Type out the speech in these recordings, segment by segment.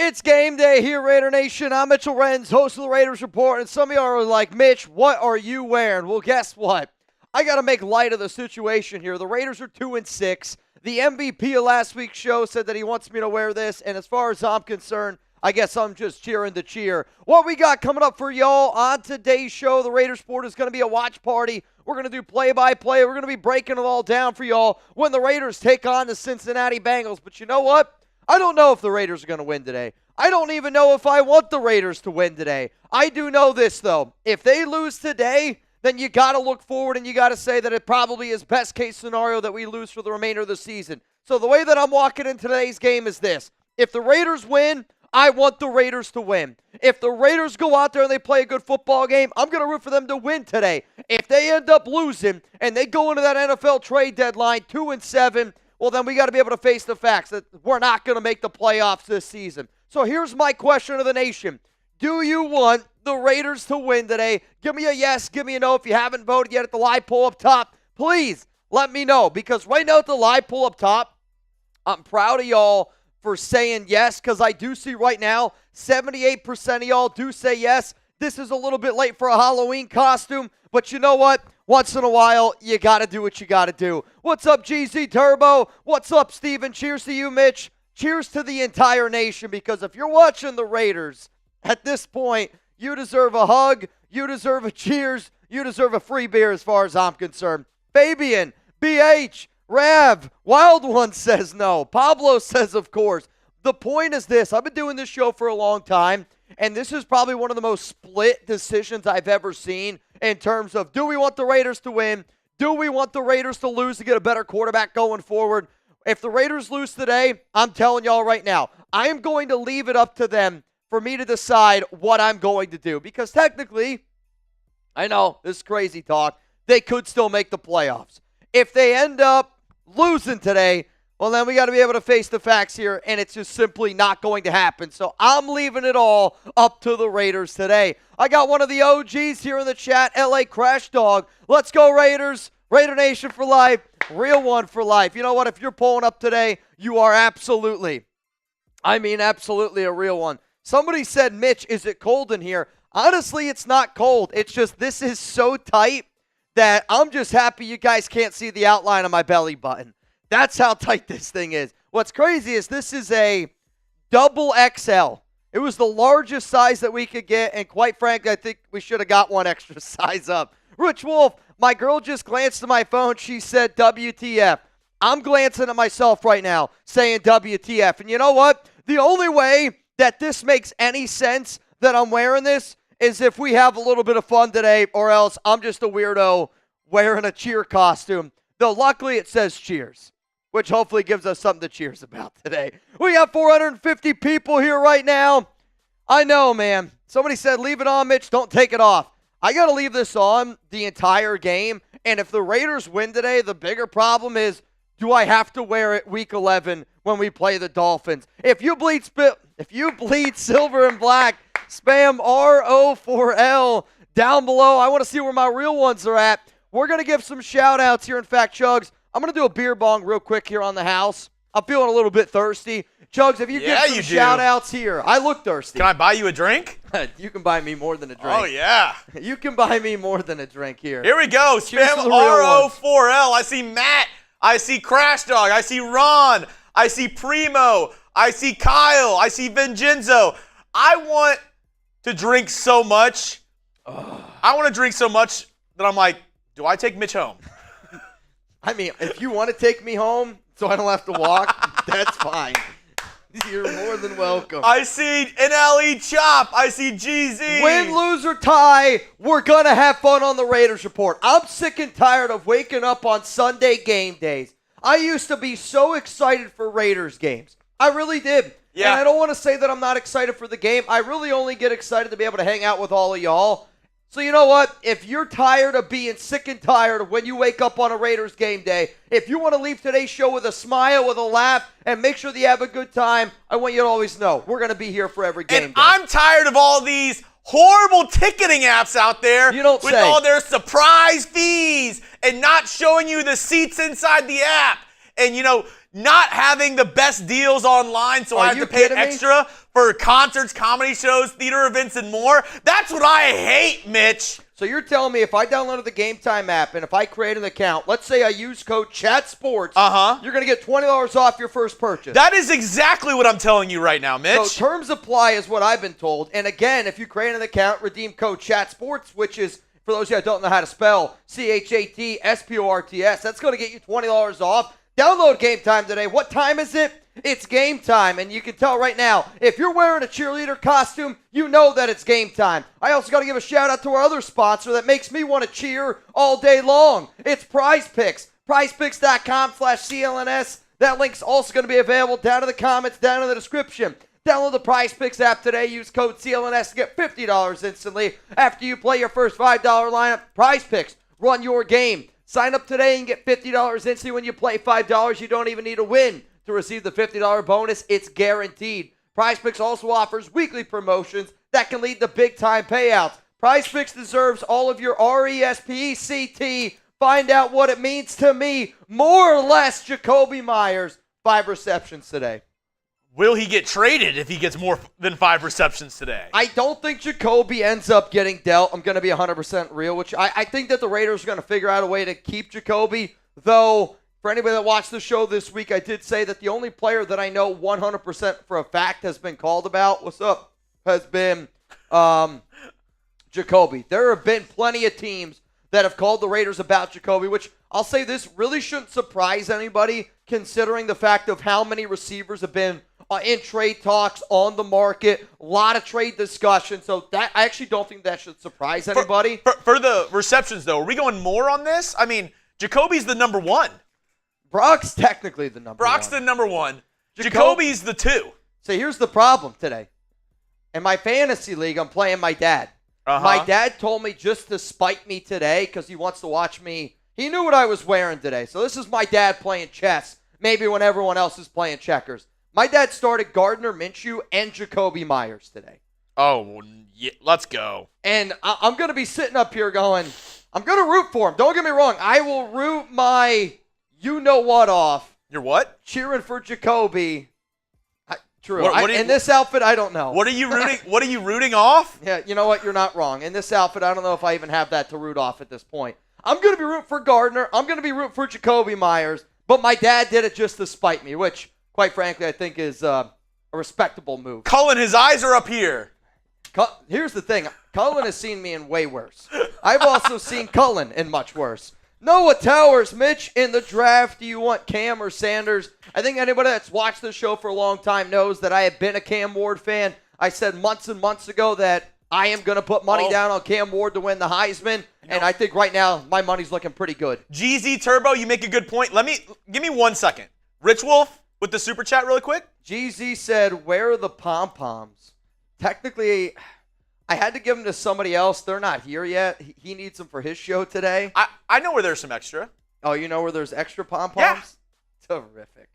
It's game day here, Raider Nation. I'm Mitchell Renz, host of the Raiders Report, and some of y'all are like, Mitch, what are you wearing? Well, guess what? I got to make light of the situation here. The Raiders are 2-6. The MVP of last week's show said that he wants me to wear this, and as far as I'm concerned, I guess I'm just cheering to cheer. What we got coming up for y'all on today's show, the Raiders Report is going to be a watch party. We're going to do play-by-play. We're going to be breaking it all down for y'all when the Raiders take on the Cincinnati Bengals. But you know what? I don't know if the Raiders are going to win today. I don't even know if I want the Raiders to win today. I do know this, though. If they lose today, then you got to look forward and you got to say that it probably is best case scenario that we lose for the remainder of the season. So the way that I'm walking in today's game is this. If the Raiders win, I want the Raiders to win. If the Raiders go out there and they play a good football game, I'm going to root for them to win today. If they end up losing and they go into that NFL trade deadline 2-7, well, then we got to be able to face the facts that we're not going to make the playoffs this season. So here's my question to the nation. Do you want the Raiders to win today? Give me a yes, give me a no. If you haven't voted yet at the live poll up top, please let me know. Because right now at the live poll up top, I'm proud of y'all for saying yes, because I do see right now 78% of y'all do say yes. This is a little bit late for a Halloween costume, but you know what? Once in a while, you got to do what you got to do. What's up, GZ Turbo? What's up, Steven? Cheers to you, Mitch. Cheers to the entire nation, because if you're watching the Raiders, at this point, you deserve a hug, you deserve a cheers, you deserve a free beer as far as I'm concerned. Fabian, BH, Rav, Wild One says no. Pablo says of course. The point is this. I've been doing this show for a long time, and this is probably one of the most split decisions I've ever seen in terms of, do we want the Raiders to win? Do we want the Raiders to lose to get a better quarterback going forward? If the Raiders lose today, I'm telling y'all right now, I am going to leave it up to them for me to decide what I'm going to do. Because technically, I know, this is crazy talk, they could still make the playoffs. If they end up losing today, well, then we got to be able to face the facts here, and it's just simply not going to happen. So I'm leaving it all up to the Raiders today. I got one of the OGs here in the chat, LA Crash Dog. Let's go, Raiders. Raider Nation for life. Real one for life. You know what? If you're pulling up today, you are absolutely a real one. Somebody said, Mitch, is it cold in here? Honestly, it's not cold. It's just this is so tight that I'm just happy you guys can't see the outline of my belly button. That's how tight this thing is. What's crazy is this is a double XL. It was the largest size that we could get, and quite frankly, I think we should have got one extra size up. Rich Wolf, my girl just glanced at my phone. She said WTF. I'm glancing at myself right now saying WTF. And you know what? The only way that this makes any sense that I'm wearing this is if we have a little bit of fun today, or else I'm just a weirdo wearing a cheer costume. Though luckily it says cheers, which hopefully gives us something to cheers about today. We got 450 people here right now. I know, man. Somebody said, leave it on, Mitch. Don't take it off. I got to leave this on the entire game. And if the Raiders win today, the bigger problem is, do I have to wear it week 11 when we play the Dolphins? If you bleed silver and black, spam RO4L down below. I want to see where my real ones are at. We're going to give some shout-outs here. In fact, Chugs, I'm going to do a beer bong real quick here on the house. I'm feeling a little bit thirsty. Chugs, if you give some shout-outs here. I look thirsty. Can I buy you a drink? You can buy me more than a drink. Oh, yeah. You can buy me more than a drink here. Here we go. Spam RO4L. I see Matt. I see Crash Dog. I see Ron. I see Primo. I see Kyle. I see Vincenzo. I want to drink so much. I want to drink so much that I'm like, do I take Mitch home? I mean, if you want to take me home so I don't have to walk, that's fine. You're more than welcome. I see NLE Chop. I see GZ. Win, lose, or tie, we're going to have fun on the Raiders Report. I'm sick and tired of waking up on Sunday game days. I used to be so excited for Raiders games. I really did. Yeah. And I don't want to say that I'm not excited for the game. I really only get excited to be able to hang out with all of y'all. So you know what? If you're tired of being sick and tired of when you wake up on a Raiders game day, if you want to leave today's show with a smile, with a laugh, and make sure that you have a good time, I want you to always know we're going to be here for every game day. I'm tired of all these horrible ticketing apps out there with all their surprise fees and not showing you the seats inside the app. And, not having the best deals online, so I have to pay extra for concerts, comedy shows, theater events, and more. That's what I hate, Mitch. So you're telling me if I downloaded the Game Time app and if I create an account, let's say I use code CHATSPORTS, you're going to get $20 off your first purchase. That is exactly what I'm telling you right now, Mitch. So terms apply is what I've been told. And again, if you create an account, redeem code CHATSPORTS, which is, for those of you that don't know how to spell, CHATSPORTS, that's going to get you $20 off. Download Game Time today. What time is it? It's game time, and you can tell right now, if you're wearing a cheerleader costume, you know that it's game time. I also got to give a shout-out to our other sponsor that makes me want to cheer all day long. It's Prize Picks. PrizePicks.com/CLNS. That link's also going to be available down in the comments, down in the description. Download the Prize Picks app today. Use code CLNS to get $50 instantly after you play your first $5 lineup. Prize Picks. Run your game. Sign up today and get $50 instantly when you play $5. You don't even need to win to receive the $50 bonus. It's guaranteed. PrizePicks also offers weekly promotions that can lead to big-time payouts. PrizePicks deserves all of your RESPECT. Find out what it means to me. More or less, Jakobi Meyers, 5 receptions today. Will he get traded if he gets more than 5 receptions today? I don't think Jakobi ends up getting dealt. I'm going to be 100% real, which I think that the Raiders are going to figure out a way to keep Jakobi, though. For anybody that watched the show this week, I did say that the only player that I know 100% for a fact has been called about, has been Jakobi. There have been plenty of teams that have called the Raiders about Jakobi, which I'll say this really shouldn't surprise anybody considering the fact of how many receivers have been in trade talks, on the market, a lot of trade discussion. So that I actually don't think that should surprise anybody. For the receptions, though, are we going more on this? I mean, Jakobi's the number 1. Brock's technically the number 1. Brock's the number 1. Jakobi's the 2. So here's the problem today. In my fantasy league, I'm playing my dad. My dad told me just to spite me today because he wants to watch me. He knew what I was wearing today. So this is my dad playing chess, maybe when everyone else is playing checkers. My dad started Gardner Minshew and Jakobi Meyers today. Oh, yeah, let's go. And I'm going to be sitting up here going, I'm going to root for him. Don't get me wrong. I will root my you-know-what off. Your what? Cheering for Jakobi. True. In this outfit, I don't know. What are you rooting? What are you rooting off? Yeah, you know what? You're not wrong. In this outfit, I don't know if I even have that to root off at this point. I'm going to be rooting for Gardner. I'm going to be rooting for Jakobi Meyers. But my dad did it just to spite me, which, quite frankly, I think is a respectable move. Cullen, his eyes are up here. Here's the thing. Cullen has seen me in way worse. I've also seen Cullen in much worse. Noah Towers, Mitch, in the draft, do you want Cam or Sanders? I think anybody that's watched this show for a long time knows that I have been a Cam Ward fan. I said months and months ago that I am going to put money down on Cam Ward to win the Heisman, and I think right now my money's looking pretty good. GZ Turbo, you make a good point. Give me 1 second. Rich Wolf with the super chat really quick. GZ said, where are the pom-poms? Technically, I had to give them to somebody else. They're not here yet. He needs them for his show today. I know where there's some extra. Oh, you know where there's extra pom-poms? Yeah. Terrific.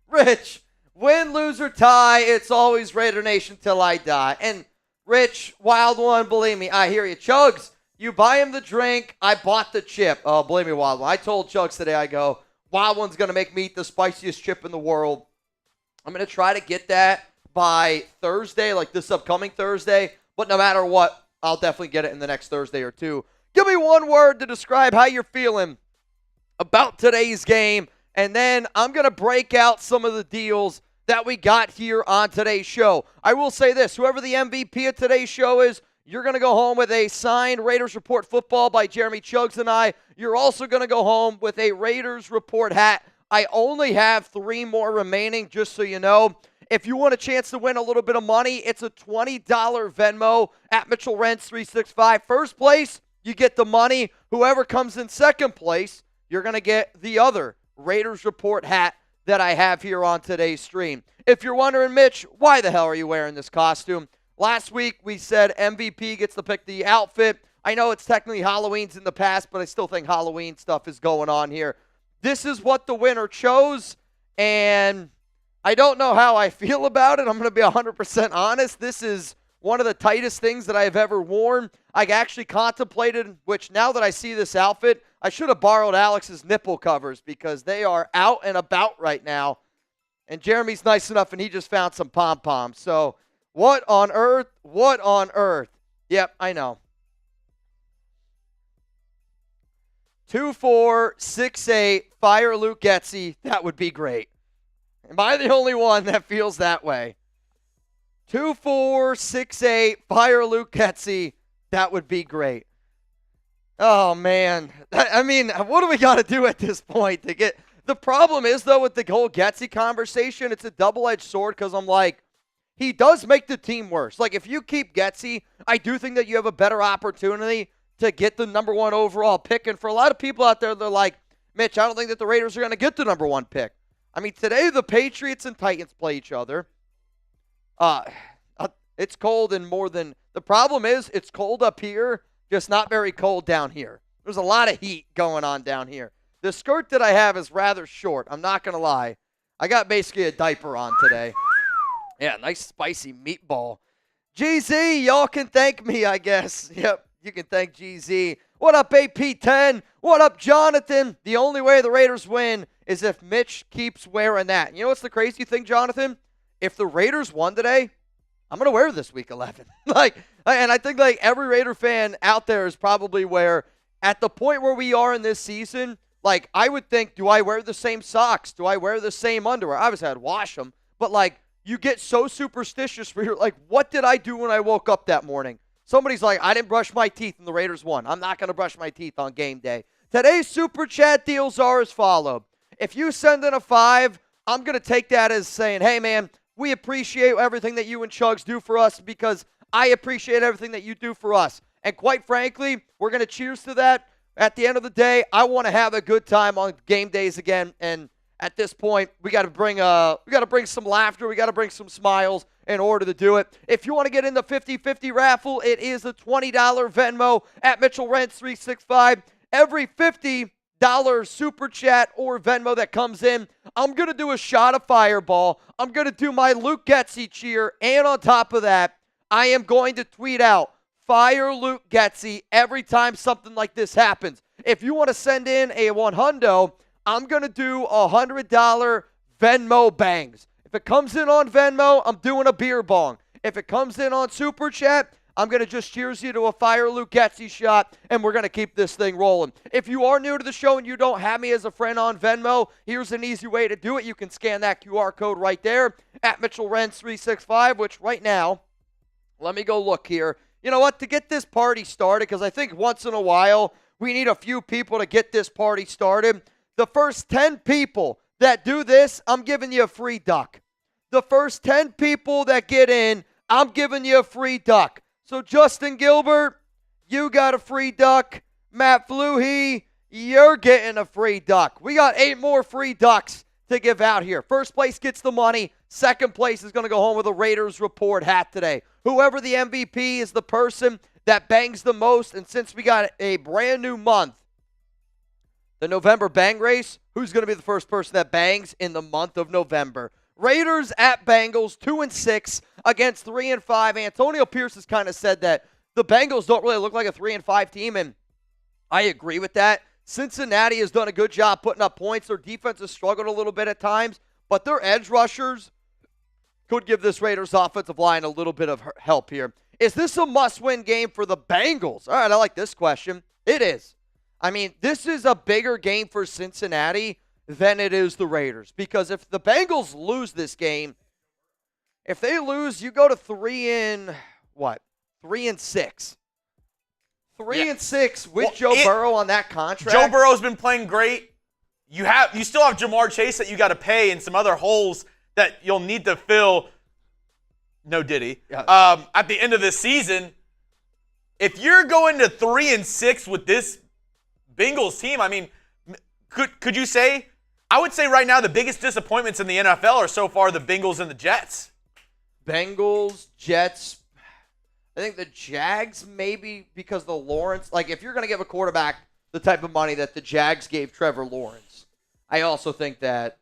Rich, win, lose, or tie, it's always Raider Nation till I die. And Rich, wild one, believe me, I hear you. Chugs, you buy him the drink, I bought the chip. Oh, believe me, wild one. I told Chugs today, I go, wild one's going to make me eat the spiciest chip in the world. I'm going to try to get that by Thursday, like this upcoming Thursday. But no matter what, I'll definitely get it in the next Thursday or two. Give me one word to describe how you're feeling about today's game. And then I'm going to break out some of the deals that we got here on today's show. I will say this. Whoever the MVP of today's show is, you're going to go home with a signed Raiders Report football by Jeremy Chugs and I. You're also going to go home with a Raiders Report hat. I only have 3 more remaining, just so you know. If you want a chance to win a little bit of money, it's a $20 Venmo at Mitchell Renz 365. First place, you get the money. Whoever comes in second place, you're going to get the other Raiders Report hat that I have here on today's stream. If you're wondering, Mitch, why the hell are you wearing this costume? Last week, we said MVP gets to pick the outfit. I know it's technically Halloween's in the past, but I still think Halloween stuff is going on here. This is what the winner chose, and I don't know how I feel about it. I'm going to be 100% honest. This is one of the tightest things that I've ever worn. I actually contemplated, which now that I see this outfit, I should have borrowed Alex's nipple covers because they are out and about right now. And Jeremy's nice enough, and he just found some pom-poms. So what on earth? What on earth? Yep, I know. 2468, fire Luke Getsy. That would be great. Am I the only one that feels that way? 2468, fire Luke Getsy. That would be great. Oh, man. I mean, what do we got to do at this point to get... The problem is, though, with the whole Getsy conversation, it's a double-edged sword because I'm like, he does make the team worse. Like, if you keep Getsy, I do think that you have a better opportunity to get the number 1 overall pick. And for a lot of people out there, they're like, Mitch, I don't think that the Raiders are going to get the number 1 pick. I mean, today the Patriots and Titans play each other. It's cold and more than... The problem is it's cold up here, just not very cold down here. There's a lot of heat going on down here. The skirt that I have is rather short. I'm not going to lie. I got basically a diaper on today. Yeah, nice spicy meatball. GZ, y'all can thank me, I guess. Yep, you can thank GZ. What up, AP10? What up, Jonathan? The only way the Raiders win is if Mitch keeps wearing that. You know what's the crazy thing, Jonathan? If the Raiders won today, I'm going to wear this week 11. And I think like every Raider fan out there is probably where at the point where we are in this season, like I would think, do I wear the same socks? Do I wear the same underwear? Obviously, I'd wash them. But like you get so superstitious where you're like, what did I do when I woke up that morning? Somebody's like, I didn't brush my teeth and the Raiders won. I'm not going to brush my teeth on game day. Today's Super Chat deals are as follow. If you send in a 5, I'm going to take that as saying, hey, man, we appreciate everything that you and Chugs do for us because I appreciate everything that you do for us. And quite frankly, we're going to cheers to that. At the end of the day, I want to have a good time on game days again. And at this point, we got to bring some laughter. We got to bring some smiles in order to do it. If you want to get in the 50-50 raffle, it is a $20 Venmo at Mitchell Renz 365. Every $50 Super Chat or Venmo that comes in, I'm going to do a shot of Fireball. I'm going to do my Luke Getsy cheer. And on top of that, I am going to tweet out, Fire Luke Getsy every time something like this happens. If you want to send in a $100, I'm going to do a $100 Venmo bangs. If it comes in on Venmo, I'm doing a beer bong. If it comes in on Super Chat, I'm going to just cheers you to a Fire Luke Getsy shot, and we're going to keep this thing rolling. If you are new to the show and you don't have me as a friend on Venmo, here's an easy way to do it. You can scan that QR code right there at Mitchell Renz 365, which right now, let me go look here. You know what? To get this party started, because I think once in a while we need a few people to get this party started. The first 10 people that do this, I'm giving you a free duck. The first 10 people that get in, I'm giving you a free duck. So Justin Gilbert, you got a free duck. Matt Fluhey, you're getting a free duck. We got 8 more free ducks to give out here. First place gets the money. Second place is going to go home with a Raiders Report hat today. Whoever the MVP is the person that bangs the most. And since we got a brand new month, the November bang race, who's going to be the first person that bangs in the month of November? Raiders at Bengals, 2-6 against 3-5. Antonio Pierce has kind of said that the Bengals don't really look like a 3-5 team, and I agree with that. Cincinnati has done a good job putting up points. Their defense has struggled a little bit at times, but their edge rushers could give this Raiders offensive line a little bit of help here. Is this a must-win game for the Bengals? All right, I like this question. It is. I mean, this is a bigger game for Cincinnati than it is the Raiders. Because if the Bengals lose this game, if they lose, you go to 3-6. 3-6 with Joe Burrow on that contract. Joe Burrow's been playing great. You still have Jamar Chase that you got to pay and some other holes that you'll need to fill. No Diddy. Yeah. At the end of this season, if you're going to 3-6 with this Bengals team, I mean, could you say? I would say right now the biggest disappointments in the NFL are so far the Bengals and the Jets. Bengals, Jets. I think the Jags maybe because the Lawrence. Like if you're going to give a quarterback the type of money that the Jags gave Trevor Lawrence, I also think that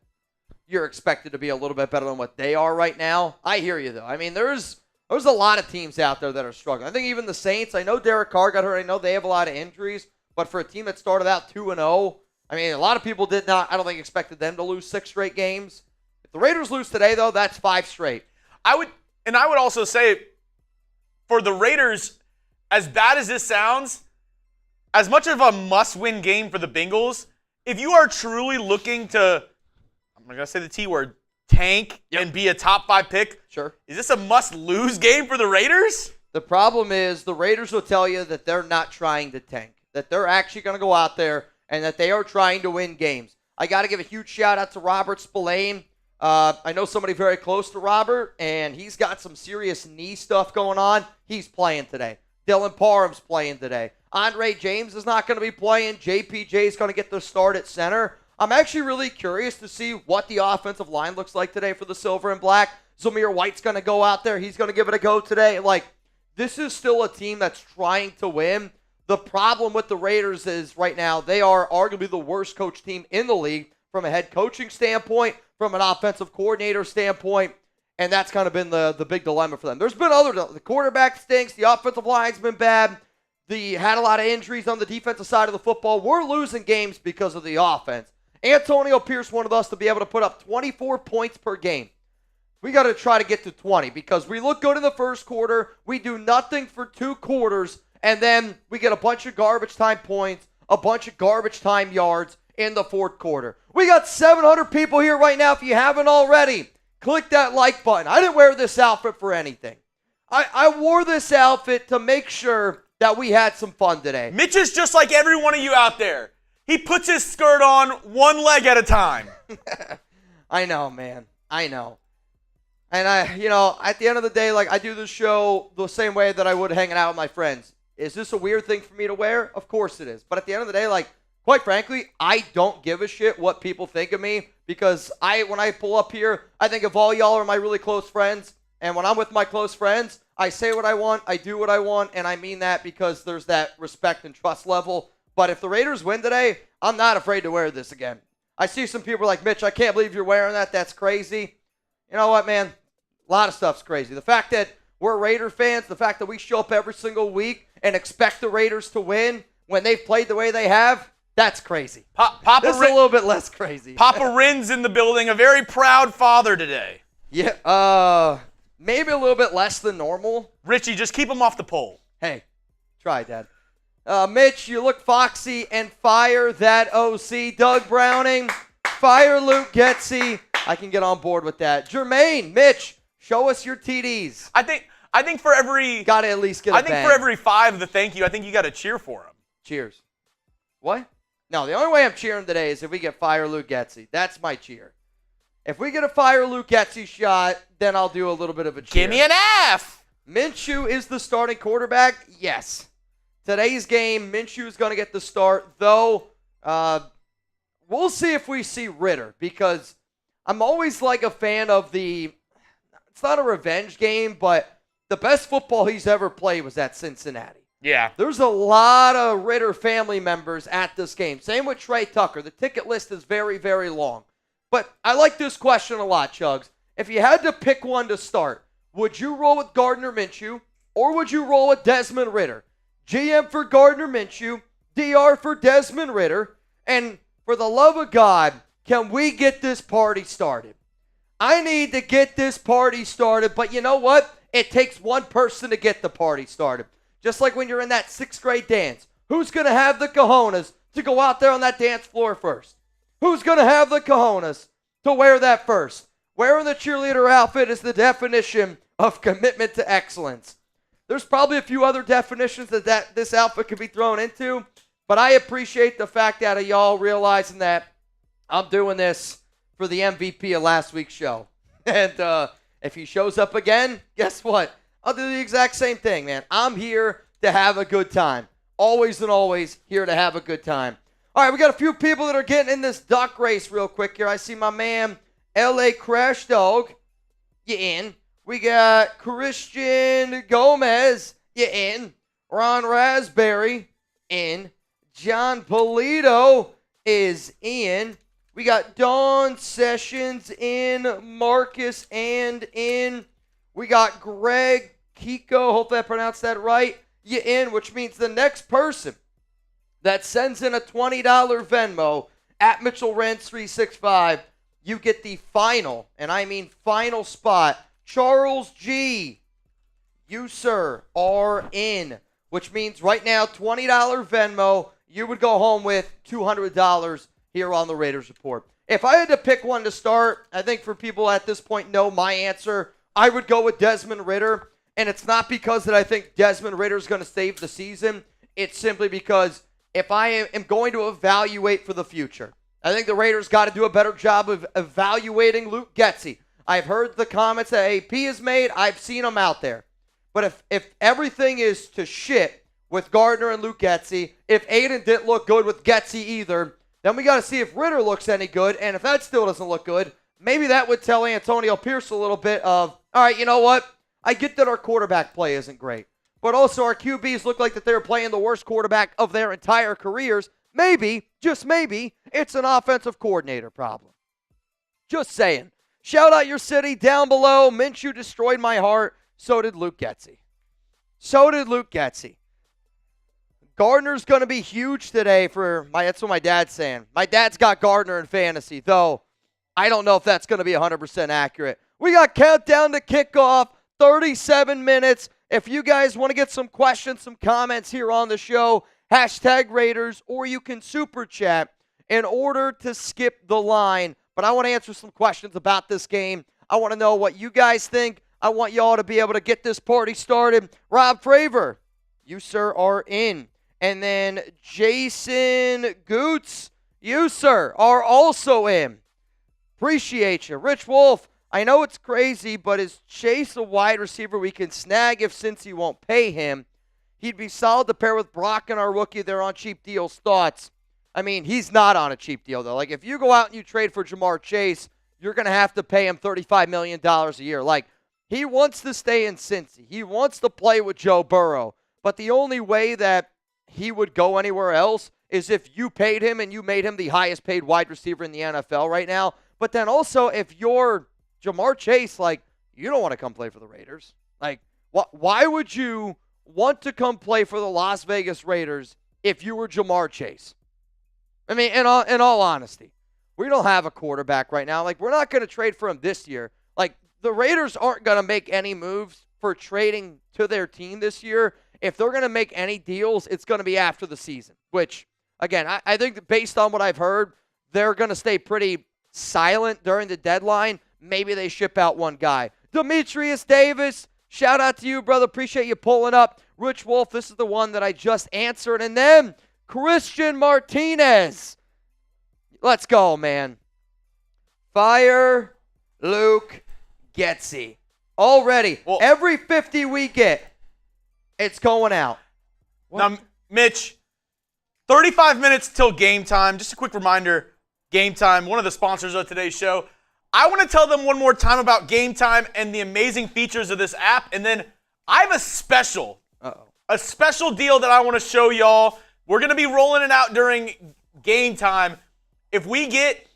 you're expected to be a little bit better than what they are right now. I hear you though. I mean, there's a lot of teams out there that are struggling. I think even the Saints. I know Derek Carr got hurt. I know they have a lot of injuries. But for a team that started out 2-0, I mean, a lot of people did not, I don't think, expected them to lose 6 straight games. If the Raiders lose today, though, that's 5 straight. I would also say, for the Raiders, as bad as this sounds, as much of a must-win game for the Bengals, if you are truly looking to, I'm not going to say the T word, tank and be a top 5 pick, sure, is this a must-lose game for the Raiders? The problem is the Raiders will tell you that they're not trying to tank, that they're actually going to go out there and that they are trying to win games. I got to give a huge shout-out to Robert Spillane. I know somebody very close to Robert, and he's got some serious knee stuff going on. He's playing today. Dylan Parham's playing today. Andre James is not going to be playing. JPJ is going to get the start at center. I'm actually really curious to see what the offensive line looks like today for the Silver and Black. Zamir White's going to go out there. He's going to give it a go today. This is still a team that's trying to win. The problem with the Raiders is right now they are arguably the worst coach team in the league from a head coaching standpoint, from an offensive coordinator standpoint, and that's kind of been the big dilemma for them. There's been the quarterback stinks, the offensive line's been bad, had a lot of injuries on the defensive side of the football. We're losing games because of the offense. Antonio Pierce wanted us to be able to put up 24 points per game. We got to try to get to 20 because we look good in the first quarter, we do nothing for 2 quarters, and then we get a bunch of garbage time points, a bunch of garbage time yards in the fourth quarter. We got 700 people here right now. If you haven't already, click that like button. I didn't wear this outfit for anything. I wore this outfit to make sure that we had some fun today. Mitch is just like every one of you out there. He puts his skirt on one leg at a time. I know, man. I know. And at the end of the day, I do this show the same way that I would hanging out with my friends. Is this a weird thing for me to wear? Of course it is. But at the end of the day, quite frankly, I don't give a shit what people think of me because when I pull up here, I think of all y'all are my really close friends. And when I'm with my close friends, I say what I want, I do what I want, and I mean that because there's that respect and trust level. But if the Raiders win today, I'm not afraid to wear this again. I see some people like, Mitch, I can't believe you're wearing that. That's crazy. You know what, man? A lot of stuff's crazy. The fact that we're Raider fans, the fact that we show up every single week and expect the Raiders to win when they've played the way they have, that's crazy. This is a little bit less crazy. Papa Renz in the building, a very proud father today. Yeah, maybe a little bit less than normal. Richie, just keep him off the pole. Hey, try, Dad. Mitch, you look foxy and fire that OC. Doug Browning, fire Luke Getsy. I can get on board with that. Jermaine, Mitch, show us your TDs. I think for every gotta at least get a bang. For every 5 of the thank you, I think you got to cheer for him. Cheers. What? No, the only way I'm cheering today is if we get fire Luke Getsy. That's my cheer. If we get a fire Luke Getsy shot, then I'll do a little bit of a cheer. Give me an F. Minshew is the starting quarterback? Yes. Today's game, Minshew is going to get the start, though we'll see if we see Ridder because I'm always a fan of it's not a revenge game, but the best football he's ever played was at Cincinnati. Yeah. There's a lot of Ridder family members at this game. Same with Tre Tucker. The ticket list is very, very long. But I like this question a lot, Chugs. If you had to pick one to start, would you roll with Gardner Minshew or would you roll with Desmond Ridder? GM for Gardner Minshew, DR for Desmond Ridder, and for the love of God, can we get this party started? I need to get this party started, but you know what? It takes one person to get the party started. Just like when you're in that 6th grade dance. Who's going to have the cojones to go out there on that dance floor first? Who's going to have the cojones to wear that first? Wearing the cheerleader outfit is the definition of commitment to excellence. There's probably a few other definitions that this outfit could be thrown into, but I appreciate the fact that y'all realizing that I'm doing this for the MVP of last week's show. And if he shows up again, guess what? I'll do the exact same thing, man. I'm here to have a good time. Always and always here to have a good time. All right, we got a few people that are getting in this duck race real quick here. I see my man, L.A. Crash Dog. You in. We got Christian Gomez. You in. Ron Raspberry. In. John Polito is in. We got Dawn Sessions in. Marcus and in. We got Greg Kiko. Hopefully I pronounced that right. You in, which means the next person that sends in a $20 Venmo at Mitchell Renz 365, you get the final, and I mean final spot. Charles G., you, sir, are in, which means right now, $20 Venmo, you would go home with $200 here on the Raiders Report. If I had to pick one to start, I think for people at this point know my answer, I would go with Desmond Ridder. And it's not because that I think Desmond Ridder is going to save the season. It's simply because if I am going to evaluate for the future, I think the Raiders got to do a better job of evaluating Luke Getsy. I've heard the comments that AP has made. I've seen them out there. But if everything is to shit with Gardner and Luke Getsy, if Aiden didn't look good with Getsy either, then we got to see if Ridder looks any good. And if that still doesn't look good, maybe that would tell Antonio Pierce a little bit of, all right, you know what? I get that our quarterback play isn't great. But also our QBs look like that they're playing the worst quarterback of their entire careers. Maybe, just maybe, it's an offensive coordinator problem. Just saying. Shout out your city down below. Minshew destroyed my heart. So did Luke Getsy. Gardner's going to be huge today that's what my dad's saying. My dad's got Gardner in fantasy, though I don't know if that's going to be 100% accurate. We got countdown to kickoff, 37 minutes. If you guys want to get some questions, some comments here on the show, hashtag Raiders, or you can super chat in order to skip the line. But I want to answer some questions about this game. I want to know what you guys think. I want y'all to be able to get this party started. Rob Fravor, you, sir, are in. And then Jason Goots, you, sir, are also in. Appreciate you. Rich Wolf, I know it's crazy, but is Chase a wide receiver we can snag if Cincy won't pay him? He'd be solid to pair with Brock and our rookie. They're on cheap deals. Thoughts? I mean, he's not on a cheap deal, though. Like, if you go out and you trade for Jamar Chase, you're going to have to pay him $35 million a year. Like, he wants to stay in Cincy. He wants to play with Joe Burrow. But the only way that he would go anywhere else is if you paid him and you made him the highest paid wide receiver in the NFL right now. But then also, if you're Jamar Chase, like, you don't want to come play for the Raiders. Like, why would you want to come play for the Las Vegas Raiders if you were Jamar Chase? I mean, in all honesty, we don't have a quarterback right now. Like, we're not going to trade for him this year. Like, the Raiders aren't going to make any moves for trading to their team this year. If they're going to make any deals, it's going to be after the season, which, again, I think that based on what I've heard, they're going to stay pretty silent during the deadline. Maybe they ship out one guy. Demetrius Davis, shout out to you, brother. Appreciate you pulling up. Rich Wolf, this is the one that I just answered. And then Christian Martinez. Let's go, man. Fire Luke Getsy. Already, every 50 we get, it's going out. What? Now, Mitch, 35 minutes till game time. Just a quick reminder, Game Time, one of the sponsors of today's show. I want to tell them one more time about Game Time and the amazing features of this app. And then I have a special deal that I want to show y'all. We're going to be rolling it out during Game Time. If we get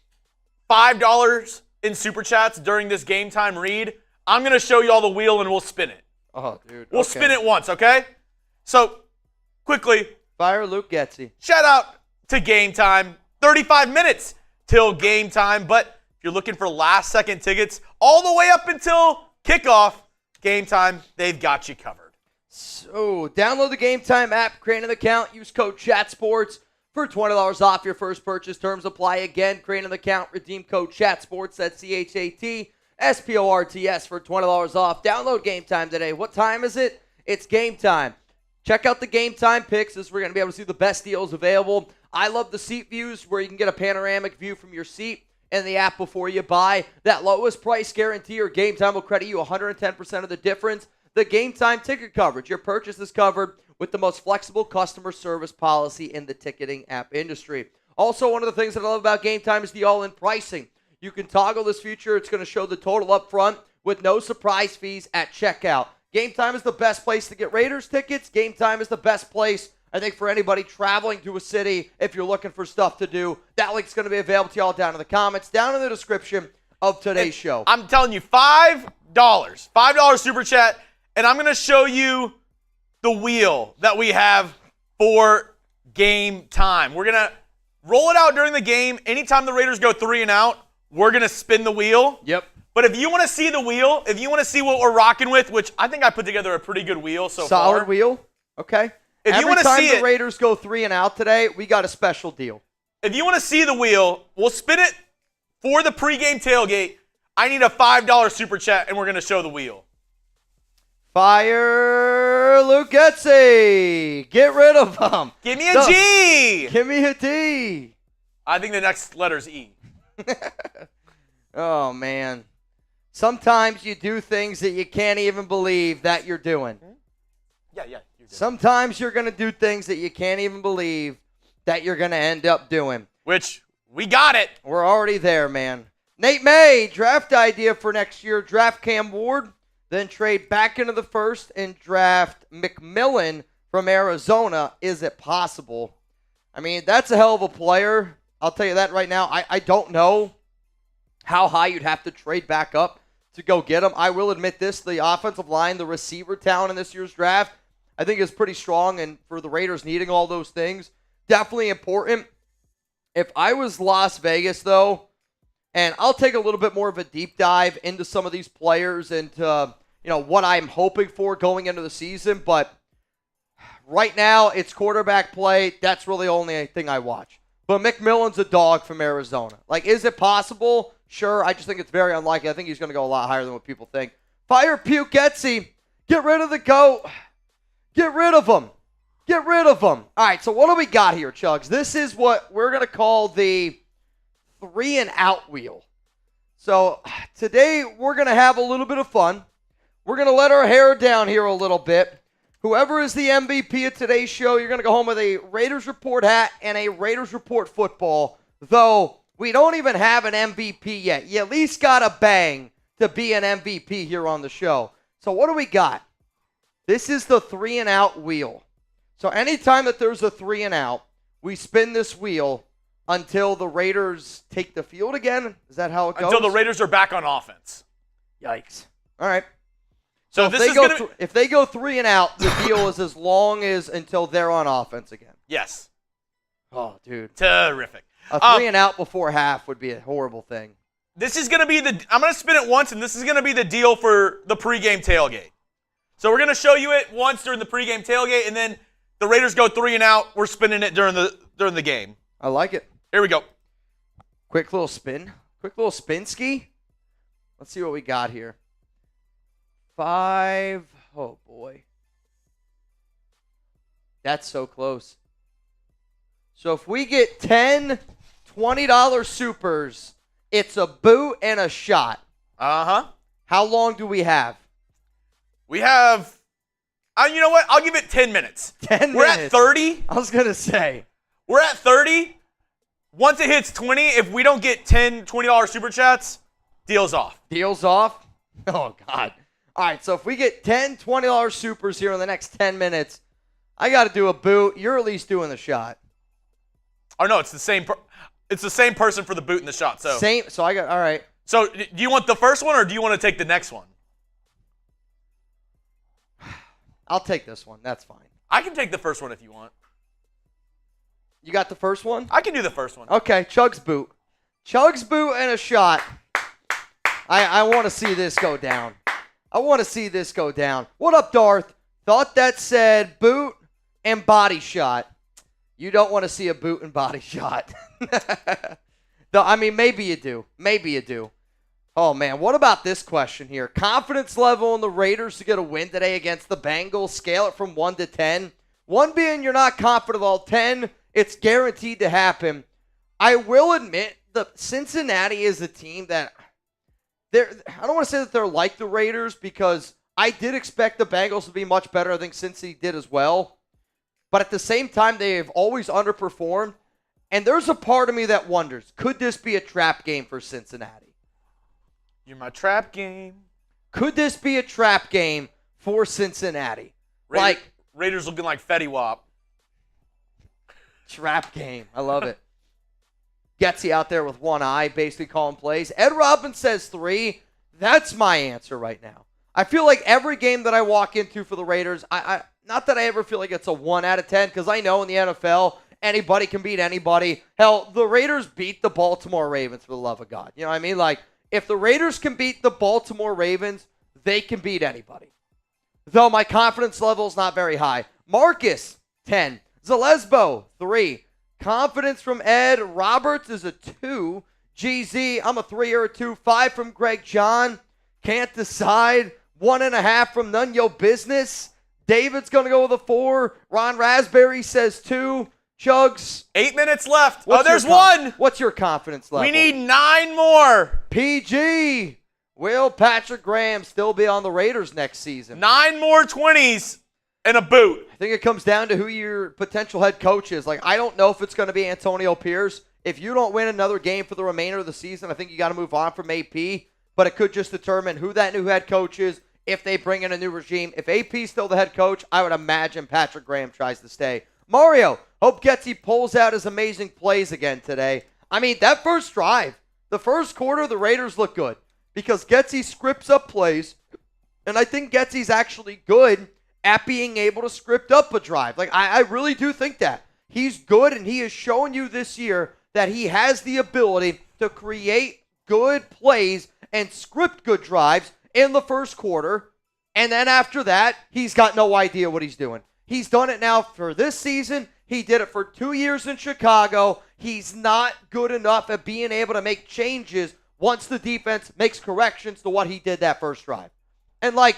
$5 in Super Chats during this Game Time read, I'm going to show y'all the wheel and we'll spin it. Oh, dude. We'll spin it once, okay? So, quickly. Fire Luke Getsy. Shout out to Game Time. 35 minutes till Game Time. But if you're looking for last-second tickets all the way up until kickoff, Game Time, they've got you covered. So, download the Game Time app, create an account, use code CHATSPORTS for $20 off your first purchase. Terms apply. Again, create an account, redeem code CHATSPORTS, that's CHATSPORTS for $20 off. Download Game Time today. What time is it? It's Game Time. Check out the Game Time picks as we're going to be able to see the best deals available. I love the seat views where you can get a panoramic view from your seat in the app before you buy. That lowest price guarantee or Game Time will credit you 110% of the difference. The Game Time ticket coverage. Your purchase is covered with the most flexible customer service policy in the ticketing app industry. Also, one of the things that I love about Game Time is the all-in pricing. You can toggle this feature. It's going to show the total up front with no surprise fees at checkout. Game Time is the best place to get Raiders tickets. Game Time is the best place, I think, for anybody traveling to a city if you're looking for stuff to do. That link's going to be available to y'all down in the comments, down in the description of today's show. I'm telling you, $5 Super Chat, and I'm going to show you the wheel that we have for game time. We're going to roll it out during the game. Anytime the Raiders go 3 and out, we're going to spin the wheel. Yep. But if you want to see the wheel, if you want to see what we're rocking with, which I think I put together a pretty good wheel so far. Solid wheel. Okay. Every time the Raiders go 3 and out today, we got a special deal. If you want to see the wheel, we'll spin it for the pregame tailgate. I need a $5 super chat, and we're going to show the wheel. Fire Luke Getsy. Get rid of him. Give me a G. Give me a D. I think the next letter's E. Oh, man. Sometimes you do things that you can't even believe that you're doing. Yeah. Sometimes you're going to do things that you can't even believe that you're going to end up doing. Which, we got it. We're already there, man. Nate May, draft idea for next year. Draft Cam Ward, then trade back into the first and draft McMillan from Arizona. Is it possible? I mean, that's a hell of a player. I'll tell you that right now. I don't know how high you'd have to trade back up to go get him. I will admit this, the offensive line, the receiver talent in this year's draft, I think is pretty strong, and for the Raiders needing all those things, definitely important. If I was Las Vegas, though, and I'll take a little bit more of a deep dive into some of these players and what I'm hoping for going into the season, but right now it's quarterback play. That's really the only thing I watch. But McMillan's a dog from Arizona. Like, is it possible? Sure. I just think it's very unlikely. I think he's going to go a lot higher than what people think. Fire Puke Getsy. Get rid of the GOAT. Get rid of him. Get rid of him. All right, so what do we got here, Chugs? This is what we're going to call the 3 and out wheel. So today we're going to have a little bit of fun. We're going to let our hair down here a little bit. Whoever is the MVP of today's show, you're going to go home with a Raiders Report hat and a Raiders Report football, though we don't even have an MVP yet. You at least got a bang to be an MVP here on the show. So what do we got? This is the 3 and out wheel. So anytime that there's a 3 and out, we spin this wheel until the Raiders take the field again. Is that how it goes? Until the Raiders are back on offense. Yikes. All right. So if they go 3 and out, the deal is as long as until they're on offense again. Yes. Oh, dude. Terrific. A 3 and out before half would be a horrible thing. This is going to be I'm going to spin it once, and this is going to be the deal for the pregame tailgate. So we're going to show you it once during the pregame tailgate, and then the Raiders go 3 and out. We're spinning it during the game. I like it. Here we go. Quick little spin. Quick little spin ski. Let's see what we got here. 5. Oh, boy. That's so close. So if we get 10 $20 supers, it's a boot and a shot. Uh-huh. How long do we have? We have, you know what? I'll give it 10 minutes. 10 minutes. We're at 30. I was going to say. We're at 30. Once it hits 20, if we don't get 10 $20 super chats, deal's off. Deal's off? Oh, God. All right, so if we get 10 $20 supers here in the next 10 minutes, I got to do a boot. You're at least doing the shot. Oh, no, it's the same it's the same person for the boot and the shot. So I got, all right. So do you want the first one or do you want to take the next one? I'll take this one. That's fine. I can take the first one if you want. You got the first one? I can do the first one. Okay, Chug's boot. Chug's boot and a shot. I want to see this go down. I want to see this go down. What up, Darth? Thought that said boot and body shot. You don't want to see a boot and body shot. I mean, maybe you do. Maybe you do. Oh, man, what about this question here? Confidence level in the Raiders to get a win today against the Bengals. Scale it from 1 to 10. 1 being you're not confident at all. 10, it's guaranteed to happen. I will admit the Cincinnati is a team that I don't want to say that they're like the Raiders because I did expect the Bengals to be much better. I think Cincy did as well. But at the same time, they have always underperformed. And there's a part of me that wonders, could this be a trap game for Cincinnati? You're my trap game. Could this be a trap game for Cincinnati? Raiders looking like Fetty Wap. Trap game. I love it. Getsy out there with one eye, basically calling plays. Ed Robbins says 3. That's my answer right now. I feel like every game that I walk into for the Raiders, I not that I ever feel like it's a 1 out of 10, because I know in the NFL, anybody can beat anybody. Hell, the Raiders beat the Baltimore Ravens, for the love of God. You know what I mean? Like, if the Raiders can beat the Baltimore Ravens, they can beat anybody. Though my confidence level is not very high. Marcus, 10. Zalesbo, 3. Confidence from Ed Roberts is a 2. GZ, I'm a 3 or a 2. 5 from Greg John. Can't decide. 1.5 from None Yo Business. David's going to go with a 4. Ron Raspberry says 2. Chugs. 8 minutes left. There's one. What's your confidence level? We need 9 more. PG. Will Patrick Graham still be on the Raiders next season? 9 more 20s and a boot. I think it comes down to who your potential head coach is. Like, I don't know if it's going to be Antonio Pierce. If you don't win another game for the remainder of the season, I think you got to move on from AP. But it could just determine who that new head coach is if they bring in a new regime. If AP's still the head coach, I would imagine Patrick Graham tries to stay. Mario, hope Getsy pulls out his amazing plays again today. I mean, that first drive, the first quarter, the Raiders look good because Getsy scripts up plays, and I think Getsy's actually good at being able to script up a drive. Like, I really do think that. He's good, and he has shown you this year that he has the ability to create good plays and script good drives in the first quarter, and then after that, he's got no idea what he's doing. He's done it now for this season. He did it for 2 years in Chicago. He's not good enough at being able to make changes once the defense makes corrections to what he did that first drive. And, like,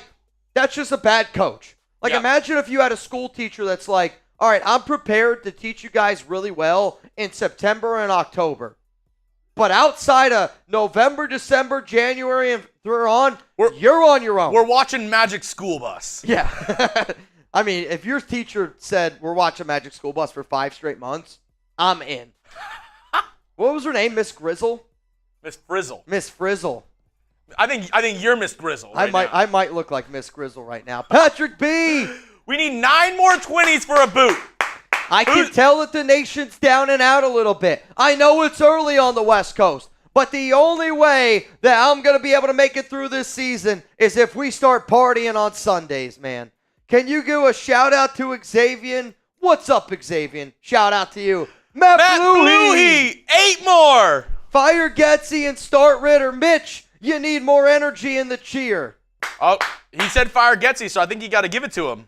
that's just a bad coach. Like, Imagine if you had a school teacher that's like, all right, I'm prepared to teach you guys really well in September and October. But outside of November, December, January, and through on, you're on your own. We're watching Magic School Bus. Yeah. I mean, if your teacher said we're watching Magic School Bus for 5 straight months, I'm in. What was her name? Miss Grizzle? Miss Frizzle. Miss Frizzle. I think you're Miss Grizzle. I might look like Miss Grizzle right now. Patrick B. We need 9 more 20s for a boot. I can tell that the nation's down and out a little bit. I know it's early on the West Coast, but the only way that I'm going to be able to make it through this season is if we start partying on Sundays, man. Can you give a shout-out to Xavier? What's up, Xavier? Shout-out to you. Matt Bluey. 8 more. Fire Getsy and start Ridder. Mitch, you need more energy in the cheer. Oh, he said fire Getsy, so I think you got to give it to him.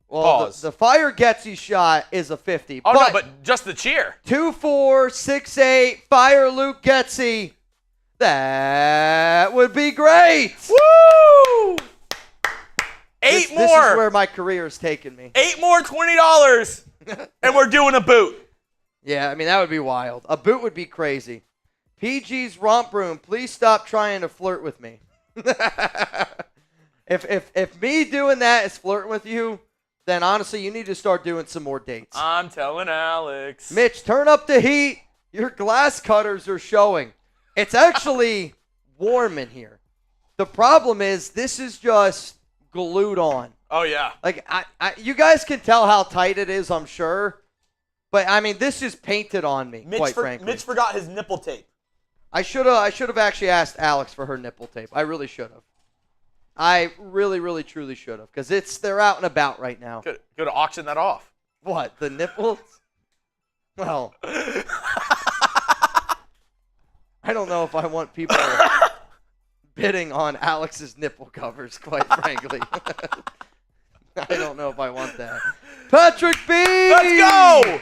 Well, the fire Getsy shot is a 50. Oh, no, but just the cheer. 2-4, 6-8, fire Luke Getsy. That would be great. Woo! 8 more. This is where my career has taken me. 8 more $20, and we're doing a boot. Yeah, I mean, that would be wild. A boot would be crazy. PG's Romp Room, please stop trying to flirt with me. If me doing that is flirting with you, then honestly, you need to start doing some more dates. I'm telling Alex. Mitch, turn up the heat. Your glass cutters are showing. It's actually warm in here. The problem is this is just glued on. Oh, yeah. Like, you guys can tell how tight it is, I'm sure. But, I mean, this is painted on me, quite frankly. Mitch forgot his nipple tape. I should have actually asked Alex for her nipple tape. I really should have. I really, really, truly should have, because they're out and about right now. Could have auctioned that off. What, the nipples? Well, I don't know if I want people bidding on Alex's nipple covers, quite frankly. I don't know if I want that. Patrick B! Let's go!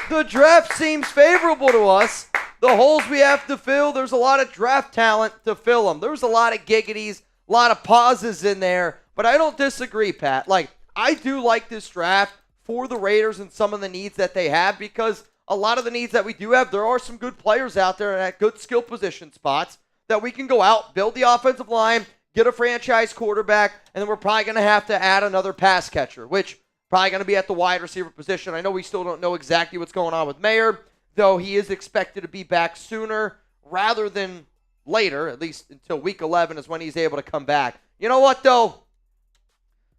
The draft seems favorable to us. The holes we have to fill, there's a lot of draft talent to fill them. There's a lot of giggities, a lot of pauses in there, but I don't disagree, Pat. Like, I do like this draft for the Raiders and some of the needs that they have, because a lot of the needs that we do have, there are some good players out there at good skill position spots that we can go out, build the offensive line, get a franchise quarterback, and then we're probably going to have to add another pass catcher, which probably going to be at the wide receiver position. I know we still don't know exactly what's going on with Mayer, though he is expected to be back sooner rather than later, at least until week 11 is when he's able to come back. You know what, though?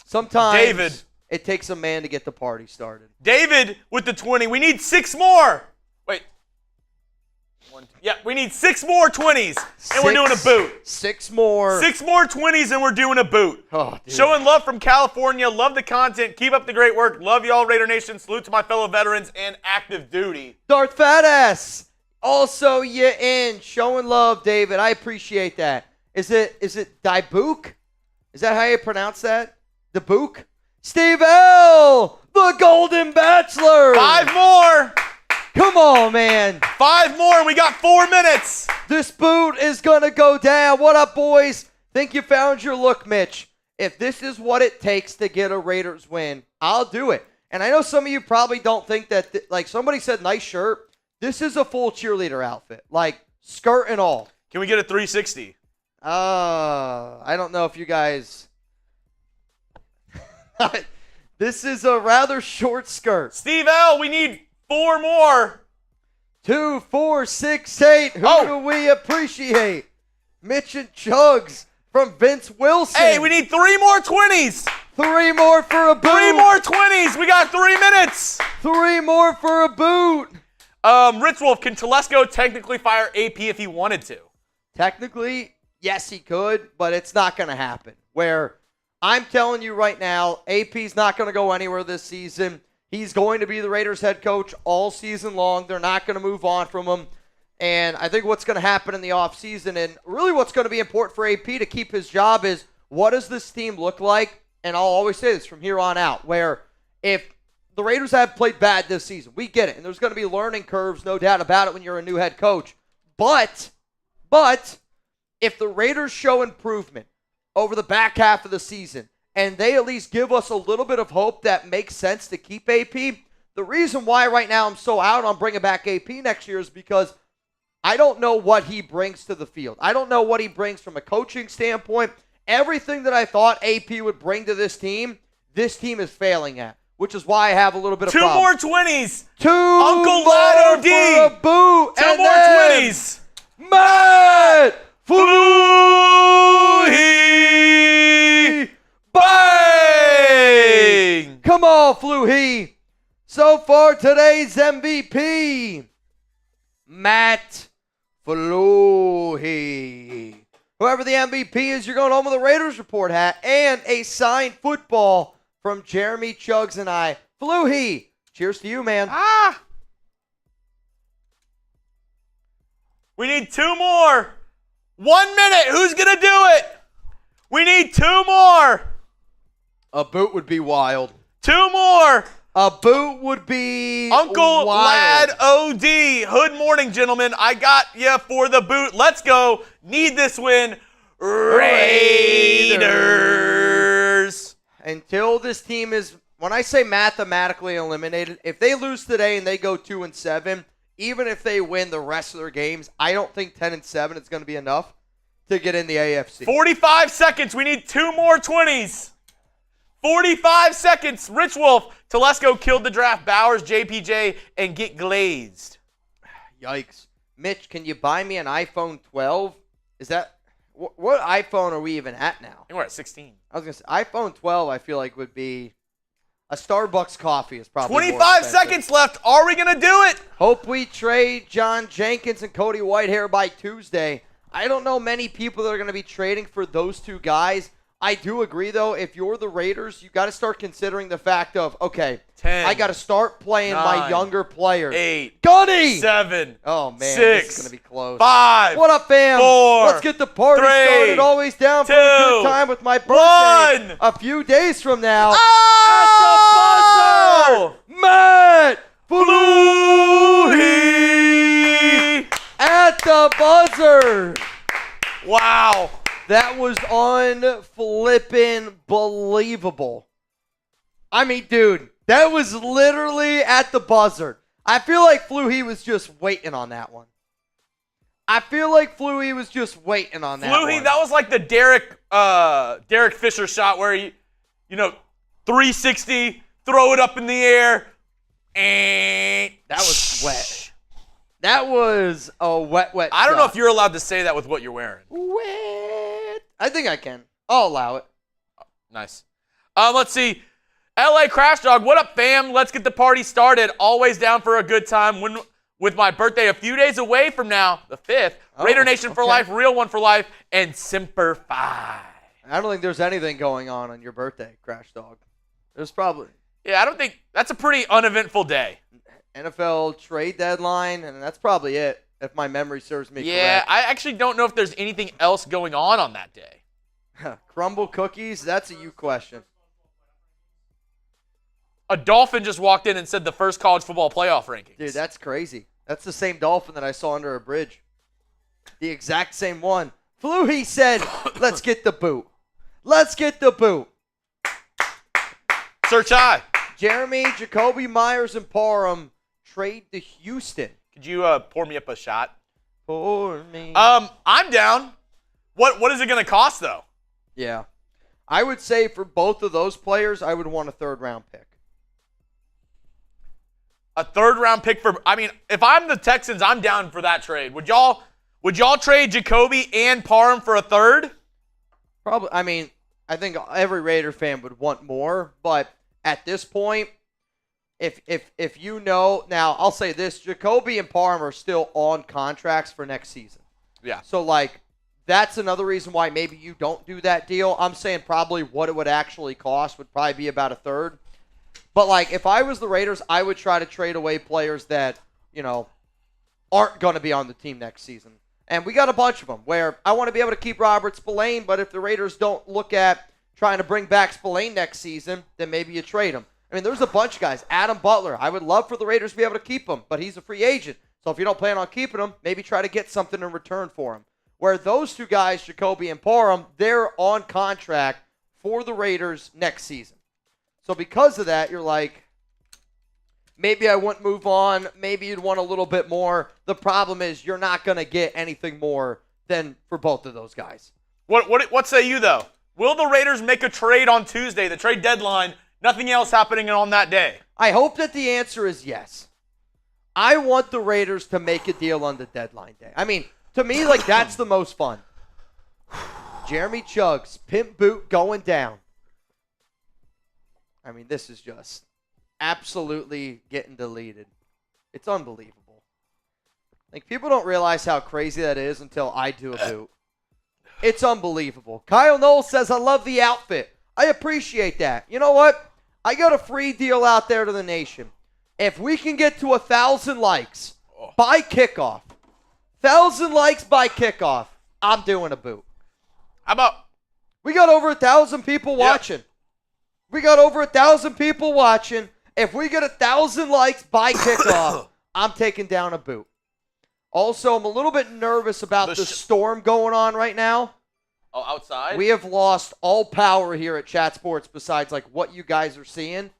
Sometimes it takes a man to get the party started. David with the 20. We need 6 more. Wait. Yeah, we need 6 more 20s, and we're doing a boot. 6 more. 6 more 20s, and we're doing a boot. Oh, dude. Showing love from California. Love the content. Keep up the great work. Love y'all, Raider Nation. Salute to my fellow veterans and active duty. Darth Fatass. Also, you in. Showing love, David. I appreciate that. Is it Dybook? Is that how you pronounce that? Dybook? Steve L. The Golden Bachelor. 5 more. Come on, man. 5 more, and we got 4 minutes. This boot is going to go down. What up, boys? Think you found your look, Mitch. If this is what it takes to get a Raiders win, I'll do it. And I know some of you probably don't think that, like somebody said, nice shirt. This is a full cheerleader outfit, like skirt and all. Can we get a 360? I don't know if you guys... This is a rather short skirt. Steve L., we need 4 more. 2, 4, 6, 8. Who do we appreciate? Mitch and Chugs from Vince Wilson. Hey, we need 3 more 20s. 3 more for a boot. 3 more 20s. We got 3 minutes. 3 more for a boot. Rich Wolf, can Telesco technically fire AP if he wanted to? Technically, yes, he could, but it's not going to happen. Where I'm telling you right now, AP's not going to go anywhere this season. He's going to be the Raiders head coach all season long. They're not going to move on from him. And I think what's going to happen in the offseason, and really what's going to be important for AP to keep his job is, what does this team look like? And I'll always say this from here on out, where if the Raiders have played bad this season, we get it. And there's going to be learning curves, no doubt about it, when you're a new head coach. But if the Raiders show improvement over the back half of the season, and they at least give us a little bit of hope that makes sense to keep AP. The reason why right now I'm so out on bringing back AP next year is because I don't know what he brings to the field. I don't know what he brings from a coaching standpoint. Everything that I thought AP would bring to this team is failing at, which is why I have a little bit of 2 problem. more 20s. 2 Uncle more Lad OD. for a boot. 2 and more then 20s. Matt Bang! Come on, Fluhee. So far, today's MVP, Matt Fluhee. Whoever the MVP is, you're going home with a Raiders Report hat and a signed football from Jeremy Chugs and I. Fluhee, cheers to you, man. We need 2 more. 1 minute. Who's going to do it? We need 2 more. A boot would be wild. 2 more. A boot would be Uncle wild. Lad OD. Hood morning, gentlemen. I got you for the boot. Let's go. Need this win. Raiders. Until this team is, when I say mathematically eliminated, if they lose today and they go 2-7, even if they win the rest of their games, I don't think 10-7 is going to be enough to get in the AFC. 45 seconds. We need 2 more 20s. 45 seconds. Rich Wolf. Telesco killed the draft. Bowers, JPJ, and get glazed. Yikes. Mitch, can you buy me an iPhone 12? Is that, what iPhone are we even at now? I think we're at 16. I was going to say, iPhone 12 I feel like would be, a Starbucks coffee is probably 25 seconds left. Are we going to do it? Hope we trade John Jenkins and Cody Whitehair by Tuesday. I don't know many people that are going to be trading for those 2 guys. I do agree, though, if you're the Raiders, you got to start considering the fact of, okay, 10, I got to start playing 9, my younger players. 8, Gunny! 7, oh, man, 6, this is going to be close. 5, what up, fam? 4, Let's get the party 3, started. Always down for 2, a good time with my birthday 1. a few days from now. Oh! At the buzzer, Matt Fluhee! At the buzzer. Wow. That was unflippin' I mean, dude, that was literally at the buzzer. I feel like Fluhee was just waiting on that one. Fluhee, that was like the Derek Fisher shot where you know, 360, throw it up in the air, and that was wet. That was a wet I don't shot. know if you're allowed to say that with what you're wearing. Wet. I think I can. I'll allow it. Nice. Let's see. LA Crash Dog, what up, fam? Let's get the party started. Always down for a good time. with my birthday a few days away from now, the 5th. Raider Nation for life, real one for life, and Semper Fi. I don't think there's anything going on your birthday, Crash Dog. There's probably. Yeah, I don't think that's a pretty uneventful day. NFL trade deadline, and that's probably it, if my memory serves me correct. Yeah, I actually don't know if there's anything else going on that day. Crumble cookies? That's a you question. A Dolphin just walked in and said the first college football playoff rankings. Dude, that's crazy. That's the same Dolphin that I saw under a bridge. The exact same one. Fluhey said, let's get the boot. Let's get the boot. Search high. Jeremy, Jacoby Myers, and Parham trade to Houston. Could you pour me up a shot? Pour me. I'm down. What is it going to cost, though? Yeah. I would say for both of those players, I would want a third-round pick. A third-round pick for – I mean, if I'm the Texans, I'm down for that trade. Would y'all trade Jacoby and Parham for a third? Probably. I mean, I think every Raider fan would want more, but at this point, if you know – now, I'll say this. Jacoby and Parham are still on contracts for next season. Yeah. So, like, that's another reason why maybe you don't do that deal. I'm saying probably what it would actually cost would probably be about a third. But, like, if I was the Raiders, I would try to trade away players that, you know, aren't going to be on the team next season. And we got a bunch of them where I want to be able to keep Robert Spillane, but if the Raiders don't look at trying to bring back Spillane next season, then maybe you trade him. I mean, there's a bunch of guys. Adam Butler, I would love for the Raiders to be able to keep him, but he's a free agent. So if you don't plan on keeping him, maybe try to get something in return for him. Where those two guys, Jacoby and Parham, they're on contract for the Raiders next season. So because of that, you're like, maybe I wouldn't move on. Maybe you'd want a little bit more. The problem is you're not going to get anything more than for both of those guys. What say you, though? Will the Raiders make a trade on Tuesday, the trade deadline, nothing else happening on that day? I hope that the answer is yes. I want the Raiders to make a deal on the deadline day. I mean, to me, like, that's the most fun. Jeremy Chugg's pimp boot going down. I mean, this is just absolutely getting deleted. It's unbelievable. Like, people don't realize how crazy that is until I do a boot. It's unbelievable. Kyle Knowles says, I love the outfit. I appreciate that. You know what? I got a free deal out there to the nation. If we can get to 1,000 likes by kickoff, 1,000 likes by kickoff, I'm doing a boot. How about? We got over 1,000 people watching. We got over 1,000 people watching. If we get 1,000 likes by kickoff, I'm taking down a boot. Also, I'm a little bit nervous about the storm going on right now. Oh, outside? We have lost all power here at Chat Sports besides like what you guys are seeing.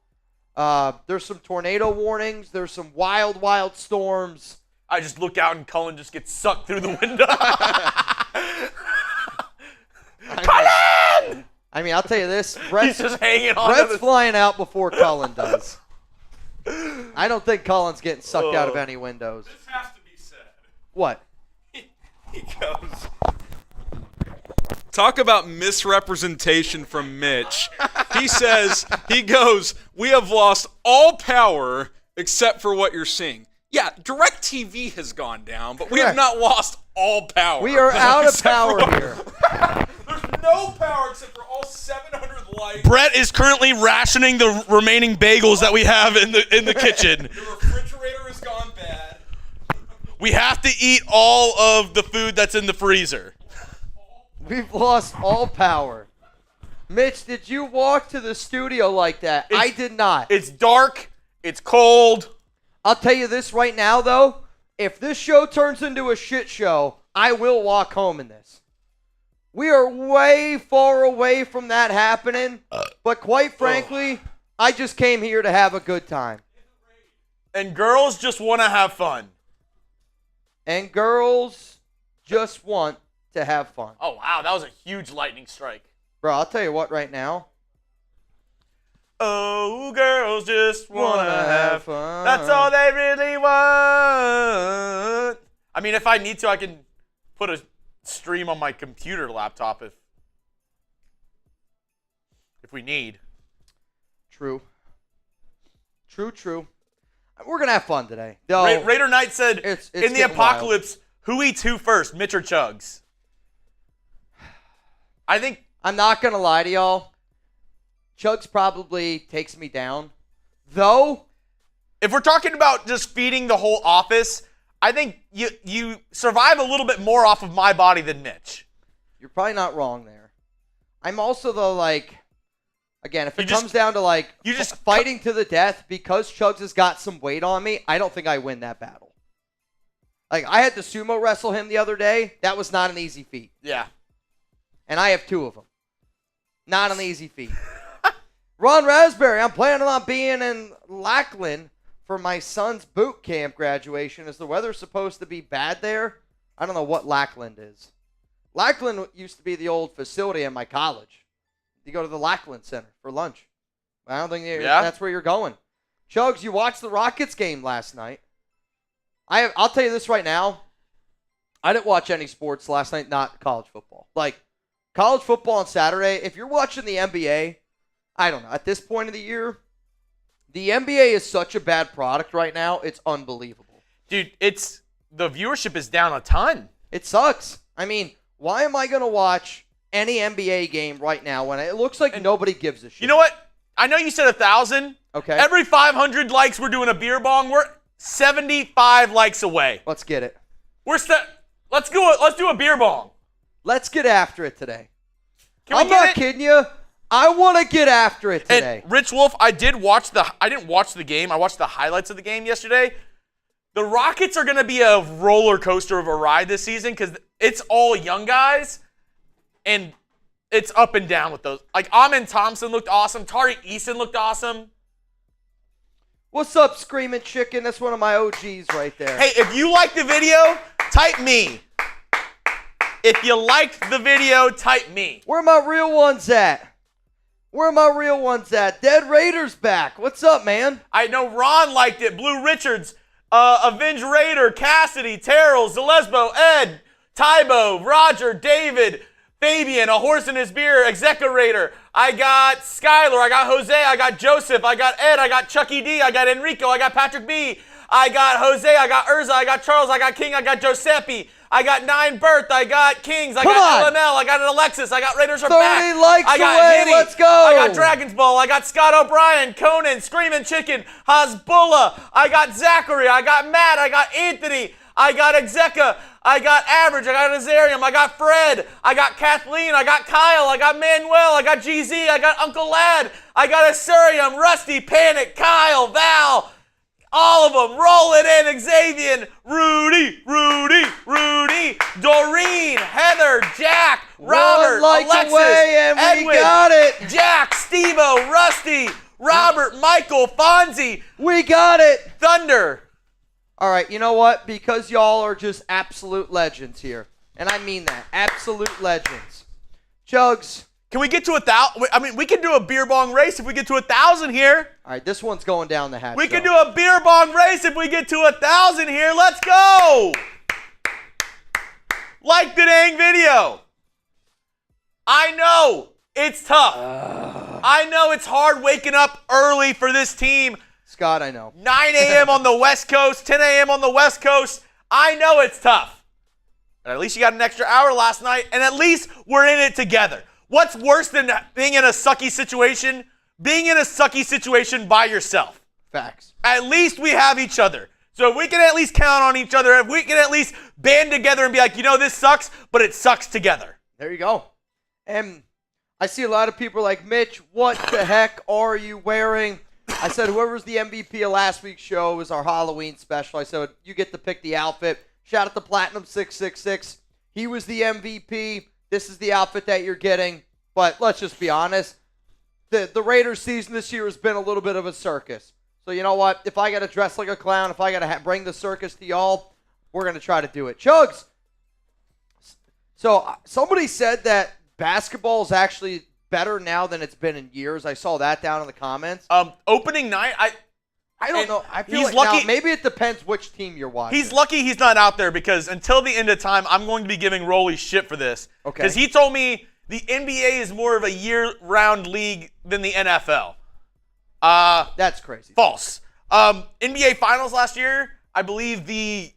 There's some tornado warnings. There's some wild, wild storms. I just look out and Cullen just gets sucked through the window. Cullen! I mean, I'll tell you this. He's just hanging on. Brett's flying out before Cullen does. I don't think Cullen's getting sucked out of any windows. This has to be said. What? He goes, talk about misrepresentation from Mitch. He goes, we have lost all power except for what you're seeing. Yeah, DirecTV has gone down, but we have not lost all power. We are out of power here. There's no power except for all 700 lights. Brett is currently rationing the remaining bagels that we have in the kitchen. The refrigerator has gone bad. We have to eat all of the food that's in the freezer. We've lost all power. Mitch, did you walk to the studio like that? I did not. It's dark. It's cold. I'll tell you this right now, though. If this show turns into a shit show, I will walk home in this. We are way far away from that happening, but quite frankly, I just came here to have a good time. And girls just want to have fun. And girls just want to have fun. Oh, wow. That was a huge lightning strike. Bro, I'll tell you what right now. Oh, girls just want to have fun. That's all they really want. I mean, if I need to, I can put a stream on my computer laptop if we need. True. True. We're going to have fun today. Raider Knight said, it's in the apocalypse, who eats who first, Mitch or Chugs? I think... I'm not going to lie to y'all. Chugs probably takes me down. Though... If we're talking about just feeding the whole office, I think you survive a little bit more off of my body than Mitch. You're probably not wrong there. I'm also, though, like... Again, if it comes down to, like, fighting to the death, because Chugs has got some weight on me, I don't think I win that battle. Like, I had to sumo wrestle him the other day. That was not an easy feat. Yeah. And I have 2 of them. Not an easy feat. Ron Raspberry, I'm planning on being in Lackland for my son's boot camp graduation. Is the weather supposed to be bad there? I don't know what Lackland is. Lackland used to be the old facility in my college. You go to the Lackland Center for lunch. I don't think that's where you're going. Chugs, you watched the Rockets game last night. I'll tell you this right now. I didn't watch any sports last night, not college football. Like, college football on Saturday, if you're watching the NBA, I don't know. At this point of the year, the NBA is such a bad product right now. It's unbelievable. Dude, the viewership is down a ton. It sucks. I mean, why am I going to watch any NBA game right now when it looks like nobody gives a shit? You know what? I know you said 1,000. Okay. Every 500 likes, we're doing a beer bong. We're 75 likes away. Let's get it. Let's do a beer bong. Let's get after it today. I'm not kidding you. I want to get after it today. And Rich Wolf, I didn't watch the game. I watched the highlights of the game yesterday. The Rockets are going to be a roller coaster of a ride this season because it's all young guys, and it's up and down with those. Like, Amin Thompson looked awesome. Tari Eason looked awesome. What's up, Screaming Chicken? That's one of my OGs right there. Hey, if you liked the video, type me. If you liked the video, type me. Where are my real ones at? Dead Raiders back. What's up, man? I know Ron liked it. Blue Richards, Avenge Raider, Cassidy, Terrell, Zalesbo, Ed, Tybo, Roger, David, Fabian, A Horse in His Beer, Execa Raider. I got Skylar, I got Jose, I got Joseph, I got Ed, I got Chucky D, I got Enrico, I got Patrick B, I got Jose, I got Urza, I got Charles, I got King, I got Giuseppe, I got 9 Berth, I got Kings, I got LML, I got an Alexis, I got Raiders are back. 30 likes I got away, Hitty, let's go. I got Dragon's Ball, I got Scott O'Brien, Conan, Screaming Chicken, Hasbullah, I got Zachary, I got Matt, I got Anthony, I got Execa, I got Average, I got Azarium, I got Fred, I got Kathleen, I got Kyle, I got Manuel, I got GZ, I got Uncle Lad, I got Asurium, Rusty, Panic, Kyle, Val, all of them. Roll it in, Xavier, Rudy, Doreen, Heather, Jack, Robert, Alexis, away and Edwin, we got it. Jack, Stevo, Rusty, Robert, Michael, Fonzie. We got it. Thunder. All right, you know what? Because y'all are just absolute legends here. And I mean that. Absolute legends. Chugs. Can we get to 1,000? I mean, we can do a beer bong race if we get to 1,000 here. All right, this one's going down the hatch. We can do a beer bong race if we get to 1,000 here. Let's go. Like the dang video. I know it's tough. I know it's hard waking up early for this team. Scott, I know. 9 a.m. on the West Coast, 10 a.m. on the West Coast. I know it's tough. But at least you got an extra hour last night, and at least we're in it together. What's worse than being in a sucky situation? Being in a sucky situation by yourself. Facts. At least we have each other. So if we can at least count on each other, if we can at least band together and be like, you know, this sucks, but it sucks together. There you go. And I see a lot of people like, Mitch, what the heck are you wearing? I said, whoever's the MVP of last week's show was our Halloween special. I said, you get to pick the outfit. Shout out to Platinum666. He was the MVP. This is the outfit that you're getting. But let's just be honest. The Raiders season this year has been a little bit of a circus. So you know what? If I got to dress like a clown, if I got to bring the circus to y'all, we're going to try to do it. Chugs. So somebody said that basketball is actually better now than it's been in years. I saw that down in the comments. Opening night, I don't know. I feel he's like lucky. now, maybe it depends which team you're watching. He's lucky he's not out there because until the end of time, I'm going to be giving Rolly shit for this. Okay. Because he told me the NBA is more of a year-round league than the NFL. That's crazy. False. NBA Finals last year, I believe the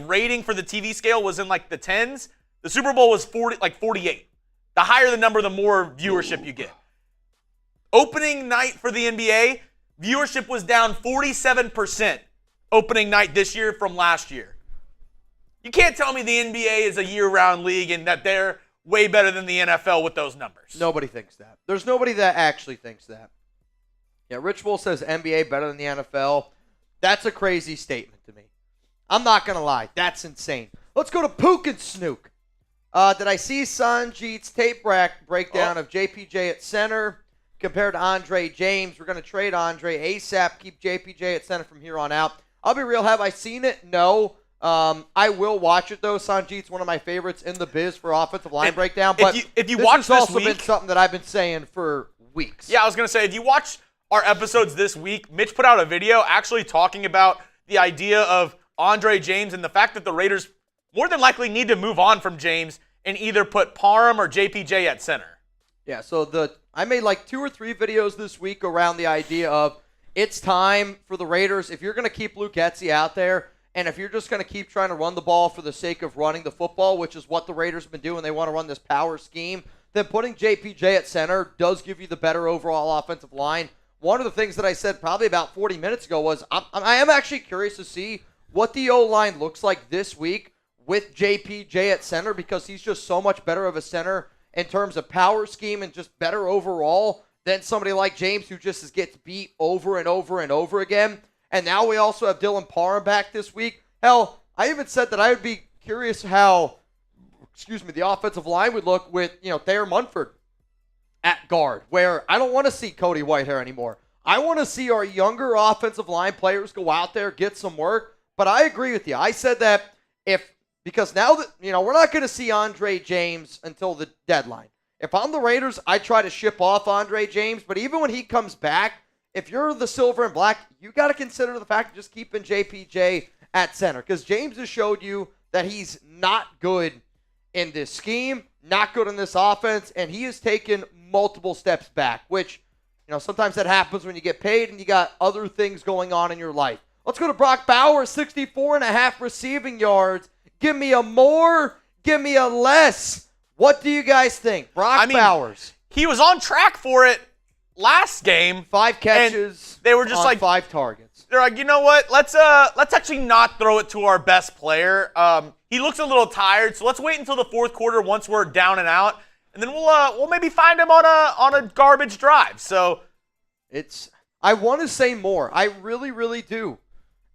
rating for the TV scale was in the 10s. The Super Bowl was 48. The higher the number, the more viewership you get. Opening night for the NBA, viewership was down 47% opening night this year from last year. You can't tell me the NBA is a year-round league and that they're way better than the NFL with those numbers. Nobody thinks that. There's nobody that actually thinks that. Yeah, Rich Wolf says NBA better than the NFL. That's a crazy statement to me. I'm not going to lie. That's insane. Let's go to Pook and Snook. Did I see Sanjeet's tape breakdown of JPJ at center compared to Andre James? We're going to trade Andre ASAP, keep JPJ at center from here on out. I'll be real. Have I seen it? No. I will watch it, though. Sanjeet's one of my favorites in the biz for offensive line breakdown. But if you watch this has also been something that I've been saying for weeks. Yeah, I was going to say, if you watch our episodes this week, Mitch put out a video actually talking about the idea of Andre James and the fact that the Raiders more than likely need to move on from James and either put Parham or JPJ at center. Yeah, so I made 2 or 3 videos this week around the idea of it's time for the Raiders. If you're going to keep Luke Getsy out there, and if you're just going to keep trying to run the ball for the sake of running the football, which is what the Raiders have been doing, they want to run this power scheme, then putting JPJ at center does give you the better overall offensive line. One of the things that I said probably about 40 minutes ago was I am actually curious to see what the O-line looks like this week with JPJ at center, because he's just so much better of a center in terms of power scheme and just better overall than somebody like James, who just gets beat over and over and over again. And now we also have Dylan Parham back this week. Hell, I even said that I would be curious how, the offensive line would look with, Thayer Munford at guard, where I don't want to see Cody Whitehair anymore. I want to see our younger offensive line players go out there, get some work. But I agree with you. I said that because now that, we're not going to see Andre James until the deadline. If I'm the Raiders, I try to ship off Andre James. But even when he comes back, if you're the silver and black, you got to consider the fact of just keeping JPJ at center, because James has showed you that he's not good in this scheme, not good in this offense, and he has taken multiple steps back, which, sometimes that happens when you get paid and you got other things going on in your life. Let's go to Brock Bowers, 64.5 receiving yards. Give me a more, give me a less. What do you guys think? Brock Bowers. He was on track for it last game. 5 catches. They were just on 5 targets. They're like, you know what? Let's actually not throw it to our best player. He looks a little tired, so let's wait until the fourth quarter once we're down and out, and then we'll maybe find him on a garbage drive. So I want to say more. I really, really do.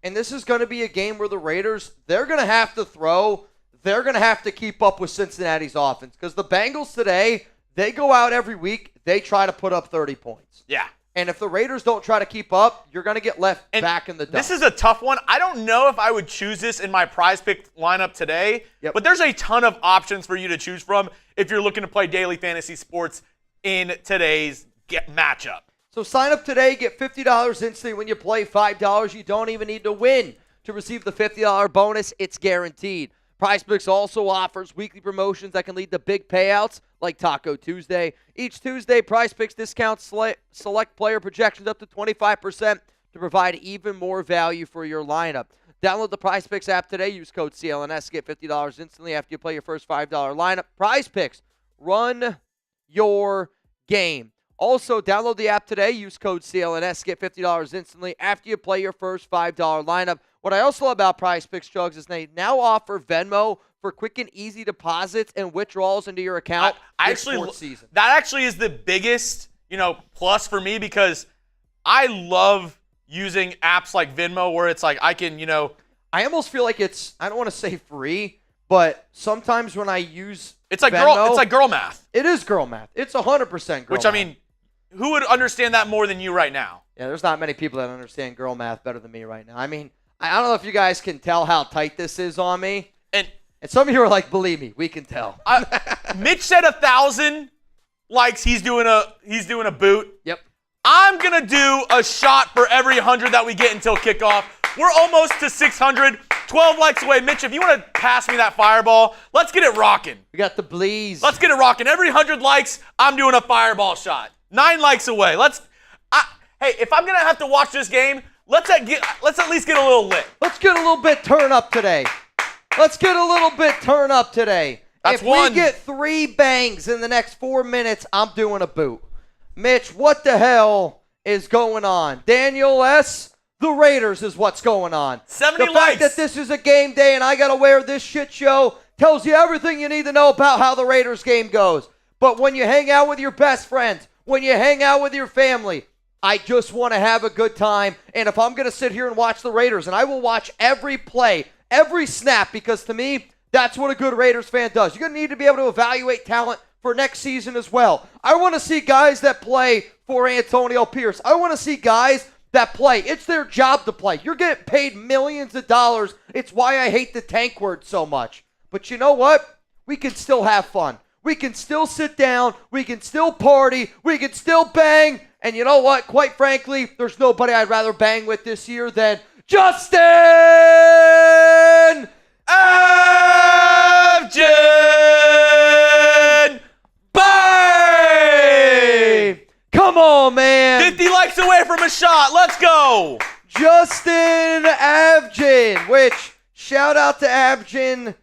And this is going to be a game where the Raiders, they're going to have to throw. They're going to have to keep up with Cincinnati's offense, because the Bengals today, they go out every week. They try to put up 30 points. Yeah. And if the Raiders don't try to keep up, you're going to get left back in the dust. This is a tough one. I don't know if I would choose this in my prize pick lineup today, but there's a ton of options for you to choose from if you're looking to play daily fantasy sports in today's matchup. So sign up today, get $50 instantly when you play. $5, you don't even need to win to receive the $50 bonus. It's guaranteed. PrizePicks also offers weekly promotions that can lead to big payouts like Taco Tuesday. Each Tuesday, PrizePicks discounts select player projections up to 25% to provide even more value for your lineup. Download the PrizePicks app today. Use code CLNS to get $50 instantly after you play your first $5 lineup. PrizePicks, run your game. Also, download the app today. Use code CLNS to get $50 instantly after you play your first $5 lineup. What I also love about PrizePicks, Chugs, is they now offer Venmo for quick and easy deposits and withdrawals into your account season. That actually is the biggest, plus for me, because I love using apps like Venmo where it's like I can, I almost feel like it's, I don't want to say free, but sometimes when I use it's like Venmo, girl math. It is girl math. It's 100% girl math. Which, I mean, who would understand that more than you right now? Yeah, there's not many people that understand girl math better than me right now. I mean, I don't know if you guys can tell how tight this is on me. And some of you are like, believe me, we can tell. Mitch said 1,000 likes. He's doing a boot. Yep. I'm going to do a shot for every 100 that we get until kickoff. We're almost to 600. 12 likes away. Mitch, if you want to pass me that fireball, let's get it rocking. We got the bleeze. Let's get it rocking. Every 100 likes, I'm doing a fireball shot. 9 likes away. Hey, if I'm going to have to watch this game, let's at least get a little lit. Let's get a little bit turn up today. That's if one. we get 3 bangs in the next 4 minutes, I'm doing a boot. Mitch, what the hell is going on? Daniel S., the Raiders is what's going on. 70 the likes. fact that this is a game day and I got to wear this shit show tells you everything you need to know about how the Raiders game goes. But when you hang out with your best friends, when you hang out with your family, I just want to have a good time. And if I'm going to sit here and watch the Raiders, and I will watch every play, every snap, because to me, that's what a good Raiders fan does. You're going to need to be able to evaluate talent for next season as well. I want to see guys that play for Antonio Pierce. I want to see guys that play. It's their job to play. You're getting paid millions of dollars. It's why I hate the tank word so much. But you know what? We can still have fun. We can still sit down. We can still party. We can still bang. And you know what? Quite frankly, there's nobody I'd rather bang with this year than Justin Avgin Bay! Come on, man. 50 likes away from a shot. Let's go. Justin Avgin, which, shout out to Avgin,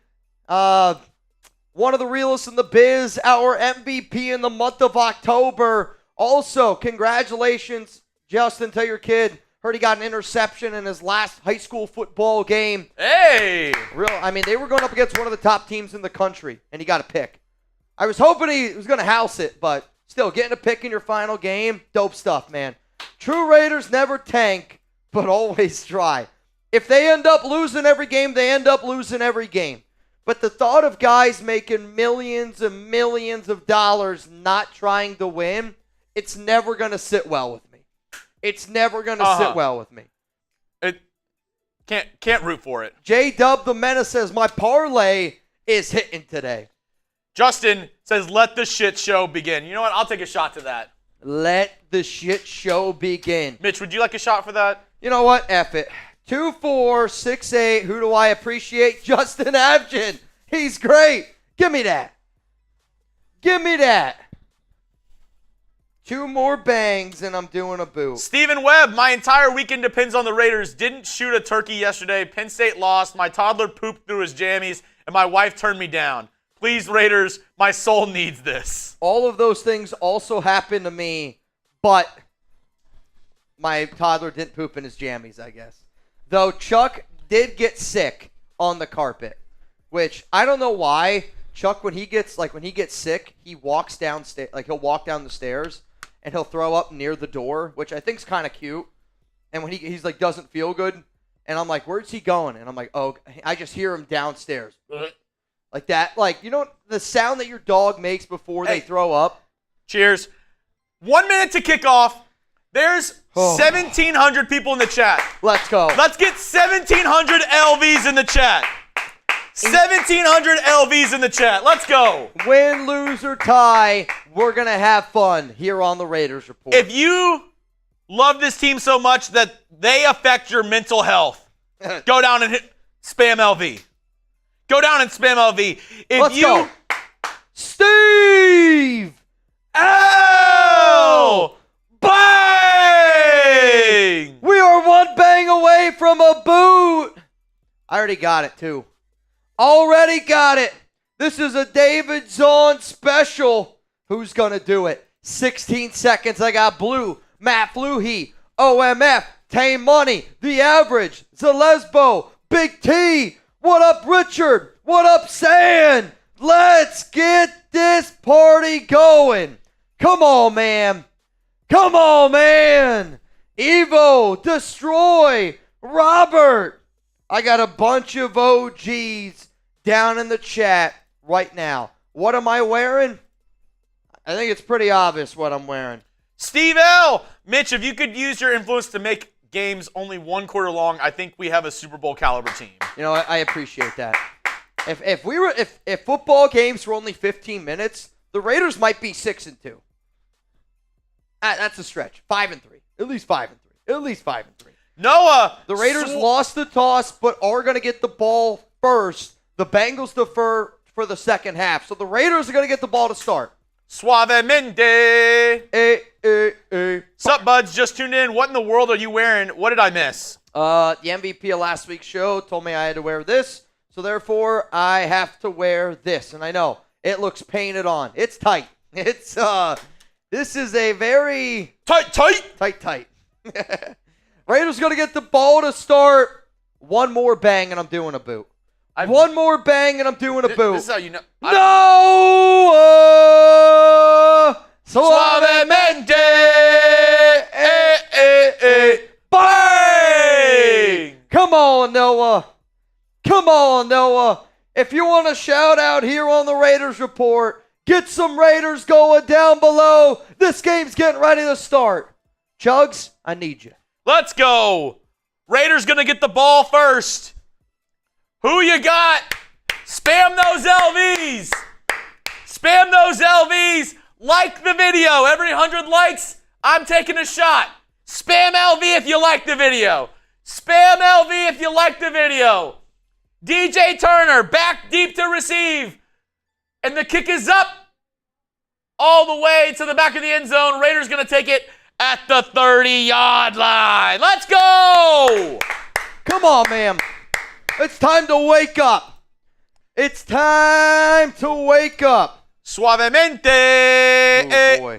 one of the realest in the biz, our MVP in the month of October. Also, congratulations, Justin, to your kid. Heard he got an interception in his last high school football game. Hey! They were going up against one of the top teams in the country, and he got a pick. I was hoping he was going to house it, but still, getting a pick in your final game, dope stuff, man. True Raiders never tank, but always try. If they end up losing every game, they end up losing every game. But the thought of guys making millions and millions of dollars not trying to win, it's never going to sit well with me. It's never going to sit well with me. It can't root for it. J-Dub the Menace says, my parlay is hitting today. Justin says, let the shit show begin. You know what? I'll take a shot to that. Let the shit show begin. Mitch, would you like a shot for that? You know what? F it. 2468. Who do I appreciate? Justin Avgin. He's great. Give me that. 2 more bangs and I'm doing a boo. Stephen Webb, my entire weekend depends on the Raiders. Didn't shoot a turkey yesterday. Penn State lost. My toddler pooped through his jammies, and my wife turned me down. Please, Raiders, my soul needs this. All of those things also happened to me, but my toddler didn't poop in his jammies, I guess. Though Chuck did get sick on the carpet, which I don't know why. Chuck, when he gets sick, he walks downstairs, he'll walk down the stairs and he'll throw up near the door, which I think is kind of cute. And when he's doesn't feel good, and I'm like, where's he going? And I'm like, oh, I just hear him downstairs. Like that. Like, you know the sound that your dog makes before they throw up? Cheers. 1 minute to kick off. There's 1,700 people in the chat. Let's go. Let's get 1,700 LVs in the chat. 1,700 LVs in the chat. Let's go. Win, lose, or tie, we're going to have fun here on the Raiders Report. If you love this team so much that they affect your mental health, go down and hit spam LV. Go down and spam LV. Let's go. Steve L. Bang! We are 1 bang away from a boot. I already got it, too. Already got it. This is a David Zahn special. Who's going to do it? 16 seconds. I got Blue, Matt Fluhey, OMF, Tame Money, The Average, Zalesbo, Big T. What up, Richard? What up, Sand? Let's get this party going. Come on, man. Come on, man. Evo, Destroy, Robert. I got a bunch of OGs down in the chat right now. What am I wearing? I think it's pretty obvious what I'm wearing. Steve L. Mitch, if you could use your influence to make games only 1 quarter long, I think we have a Super Bowl caliber team. You know, I appreciate that. If football games were only 15 minutes, the Raiders might be 6-2. That's a stretch. 5-3. At least 5-3. At least 5-3. Noah. The Raiders lost the toss, but are going to get the ball first. The Bengals defer for the second half. So the Raiders are going to get the ball to start. Suavemente. Hey. Sup, up, buds? Just tuned in. What in the world are you wearing? What did I miss? The MVP of last week's show told me I had to wear this, so therefore I have to wear this. And I know it looks painted on. It's tight. It's this is a very tight. Raiders gonna get the ball to start. One more bang and I'm doing a boot. One more bang and I'm doing a boot. This is how you know. Suavemente. Bang! Come on, Noah. Come on, Noah. If you want a shout out here on the Raiders Report, get some Raiders going down below. This game's getting ready to start. Chugs, I need you. Let's go. Raiders going to get the ball first. Who you got? Spam those LVs. Spam those LVs. Like the video. Every 100 likes, I'm taking a shot. Spam LV if you like the video. Spam LV if you like the video. DJ Turner back deep to receive. And the kick is up all the way to the back of the end zone. Raiders going to take it at the 30-yard line. Let's go! Come on, man. It's time to wake up. It's time to wake up. Suavemente. Oh, boy.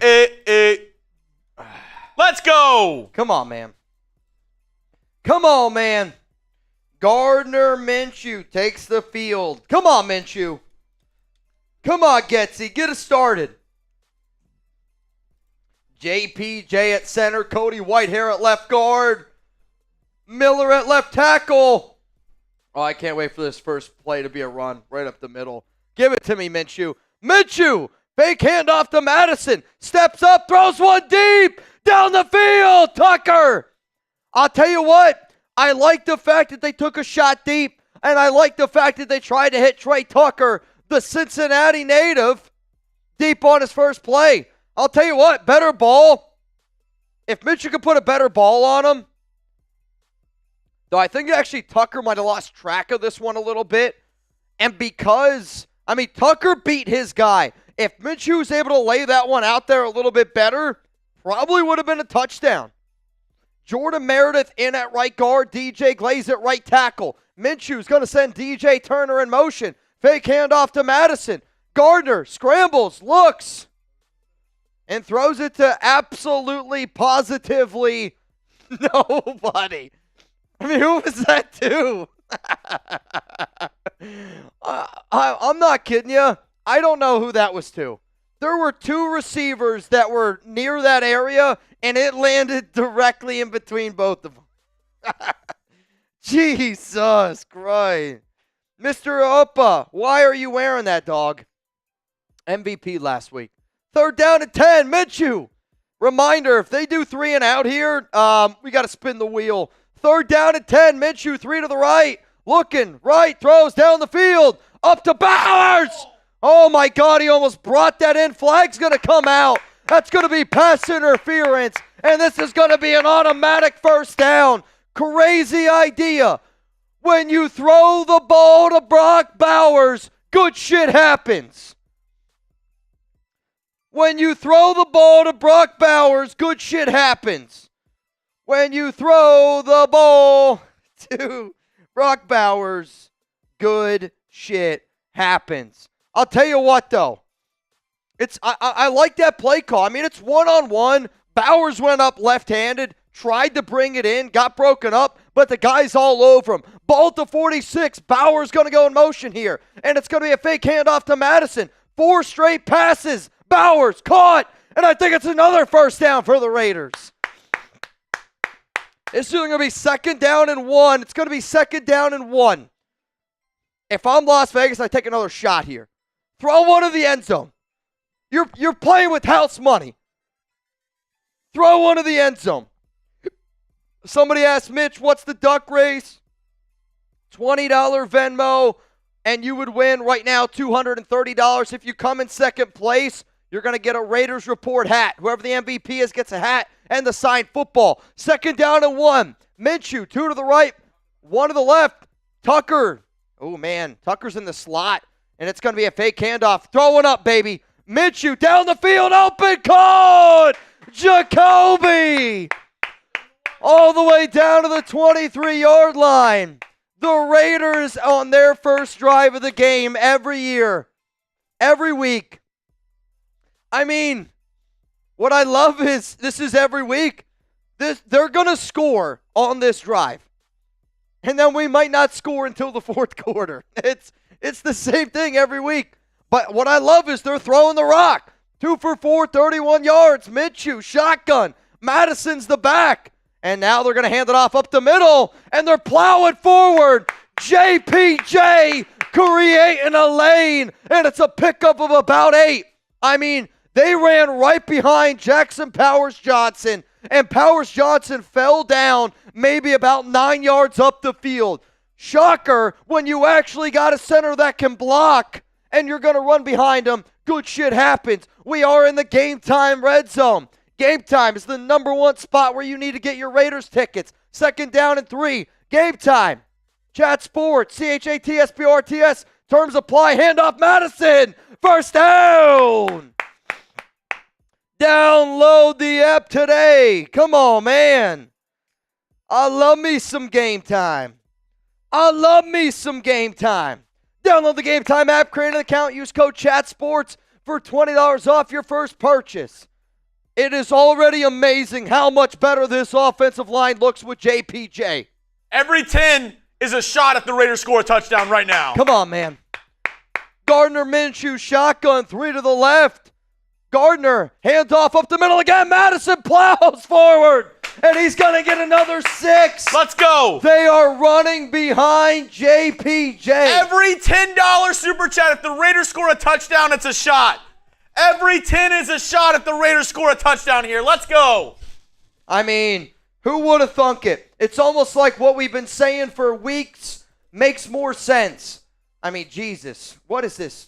Let's go. Come on, man. Come on, man. Gardner Minshew takes the field. Come on, Minshew. Come on, Getsy. Get us started. JPJ at center. Cody Whitehair at left guard. Miller at left tackle. Oh, I can't wait for this first play to be a run right up the middle. Give it to me, Minshew. Minshew. Fake handoff to Mattison. Steps up, throws one deep. Down the field. Tucker. I'll tell you what. I like the fact that they took a shot deep. And I like the fact that they tried to hit Tre Tucker, the Cincinnati native, deep on his first play. I'll tell you what, better ball. If Mitchell could put a better ball on him, though I think actually Tucker might have lost track of this one a little bit. And because, Tucker beat his guy. If Minshew was able to lay that one out there a little bit better, probably would have been a touchdown. Jordan Meredith in at right guard, DJ Glaze at right tackle. Minshew's going to send DJ Turner in motion. Fake handoff to Mattison. Gardner scrambles, looks, and throws it to absolutely, positively nobody. Who was that to? I'm not kidding you. I don't know who that was to. There were two receivers that were near that area, and it landed directly in between both of them. Jesus Christ. Mr. Opa, why are you wearing that, dog? MVP last week. 3rd down and 10, Minshew. Reminder, if they do 3 and out here, we got to spin the wheel. 3rd down and 10, Minshew, 3 to the right. Looking, right, throws down the field. Up to Bowers. Oh, my God, he almost brought that in. Flag's going to come out. That's going to be pass interference. And this is going to be an automatic 1st down. Crazy idea. When you throw the ball to Brock Bowers, good shit happens. When you throw the ball to Brock Bowers, good shit happens. When you throw the ball to Brock Bowers, good shit happens. I'll tell you what, though. I like that play call. It's one-on-one. Bowers went up left-handed, tried to bring it in, got broken up, but the guy's all over him. Ball to 46. Bowers going to go in motion here, and it's going to be a fake handoff to Mattison. 4 straight passes. Bowers caught, and I think it's another 1st down for the Raiders. This is going to be 2nd down and 1. It's going to be 2nd down and 1. If I'm Las Vegas, I take another shot here. Throw one in the end zone. You're playing with house money. Throw one in the end zone. Somebody asked Mitch, what's the duck race? $20 Venmo, and you would win right now $230. If you come in 2nd place, you're going to get a Raiders Report hat. Whoever the MVP is gets a hat and the signed football. 2nd down and 1. Minshew, 2 to the right, 1 to the left. Tucker. Oh, man. Tucker's in the slot, and it's going to be a fake handoff. Throw it up, baby. Minshew down the field, open, caught! Jacoby! All the way down to the 23-yard line. The Raiders on their first drive of the game every year, every week. I mean, what I love is this is every week. They're going to score on this drive. And then we might not score until the fourth quarter. It's the same thing every week. But what I love is they're throwing the rock. 2 for 4, 31 yards. Minshew, shotgun. Mattison's the back. And now they're going to hand it off up the middle. And they're plowing forward. JPJ creating a lane. And it's a pickup of about 8. I mean, they ran right behind Jackson Powers-Johnson. And Powers-Johnson fell down maybe about 9 yards up the field. Shocker when you actually got a center that can block and you're going to run behind him. Good shit happens. We are in the Game Time red zone. Game Time is the number one spot where you need to get your Raiders tickets. 2nd down and 3. Game Time. Chat Sports. CHATSPRTS. Terms apply. Handoff Mattison. First down. Download the app today. Come on, man. I love me some Game Time. Download the Game Time app, create an account, use code CHATSPORTS for $20 off your first purchase. It is already amazing how much better this offensive line looks with JPJ. Every 10 is a shot if the Raiders score a touchdown right now. Come on, man. Gardner Minshew, shotgun, 3 to the left. Gardner, handoff up the middle again. Mattison plows forward, and he's going to get another 6. Let's go. They are running behind JPJ. Every $10 super chat, if the Raiders score a touchdown, it's a shot. Every 10 is a shot if the Raiders score a touchdown here. Let's go. I mean, who would have thunk it? It's almost like what we've been saying for weeks makes more sense. I mean, Jesus, what is this?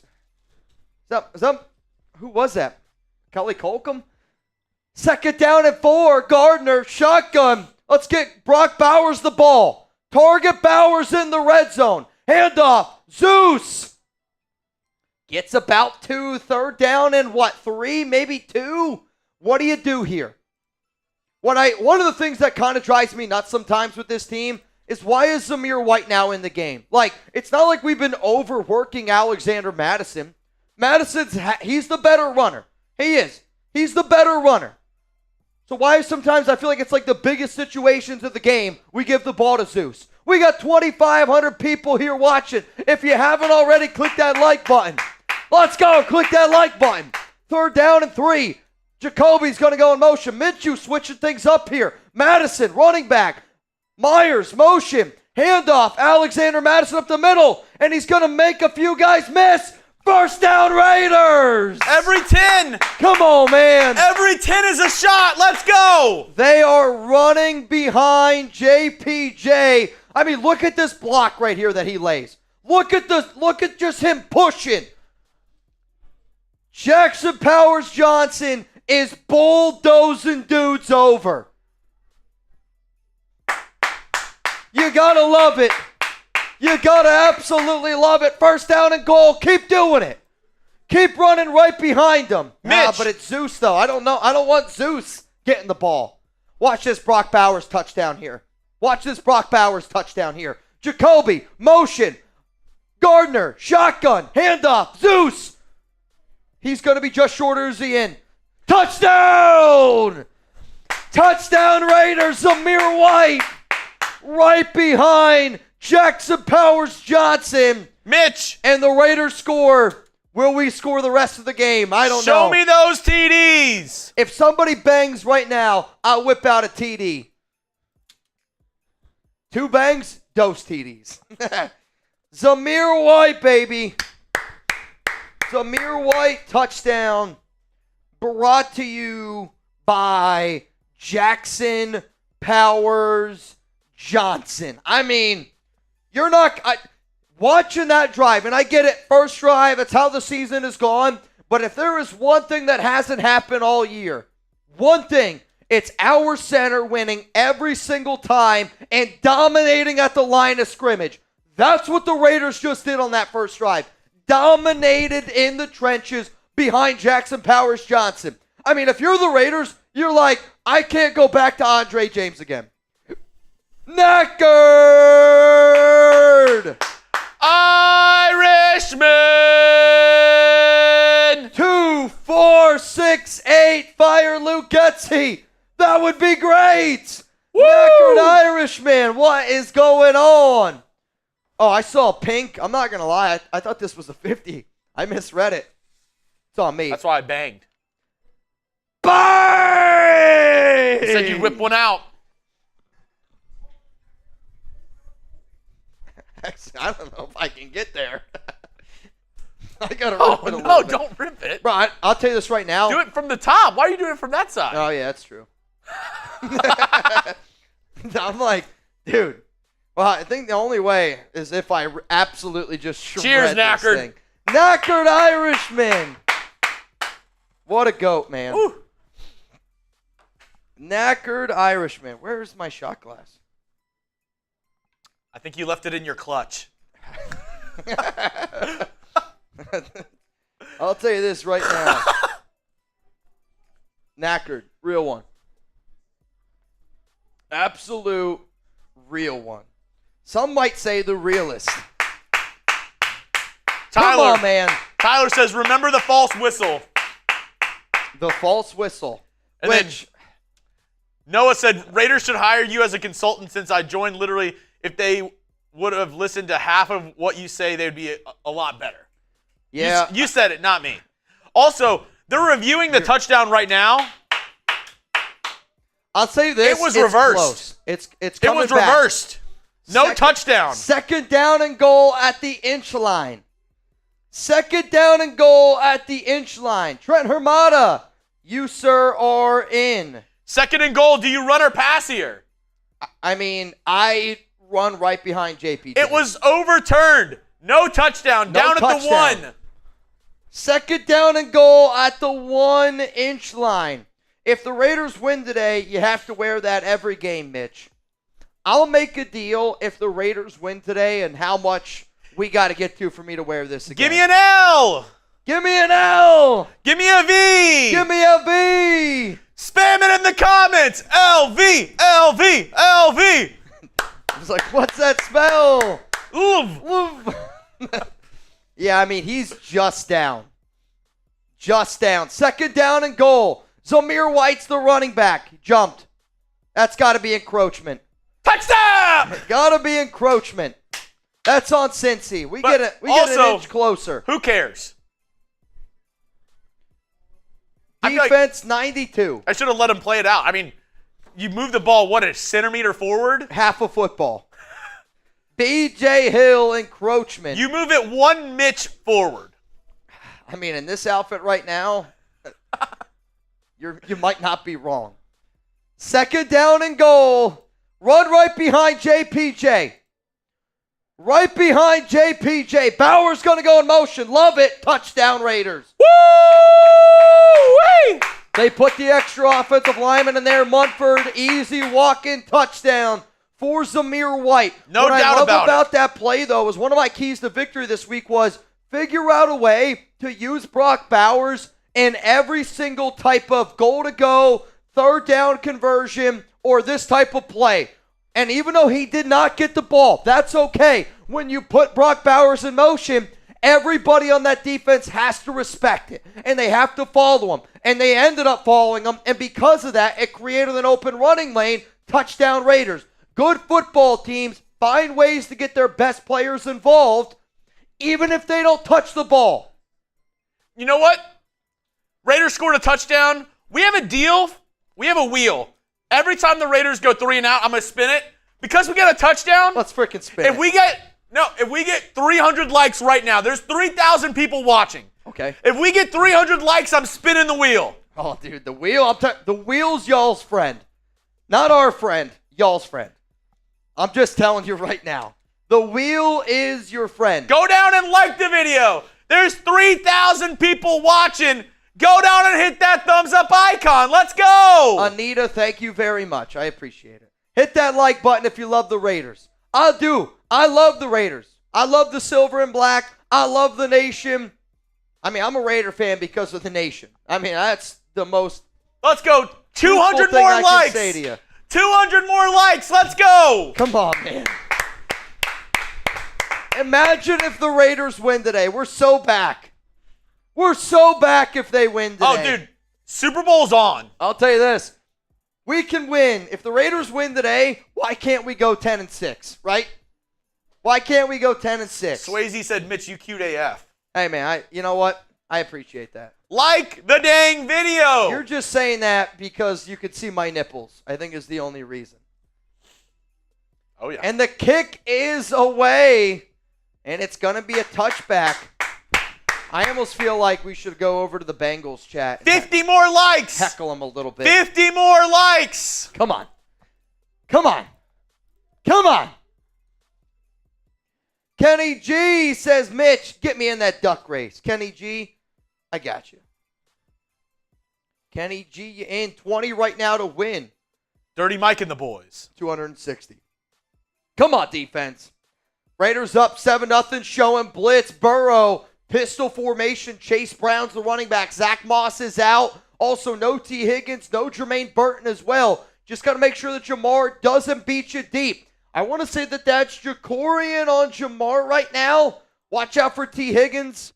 Who was that? Kelly Colcom? 2nd down and 4. Gardner, shotgun. Let's get Brock Bowers the ball. Target Bowers in the red zone. Handoff. Zeus. Gets about 2. 3rd down and 3, maybe 2. What do you do here? One of the things that kind of drives me nuts sometimes with this team is why is Zamir White now in the game? Like, it's not like we've been overworking Alexander Mattison. He's the better runner. He is. He's the better runner. So why sometimes I feel like it's like the biggest situations of the game, we give the ball to Zeus. We got 2,500 people here watching. If you haven't already, click that like button. Let's go. Click that like button. 3rd down and 3. Jacoby's going to go in motion. Minshew switching things up here. Mattison, running back. Myers, motion. Handoff. Alexander Mattison up the middle. And he's going to make a few guys miss. First down, Raiders! Every 10! Come on, man! Every 10 is a shot! Let's go! They are running behind JPJ. I mean, look at this block right here that he lays. Look at just him pushing. Jackson Powers-Johnson is bulldozing dudes over. You gotta love it. You gotta absolutely love it. 1st down and goal. Keep doing it. Keep running right behind them. Mitch. But it's Zeus, though. I don't know. I don't want Zeus getting the ball. Watch this Brock Bowers touchdown here. Jacoby, motion. Gardner, shotgun, handoff, Zeus. He's going to be just short of the end. Touchdown! Touchdown Raiders, Zamir White. Right behind Jackson Powers-Johnson. Mitch. And the Raiders score. Will we score the rest of the game? I don't know. Show me those TDs. If somebody bangs right now, I'll whip out a TD. 2 bangs, dose TDs. Zamir White, baby. Zamir White, touchdown. Brought to you by Jackson Powers-Johnson. I mean, you're not watching that drive, and I get it, first drive, it's how the season has gone, but if there is one thing that hasn't happened all year, one thing, it's our center winning every single time and dominating at the line of scrimmage. That's what the Raiders just did on that first drive. Dominated in the trenches behind Jackson Powers-Johnson. I mean, if you're the Raiders, You're like, I can't go back to Andre James again. Knackered! Irishman! 2, 4, 6, 8. Fire Luke Getzey. That would be great. Woo! Knackered Irishman. What is going on? Oh, I saw pink. I'm not going to lie. I thought this was a 50. I misread it. It's on me. That's why I banged. Bang! You said you'd whip one out. I don't know if I can get there. I got to Oh, rip it a no, little bit. don't rip it. Bro, I'll tell you this right now. Do it from the top. Why are you doing it from that side? Oh, yeah, that's true. I'm like, dude. Well, I think the only way is if I absolutely just shred Cheers, this Knackered. thing. Knackered Irishman. What a goat, man. Woo. Knackered Irishman. Where's my shot glass? I think you left it in your clutch. I'll tell you this right now. Knackered. Real one. Absolute real one. Some might say the realest. Come Tyler, on, man. Tyler says, remember the false whistle. The false whistle. And Which, Noah said, Raiders should hire you as a consultant since I joined literally. If they would have listened to half of what you say, they would be a lot better. yeah. You said it, not me. Also, they're reviewing the touchdown right now. I'll say this. It was it's reversed. Close. It's It coming was back. reversed. No touchdown. Second down and goal at the inch line. Second down and goal at the inch line. Trent Hermata, you, sir, are in. Second and goal. Do you run or pass here? I mean, I run right behind JPJ. It was overturned. No touchdown. No Down touchdown. at the 1. Second down and goal at the 1 inch line. If the Raiders win today, you have to wear that every game, Mitch. I'll make a deal if the Raiders win today and how much we got to get to for me to wear this again. Give me an L. Give me an L. Give me a V. Give me a V. Spam it in the comments. LV, LV, LV. I was like, what's that spell? Oof. Oof. Yeah, I mean, he's just down. Just down. Second down and goal. Zamir White's the running back. He jumped. That's got to be encroachment. Touchdown. Got to be encroachment. That's on Cincy. We But get an also, inch closer. Who cares? I feel like Defense 92. I should have let him play it out. I mean, you move the ball, what, a centimeter forward? Half a football. BJ Hill encroachment. You move it 1 Mitch forward. I mean, in this outfit right now, you might not be wrong. Second down and goal. Run right behind JPJ. Right behind JPJ. Bauer's going to go in motion. Love it. Touchdown Raiders. Woo! They put the extra offensive lineman in there. Munford, easy walk-in touchdown for Zamir White. No what doubt I love about about that play, though, is one of my keys to victory this week was figure out a way to use Brock Bowers in every single type of goal-to-go, third down conversion, or this type of play. And even though he did not get the ball, that's okay. When you put Brock Bowers in motion, everybody on that defense has to respect it. And they have to follow him. And they ended up following him. And because of that, it created an open running lane. Touchdown Raiders. Good football teams find ways to get their best players involved, even if they don't touch the ball. You know what? Raiders scored a touchdown. We have a deal. We have a wheel. Every time the Raiders go 3 and out, I'm going to spin it. Because we got a touchdown. Let's freaking spin If we get 300 likes right now, there's 3,000 people watching. Okay. If we get 300 likes, I'm spinning the wheel. Oh, dude, the wheel. The wheel's y'all's friend. Not our friend, y'all's friend. I'm just telling you right now. The wheel is your friend. Go down and like the video. There's 3,000 people watching. Go down and hit that thumbs up icon. Let's go. Anita, thank you very much. I appreciate it. Hit that like button if you love the Raiders. I do. I love the Raiders. I love the silver and black. I love the nation. I mean, I'm a Raider fan because of the nation. I mean, that's the most. Let's go. 200 thing more I can likes. say to you. 200 more likes. Let's go. Come on, man. Imagine if the Raiders win today. We're so back. We're so back if they win today. Oh, dude. Super Bowl's on. I'll tell you this. We can win. If the Raiders win today, why can't we go 10-6, right? Why can't we go 10-6? Swayze said, Mitch, you cute AF. Hey, man, you know what? I appreciate that. Like the dang video. You're just saying that because you could see my nipples, I think is the only reason. Oh, yeah. And the kick is away, and it's going to be a touchback. I almost feel like we should go over to the Bengals chat. 50 more likes. Heckle them a little bit. 50 more likes. Come on. Come on. Come on. Kenny G says, Mitch, get me in that duck race. Kenny G, I got you. Kenny G, you in 20 right now to win. Dirty Mike and the boys. 260. Come on, defense. Raiders up 7-0, showing blitz. Burrow, pistol formation. Chase Brown's the running back. Zach Moss is out. Also, no T. Higgins, no Jermaine Burton as well. Just got to make sure that Jamar doesn't beat you deep. I want to say that that's Jacorian on Jamar right now. Watch out for T. Higgins.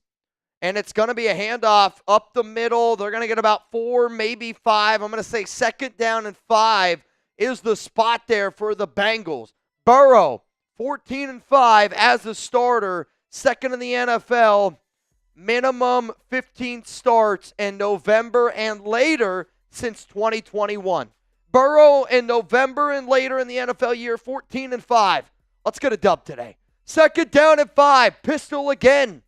And it's going to be a handoff up the middle. They're going to get about 4, maybe 5. I'm going to say 2nd down and 5 is the spot there for the Bengals. Burrow, 14-5 as a starter, 2nd in the NFL. Minimum 15 starts in November and later since 2021. Burrow in November and later in the NFL year, 14-5. Let's get a dub today. 2nd down and 5. Pistol again.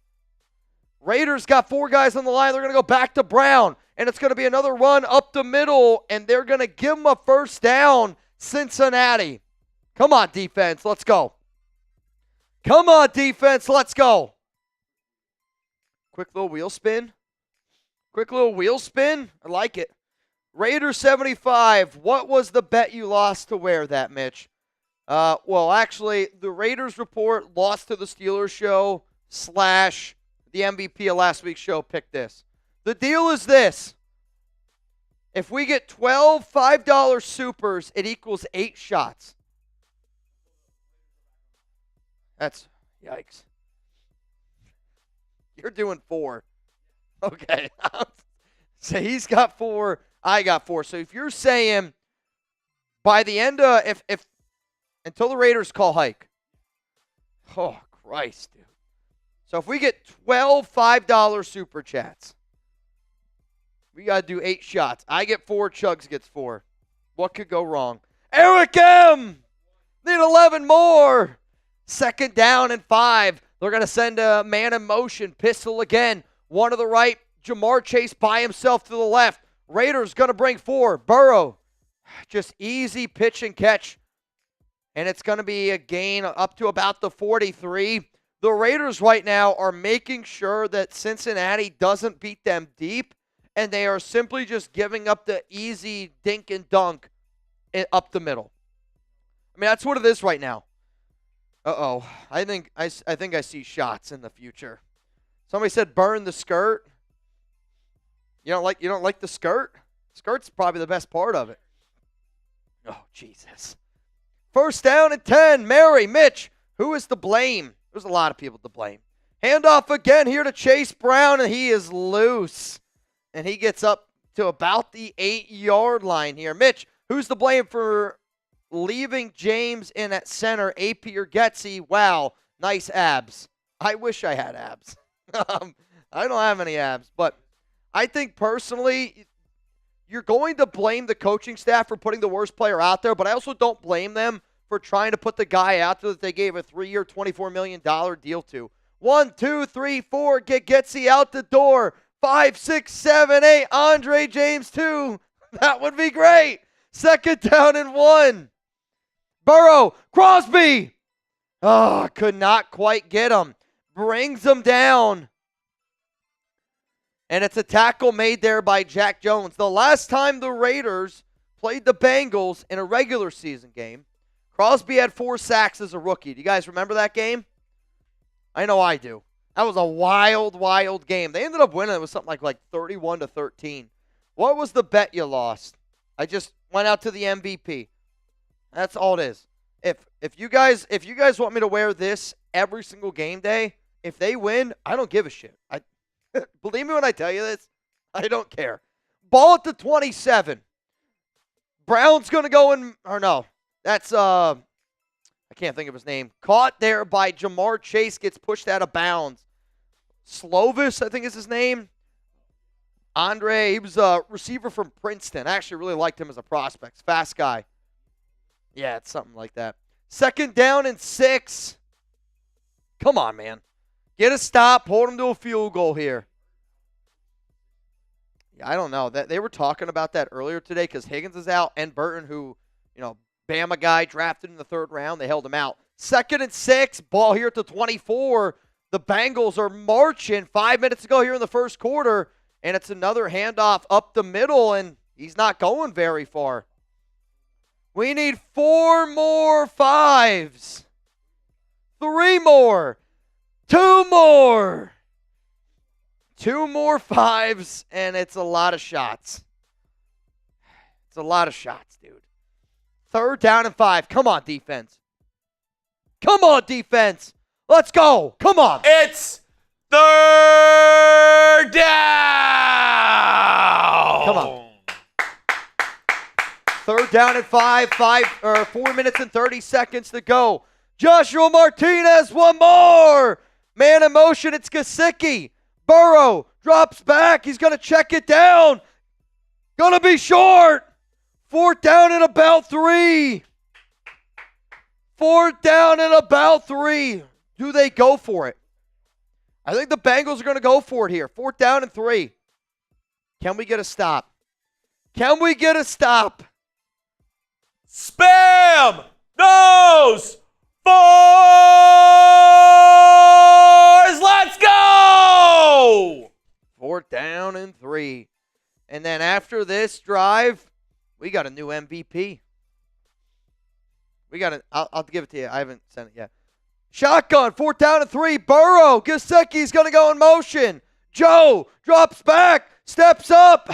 Raiders got 4 guys on the line. They're going to go back to Brown. And it's going to be another run up the middle. And they're going to give them a 1st down. Cincinnati. Come on, defense. Let's go. Come on, defense. Let's go. Quick little wheel spin. Quick little wheel spin. I like it. Raiders 75. What was the bet you lost to wear that, Mitch? Well, actually, the Raiders report lost to the Steelers show / the MVP of last week's show picked this. The deal is this. If we get 12 $5 supers, it equals 8 shots. That's, yikes. You're doing 4. Okay. So he's got 4, I got 4. So if you're saying by the end of, if until the Raiders call hike. Oh, Christ, dude. So if we get 12 $5 super chats, we got to do 8 shots. I get 4, Chugs gets 4. What could go wrong? Eric M! Need 11 more. 2nd down and 5. They're going to send a man in motion. Pistol again. 1 to the right. Jamar Chase by himself to the left. Raiders going to bring 4. Burrow. Just easy pitch and catch. And it's going to be a gain up to about the 43. The Raiders right now are making sure that Cincinnati doesn't beat them deep, and they are simply just giving up the easy dink and dunk up the middle. I mean, that's what it is right now. Uh-oh. I think I see shots in the future. Somebody said burn the skirt. You don't like the skirt? Skirt's probably the best part of it. Oh, Jesus. 1st down and 10. Mary, Mitch, who is to blame? There's a lot of people to blame. Handoff again here to Chase Brown, and he is loose. And he gets up to about the 8-yard line here. Mitch, who's to blame for leaving James in at center? AP or Getsy? Wow, nice abs. I wish I had abs. I don't have any abs, but I think personally you're going to blame the coaching staff for putting the worst player out there, but I also don't blame them for trying to put the guy out there that they gave a 3-year, $24 million deal to. 1, 2, 3, 4, get Getsy out the door. 5, 6, 7, 8, Andre James 2. That would be great. 2nd down and 1. Burrow, Crosby. Oh, could not quite get him. Brings him down. And it's a tackle made there by Jack Jones. The last time the Raiders played the Bengals in a regular season game, Crosby had 4 sacks as a rookie. Do you guys remember that game? I know I do. That was a wild, wild game. They ended up winning. It was something like 31-13. What was the bet you lost? I just went out to the MVP. That's all it is. If you guys want me to wear this every single game day, if they win, I don't give a shit. I believe me when I tell you this, I don't care. Ball at the 27. Brown's going to go in, or no, that's, I can't think of his name. Caught there by Jamar Chase, gets pushed out of bounds. Slovis, I think is his name. Andre, he was a receiver from Princeton. I actually really liked him as a prospect. Fast guy. Yeah, it's something like that. 2nd down and 6. Come on, man. Get a stop. Hold him to a field goal here. Yeah, I don't know. They were talking about that earlier today because Higgins is out and Burton, who, Bama guy drafted in the 3rd round, they held him out. 2nd and 6. Ball here at the 24. The Bengals are marching. 5 minutes to go here in the 1st quarter. And it's another handoff up the middle, and he's not going very far. We need 4 more 5s. 3 more. 2 more. 2 more 5s, and it's a lot of shots. It's a lot of shots, dude. 3rd down and 5. Come on, defense. Come on, defense. Let's go. Come on. It's 3rd down. Come on. 3rd down and 5. 4 minutes and 30 seconds to go. Joshua Martinez, 1 more. Man in motion, it's Gesicki. Burrow drops back. He's going to check it down. Going to be short. 4th down and about 3. 4th down and about 3. Do they go for it? I think the Bengals are going to go for it here. 4th down and 3. Can we get a stop? Can we get a stop? Spam those 4s. Let's go. 4th down and 3. And then after this drive, we got a new MVP. I'll give it to you. I haven't sent it yet. Shotgun, 4th down and 3. Burrow, Gesicki's going to go in motion. Joe drops back, steps up.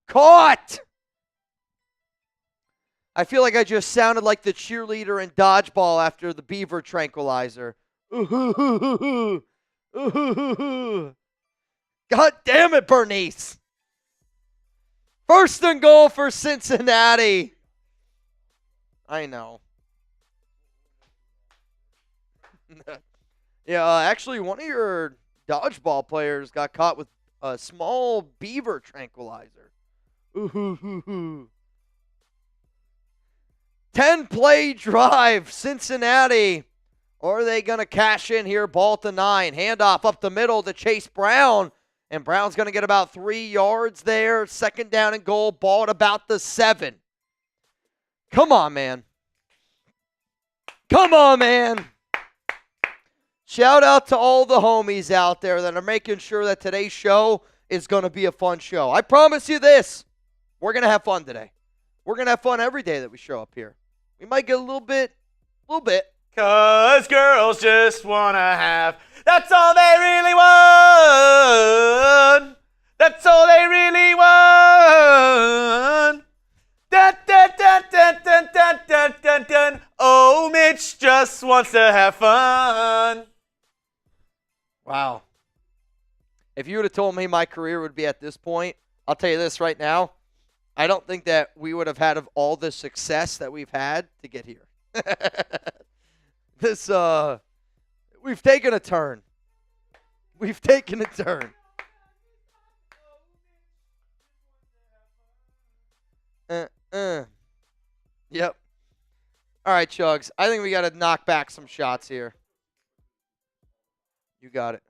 Caught. I feel like I just sounded like the cheerleader in dodgeball after the beaver tranquilizer. God damn it, Bernice. 1st and goal for Cincinnati. I know. Yeah, actually, one of your dodgeball players got caught with a small beaver tranquilizer. 10-play drive, Cincinnati. Or are they going to cash in here? Ball at the 9. Handoff up the middle to Chase Brown. And Brown's going to get about 3 yards there. 2nd down and goal. Ball at about the 7. Come on, man. Come on, man. Shout out to all the homies out there that are making sure that today's show is going to be a fun show. I promise you this. We're going to have fun today. We're going to have fun every day that we show up here. We might get a little bit. 'Cause girls just want to have. That's all they really want. That's all they really want. Dun, dun, dun, dun, dun, dun, dun, dun, dun. Oh, Mitch just wants to have fun. Wow. If you would have told me my career would be at this point, I'll tell you this right now. I don't think that we would have had of all the success that we've had to get here. We've taken a turn. We've taken a turn. Yep. All right, Chugs. I think we got to knock back some shots here. You got it.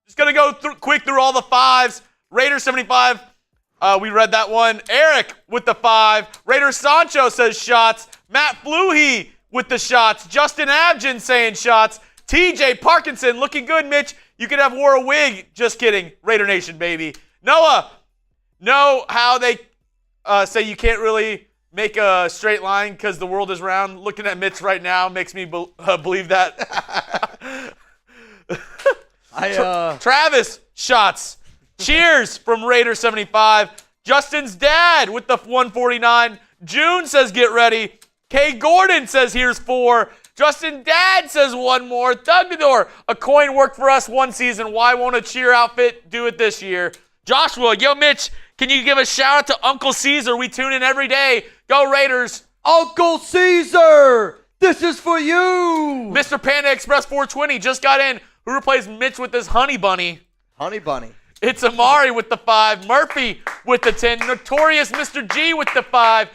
Just going to go quick through all the 5s. Raiders 75. We read that one. Eric with the 5. Raider Sancho says shots. Matt Fluhey with the shots. Justin Abgen saying shots. TJ Parkinson looking good, Mitch. You could have wore a wig. Just kidding. Raider Nation, baby. Noah, know how they say you can't really make a straight line because the world is round. Looking at Mitch right now makes me believe that. Travis, shots. Cheers from Raider 75. Justin's dad with the 149. June says get ready. Kay Gordon says here's 4. Justin Dad says 1 more. Thug the door. A coin worked for us one season. Why won't a cheer outfit do it this year? Joshua, yo, Mitch, can you give a shout out to Uncle Caesar? We tune in every day. Go Raiders. Uncle Caesar, this is for you. Mr. Panda Express 420 just got in. Who replaced Mitch with this honey bunny? Honey bunny. It's Amari with the 5. Murphy with the 10. Notorious Mr. G with the 5.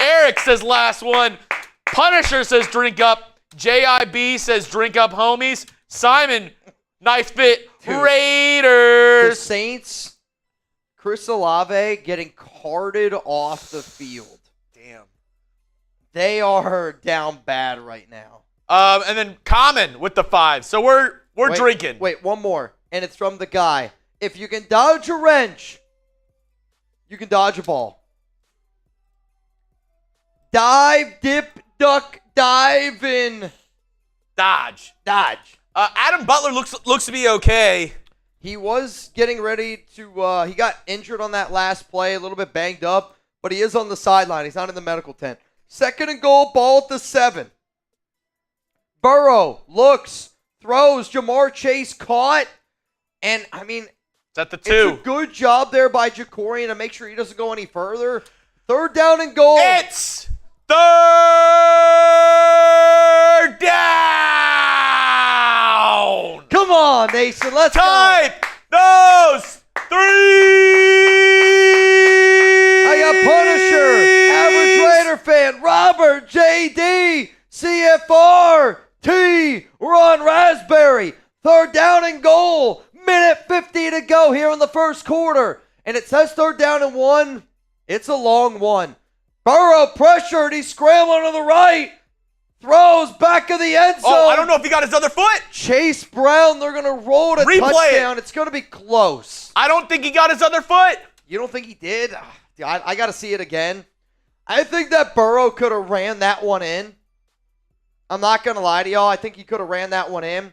Eric says last one. Punisher says drink up. JIB says drink up, homies. Simon, nice fit. Dude, the Raiders. Saints, Chris Olave getting carted off the field. Damn. They are down bad right now. And then Common with the 5. So we're drinking. Wait, one more. And it's from the guy. If you can dodge a wrench, you can dodge a ball. Dive, dip, duck, dive in. Dodge. Adam Butler looks to be okay. He was getting ready to, he got injured on that last play, a little bit banged up, but he is on the sideline. He's not in the medical tent. 2nd and goal, ball at the 7. Burrow looks, throws, Jamar Chase caught, and I mean, It's at the 2. it's a good job there by Jacorian to make sure he doesn't go any further. 3rd down and goal. It's 3rd down. Come on, Mason, let's go. Type those 3. I got Punisher, Average Raider fan, Robert, JD, CFR, T, Ron Raspberry. 3rd down and goal. Minute 50 to go here in the first quarter. And it says 3rd down and 1. It's a long one. Burrow pressured. He's scrambling to the right. Throws back of the end zone. Oh, I don't know if he got his other foot. Chase Brown, they're going to roll to touchdown. It's going to be close. I don't think he got his other foot. You don't think he did? I got to see it again. I think that Burrow could have ran that one in. I'm not going to lie to y'all. I think he could have ran that one in.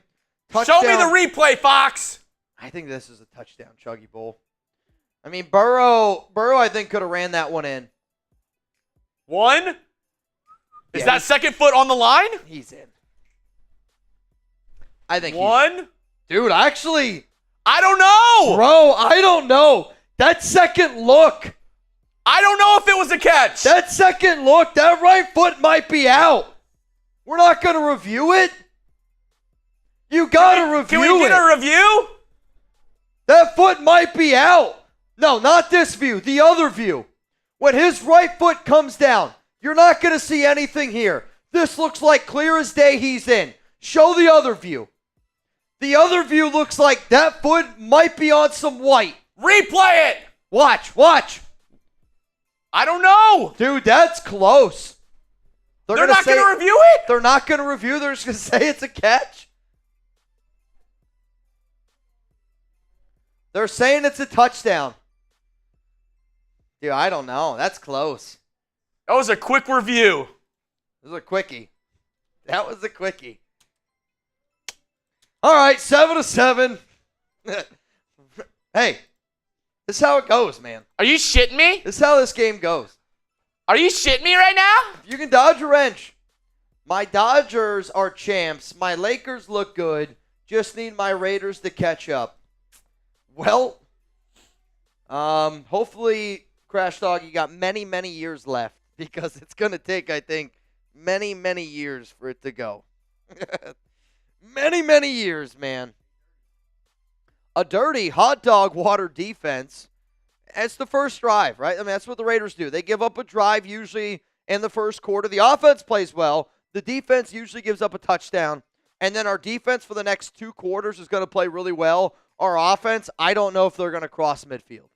Touchdown. Show me the replay, Fox. I think this is a touchdown, Chuggy Bowl. I mean, Burrow, I think, could have ran that one in. 1? Is Yeah, that second foot on the line? He's in. I think 1? Dude, actually, I don't know. bro, I don't know. That second look, I don't know if it was a catch. that right foot might be out. We're not going to review it. You got to review Can we get a review? That foot might be out. No, not this view. The other view. When his right foot comes down, you're not going to see anything here. This looks like clear as day he's in. Show the other view. The other view looks like that foot might be on some white. Replay it. Watch. I don't know. Dude, that's close. They're not going to review it? They're not going to review. They're just going to say it's a catch. They're saying it's a touchdown. Dude, I don't know. That's close. That was a quick review. This is a quickie. That was a quickie. All right, 7-7. Hey, this is how it goes, man. Are you shitting me? This is how this game goes. Are you shitting me right now? If you can dodge a wrench. My Dodgers are champs. My Lakers look good. Just need my Raiders to catch up. Well, hopefully, Crash Dog, you got many, many years left because it's going to take, I think, many, many years for it to go. Many, many years, man. A dirty hot dog water defense. It's the first drive, right? I mean, that's what the Raiders do. They give up a drive usually in the first quarter. The offense plays well. The defense usually gives up a touchdown. And then our defense for the next 2 quarters is going to play really well. Our offense, I don't know if they're going to cross midfield.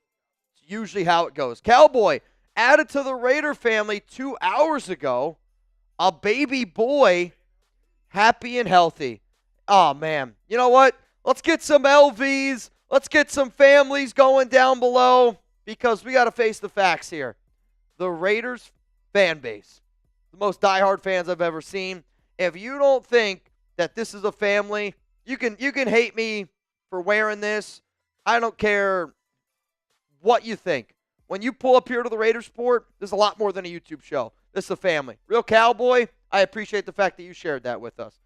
It's usually how it goes. Cowboy added to the Raider family 2 hours ago. A baby boy, happy and healthy. Oh, man. You know what? Let's get some LVs. Let's get some families going down below because we got to face the facts here. The Raiders fan base, the most diehard fans I've ever seen. If you don't think that this is a family, you can hate me for wearing this. I don't care what you think. when you pull up here to the Raiders Report, there's a lot more than a YouTube show. This is a family. Real Cowboy, I appreciate the fact that you shared that with us.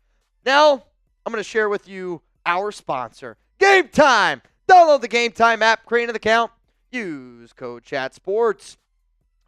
Now, I'm going to share with you our sponsor, Game Time. Download the Game Time app, create an account, use code ChatSports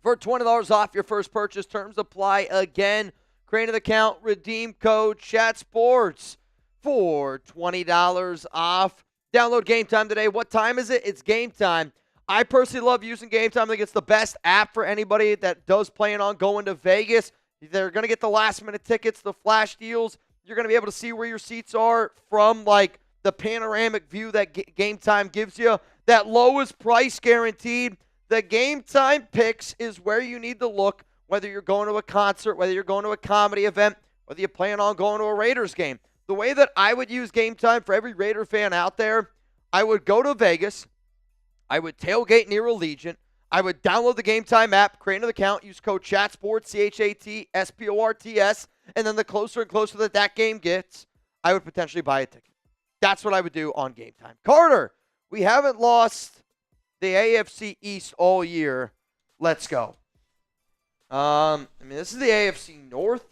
for $20 off your first purchase. Terms apply again. Create an account, redeem code ChatSports for $20 off. Download Game Time today. What time is it? It's Game Time. I personally love using Game Time. I think it's the best app for anybody that does plan on going to Vegas. They're going to get the last-minute tickets, the flash deals. You're going to be able to see where your seats are from, like, the panoramic view that Game Time gives you. That lowest price guaranteed. The Game Time picks is where you need to look, whether you're going to a concert, whether you're going to a comedy event, whether you plan on going to a Raiders game. The way that I would use Game Time for every Raider fan out there, I would go to Vegas. I would tailgate near Allegiant. I would download the Game Time app, create an account, use code ChatSports, ChatSports, and then the closer and closer that game gets, I would potentially buy a ticket. That's what I would do on Game Time. Carter, we haven't lost the AFC East all year. Let's go. This is the AFC North.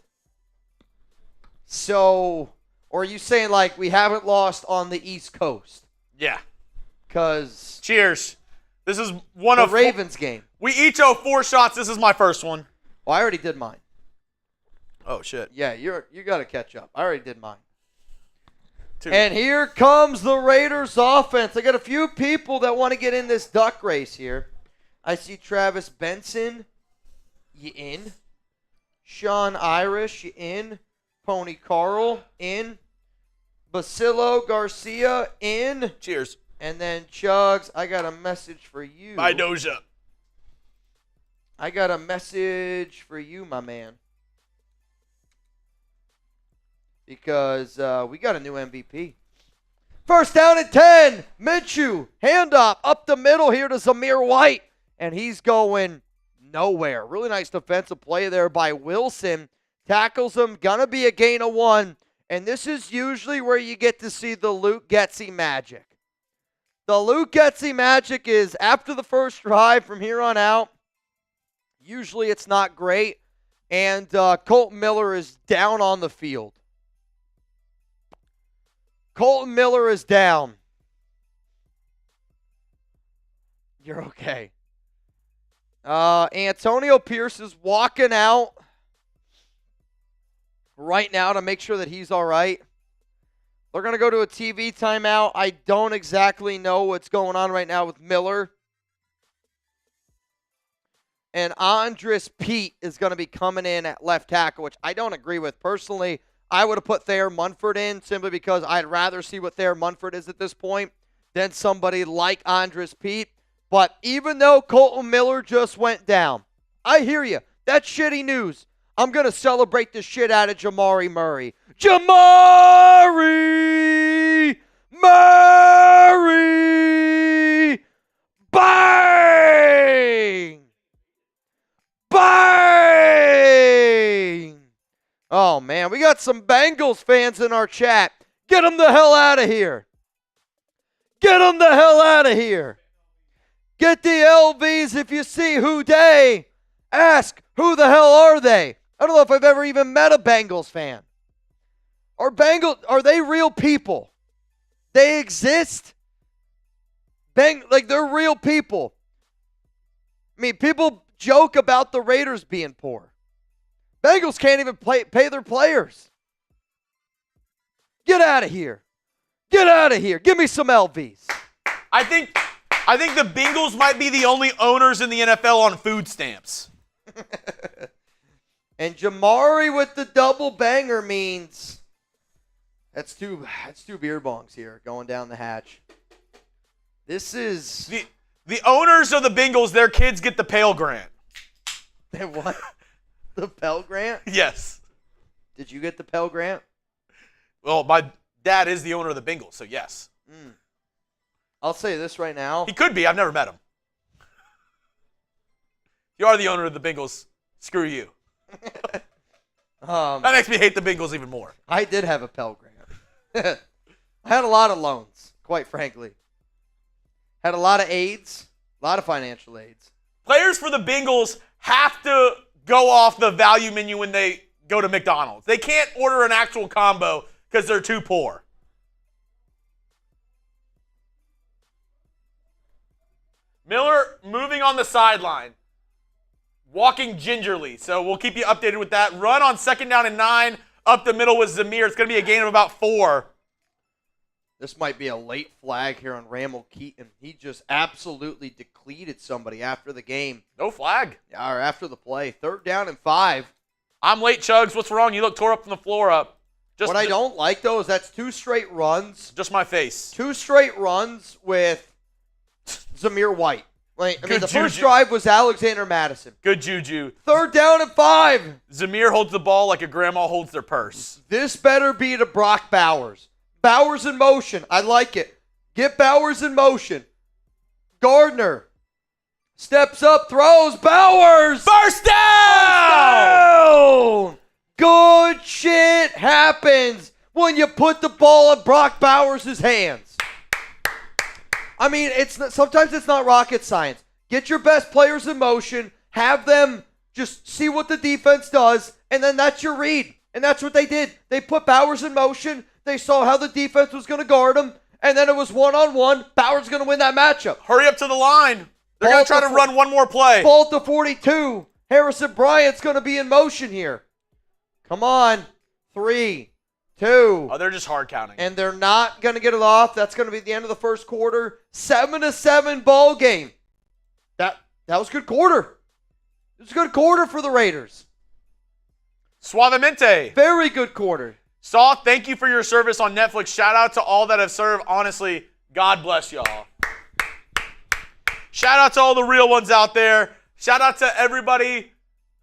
So, or are you saying, like, we haven't lost on the East Coast? Yeah. Because cheers. This is one the of Ravens game. We each owe 4 shots. This is my first one. Well, I already did mine. Oh, shit. Yeah, you got to catch up. I already did mine. 2. And here comes the Raiders offense. I got a few people that want to get in this duck race here. I see Travis Benson. You in? Sean Irish, you in? Pony Carl, in? Basilio Garcia, in? Cheers. And then Chugs, I got a message for you. Bye, Doja. I got a message for you, my man. Because we got a new MVP. First down and 10. Minshew, handoff up the middle here to Zamir White. And he's going nowhere. Really nice defensive play there by Wilson. Tackles him. Gonna be a gain of 1. And this is usually where you get to see the Luke Getsy magic. The Luke Getsy magic is after the first drive from here on out. Usually it's not great. And Colton Miller is down on the field. Colton Miller is down. You're okay. Antonio Pierce is walking out right now to make sure that he's all right. They're going to go to a TV timeout. I don't exactly know what's going on right now with Miller. And Andres Pete is going to be coming in at left tackle, which I don't agree with. Personally, I would have put Thayer Munford in simply because I'd rather see what Thayer Munford is at this point than somebody like Andres Pete. But even though Colton Miller just went down, I hear you. That's shitty news. I'm going to celebrate the shit out of Jamari Murray. Jamari Murray! Bang! Bang! Oh, man, we got some Bengals fans in our chat. Get them the hell out of here. Get them the hell out of here. Get the LVs if you see who they. Ask, who the hell are they? I don't know if I've ever even met a Bengals fan. Are they real people? They exist? They're real people. I mean, people joke about the Raiders being poor. Bengals can't even pay their players. Get out of here. Get out of here. Give me some LVs. I think the Bengals might be the only owners in the NFL on food stamps. And Jamari with the double banger means that's two beer bongs here going down the hatch. This is the owners of the Bengals, their kids get the Pale Grant. What? The Pell Grant? Yes. Did you get the Pell Grant? Well, my dad is the owner of the Bengals, so yes. I'll say this right now. He could be. I've never met him. You are the owner of the Bengals. Screw you. That makes me hate the Bengals even more. I did have a Pell Grant. I had a lot of loans, quite frankly. Had a lot of aids, a lot of financial aids. Players for the Bengals have to go off the value menu when they go to McDonald's. They can't order an actual combo because they're too poor. Miller moving on the sideline, walking gingerly. So we'll keep you updated with that. Run on 2nd down and 9, up the middle with Zamir. It's going to be a gain of about 4. This might be a late flag here on Ramel Keaton. He just absolutely depleted somebody after the game. No flag. Or after the play. 3rd down and 5. I'm late, Chugs. What's wrong? You look tore up from the floor up. What I don't like, though, is that's 2 straight runs. Just my face. 2 straight runs with Zamir White. Like, I mean, the first juju. drive was Alexander Mattison. Good juju. 3rd down and 5. Zamir holds the ball like a grandma holds their purse. This better be to Brock Bowers. Bowers in motion. I like it. Get Bowers in motion. Gardner steps up, throws. Bowers! First down! Good shit happens when you put the ball in Brock Bowers' hands. I mean, sometimes it's not rocket science. Get your best players in motion, have them just see what the defense does, and then that's your read. And that's what they did. They put Bowers in motion. They saw how the defense was going to guard him, and then it was one-on-one. Bowers going to win that matchup. Hurry up to the line. They're going to try to run one more play. Ball to 42. Harrison Bryant's going to be in motion here. Come on. 3, 2. Oh, they're just hard counting. And they're not going to get it off. That's going to be the end of the first quarter. 7-7 ball game. That was a good quarter. It was a good quarter for the Raiders. Suavemente. Very good quarter. Saw, thank you for your service on Netflix. Shout out to all that have served. Honestly, God bless y'all. Shout out to all the real ones out there. Shout out to everybody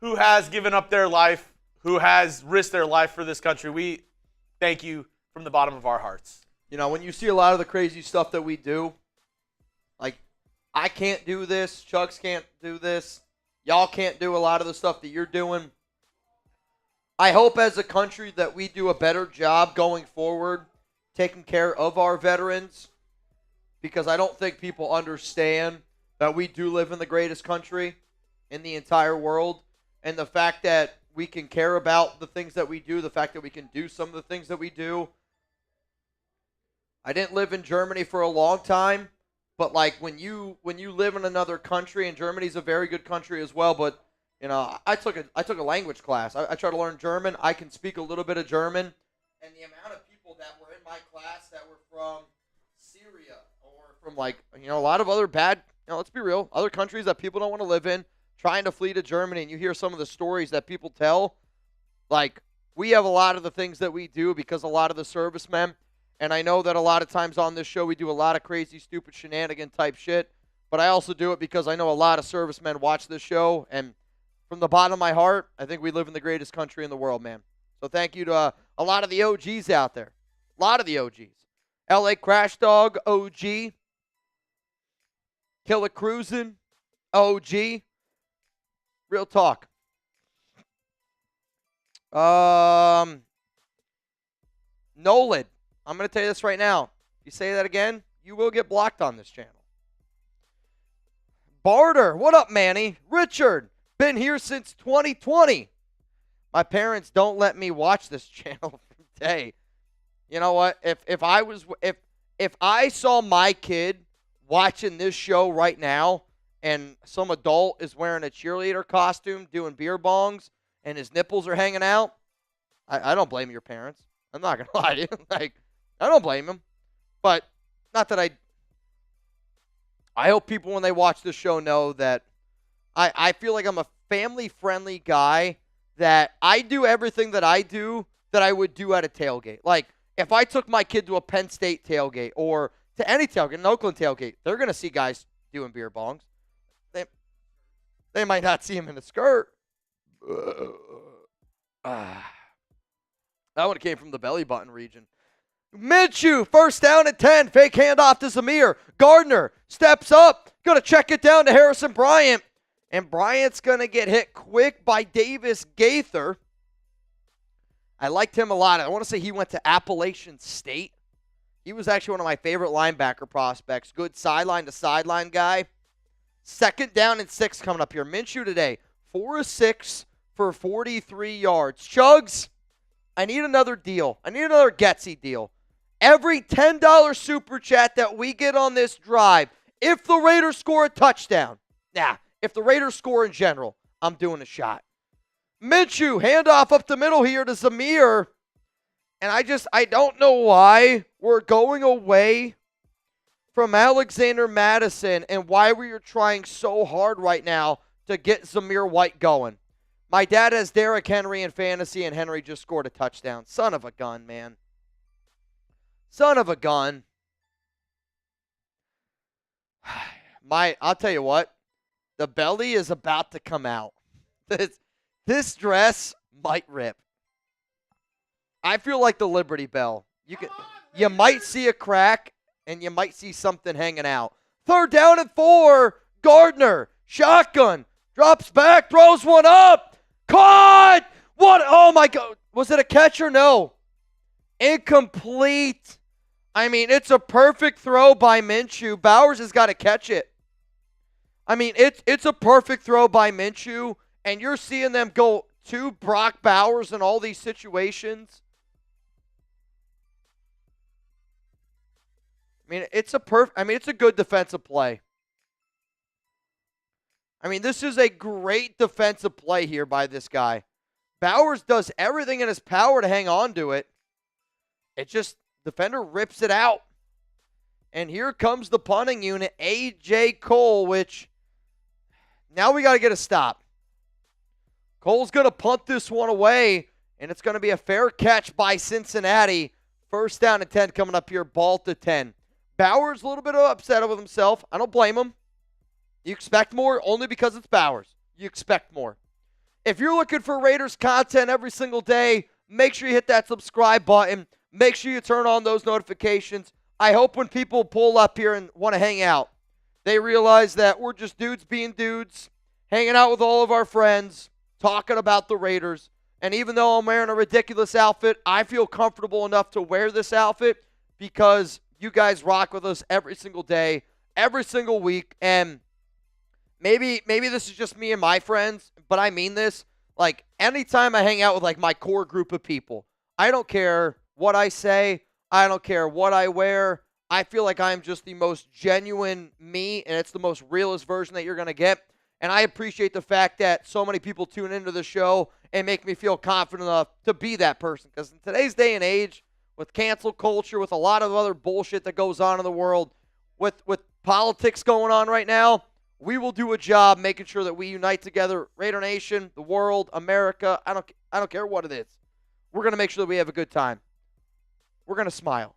who has given up their life, who has risked their life for this country. We thank you from the bottom of our hearts. You know, when you see a lot of the crazy stuff that we do, like, I can't do this, Chucks can't do this, y'all can't do a lot of the stuff that you're doing. I hope as a country that we do a better job going forward taking care of our veterans, because I don't think people understand that we do live in the greatest country in the entire world, and the fact that we can care about the things that we do, the fact that we can do some of the things that we do. I didn't live in Germany for a long time, but like when you live in another country, and Germany's a very good country as well, but you know, I took a language class. I tried to learn German. I can speak a little bit of German. And the amount of people that were in my class that were from Syria or from, like, you know, a lot of other bad, you know, let's be real, other countries that people don't want to live in, trying to flee to Germany, and you hear some of the stories that people tell. Like, we have a lot of the things that we do because a lot of the servicemen, and I know that a lot of times on this show we do a lot of crazy, stupid shenanigan type shit, but I also do it because I know a lot of servicemen watch this show, and from the bottom of my heart, I think we live in the greatest country in the world, man. So thank you to a lot of the OGs out there. A lot of the OGs. LA Crash Dog, OG. Killer Cruisin', OG. Real talk. Nolan, I'm going to tell you this right now. If you say that again, you will get blocked on this channel. Barter, what up, Manny? Richard. Been here since 2020. My parents don't let me watch this channel from day. You know what? If I saw my kid watching this show right now, and some adult is wearing a cheerleader costume, doing beer bongs, and his nipples are hanging out, I don't blame your parents. I'm not gonna lie to you. Like, I don't blame them. But not that I hope people when they watch this show know that I feel like I'm a family-friendly guy, that I do everything that I do that I would do at a tailgate. Like, if I took my kid to a Penn State tailgate or to any tailgate, an Oakland tailgate, they're going to see guys doing beer bongs. They might not see him in a skirt. That one came from the belly button region. Minshew, 1st down and 10. Fake handoff to Zamir. Gardner steps up. Going to check it down to Harrison Bryant. And Bryant's going to get hit quick by Davis Gaither. I liked him a lot. I want to say he went to Appalachian State. He was actually one of my favorite linebacker prospects. Good sideline-to-sideline guy. 2nd down and 6 coming up here. Minshew today, 4 of 6 for 43 yards. Chugs, I need another deal. I need another Getsy deal. Every $10 super chat that we get on this drive, if the Raiders score a touchdown, if the Raiders score in general, I'm doing a shot. Minshew, handoff up the middle here to Zamir. And I don't know why we're going away from Alexander Mattison and why we are trying so hard right now to get Zamir White going. My dad has Derrick Henry in fantasy, and Henry just scored a touchdown. Son of a gun, man. Son of a gun. I'll tell you what. The belly is about to come out. This dress might rip. I feel like the Liberty Bell. You might see a crack, and you might see something hanging out. 3rd down and 4. Gardner, shotgun, drops back, throws one up. Caught! What? Oh, my God. Was it a catch or no? Incomplete. I mean, it's a perfect throw by Minshew. Bowers has got to catch it. I mean, it's a perfect throw by Minshew, and you're seeing them go to Brock Bowers in all these situations. I mean, it's a good defensive play. I mean, this is a great defensive play here by this guy. Bowers does everything in his power to hang on to it. It just, defender rips it out. And here comes the punting unit, A.J. Cole, which now we got to get a stop. Cole's going to punt this one away, and it's going to be a fair catch by Cincinnati. 1st down and 10 coming up here, ball to 10. Bowers a little bit upset with himself. I don't blame him. You expect more only because it's Bowers. You expect more. If you're looking for Raiders content every single day, make sure you hit that subscribe button. Make sure you turn on those notifications. I hope when people pull up here and want to hang out, they realize that we're just dudes being dudes, hanging out with all of our friends, talking about the Raiders. And even though I'm wearing a ridiculous outfit, I feel comfortable enough to wear this outfit because you guys rock with us every single day, every single week. And maybe this is just me and my friends, but I mean this. Like, anytime I hang out with, like, my core group of people, I don't care what I say. I don't care what I wear. I feel like I'm just the most genuine me, and it's the most realist version that you're going to get. And I appreciate the fact that so many people tune into the show and make me feel confident enough to be that person. Because in today's day and age, with cancel culture, with a lot of other bullshit that goes on in the world, with politics going on right now, we will do a job making sure that we unite together. Raider Nation, the world, America, I don't care what it is. We're going to make sure that we have a good time. We're going to smile.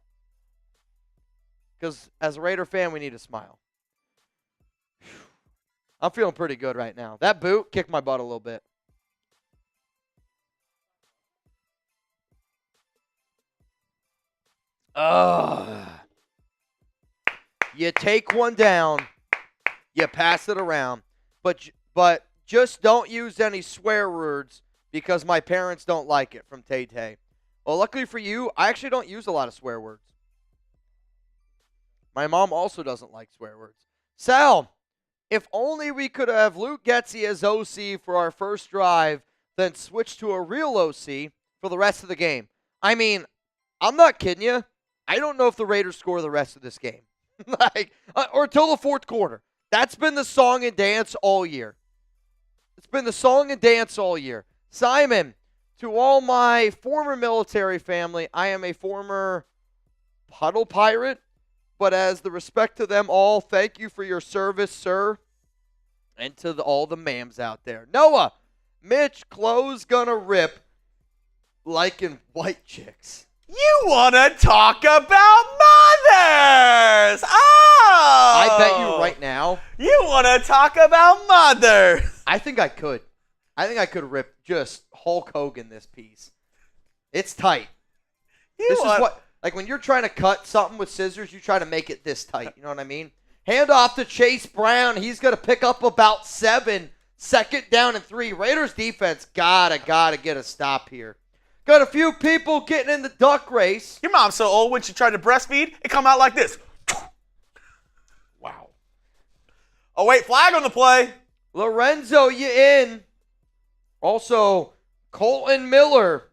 Because as a Raider fan, we need to smile. I'm feeling pretty good right now. That boot kicked my butt a little bit. You take one down, you pass it around, but just don't use any swear words because my parents don't like it, from Tay Tay. Well, luckily for you, I actually don't use a lot of swear words. My mom also doesn't like swear words. Sal, if only we could have Luke Getsy as OC for our first drive, then switch to a real OC for the rest of the game. I mean, I'm not kidding you. I don't know if the Raiders score the rest of this game. Or until the 4th quarter. That's been the song and dance all year. It's been the song and dance all year. Simon, to all my former military family, I am a former puddle pirate, but as the respect to them all, thank you for your service, sir, and to all the mams out there. Noah, Mitch, clothes gonna rip like in white chicks. You want to talk about mothers? Oh! I bet you right now. You want to talk about mothers? I think I could. I think I could rip just Hulk Hogan this piece. It's tight. This is what, like when you're trying to cut something with scissors, you try to make it this tight. You know what I mean? Hand off to Chase Brown. He's going to pick up about 7. 2nd down and 3. Raiders defense gotta get a stop here. Got a few people getting in the duck race. Your mom's so old when she tried to breastfeed, it come out like this. Wow. Oh, wait, flag on the play. Lorenzo, you in. Also, Colton Miller,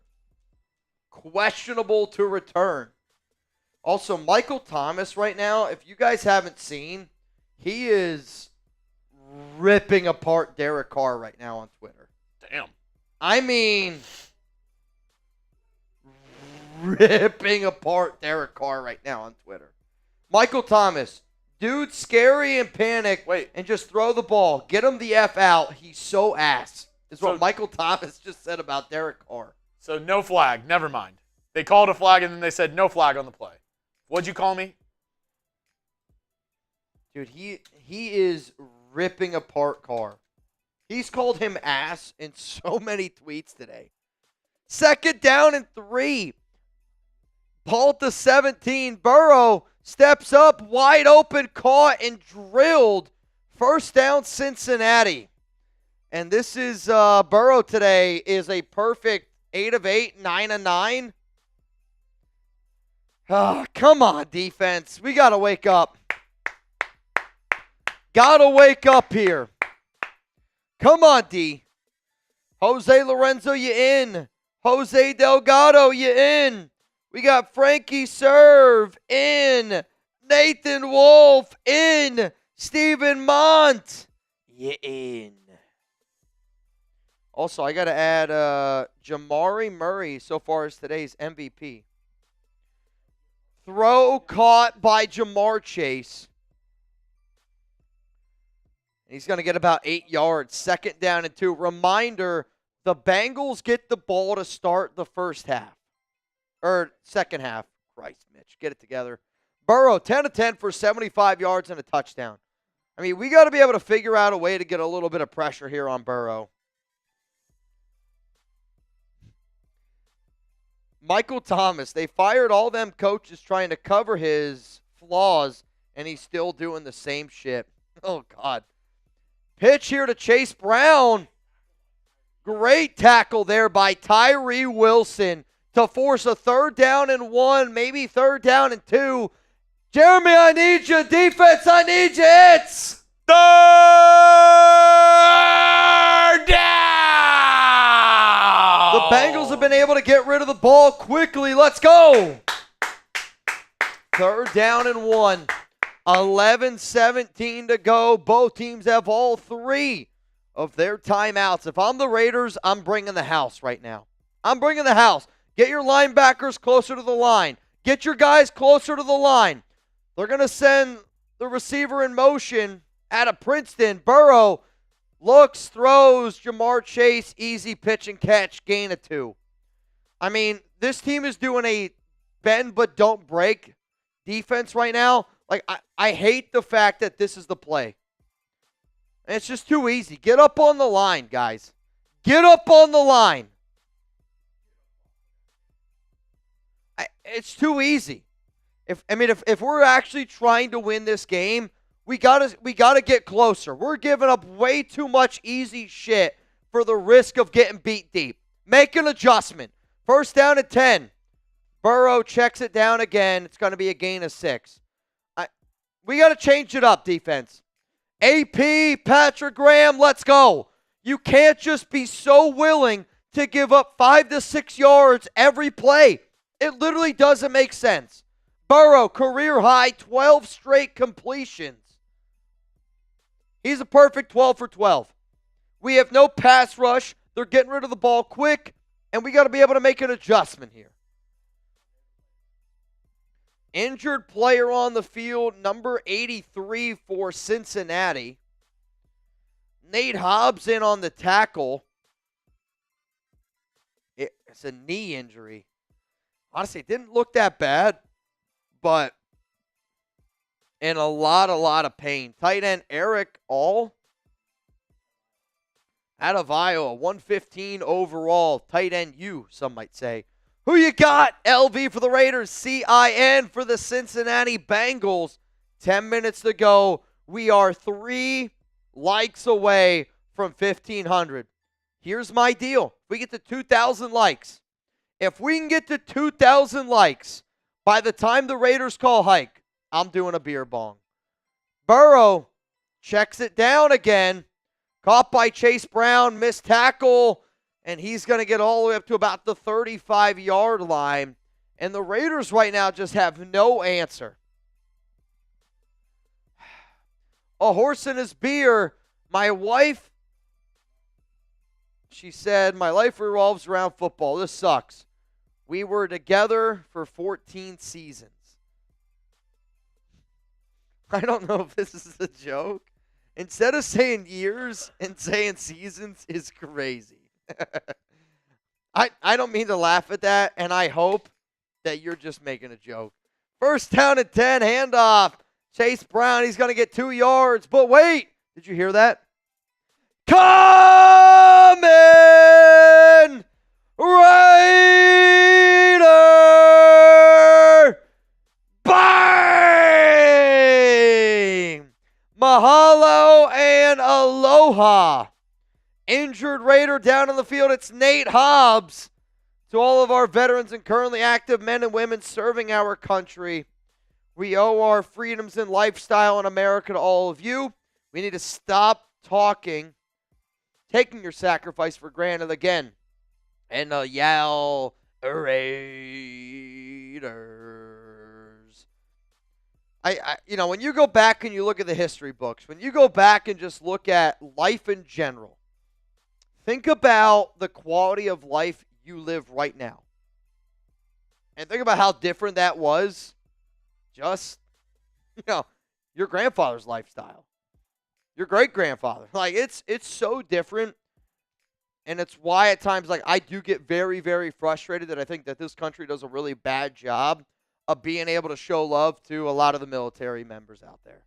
questionable to return. Also, Michael Thomas right now, if you guys haven't seen, he is ripping apart Derek Carr right now on Twitter. Damn. I mean, ripping apart Derek Carr right now on Twitter. Michael Thomas, dude, scary and panic. Wait. And just throw the ball. Get him the F out. He's so ass. Is what Michael Thomas just said about Derek Carr. So no flag. Never mind. They called a flag and then they said no flag on the play. What'd you call me? Dude, he is ripping apart Carr. He's called him ass in so many tweets today. 2nd down and 3. Ball to 17. Burrow steps up, wide open, caught and drilled. 1st down, Cincinnati. And this is Burrow today is a perfect 8 of 8, 9 of 9. Oh, come on, defense. We got to wake up. Got to wake up here. Come on, D. Jose Lorenzo, you in. Jose Delgado, you in. We got Frankie Serve in. Nathan Wolf in. Stephen Mont, you in. Also, I got to add Jamari Murray so far as today's MVP. Throw caught by Jamar Chase. He's going to get about 8 yards. 2nd down and 2. Reminder, the Bengals get the ball to start the first half. Or second half. Christ, Mitch, get it together. Burrow, 10 of 10 for 75 yards and a touchdown. I mean, we got to be able to figure out a way to get a little bit of pressure here on Burrow. Michael Thomas, they fired all them coaches trying to cover his flaws, and he's still doing the same shit. Oh, God. Pitch here to Chase Brown. Great tackle there by Tyree Wilson to force a 3rd down and 1, maybe 3rd down and 2. Jeremy, I need you. Defense, I need you. It's 3rd down. The Bengals have been able to get rid of the ball quickly. Let's go. 3rd down and 1. 11-17 to go. Both teams have all 3 of their timeouts. If I'm the Raiders, I'm bringing the house right now. I'm bringing the house. Get your linebackers closer to the line. Get your guys closer to the line. They're going to send the receiver in motion out of Princeton. Burrow looks, throws, Jamar Chase, easy pitch and catch, gain of 2. I mean, this team is doing a bend but don't break defense right now. Like, I hate the fact that this is the play. And it's just too easy. Get up on the line, guys. Get up on the line. It's too easy. If we're actually trying to win this game, we gotta get closer. We're giving up way too much easy shit for the risk of getting beat deep. Make an adjustment. 1st down and 10. Burrow checks it down again. It's going to be a gain of 6. We got to change it up, defense. AP, Patrick Graham, let's go. You can't just be so willing to give up 5 to 6 yards every play. It literally doesn't make sense. Burrow, career high, 12 straight completions. He's a perfect 12 for 12. We have no pass rush. They're getting rid of the ball quick, and we got to be able to make an adjustment here. Injured player on the field, number 83 for Cincinnati. Nate Hobbs in on the tackle. It's a knee injury. Honestly, it didn't look that bad, but in a lot of pain. Tight end Eric All out of Iowa, 115 overall. Tight end U, some might say. Who you got? LV for the Raiders, CIN for the Cincinnati Bengals. 10 minutes to go. We are 3 likes away from 1,500. Here's my deal. If we get to 2,000 likes, if we can get to 2,000 likes by the time the Raiders call hike, I'm doing a beer bong. Burrow checks it down again. Caught by Chase Brown, missed tackle, and he's going to get all the way up to about the 35-yard line. And the Raiders right now just have no answer. A horse and his beer. My wife, she said, my life revolves around football. This sucks. We were together for 14 seasons. I don't know if this is a joke. Instead of saying years and saying seasons is crazy. I don't mean to laugh at that, and I hope that you're just making a joke. First down and 10, handoff. Chase Brown, he's going to get 2 yards. But wait, did you hear that? Coming! Raider! Bang! Mahalo and aloha. Injured Raider down on the field. It's Nate Hobbs. To all of our veterans and currently active men and women serving our country, we owe our freedoms and lifestyle in America to all of you. We need to stop taking your sacrifice for granted again. And yell, Raiders. When you go back and you look at the history books, when you go back and just look at life in general, think about the quality of life you live right now. And think about how different that was just, your grandfather's lifestyle. Your great-grandfather. It's so different. And it's why at times, I do get very, very frustrated that I think that this country does a really bad job of being able to show love to a lot of the military members out there.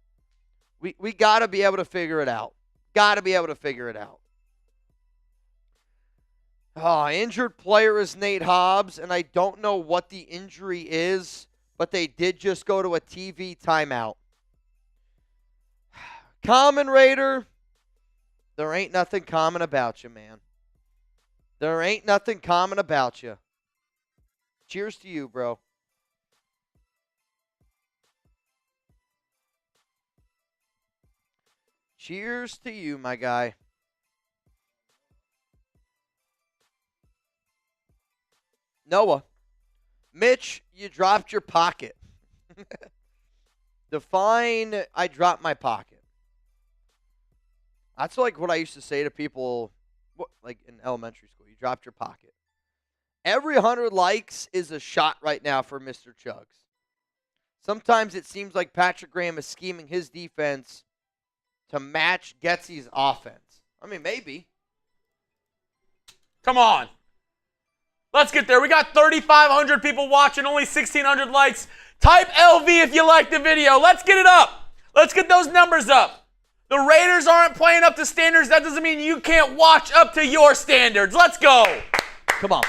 We got to be able to figure it out. Got to be able to figure it out. Injured player is Nate Hobbs, and I don't know what the injury is, but they did just go to a TV timeout. Common Raider, there ain't nothing common about you, man. There ain't nothing common about you. Cheers to you, bro. Cheers to you, my guy. Noah. Mitch, you dropped your pocket. Define, I dropped my pocket. That's like what I used to say to people in elementary school. You dropped your pocket. Every 100 likes is a shot right now for Mr. Chugs. Sometimes it seems like Patrick Graham is scheming his defense to match Getsy's offense. I mean, maybe. Come on. Let's get there. We got 3,500 people watching, only 1,600 likes. Type LV if you like the video. Let's get it up. Let's get those numbers up. The Raiders aren't playing up to standards. That doesn't mean you can't watch up to your standards. Let's go. Come on.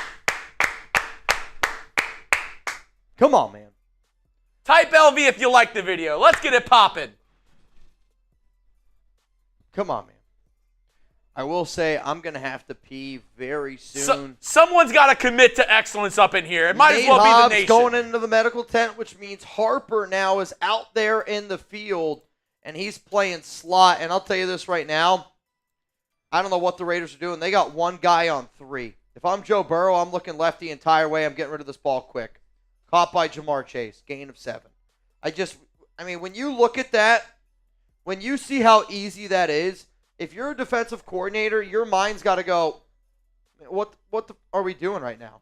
Come on, man. Type LV if you like the video. Let's get it popping. Come on, man. I will say I'm going to have to pee very soon. Someone's got to commit to excellence up in here. It might Nate as well Hobbs be the nation. Going into the medical tent, which means Harper now is out there in the field, and he's playing slot. And I'll tell you this right now, I don't know what the Raiders are doing. They got one guy on 3. If I'm Joe Burrow, I'm looking left the entire way. I'm getting rid of this ball quick. Caught by Jamar Chase, gain of 7. When you look at that, when you see how easy that is, if you're a defensive coordinator, your mind's got to go, what are we doing right now?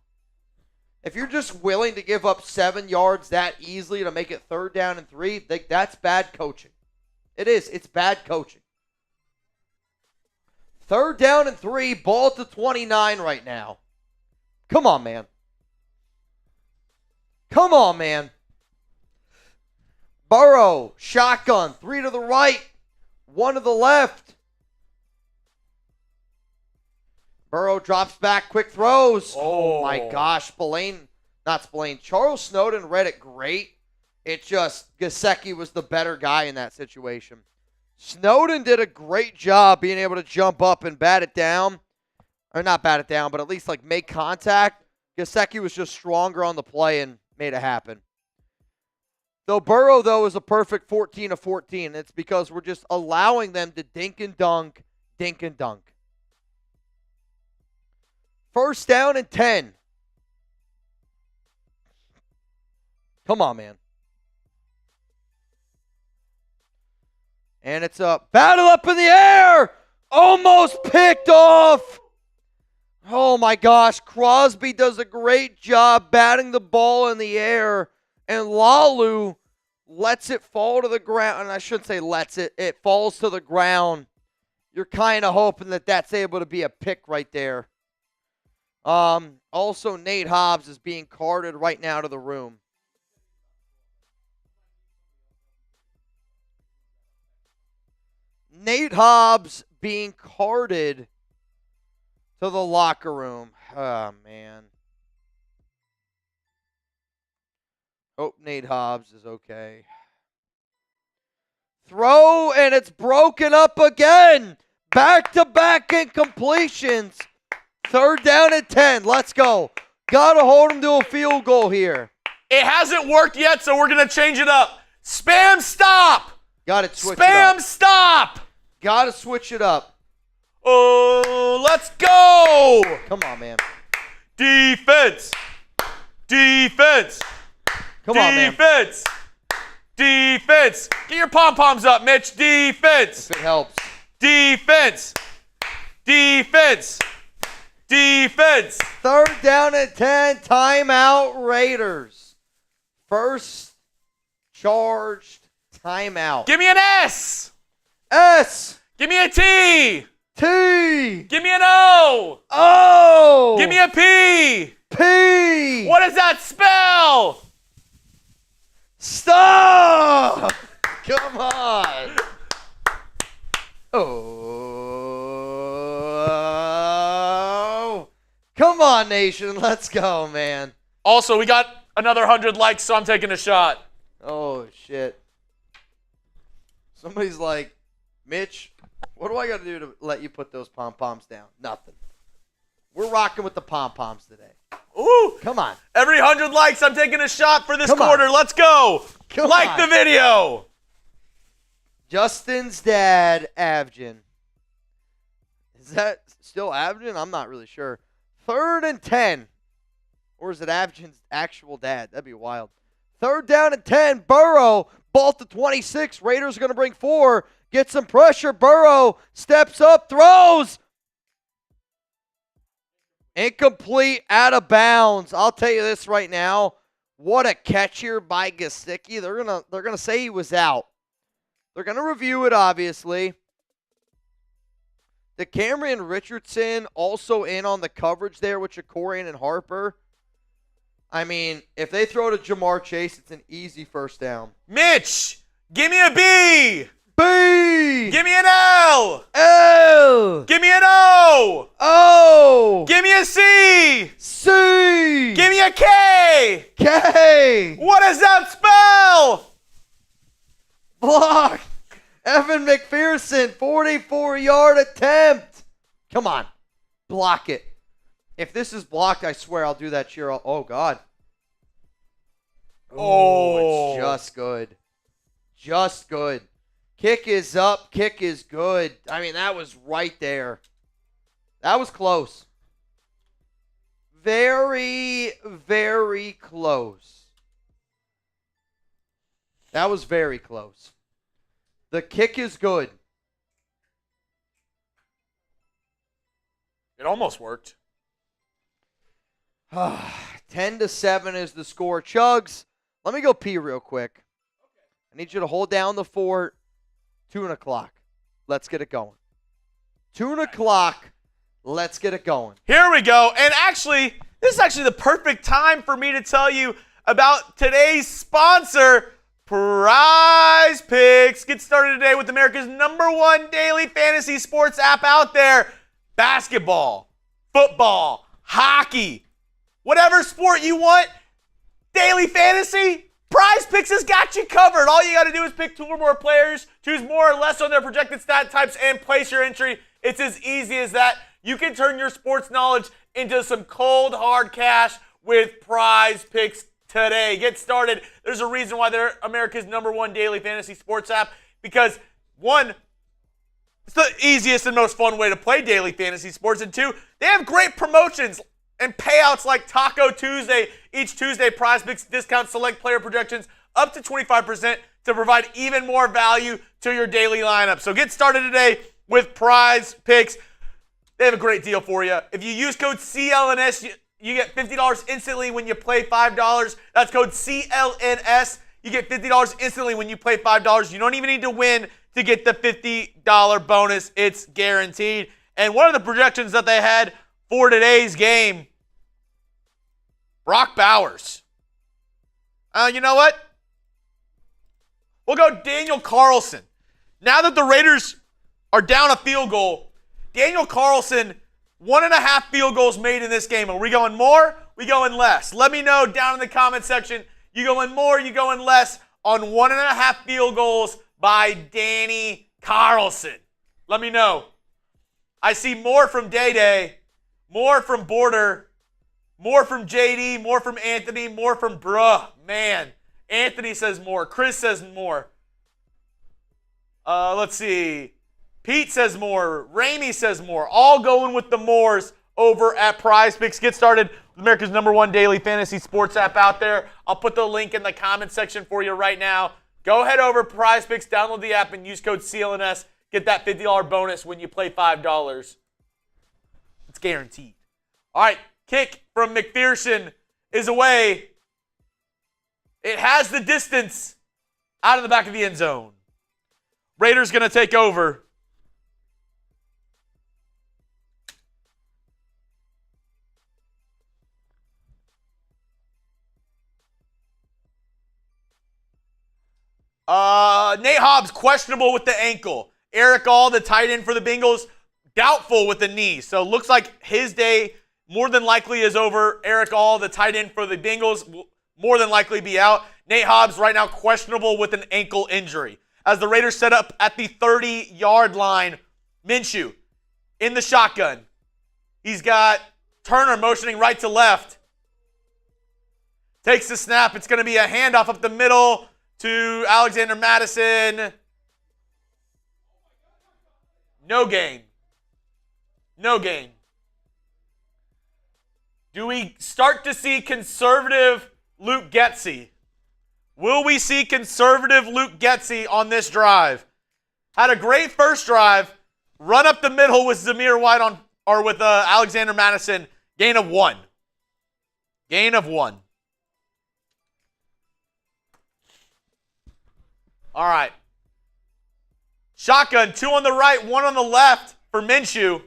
If you're just willing to give up 7 yards that easily to make it 3rd down and 3, that's bad coaching. It is. It's bad coaching. 3rd down and 3, ball at the 29 right now. Come on, man. Come on, man. Burrow, shotgun, 3 to the right, 1 to the left. Burrow drops back, quick throws. Oh my gosh, Charles Snowden read it great. It just, Gesicki was the better guy in that situation. Snowden did a great job being able to jump up and bat it down. Or not bat it down, but at least make contact. Gesicki was just stronger on the play and made it happen. Though Burrow, though, is a perfect 14 of 14. It's because we're just allowing them to dink and dunk, dink and dunk. First down and 10. Come on, man. And it's a battle up in the air. Almost picked off. Oh, my gosh. Crosby does a great job batting the ball in the air. And Lalu lets it fall to the ground. And I shouldn't say lets it. It falls to the ground. You're kind of hoping that that's able to be a pick right there. Also, Nate Hobbs is being carted right now to the room. Nate Hobbs being carted to the locker room. Oh, man. Hope Nate Hobbs is okay. Throw, and it's broken up again. Back-to-back incompletions. Third down and 10. Let's go. Got to hold him to a field goal here. It hasn't worked yet, so we're going to change it up. Spam stop. Got to switch it up. Spam stop. Got to switch it up. Oh, let's go. Come on, man. Defense. Defense. Come on, man. Defense. Defense. Get your pom-poms up, Mitch. Defense. If it helps. Defense. Defense. Defense. Third down and 10. Timeout, Raiders. First charged timeout. Give me an S. S. Give me a T. T. Give me an O. O. Give me a P. P. What does that spell? Stop. Come on. Oh. Come on, nation. Let's go, man. Also, we got another 100 likes, so I'm taking a shot. Oh, shit. Somebody's like, Mitch, what do I got to do to let you put those pom-poms down? Nothing. We're rocking with the pom-poms today. Ooh. Come on. Every 100 likes, I'm taking a shot for this Come on. quarter. Let's go. Come like on. the video. Justin's dad, Avgin. Is that still Avgin? I'm not really sure. Third and 10. Or is it Avgin's actual dad? That'd be wild. Third down and 10. Burrow, ball to 26. Raiders are going to bring 4. Get some pressure. Burrow steps up, throws. Incomplete, out of bounds. I'll tell you this right now. What a catch here by Gesicki. They're gonna say he was out. They're gonna review it, obviously. The Cameron Richardson also in on the coverage there with Jacorian and Harper. I mean, if they throw to Jamar Chase, it's an easy first down. Mitch, give me a B. B. Give me an L. L. Give me an O. O. Give me a C. C. Give me a K. K. What does that spell? Block. Evan McPherson, 44-yard attempt. Come on. Block it. If this is blocked, I swear I'll do that cheer. Oh, God. Oh. It's just good. Just good. Kick is up. Kick is good. I mean, that was right there. That was close. Very, very close. That was very close. The kick is good. It almost worked. 10-7 is the score. Chugs, let me go pee real quick. I need you to hold down the fort. 2 o'clock. Let's get it going. 2 o'clock. Let's get it going. Here we go. And actually, this is actually the perfect time for me to tell you about today's sponsor, Prize Picks. Get started today with America's #1 daily fantasy sports app out there. Basketball, football, hockey, whatever sport you want, daily fantasy, Prize Picks has got you covered. All you got to do is pick 2 or more players, choose more or less on their projected stat types, and place your entry. It's as easy as that. You can turn your sports knowledge into some cold, hard cash with Prize Picks today. Get started. There's a reason why they're America's #1 daily fantasy sports app because, one, it's the easiest and most fun way to play daily fantasy sports, and two, they have great promotions and payouts like Taco Tuesday. Each Tuesday, Prize Picks discount select player projections up to 25% to provide even more value to your daily lineup. So get started today with Prize Picks. They have a great deal for you. If you use code CLNS, you get $50 instantly when you play $5. That's code CLNS. You get $50 instantly when you play $5. You don't even need to win to get the $50 bonus. It's guaranteed. And one of the projections that they had for today's game, Brock Bowers. You know what? We'll go Daniel Carlson. Now that the Raiders are down a field goal, Daniel Carlson, 1.5 field goals made in this game. Are we going more? We going less? Let me know down in the comment section. You going more? You going less on 1.5 field goals by Danny Carlson? Let me know. I see more from Day-Day, more from Border, more from JD, more from Anthony, more from Bruh. Man, Anthony says more. Chris says more. Let's see. Pete says more. Ramey says more. All going with the mores over at Prize Picks. Get started with America's #1 daily fantasy sports app out there. I'll put the link in the comment section for you right now. Go head over to Prize Picks, download the app, and use code CLNS. Get that $50 bonus when you play $5. It's guaranteed. All right, kick from McPherson is away. It has the distance out of the back of the end zone. Raiders going to take over. Nate Hobbs, questionable with the ankle. Eric All, the tight end for the Bengals, doubtful with the knee. So looks like his day more than likely is over. Eric All, the tight end for the Bengals, will more than likely be out. Nate Hobbs right now questionable with an ankle injury. As the Raiders set up at the 30-yard line, Minshew in the shotgun. He's got Turner motioning right to left. Takes the snap. It's going to be a handoff up the middle to Alexander Mattison. No gain. No gain. Do we start to see conservative Luke Getsy? Will we see conservative Luke Getsy on this drive? Had a great first drive. Run up the middle with Zamir White with Alexander Mattison. Gain of 1. Gain of 1. All right. Shotgun, 2 on the right, 1 on the left for Minshew.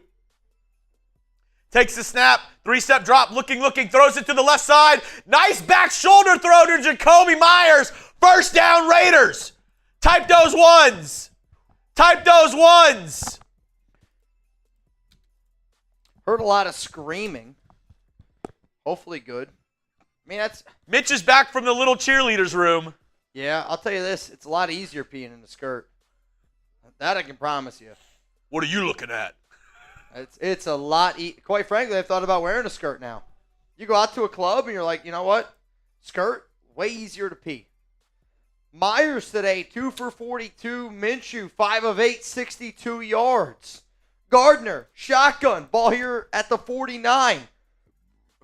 Takes the snap, 3-step drop, looking, throws it to the left side. Nice back shoulder throw to Jakobi Meyers. First down, Raiders. Type those ones. Type those ones. Heard a lot of screaming. Hopefully good. I mean, that's... Mitch is back from the little cheerleaders room. Yeah, I'll tell you this. It's a lot easier peeing in the skirt. That I can promise you. What are you looking at? It's a lot. Quite frankly, I've thought about wearing a skirt now. You go out to a club and you're like, you know what? Skirt, way easier to pee. Meyers today, 2 for 42. Minshew, 5 of 8, 62 yards. Gardner, shotgun, ball here at the 49.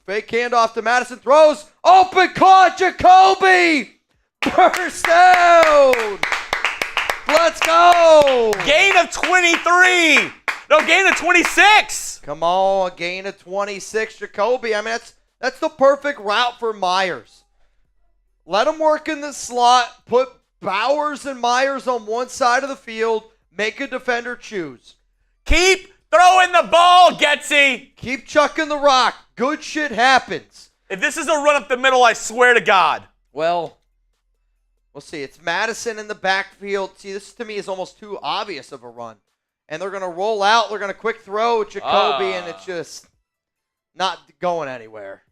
Fake handoff to Mattison, throws, open caught, Jakobi! First down! Let's go! Gain of 23! No, gain of 26! Come on, a gain of 26, Jakobi. I mean, that's the perfect route for Meyers. Let him work in the slot, put Bowers and Meyers on one side of the field, make a defender choose. Keep throwing the ball, Getsy! Keep chucking the rock. Good shit happens. If this is a run up the middle, I swear to God. Well, we'll see. It's Mattison in the backfield. See, this to me is almost too obvious of a run. And they're going to roll out. They're going to quick throw Jakobi, and it's just not going anywhere.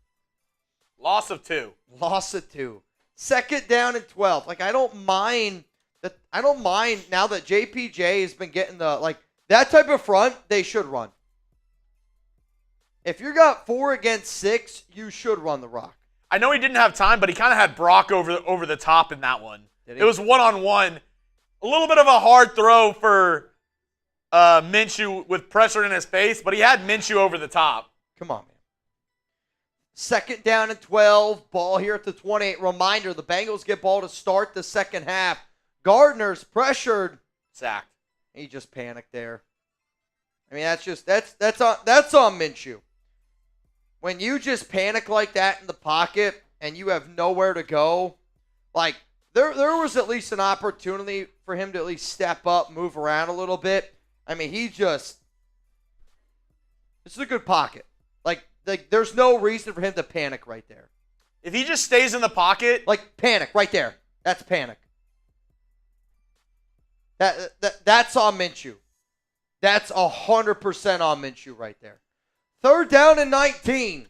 Loss of 2. Loss of 2. Second down and 12. Like, I don't mind now that JPJ has been getting that type of front, they should run. If you got 4 against 6, you should run the rock. I know he didn't have time, but he kind of had Brock over the top in that one. It was one-on-one. A little bit of a hard throw for Minshew with pressure in his face, but he had Minshew over the top. Come on, man. 2nd down and 12. Ball here at the 28. Reminder, the Bengals get ball to start the second half. Gardner's pressured. Sacked. He just panicked there. I mean, that's on Minshew. When you just panic like that in the pocket and you have nowhere to go, like there was at least an opportunity for him to at least step up, move around a little bit. I mean, this is a good pocket. Like there's no reason for him to panic right there. If he just stays in the pocket. Like panic right there. That's panic. That's on Minshew. That's 100% on Minshew right there. 3rd down and 19.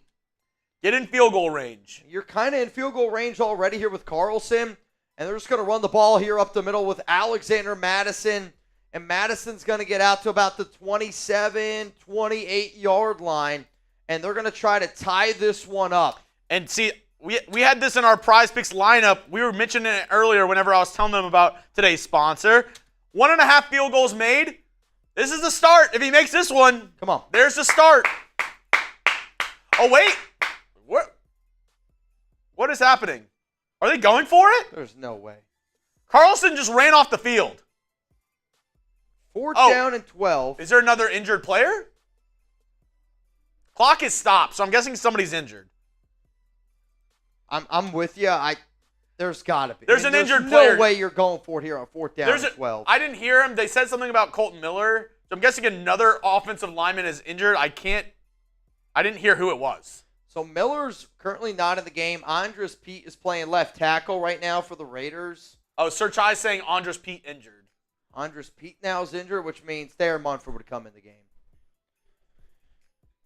Get in field goal range. You're kind of in field goal range already here with Carlson. And they're just going to run the ball here up the middle with Alexander Mattison. And Madison's going to get out to about the 27, 28-yard line. And they're going to try to tie this one up. And see, we had this in our Prize Picks lineup. We were mentioning it earlier whenever I was telling them about today's sponsor. 1.5 field goals made. This is the start. If he makes this one, come on. There's the start. Oh, wait. What is happening? Are they going for it? There's no way. Carlson just ran off the field. 4th down and 12. Is there another injured player? Clock is stopped, so I'm guessing somebody's injured. I'm with you. There's got to be. There's an injured player. No way you're going for it here on 4th down and 12. I didn't hear him. They said something about Colton Miller. So I'm guessing another offensive lineman is injured. I didn't hear who it was. So Miller's currently not in the game. Andres Pete is playing left tackle right now for the Raiders. Oh, Sir Chai's saying Andres Pete injured. Andres Pete now is injured, which means Thayer Munford would come in the game.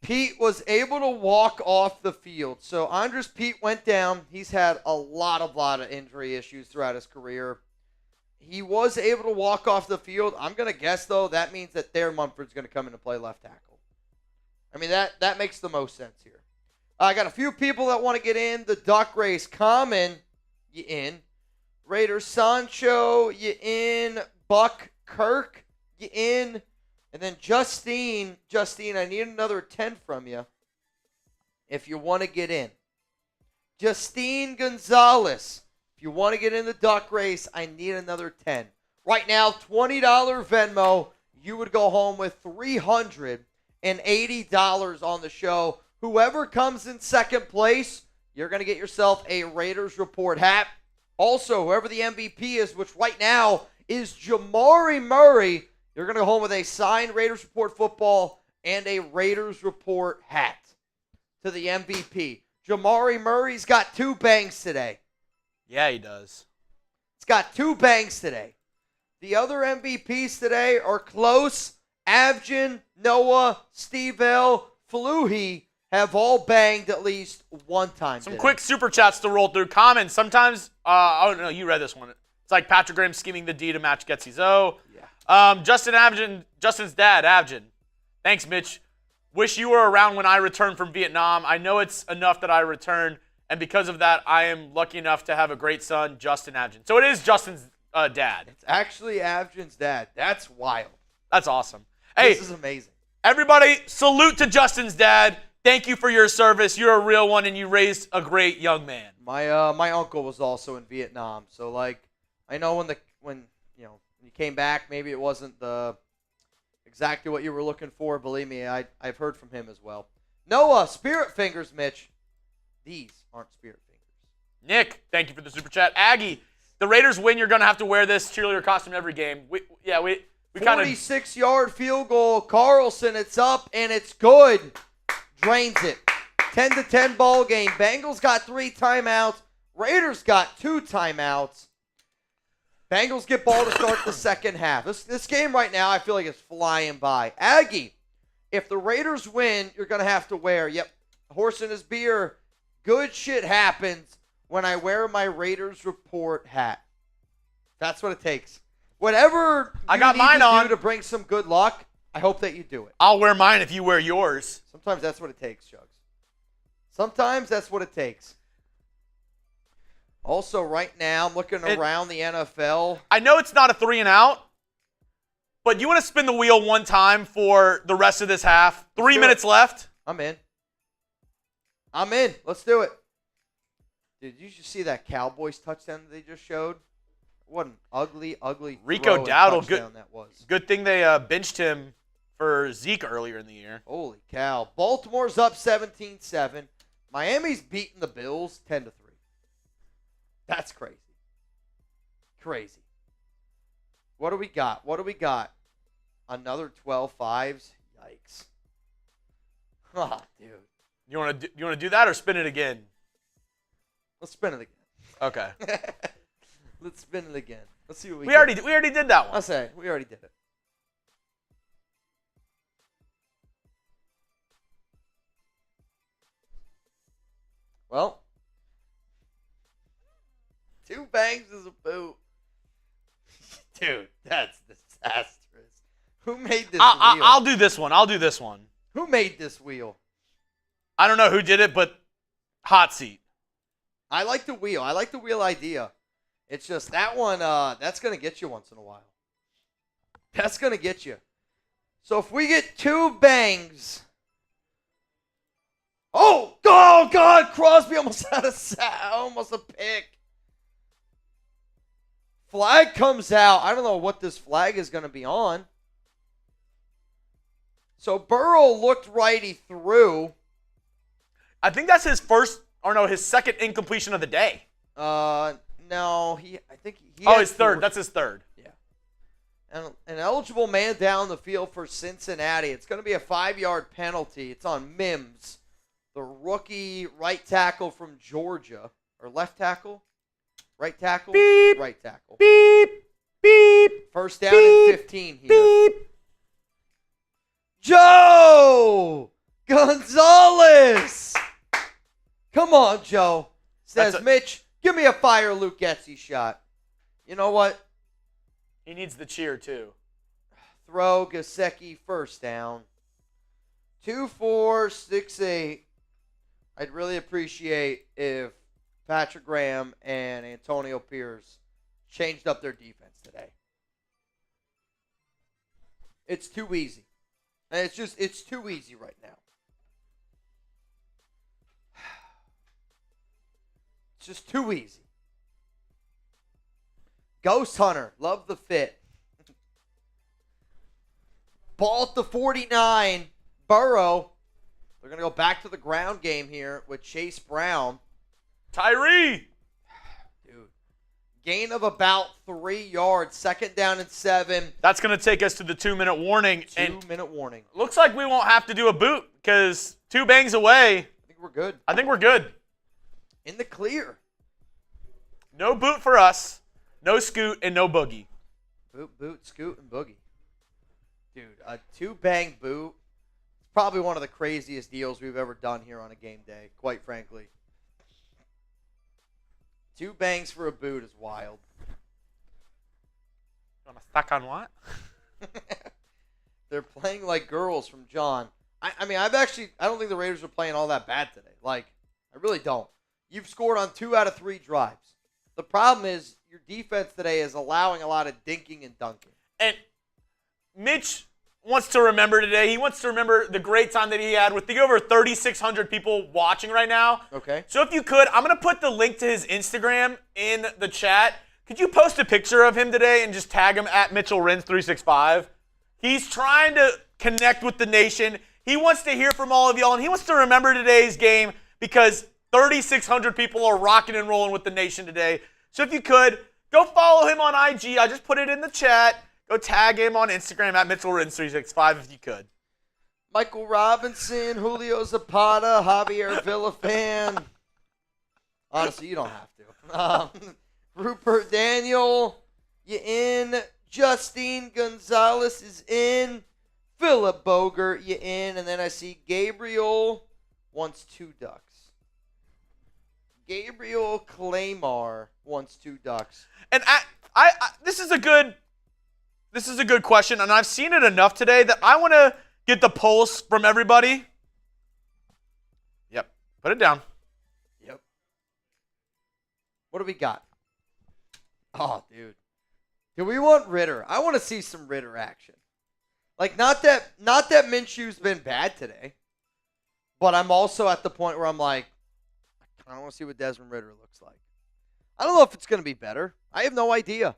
Pete was able to walk off the field. So Andres Pete went down. He's had a lot of injury issues throughout his career. He was able to walk off the field. I'm going to guess, though, that means that Thayer Munford's going to come in and play left tackle. I mean, that makes the most sense here. I got a few people that want to get in. The Duck Race Common, you in. Raiders Sancho, you in. Buck Kirk, you in. And then Justine, I need another 10 from you if you want to get in. Justine Gonzalez, if you want to get in the Duck Race, I need another 10. Right now, $20 Venmo, you would go home with $380 on the show. Whoever comes in second place, you're going to get yourself a Raiders Report hat. Also, whoever the MVP is, which right now is Jamari Murray, you're going to go home with a signed Raiders Report football and a Raiders Report hat to the MVP. Jamari Murray's got 2 bangs today. Yeah, he does. It's got 2 bangs today. The other MVPs today are close. Avjin, Noah, Steve L, Fluhy have all banged at least one time Some today. quick super chats to roll through. Comments. Sometimes, I don't know, you read this one. It's like Patrick Graham scheming the D to match Getsy's O. Yeah. Justin's dad, Avjin. Thanks, Mitch. Wish you were around when I returned from Vietnam. I know it's enough that I returned, and because of that, I am lucky enough to have a great son, Justin Avjin. So it is Justin's dad. It's actually Avjin's dad. That's wild. That's awesome. Hey, this is amazing. Everybody, salute to Justin's dad. Thank you for your service. You're a real one, and you raised a great young man. My uncle was also in Vietnam, so like I know when you came back, maybe it wasn't exactly what you were looking for. Believe me, I've heard from him as well. Noah, Spirit Fingers, Mitch. These aren't Spirit Fingers. Nick, thank you for the super chat. Aggie, the Raiders win. You're gonna have to wear this cheerleader costume every game. We kind of 46-yard field goal. Carlson, it's up and it's good. Drains it. 10-10 ball game. Bengals got 3 timeouts. Raiders got 2 timeouts. Bengals get ball to start the second half. This game right now, I feel like it's flying by. Aggie, if the Raiders win, you're going to have to wear, horse in his beer, good shit happens when I wear my Raiders Report hat. That's what it takes. Whatever I got mine on to bring some good luck, I hope that you do it. I'll wear mine if you wear yours. Sometimes that's what it takes, Chugs. Sometimes that's what it takes. Also, right now, I'm looking around the NFL. I know it's not a 3 and out, but you want to spin the wheel one time for the rest of this half? 3 minutes left. I'm in. Let's do it. Did you just see that Cowboys touchdown that they just showed? What an ugly Rico Dowdle, touchdown that was. Good thing they benched him for Zeke earlier in the year. Holy cow. Baltimore's up 17-7. Miami's beating the Bills 10-3. That's crazy. Crazy. What do we got? Another 12 fives? Yikes. Oh, dude. You want to do that or spin it again? Let's spin it again. Okay. Let's spin it again. Let's see what we already did that one. I'll say we already did it. Well, 2 bangs is a boot. Dude, that's disastrous. Who made this wheel? I'll do this one. Who made this wheel? I don't know who did it, but hot seat. I like the wheel. I like the wheel idea. It's just that one, that's going to get you once in a while. That's going to get you. So if we get 2 bangs. Oh, God, Crosby almost had almost a pick. Flag comes out. I don't know what this flag is going to be on. So Burrow looked right. He threw. I think that's his second incompletion of the day. No, I think he. His third. That's his third. Yeah. And an eligible man down the field for Cincinnati. It's going to be a 5-yard penalty. It's on Mims, the rookie right tackle from Georgia, or left tackle. Right tackle? Beep. Right tackle. Beep. Beep. First down and 15 here. Beep. Joe Gonzalez. Come on, Joe. Says, Mitch, give me a fire Luke Getsy shot. You know what? He needs the cheer, too. Throw Gesicki first down. 2-4-6-8. I'd really appreciate if Patrick Graham and Antonio Pierce changed up their defense today. It's too easy. And it's too easy right now. It's just too easy. Ghost Hunter, love the fit. Ball at the 49. Burrow. They're going to go back to the ground game here with Chase Brown. Tyree. Dude. Gain of about 3 yards. Second down and 7. That's going to take us to the 2-minute warning. 2-minute warning. Looks like we won't have to do a boot because 2 bangs away. I think we're good. In the clear. No boot for us. No scoot and no boogie. Boot, scoot, and boogie. Dude, a 2-bang boot. It's probably one of the craziest deals we've ever done here on a game day, quite frankly. 2 bangs for a boot is wild. You want to stuck on what? They're playing like girls from John. I don't think the Raiders are playing all that bad today. Like, I really don't. You've scored on 2 out of 3 drives. The problem is your defense today is allowing a lot of dinking and dunking. And Mitch wants to remember today. He wants to remember the great time that he had with the over 3,600 people watching right now. Okay. So if you could, I'm going to put the link to his Instagram in the chat. Could you post a picture of him today and just tag him at Mitchell Renz 365? He's trying to connect with the nation. He wants to hear from all of y'all, and he wants to remember today's game because 3,600 people are rocking and rolling with the nation today. So if you could, go follow him on IG. I just put it in the chat. Go tag him on Instagram at Mitchell Renz 365 if you could. Michael Robinson, Julio Zapata, Javier Villafan. Honestly, you don't have to. Rupert Daniel, you in. Justine Gonzalez is in. Philip Bogert, you in. And then I see Gabriel wants 2 ducks. Gabriel Claymar wants 2 ducks. And this is a good question, and I've seen it enough today that I want to get the pulse from everybody. Yep. Put it down. Yep. What do we got? Oh, dude. Do we want Ridder? I want to see some Ridder action. Like, not that Minshew's been bad today, but I'm also at the point where I'm like, I want to see what Desmond Ridder looks like. I don't know if it's going to be better. I have no idea.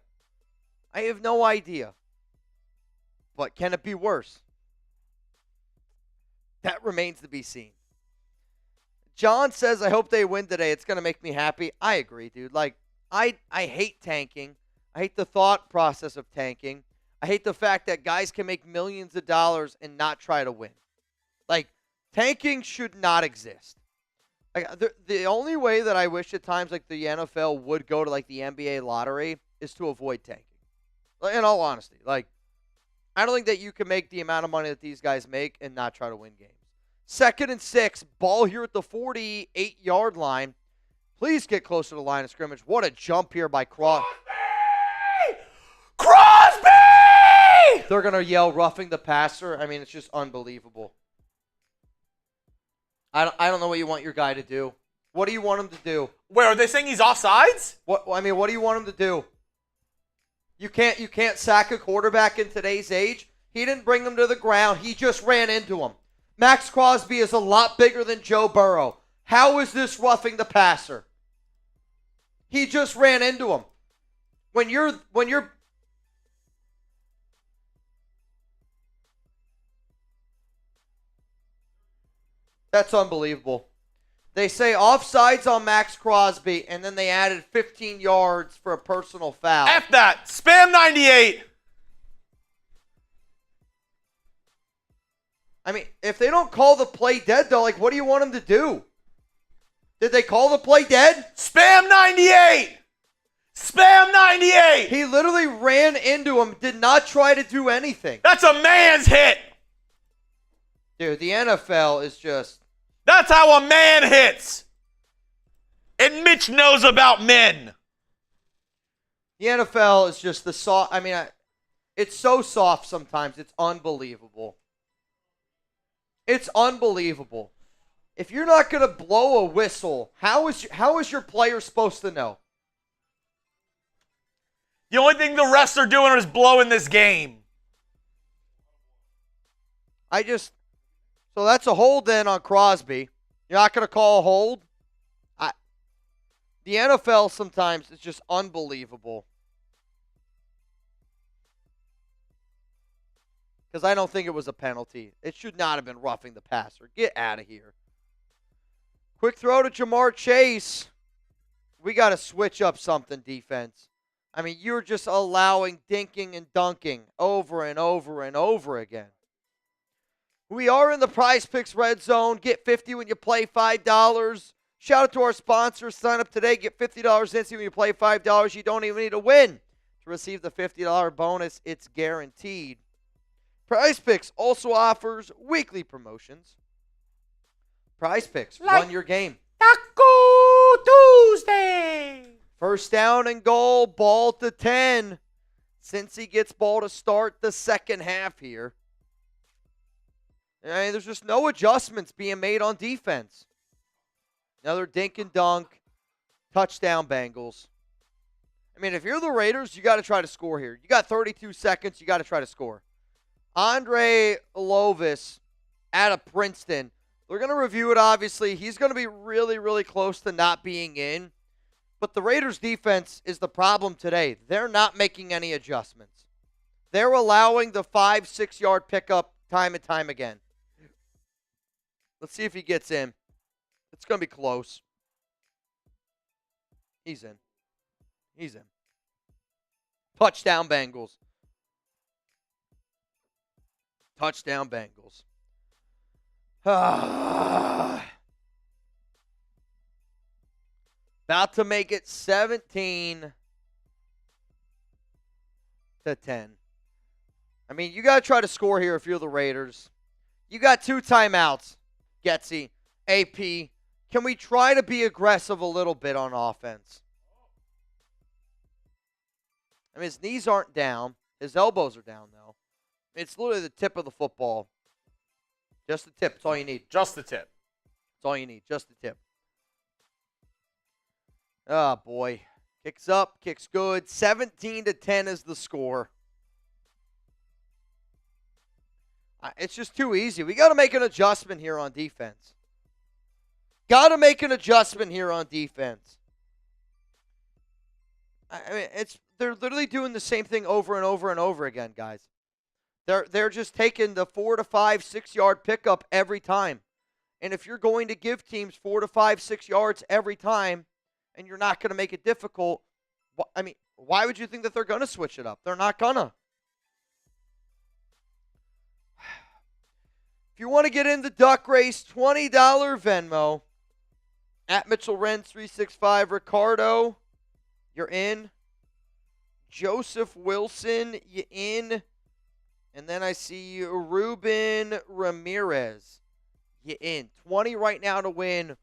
But can it be worse? That remains to be seen. John says, I hope they win today. It's going to make me happy. I agree, dude. Like, I hate tanking. I hate the thought process of tanking. I hate the fact that guys can make millions of dollars and not try to win. Like, tanking should not exist. Like, the only way that I wish at times like the NFL would go to like the NBA lottery is to avoid tanking. In all honesty, like, I don't think that you can make the amount of money that these guys make and not try to win games. 2nd and 6, ball here at the 48-yard line. Please get closer to the line of scrimmage. What a jump here by Crosby! They're going to yell roughing the passer. I mean, it's just unbelievable. I don't know what you want your guy to do. What do you want him to do? Wait, are they saying he's offsides? What do you want him to do? You can't sack a quarterback in today's age. He didn't bring them to the ground. He just ran into him. Maxx Crosby is a lot bigger than Joe Burrow. How is this roughing the passer? He just ran into him. When you're That's unbelievable. They say offsides on Maxx Crosby, and then they added 15 yards for a personal foul. F that. Spam 98. I mean, if they don't call the play dead, though, like, what do you want them to do? Did they call the play dead? Spam 98. Spam 98. He literally ran into him, did not try to do anything. That's a man's hit. Dude, the NFL is just... That's how a man hits. And Mitch knows about men. The NFL is just the soft... I mean, it's so soft sometimes. It's unbelievable. It's unbelievable. If you're not going to blow a whistle, how is your player supposed to know? The only thing the refs are doing is blowing this game. So that's a hold then on Crosby. You're not going to call a hold? The NFL sometimes is just unbelievable. Because I don't think it was a penalty. It should not have been roughing the passer. Get out of here. Quick throw to Jamar Chase. We got to switch up something, defense. I mean, you're just allowing dinking and dunking over and over and over again. We are in the Prize Picks Red Zone. Get 50 when you play $5. Shout out to our sponsors. Sign up today. Get $50 instantly when you play $5. You don't even need to win to receive the $50 bonus. It's guaranteed. Prize Picks also offers weekly promotions. Prize Picks, run your game. Taco Tuesday. First down and goal, ball to 10. Cincy gets ball to start the second half here. I mean, there's just no adjustments being made on defense. Another dink and dunk. Touchdown, Bengals. I mean, if you're the Raiders, you got to try to score here. You got 32 seconds. You got to try to score. Andre Lovis out of Princeton. They're going to review it, obviously. He's going to be really, really close to not being in. But the Raiders' defense is the problem today. They're not making any adjustments. They're allowing the 5-6 yard pickup time and time again. Let's see if he gets in. It's going to be close. He's in. He's in. Touchdown, Bengals. Touchdown, Bengals. About to make it 17-10. I mean, you got to try to score here if you're the Raiders. You got 2 timeouts, Getsy, AP. Can we try to be aggressive a little bit on offense? I mean, his knees aren't down. His elbows are down, though. It's literally the tip of the football. Just the tip. That's all you need. Just the tip. That's all you need. Just the tip. Oh, boy. Kicks up, kicks good. 17-10 is the score. It's just too easy. We got to make an adjustment here on defense. Got to make an adjustment here on defense. I mean, they're literally doing the same thing over and over and over again, guys. They're just taking the 4 to 5, 6 yard pickup every time. And if you're going to give teams 4 to 5, 6 yards every time, and you're not going to make it difficult, I mean, why would you think that they're going to switch it up? They're not gonna. If you want to get in the duck race, $20 Venmo at Mitchell Renz 365. Ricardo, you're in. Joseph Wilson, you in. And then I see Ruben Ramirez, you in. 20 right now to win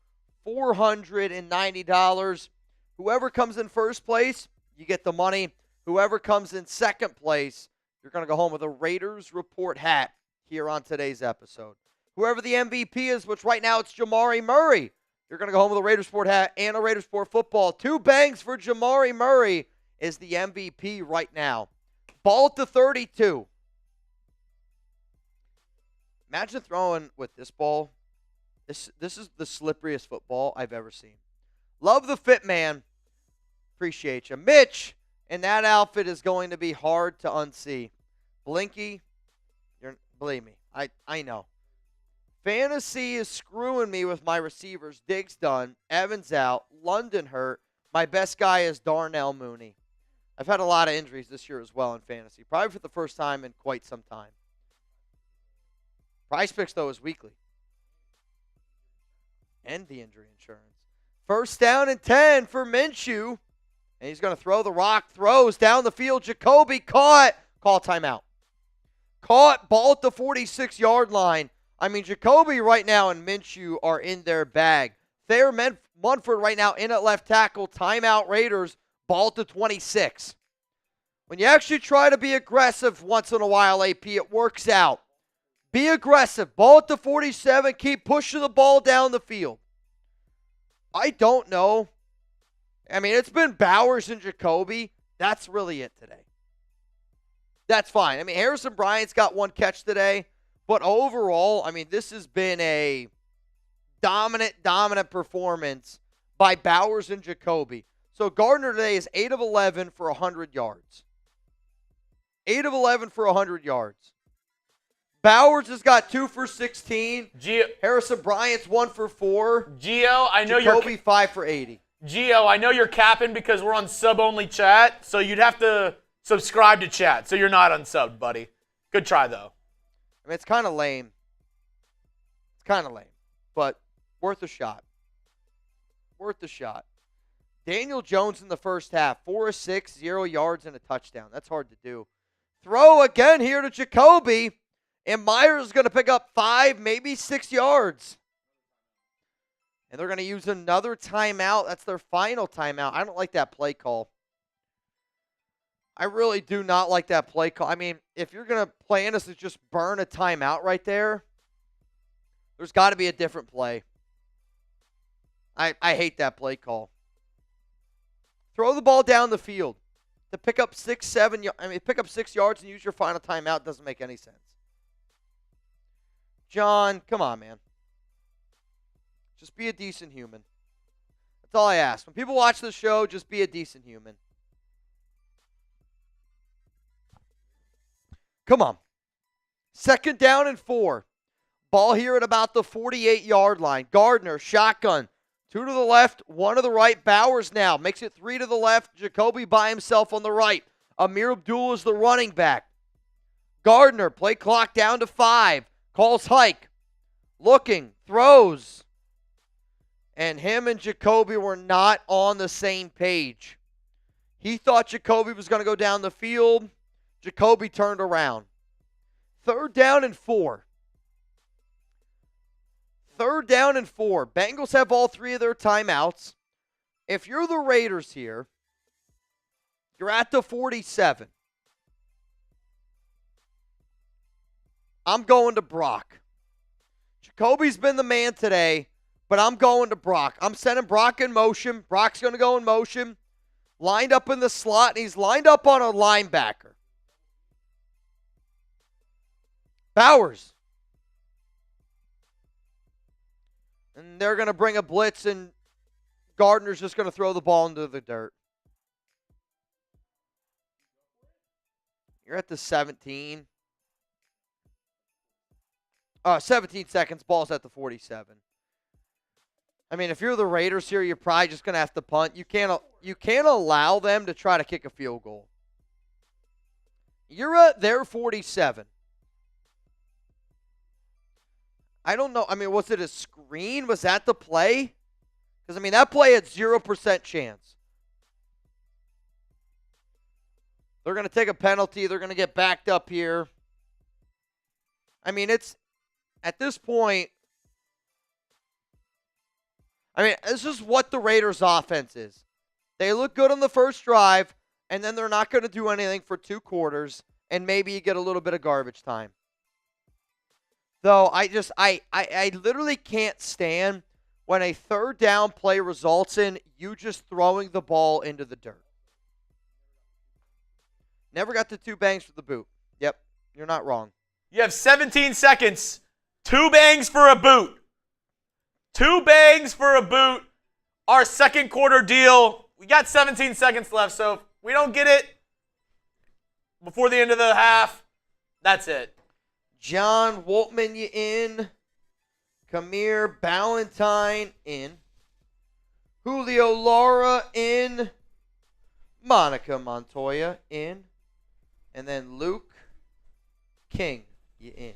$490. Whoever comes in first place, you get the money. Whoever comes in second place, you're going to go home with a Raiders Report hat here on today's episode. Whoever the MVP is, which right now it's Jamari Murray, you're going to go home with a Raiders Report hat and a Raiders Report football. 2 bangs for Jamari Murray is the MVP right now. Ball to 32. Imagine throwing with this ball. This is the slipperiest football I've ever seen. Love the fit, man. Appreciate you. Mitch, and that outfit is going to be hard to unsee. Blinky, believe me, I know. Fantasy is screwing me with my receivers. Diggs done. Evans out. London hurt. My best guy is Darnell Mooney. I've had a lot of injuries this year as well in fantasy. Probably for the first time in quite some time. Price Picks, though, is weekly. And the injury insurance. First down and 10 for Minshew. And he's going to throw the rock. Throws down the field. Jacoby caught. Call timeout. Caught. Ball at the 46-yard line. I mean, Jacoby right now and Minshew are in their bag. Thayer Munford right now in at left tackle. Timeout Raiders. Ball to 26. When you actually try to be aggressive once in a while, AP, it works out. Be aggressive. Ball at the 47. Keep pushing the ball down the field. I don't know. I mean, it's been Bowers and Jacoby. That's really it today. That's fine. I mean, Harrison Bryant's got 1 catch today. But overall, I mean, this has been a dominant performance by Bowers and Jacoby. So Gardner today is 8 of 11 for 100 yards. 8 of 11 for 100 yards. Bowers has got 2 for 16. Harrison Bryant's 1 for 4. Gio, I know Jacoby 5 for 80. Gio, I know you're capping because we're on sub-only chat, so you'd have to subscribe to chat, so you're not unsubbed, buddy. Good try, though. I mean, it's kind of lame. It's kind of lame, but worth a shot. Worth a shot. Daniel Jones in the first half, 4 of 6, 0 yards and a touchdown. That's hard to do. Throw again here to Jacoby, and Myers is going to pick up 5, maybe 6 yards. And they're going to use another timeout. That's their final timeout. I don't like that play call. I really do not like that play call. I mean, if you're going to plan us to just burn a timeout right there, there's got to be a different play. I hate that play call. Throw the ball down the field. To pick up 6 yards and use your final timeout doesn't make any sense. John, come on, man. Just be a decent human. That's all I ask. When people watch the show, just be a decent human. Come on. 2nd down and 4. Ball here at about the 48-yard line. Gardner, shotgun. 2 to the left, 1 to the right. Bowers now makes it 3 to the left. Jacoby by himself on the right. Amir Abdul is the running back. Gardner, play clock down to 5. Calls hike. Looking, throws. And him and Jacoby were not on the same page. He thought Jacoby was going to go down the field. Jacoby turned around. 3rd down and 4. 3rd down and 4. Bengals have all 3 of their timeouts. If you're the Raiders here, you're at the 47. I'm going to Brock. Jacoby's been the man today, but I'm going to Brock. I'm sending Brock in motion. Brock's going to go in motion. lined up in the slot, and he's lined up on a linebacker. Bowers. And they're going to bring a blitz, and Gardner's just going to throw the ball into the dirt. You're at the 17. 17 seconds. Ball's at the 47. I mean, if you're the Raiders here, you're probably just going to have to punt. You can't allow them to try to kick a field goal. You're at their 47. I don't know. I mean, was it a screen? Was that the play? Because, I mean, that play had 0% chance. They're going to take a penalty. They're going to get backed up here. I mean, it's at this point, I mean, this is what the Raiders' offense is. They look good on the first drive, and then they're not going to do anything for 2 quarters, and maybe you get a little bit of garbage time. Though I literally can't stand when a third down play results in you just throwing the ball into the dirt. Never got the 2 bangs for the boot. Yep, you're not wrong. You have 17 seconds. 2 bangs for a boot. 2 bangs for a boot. Our second quarter deal. We got 17 seconds left, so if we don't get it before the end of the half, that's it. John Waltman, you in. Kamir Ballantyne in. Julio Lara in. Monica Montoya in. And then Luke King, you in.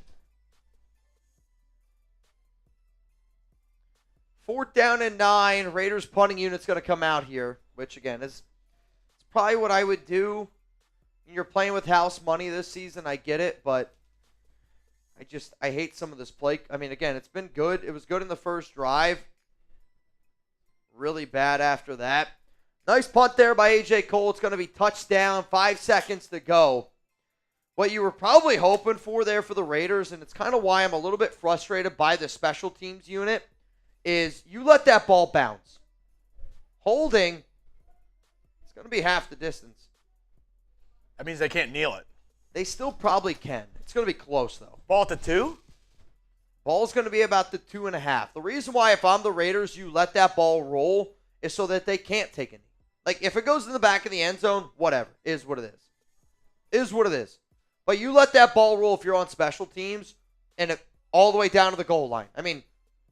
4th down and 9. Raiders punting unit's going to come out here, which, again, is probably what I would do. You're playing with house money this season. I get it, but I hate some of this play. I mean, again, it's been good. It was good in the first drive. Really bad after that. Nice punt there by A.J. Cole. It's going to be touchdown. 5 seconds to go. What you were probably hoping for there for the Raiders, and it's kind of why I'm a little bit frustrated by the special teams unit, is you let that ball bounce. Holding, it's going to be half the distance. That means they can't kneel it. They still probably can. It's going to be close, though. Ball at the 2? Ball's going to be about the 2.5. The reason why, if I'm the Raiders, you let that ball roll is so that they can't take a knee. Like, if it goes in the back of the end zone, whatever. Is what it is. Is what it is. But you let that ball roll if you're on special teams and all the way down to the goal line. I mean,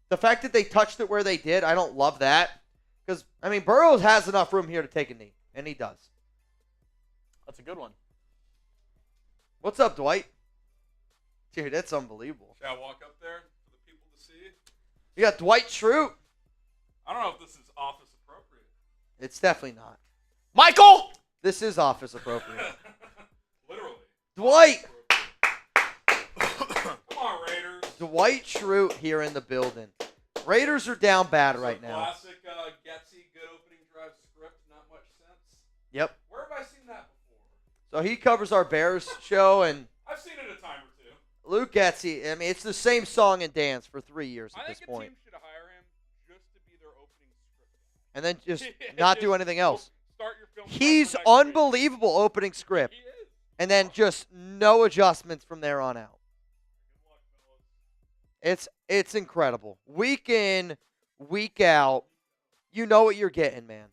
the fact that they touched it where they did, I don't love that. Because, I mean, Burrows has enough room here to take a knee, and he does. That's a good one. What's up, Dwight? Dude, that's unbelievable. Shall I walk up there for the people to see? You got Dwight Schrute. I don't know if this is office appropriate. It's definitely not. Michael! This is office appropriate. Literally. Dwight! Come on, Raiders. Dwight Schrute here in the building. Raiders are down bad right now. Classic Getsy, good opening drive script, not much sense. Yep. Where have I seen that before? So he covers our Bears show, and I've seen it a time or two. Luke Getsy, I mean, it's the same song and dance for 3 years at this point. I think a team should hire him just to be their opening script guy. And then just not do anything else. Start your film. He's unbelievable opening script. He is. And then just no adjustments from there on out. Good luck, fellas. It's incredible. Week in, week out, you know what you're getting, man.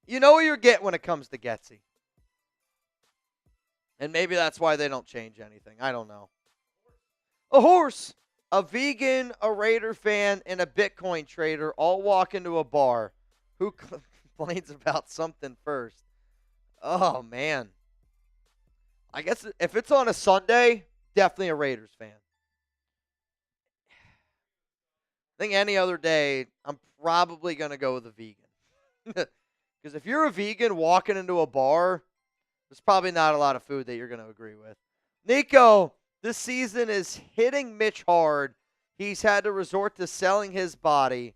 You know what you're getting when it comes to Getsy. And maybe that's why they don't change anything. I don't know. A horse, a vegan, a Raider fan, and a Bitcoin trader all walk into a bar. Who complains about something first? Oh, man. I guess if it's on a Sunday, definitely a Raiders fan. I think any other day, I'm probably going to go with a vegan. Because if you're a vegan walking into a bar, there's probably not a lot of food that you're going to agree with. Nico, this season is hitting Mitch hard. He's had to resort to selling his body.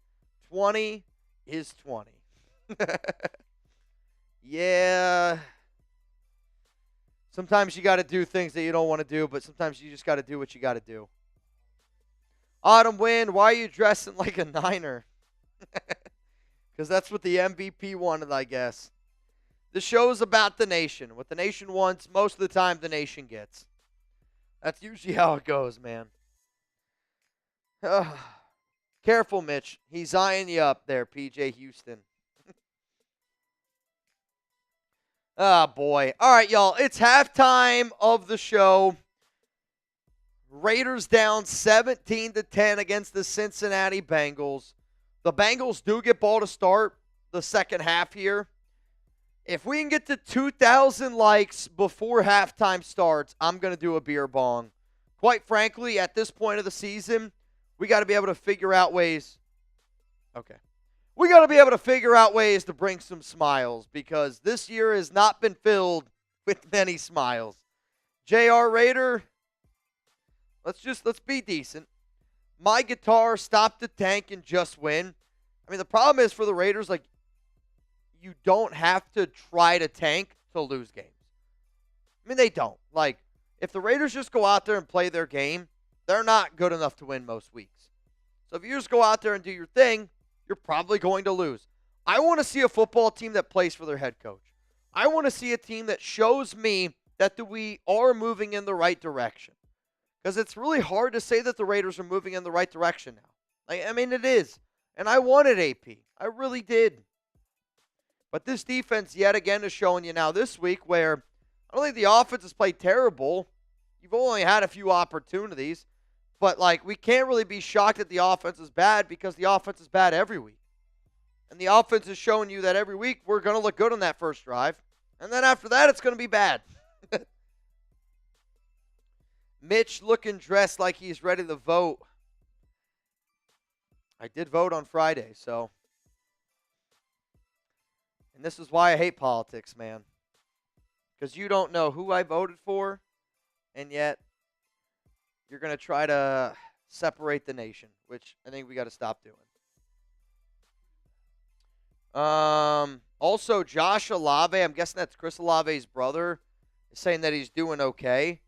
20 is 20. Yeah. Sometimes you got to do things that you don't want to do, but sometimes you just got to do what you got to do. Autumn Wind, why are you dressing like a Niner? because that's what the MVP wanted, I guess. The show's about the nation. What the nation wants, most of the time the nation gets. That's usually how it goes, man. Careful, Mitch. He's eyeing you up there, PJ Houston. Oh, boy. All right, y'all. It's halftime of the show. Raiders down 17-10 against the Cincinnati Bengals. The Bengals do get ball to start the second half here. If we can get to 2,000 likes before halftime starts, I'm going to do a beer bong. Quite frankly, at this point of the season, we got to be able to figure out ways. Okay. We got to be able to figure out ways to bring some smiles because this year has not been filled with many smiles. JR Raider, let's be decent. My guitar, stop the tank and just win. I mean, the problem is for the Raiders, like, you don't have to try to tank to lose games. I mean, they don't. Like, if the Raiders just go out there and play their game, they're not good enough to win most weeks. So if you just go out there and do your thing, you're probably going to lose. I want to see a football team that plays for their head coach. I want to see a team that shows me that we are moving in the right direction. Because it's really hard to say that the Raiders are moving in the right direction now. I mean, it is. And I wanted AP. I really did. But this defense, yet again, is showing you now this week where I don't think the offense has played terrible. You've only had a few opportunities. But, like, we can't really be shocked that the offense is bad because the offense is bad every week. And the offense is showing you that every week we're going to look good on that first drive. And then after that, it's going to be bad. Mitch looking dressed like he's ready to vote. I did vote on Friday, so. And this is why I hate politics, man. Because you don't know who I voted for, and yet you're going to try to separate the nation, which I think we got to stop doing. Also, Josh Olave, I'm guessing that's Chris Olave's brother, is saying that he's doing okay,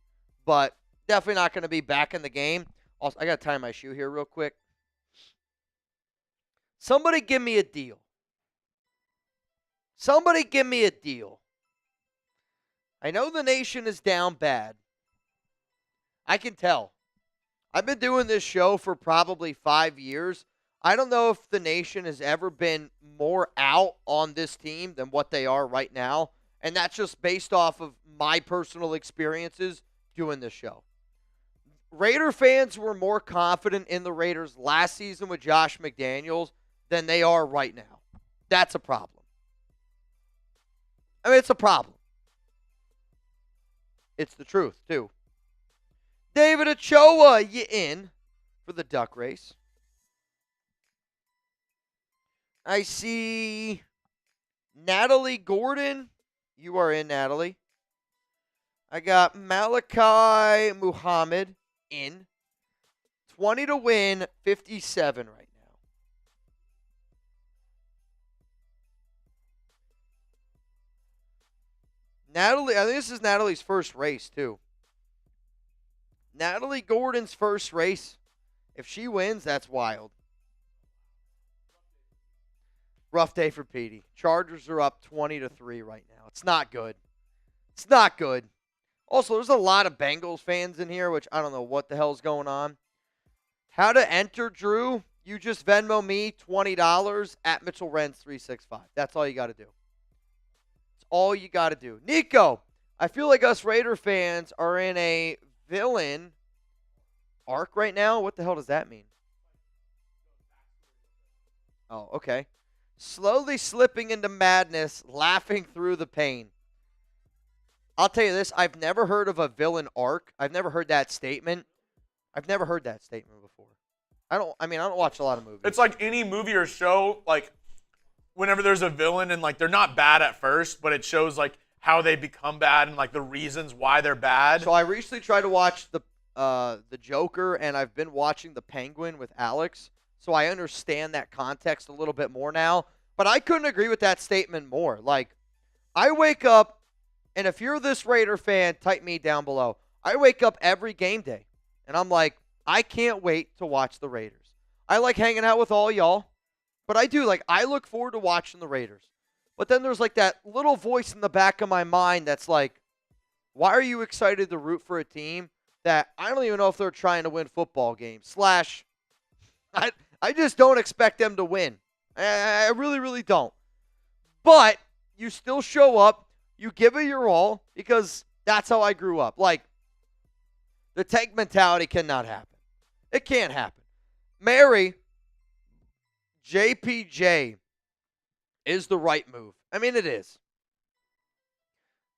but definitely not going to be back in the game. Also, I got to tie my shoe here real quick. Somebody give me a deal. Somebody give me a deal. I know the nation is down bad. I can tell. I've been doing this show for probably 5 years. I don't know if the nation has ever been more out on this team than what they are right now. And that's just based off of my personal experiences doing this show. Raider fans were more confident in the Raiders last season with Josh McDaniels than they are right now. That's a problem. I mean, it's a problem. It's the truth, too. David Ochoa, you in for the duck race. I see Natalie Gordon. You are in, Natalie. I got Malachi Muhammad in. 20 to win, 57 right now. Natalie, I think this is Natalie's first race, too. Natalie Gordon's first race. If she wins, that's wild. Rough day for Petey. Chargers are up 20-3 right now. It's not good. It's not good. Also, there's a lot of Bengals fans in here, which I don't know what the hell's going on. How to enter, Drew? You just Venmo me $20 at Mitchell Renz 365. That's all you got to do. That's all you got to do. Nico, I feel like us Raider fans are in a villain arc right now. What the hell does that mean? Oh, okay. Slowly slipping into madness, laughing through the pain. I'll tell you this, I've never heard of a villain arc. I've never heard that statement. I've never heard that statement before. I don't watch a lot of movies. It's like any movie or show, like whenever there's a villain and like they're not bad at first, but it shows like how they become bad and like the reasons why they're bad. So I recently tried to watch the Joker, and I've been watching The Penguin with Alex. So I understand that context a little bit more now. But I couldn't agree with that statement more. Like, I wake up, and if you're this Raider fan, type me down below. I wake up every game day, and I'm like, I can't wait to watch the Raiders. I like hanging out with all y'all, But I do. Like, I look forward to watching the Raiders. But then there's like that little voice in the back of my mind that's like, why are you excited to root for a team that I don't even know if they're trying to win football games? / I just don't expect them to win. I really, really don't. But you still show up. You give it your all because that's how I grew up. Like, the tank mentality cannot happen. It can't happen. Mary, JPJ is the right move. I mean, it is.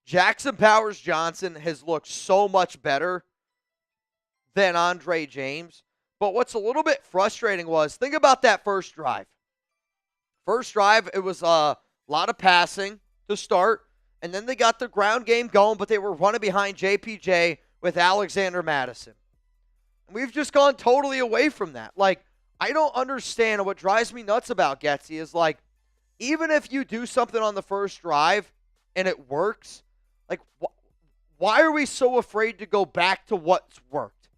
Jackson Powers-Johnson has looked so much better than Andre James. But what's a little bit frustrating was, think about that first drive. First drive, it was a lot of passing to start, and then they got the ground game going, but they were running behind JPJ with Alexander Mattison. And we've just gone totally away from that. Like, I don't understand. What drives me nuts about Getsy is, like, even if you do something on the first drive and it works, like, why are we so afraid to go back to what's worked?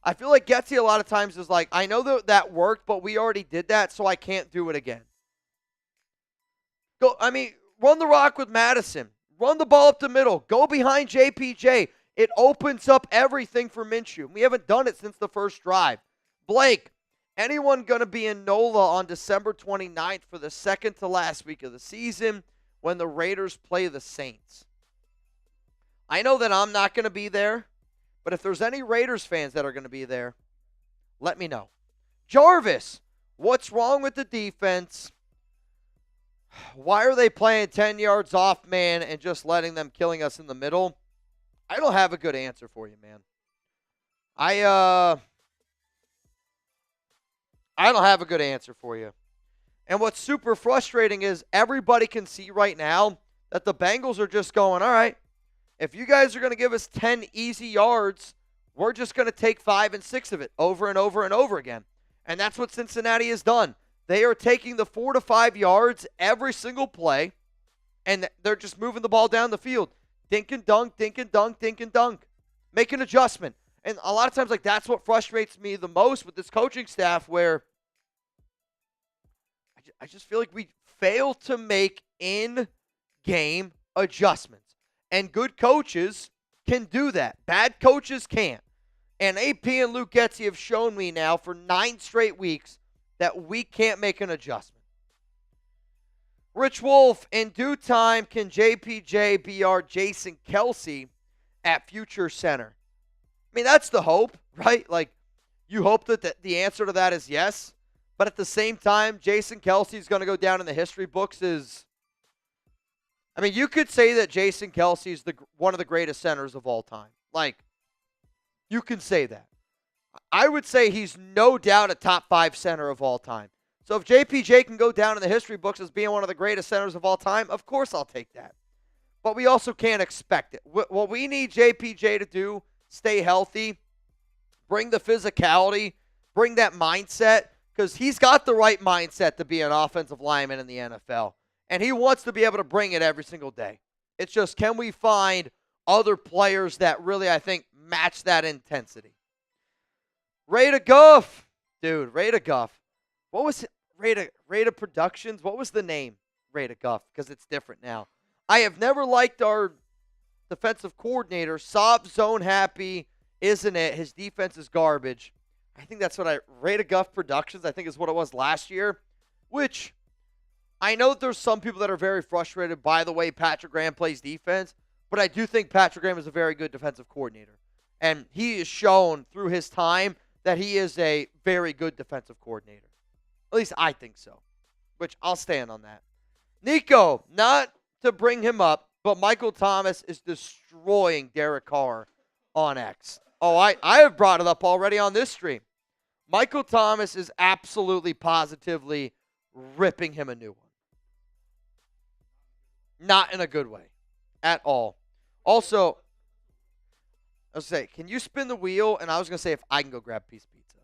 I feel like Getsy a lot of times is like, I know that worked, but we already did that, so I can't do it again. Run the rock with Mattison. Run the ball up the middle. Go behind JPJ. It opens up everything for Minshew. We haven't done it since the first drive. Blake, anyone going to be in NOLA on December 29th for the second to last week of the season when the Raiders play the Saints? I know that I'm not going to be there, but if there's any Raiders fans that are going to be there, let me know. Jarvis, what's wrong with the defense? Why are they playing 10 yards off man and just letting them killing us in the middle? I don't have a good answer for you, man. I don't have a good answer for you. And what's super frustrating is everybody can see right now that the Bengals are just going, all right, if you guys are going to give us 10 easy yards, we're just going to take 5 and 6 of it over and over and over again. And that's what Cincinnati has done. They are taking the 4 to 5 yards every single play, and they're just moving the ball down the field. Dink and dunk, dink and dunk, dink and dunk. Make an adjustment. And a lot of times, like, that's what frustrates me the most with this coaching staff, where I just feel like we fail to make in-game adjustments. And good coaches can do that. Bad coaches can't. And AP and Luke Getsy have shown me now for 9 straight weeks that we can't make an adjustment. Rich Wolf, in due time, can JPJ be our Jason Kelce at future center? I mean, that's the hope, right? Like, you hope that the answer to that is yes. But at the same time, Jason Kelce is going to go down in the history books as, I mean, you could say that Jason Kelce is one of the greatest centers of all time. Like, you can say that. I would say he's no doubt a top 5 center of all time. So if JPJ can go down in the history books as being one of the greatest centers of all time, of course I'll take that. But we also can't expect it. What we need JPJ to do, stay healthy, bring the physicality, bring that mindset, because he's got the right mindset to be an offensive lineman in the NFL. And he wants to be able to bring it every single day. It's just, can we find other players that really, I think, match that intensity? Raider Guff. Dude, Raider Guff. What was it? Raider Productions? What was the name? Raider Guff, because it's different now. I have never liked our defensive coordinator. Sob zone happy, isn't it? His defense is garbage. I think that's what Raider Guff Productions, I think is what it was last year, which I know there's some people that are very frustrated by the way Patrick Graham plays defense, but I do think Patrick Graham is a very good defensive coordinator. And he has shown through his time that he is a very good defensive coordinator. At least I think so, which I'll stand on that. Nico, not to bring him up, but Michael Thomas is destroying Derek Carr on X. Oh, I have brought it up already on this stream. Michael Thomas is absolutely positively ripping him a new one. Not in a good way at all. Also, I was going to say, can you spin the wheel? And I was going to say if I can go grab a piece of pizza.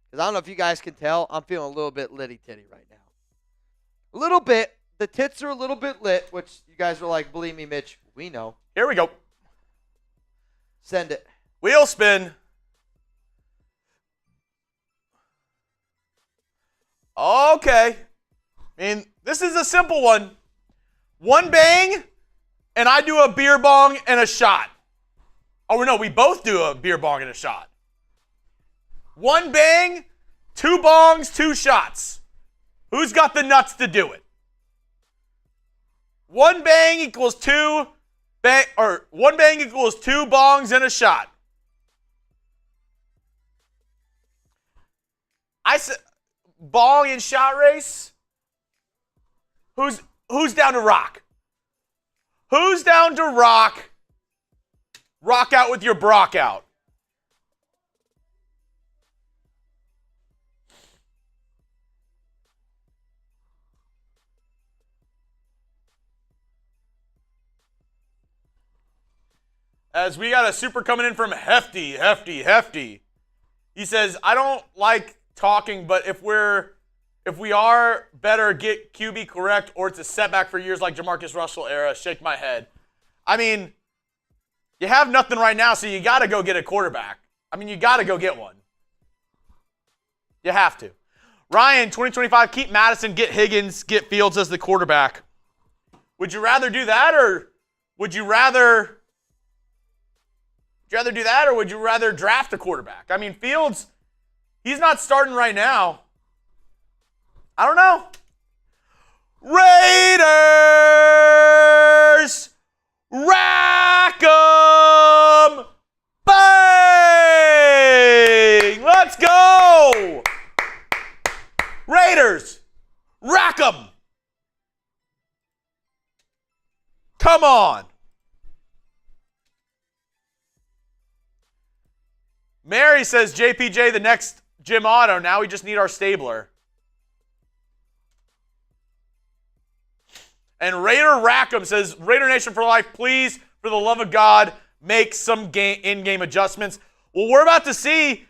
Because I don't know if you guys can tell, I'm feeling a little bit litty-titty right now. A little bit. The tits are a little bit lit, which you guys are like, believe me, Mitch, we know. Here we go. Send it. Wheel spin. Okay. And this is a simple one. One bang, and I do a beer bong and a shot. Oh, no, we both do a beer bong and a shot. One bang, 2 bongs, 2 shots. Who's got the nuts to do it? One bang equals 2 bongs and a shot. I said bong and shot race. Who's down to rock? Who's down to rock? Rock out with your Brock out. As we got a super coming in from Hefty. He says, I don't like talking, but if we are better, get QB correct, or it's a setback for years like Jamarcus Russell era, shake my head. I mean, you have nothing right now, so you got to go get a quarterback. I mean, you got to go get one. You have to. Ryan, 2025, keep Mattison, get Higgins, get Fields as the quarterback. Would you rather do that, or would you rather do that, or would you rather draft a quarterback? I mean, Fields, he's not starting right now. I don't know. Raiders! Rack 'em! Bang! Let's go! Raiders! Rack 'em! Come on! Mary says, JPJ, the next Jim Otto. Now we just need our stabler. And Raider Rackham says, Raider Nation for life, please, for the love of God, make some in-game adjustments. Well, we're about to see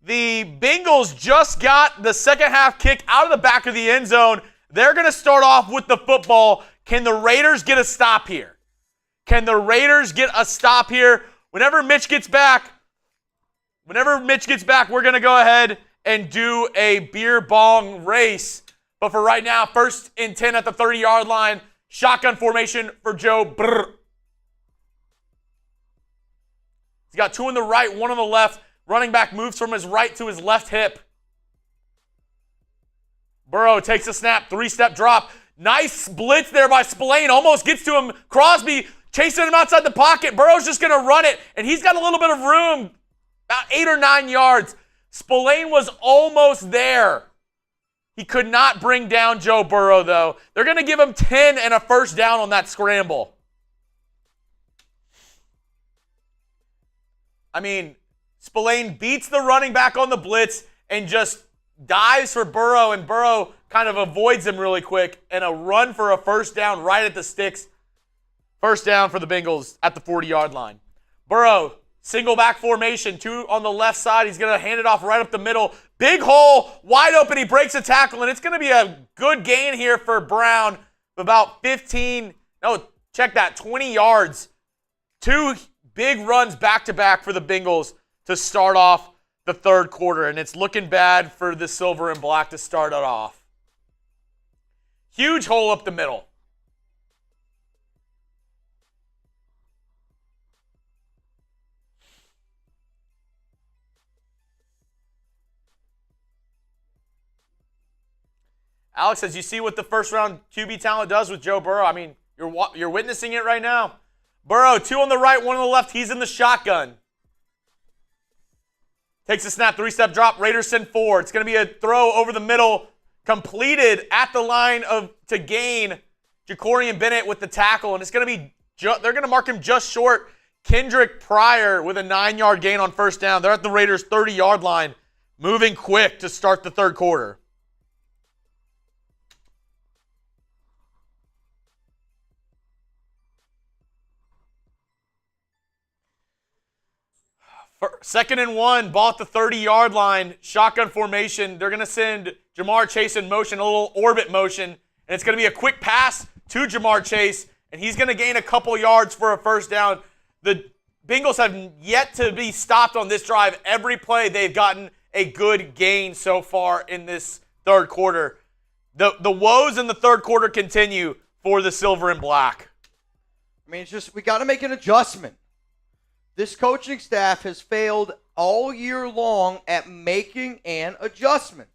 the Bengals just got the second half kick out of the back of the end zone. They're going to start off with the football. Can the Raiders get a stop here? Can the Raiders get a stop here? Whenever Mitch gets back, we're going to go ahead and do a beer bong race. But for right now, 1st and 10 at the 30-yard line. Shotgun formation for Joe Burrow. He's got 2 on the right, 1 on the left. Running back moves from his right to his left hip. Burrow takes a snap, 3-step drop. Nice blitz there by Spillane. Almost gets to him. Crosby chasing him outside the pocket. Burrow's just going to run it, and he's got a little bit of room. About 8 or 9 yards. Spillane was almost there. He could not bring down Joe Burrow, though. They're going to give him 10 and a first down on that scramble. I mean, Spillane beats the running back on the blitz and just dives for Burrow, and Burrow kind of avoids him really quick, and a run for a first down right at the sticks. First down for the Bengals at the 40-yard line. Burrow, single back formation, 2 on the left side. He's going to hand it off right up the middle. Big hole, wide open. He breaks a tackle, and it's going to be a good gain here for Brown. About 20 yards. 2 big runs back-to-back for the Bengals to start off the third quarter, and it's looking bad for the silver and black to start it off. Huge hole up the middle. Alex says, you see what the first-round QB talent does with Joe Burrow? I mean, you're witnessing it right now. Burrow, 2 on the right, 1 on the left. He's in the shotgun. Takes a snap, 3-step drop. Raiders send 4. It's going to be a throw over the middle, completed at the line to gain. Jacorian Bennett with the tackle, and it's going to be they're going to mark him just short. Kendrick Pryor with a 9-yard gain on first down. They're at the Raiders' 30-yard line, moving quick to start the third quarter. Second and 1, ball at the 30-yard line, shotgun formation. They're going to send Jamar Chase in motion, a little orbit motion, and it's going to be a quick pass to Jamar Chase, and he's going to gain a couple yards for a first down. The Bengals have yet to be stopped on this drive. Every play, they've gotten a good gain so far in this third quarter. The woes in the third quarter continue for the silver and black. I mean, it's just we got to make an adjustment. This coaching staff has failed all year long at making an adjustment.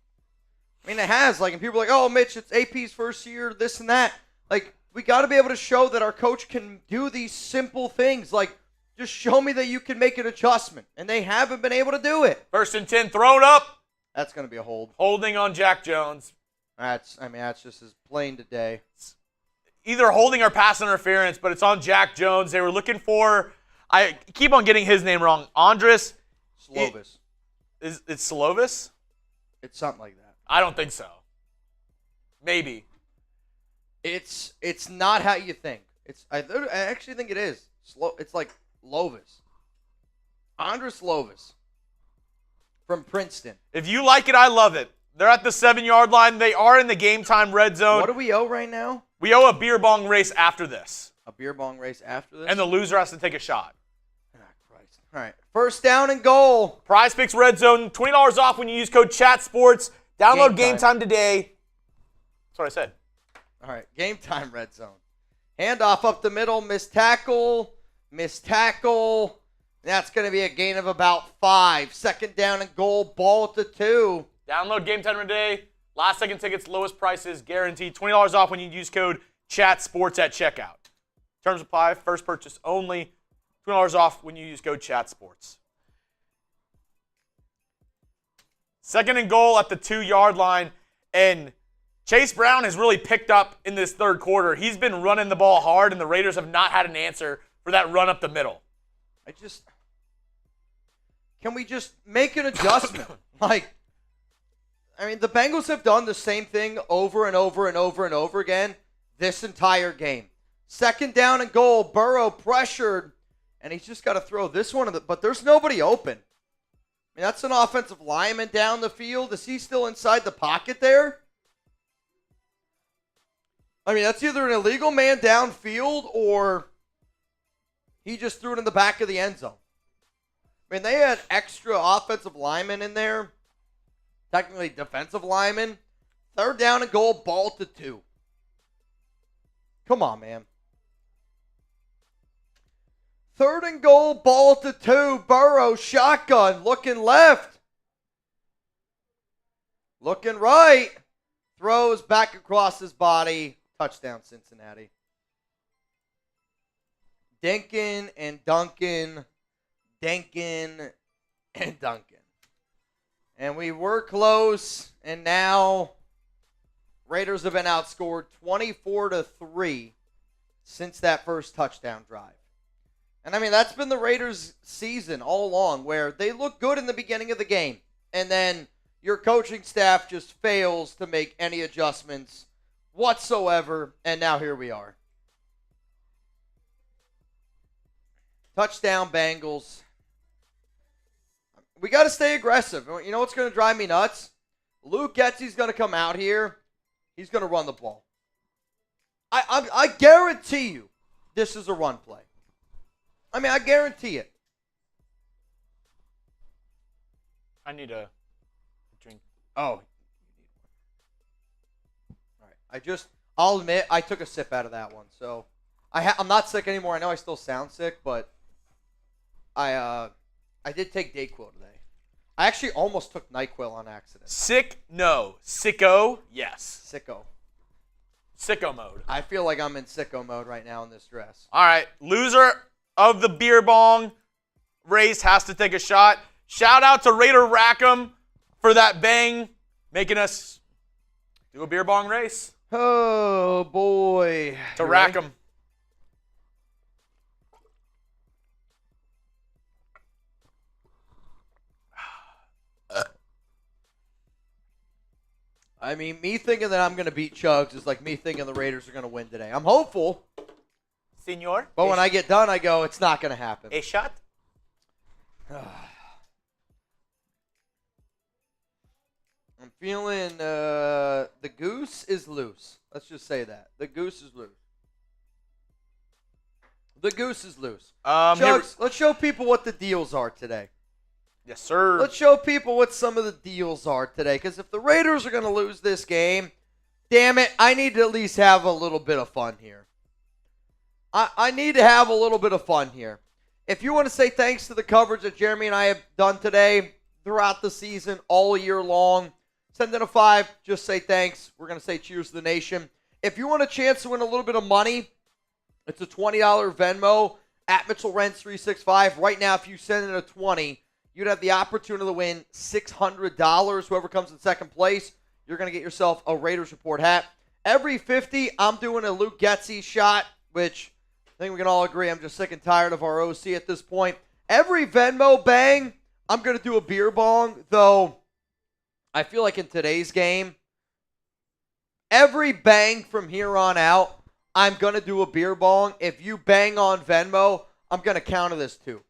I mean, it has. Like, and people are like, oh, Mitch, it's AP's first year, this and that. Like, we got to be able to show that our coach can do these simple things. Like, just show me that you can make an adjustment. And they haven't been able to do it. 1st and 10, thrown up. That's going to be a hold. Holding on Jack Jones. That's just as plain today. Either holding or pass interference, but it's on Jack Jones. They were looking for, I keep on getting his name wrong, Andres Slovis. It's Slovis? It's something like that. I don't think so. Maybe. It's not how you think. I actually think it is. It's like Lovis. Andres Lovis from Princeton. If you like it, I love it. They're at the 7-yard line. They are in the game time red zone. What do we owe right now? We owe a beer bong race after this. A beer bong race after this? And the loser has to take a shot. Ah, Christ. All right. 1st down and goal. Prize Picks Red Zone, $20 off when you use code ChatSports. Download Game Time today. That's what I said. All right. Game time red zone. Handoff up the middle. Missed tackle. That's going to be a gain of about 5. 2nd down and goal. Ball at the 2. Download Game Time today. Last second tickets, lowest prices, guaranteed. $20 off when you use code ChatSports at checkout. Terms apply. First purchase only. $20 off when you use code ChatSports. 2nd and goal at the 2-yard line. And Chase Brown has really picked up in this third quarter. He's been running the ball hard, and the Raiders have not had an answer for that run up the middle. Can we just make an adjustment? The Bengals have done the same thing over and over and over and over again this entire game. 2nd down and goal. Burrow pressured, and he's just got to throw this one. But there's nobody open. I mean, that's an offensive lineman down the field. Is he still inside the pocket there? I mean, that's either an illegal man downfield or he just threw it in the back of the end zone. I mean, they had extra offensive linemen in there. Technically defensive linemen. 3rd down and goal, ball at the 2. Come on, man. 3rd and goal, ball at the 2. Burrow, shotgun, looking left. Looking right. Throws back across his body. Touchdown, Cincinnati. Dinkin and Duncan. Dinkin and Duncan. And we were close, and now Raiders have been outscored 24-3 since that first touchdown drive. And, I mean, that's been the Raiders' season all along, where they look good in the beginning of the game, and then your coaching staff just fails to make any adjustments whatsoever, and now here we are. Touchdown, Bengals. We got to stay aggressive. You know what's going to drive me nuts? Luke Getsy's going to come out here. He's going to run the ball. I guarantee you this is a run play. I mean, I guarantee it. I need a drink. Oh. All right. I'll admit, I took a sip out of that one. So I'm not sick anymore. I know I still sound sick, but I did take Dayquil today. I actually almost took NyQuil on accident. Sick? No. Sicko? Yes. Sicko. Sicko mode. I feel like I'm in sicko mode right now in this dress. All right. Loser of the beer bong race has to take a shot. Shout out to Raider Rackham for that bang, making us do a beer bong race. Oh, boy. To Rackham. I mean, me thinking that I'm going to beat Chugs is like me thinking the Raiders are going to win today. I'm hopeful. Senor? But when I get done, I go, it's not going to happen. A shot? I'm feeling the goose is loose. Let's just say that. The goose is loose. The goose is loose. Chugs, let's show people what the deals are today. Yes, sir. Let's show people what some of the deals are today. Because if the Raiders are going to lose this game, Damn it, I need to at least have a little bit of fun here. I need to have a little bit of fun here. If you want to say thanks to the coverage that Jeremy and I have done today throughout the season, all year long, send in a 5. Just say thanks. We're going to say cheers to the nation. If you want a chance to win a little bit of money, it's a $20 Venmo at Mitchell Renz 365. Right now, if you send in a 20, you'd have the opportunity to win $600. Whoever comes in second place, you're going to get yourself a Raiders Report hat. Every 50, I'm doing a Luke Getsy shot, which I think we can all agree I'm just sick and tired of our OC at this point. Every Venmo bang, I'm going to do a beer bong, though I feel like in today's game, every bang from here on out, I'm going to do a beer bong. If you bang on Venmo, I'm going to counter this 2.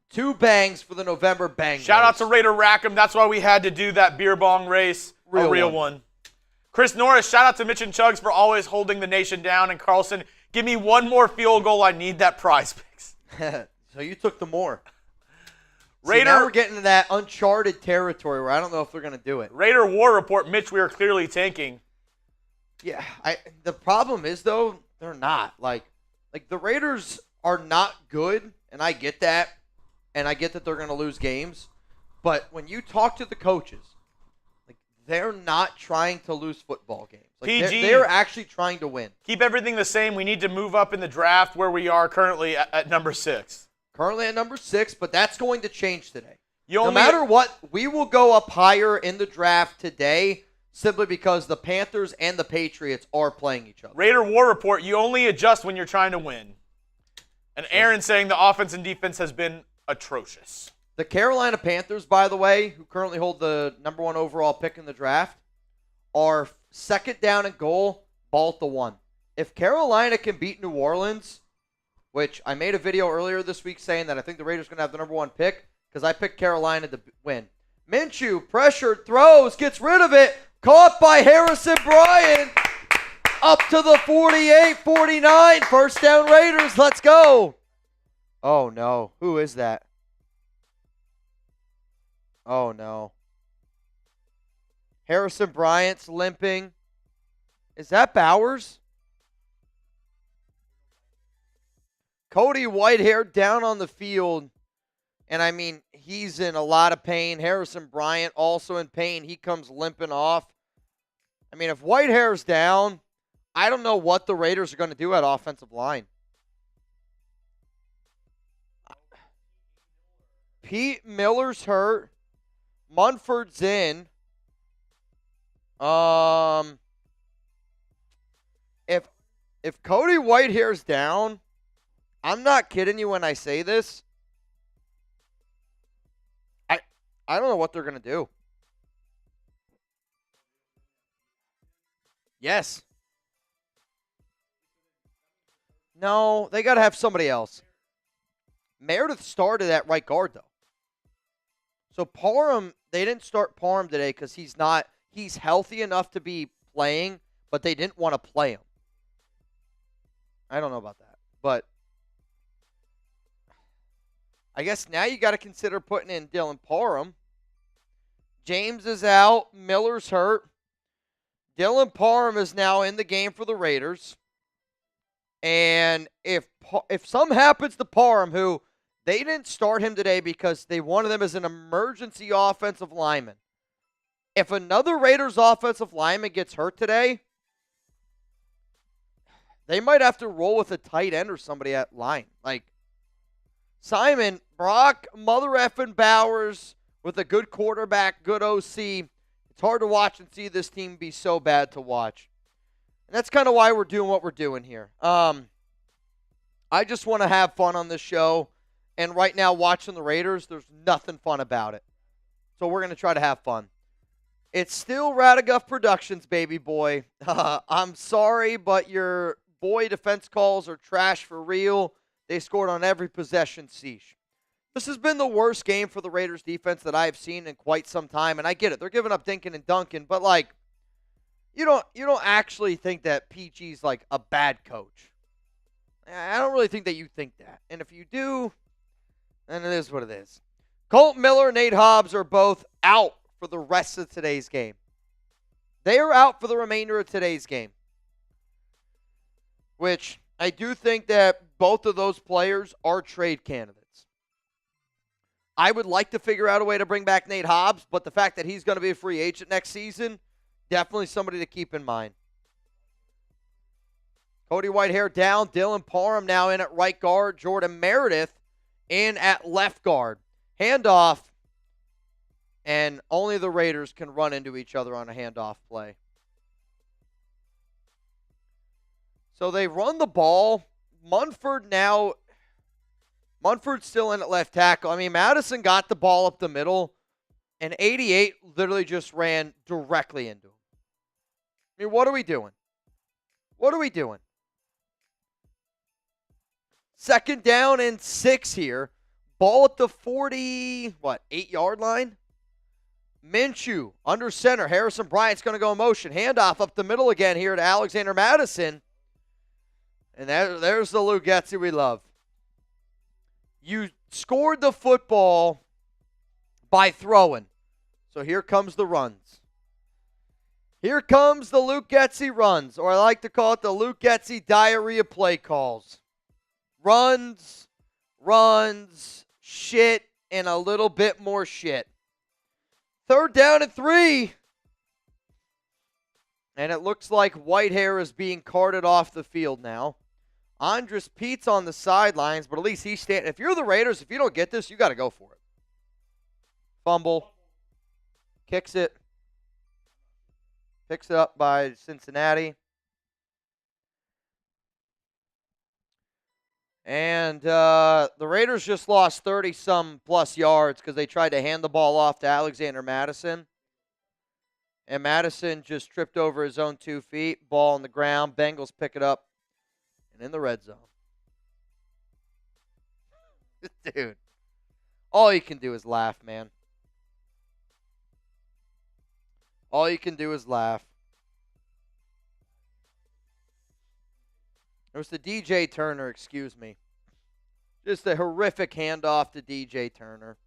2 bangs for the November bang Shout out race. to Raider Rackham. That's why we had to do that beer bong race. A real one. Chris Norris, shout out to Mitch and Chugs for always holding the nation down. And Carlson, give me one more field goal. I need that prize picks. So you took the more. Raider, now we're getting to that uncharted territory where I don't know if they're going to do it. Raider War Report, Mitch, we are clearly tanking. Yeah, the problem is, though, they're not. Like the Raiders are not good, and I get that. And I get that they're going to lose games. But when you talk to the coaches, like they're not trying to lose football games. Like PG, they're actually trying to win. Keep everything the same. We need to move up in the draft where we are currently at number 6. Currently at number 6, but that's going to change today. No matter what, we will go up higher in the draft today simply because the Panthers and the Patriots are playing each other. Raider War Report, you only adjust when you're trying to win. And Aaron saying the offense and defense has been atrocious. The Carolina Panthers, by the way, who currently hold the number 1 overall pick in the draft, are second down and goal, ball at the 1. If Carolina can beat New Orleans, which I made a video earlier this week saying that I think the Raiders are going to have the number 1 pick because I picked Carolina to win. Minshew, pressured, throws, gets rid of it, caught by Harrison Bryant, up to the 48-49, first down Raiders, let's go. Oh, no. Who is that? Oh, no. Harrison Bryant's limping. Is that Bowers? Cody Whitehair down on the field. And, I mean, he's in a lot of pain. Harrison Bryant also in pain. He comes limping off. I mean, if Whitehair's down, I don't know what the Raiders are going to do at offensive line. Pete Miller's hurt. Munford's in. If Cody Whitehair's down, I'm not kidding you when I say this. I don't know what they're going to do. Yes. No, they got to have somebody else. Meredith started at right guard, though. So Parham, they didn't start Parham today because he's healthy enough to be playing, but they didn't want to play him. I don't know about that. But I guess now you got to consider putting in Dylan Parham. James is out. Miller's hurt. Dylan Parham is now in the game for the Raiders. And if something happens to Parham, who they didn't start him today because they wanted him as an emergency offensive lineman. If another Raiders offensive lineman gets hurt today, they might have to roll with a tight end or somebody at line. Like Simon, Brock, Mother effing Bowers with a good quarterback, good OC. It's hard to watch and see this team be so bad to watch. And that's kind of why we're doing what we're doing here. I just want to have fun on this show. And right now, watching the Raiders, there's nothing fun about it. So we're going to try to have fun. It's still Radaguff Productions, baby boy. I'm sorry, but your boy defense calls are trash for real. They scored on every possession, Ceesh. This has been the worst game for the Raiders defense that I've seen in quite some time. And I get it. They're giving up Dinkin and Duncan. But, like, you don't actually think that PG's, like, a bad coach. I don't really think that you think that. And if you do, then it is what it is. Colt Miller and Nate Hobbs are both out for the rest of today's game. They are out for the remainder of today's game, which I do think that both of those players are trade candidates. I would like to figure out a way to bring back Nate Hobbs, but the fact that he's going to be a free agent next season, definitely somebody to keep in mind. Cody Whitehair down. Dylan Parham now in at right guard. Jordan Meredith in at left guard. Handoff, and only the Raiders can run into each other on a handoff play. So they run the ball. Munford's still in at left tackle. I mean, Mattison got the ball up the middle, and 88 literally just ran directly into him. I mean, what are we doing? What are we doing? 2nd down and 6 here. Ball at the 8-yard line? Minshew under center. Harrison Bryant's going to go in motion. Handoff up the middle again here to Alexander Mattison. And there's the Luke Getsy we love. You scored the football by throwing. So here comes the runs. Here comes the Luke Getsy runs, or I like to call it the Luke Getsy diarrhea play calls. Runs, shit, and a little bit more shit. 3rd down and 3. And it looks like Whitehair is being carted off the field now. Andres Pete's on the sidelines, but at least he's standing. If you're the Raiders, if you don't get this, you got to go for it. Fumble. Kicks it. Picks it up by Cincinnati. And the Raiders just lost 30-some plus yards because they tried to hand the ball off to Alexander Mattison. And Mattison just tripped over his own 2 feet. Ball on the ground. Bengals pick it up. And in the red zone. Dude. All you can do is laugh, man. All you can do is laugh. It was the DJ Turner, excuse me. Just a horrific handoff to DJ Turner.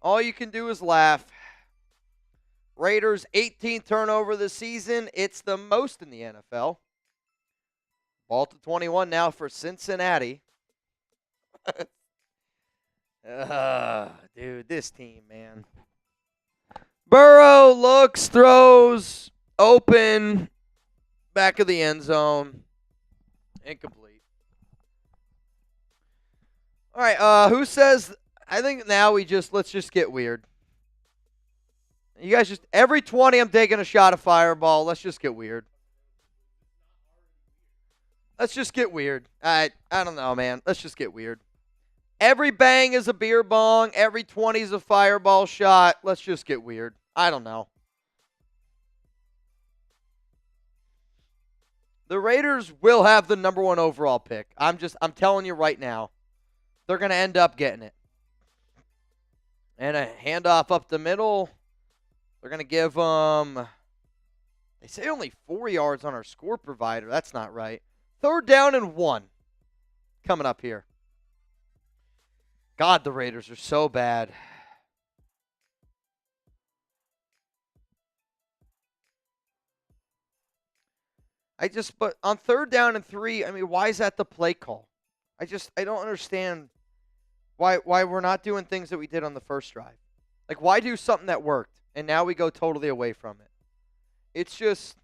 All you can do is laugh. Raiders' 18th turnover this season. It's the most in the NFL. Ball to 21 now for Cincinnati. Dude, this team, man. Burrow looks, throws, open, back of the end zone, incomplete. All right, who says, I think now let's just get weird. You guys just, every 20 I'm taking a shot of Fireball. Let's just get weird. Let's just get weird. I don't know, man. Let's just get weird. Every bang is a beer bong. Every 20 is a Fireball shot. Let's just get weird. I don't know. The Raiders will have the number 1 overall pick. I'm telling you right now. They're going to end up getting it. And a handoff up the middle. They're going to give them, they say only 4 yards on our score provider. That's not right. 3rd down and 1 coming up here. God, the Raiders are so bad. But on 3rd down and 3, I mean, why is that the play call? I don't understand why we're not doing things that we did on the first drive. Like, why do something that worked, and now we go totally away from it? It's just,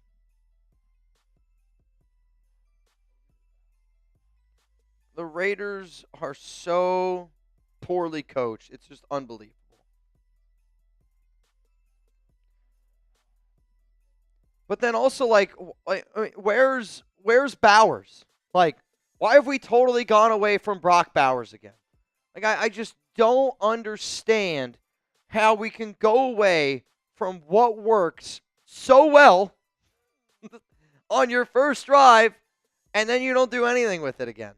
the Raiders are so poorly coached. It's just unbelievable. But then also, like where's Bowers? Like, why have we totally gone away from Brock Bowers again? Like, I just don't understand how we can go away from what works so well on your first drive, and then you don't do anything with it again.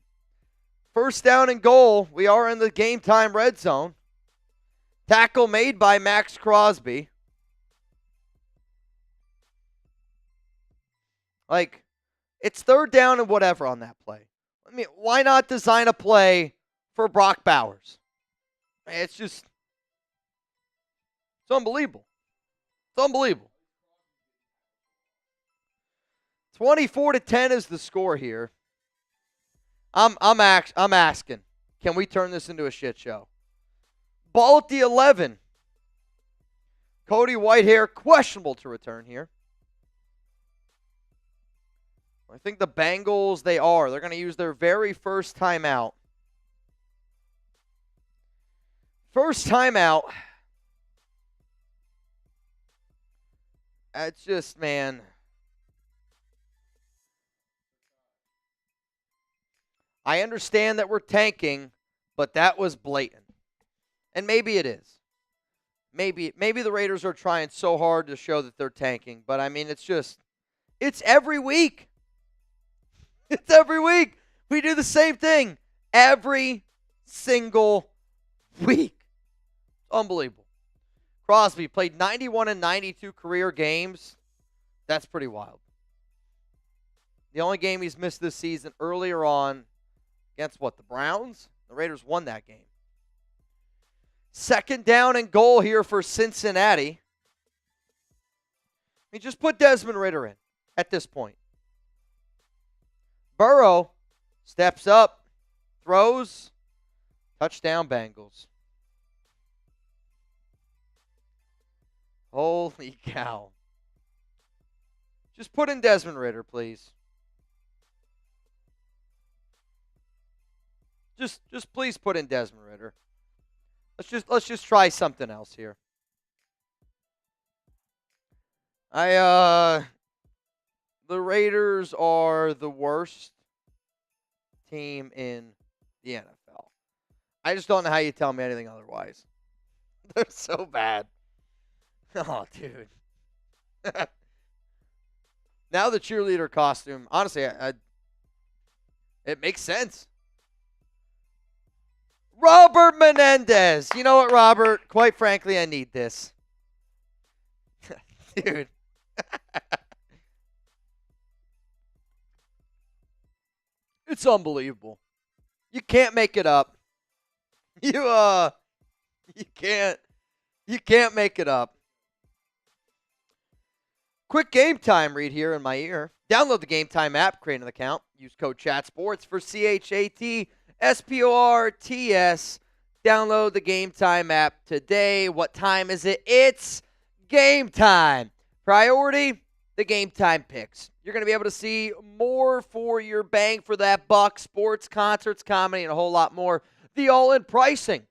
1st down and goal. We are in the game time red zone. Tackle made by Maxx Crosby. Like, it's 3rd down and whatever on that play. I mean, why not design a play for Brock Bowers? It's unbelievable. It's It's unbelievable. 24-10 is the score here. I'm asking, can we turn this into a shit show? Ball at the 11. Cody Whitehair, questionable to return here. I think the Bengals, they're going to use their very first timeout. First timeout. It's just, man. I understand that we're tanking, but that was blatant. And maybe it is. Maybe the Raiders are trying so hard to show that they're tanking, but I mean, it's every week. It's every week. We do the same thing every single week. Unbelievable. Crosby played 91 and 92 career games. That's pretty wild. The only game he's missed this season earlier on against the Browns? The Raiders won that game. Second down and goal here for Cincinnati. I mean, just put Desmond Ridder in at this point. Burrow steps up, throws, touchdown Bengals. Holy cow. Just put in Desmond Ridder, please. Just please put in Desmond Ridder. Let's just try something else here. The Raiders are the worst team in the NFL. I just don't know how you tell me anything otherwise. They're so bad. Oh, dude. Now the cheerleader costume, honestly, it makes sense. Robert Menendez. You know what, Robert? Quite frankly, I need this. Dude. It's unbelievable. You can't make it up. You can't make it up. Quick game time read here in my ear. Download the Game Time app, create an account, use code CHATSPORTS for CHATSPORTS. Download the Game Time app today. What time is it? It's game time. Priority, the Game Time picks. You're going to be able to see more for your bang for that buck. Sports, concerts, comedy, and a whole lot more. The all-in pricing.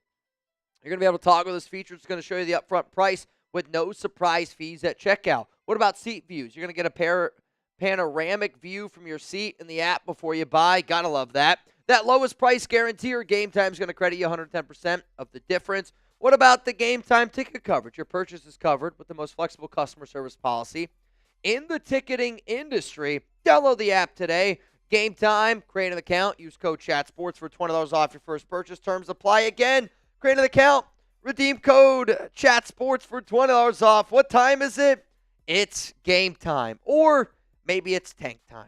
You're going to be able to toggle this feature. It's going to show you the upfront price with no surprise fees at checkout. What about seat views? You're going to get a panoramic view from your seat in the app before you buy. Gotta love that. That lowest price guarantee or Game Time is going to credit you 110% of the difference. What about the Game Time ticket coverage? Your purchase is covered with the most flexible customer service policy in the ticketing industry. Download the app today. Game Time, create an account, use code CHATSPORTS for $20 off your first purchase. Terms apply again. Create an account, redeem code CHATSPORTS for $20 off. What time is it? It's game time. Or maybe it's tank time.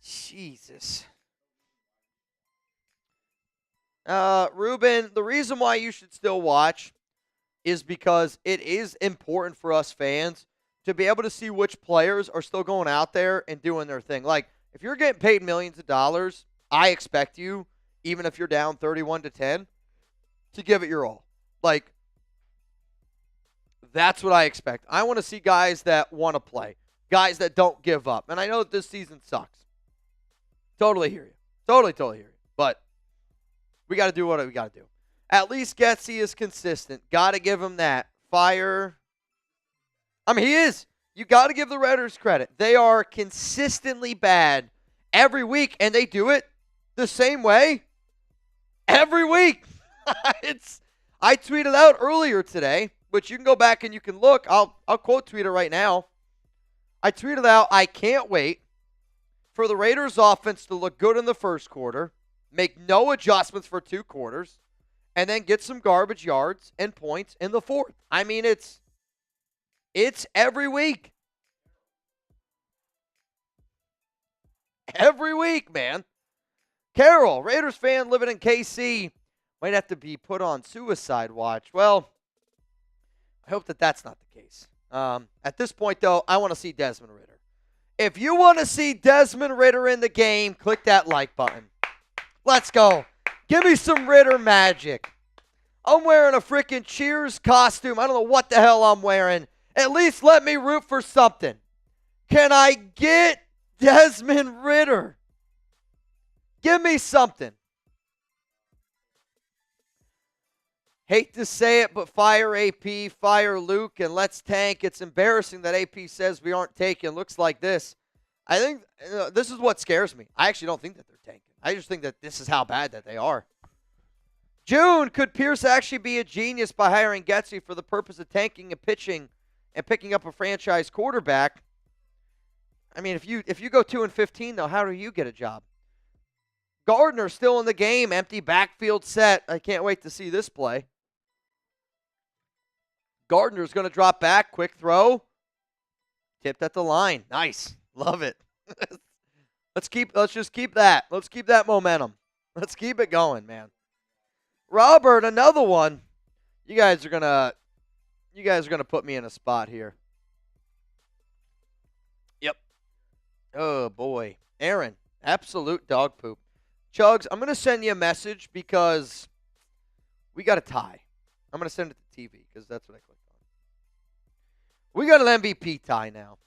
Jesus. Ruben, the reason why you should still watch is because it is important for us fans to be able to see which players are still going out there and doing their thing. Like, if you're getting paid millions of dollars, I expect you, even if you're down 31-10, to give it your all. Like, that's what I expect. I want to see guys that want to play, guys that don't give up. And I know that this season sucks. Totally hear you. Totally hear you. But we got to do what we got to do. At least Getsy is consistent. Got to give him that. Fire. I mean, he is. You got to give the Raiders credit. They are consistently bad every week, and they do it the same way every week. I tweeted out earlier today, which you can go back and you can look. I'll quote tweet it right now. I tweeted out, I can't wait for the Raiders offense to look good in the first quarter, make no adjustments for 2 quarters, and then get some garbage yards and points in the fourth. I mean, it's every week. Every week, man. Carol, Raiders fan living in KC, might have to be put on suicide watch. Well, I hope that that's not the case. At this point, though, I want to see Desmond Ridder. If you want to see Desmond Ridder in the game, click that like button. Let's go. Give me some Ridder magic. I'm wearing a freaking Cheers costume. I don't know what the hell I'm wearing. At least let me root for something. Can I get Desmond Ridder? Give me something. Hate to say it, but fire AP, fire Luke, and let's tank. It's embarrassing that AP says we aren't taking. Looks like this. I think this is what scares me. I actually don't think that they're tanking. I just think that this is how bad that they are. June, could Pierce actually be a genius by hiring Getsy for the purpose of tanking and pitching and picking up a franchise quarterback? I mean, if you go 2-15, though, how do you get a job? Gardner still in the game, empty backfield set. I can't wait to see this play. Gardner's going to drop back, quick throw. Tipped at the line. Nice. Love it. Let's just keep that. Let's keep that momentum. Let's keep it going, man. Robert, another one. You guys are gonna put me in a spot here. Yep. Oh boy. Aaron, absolute dog poop. Chugs, I'm gonna send you a message because we got a tie. I'm gonna send it to TV because that's what I clicked on. We got an MVP tie now.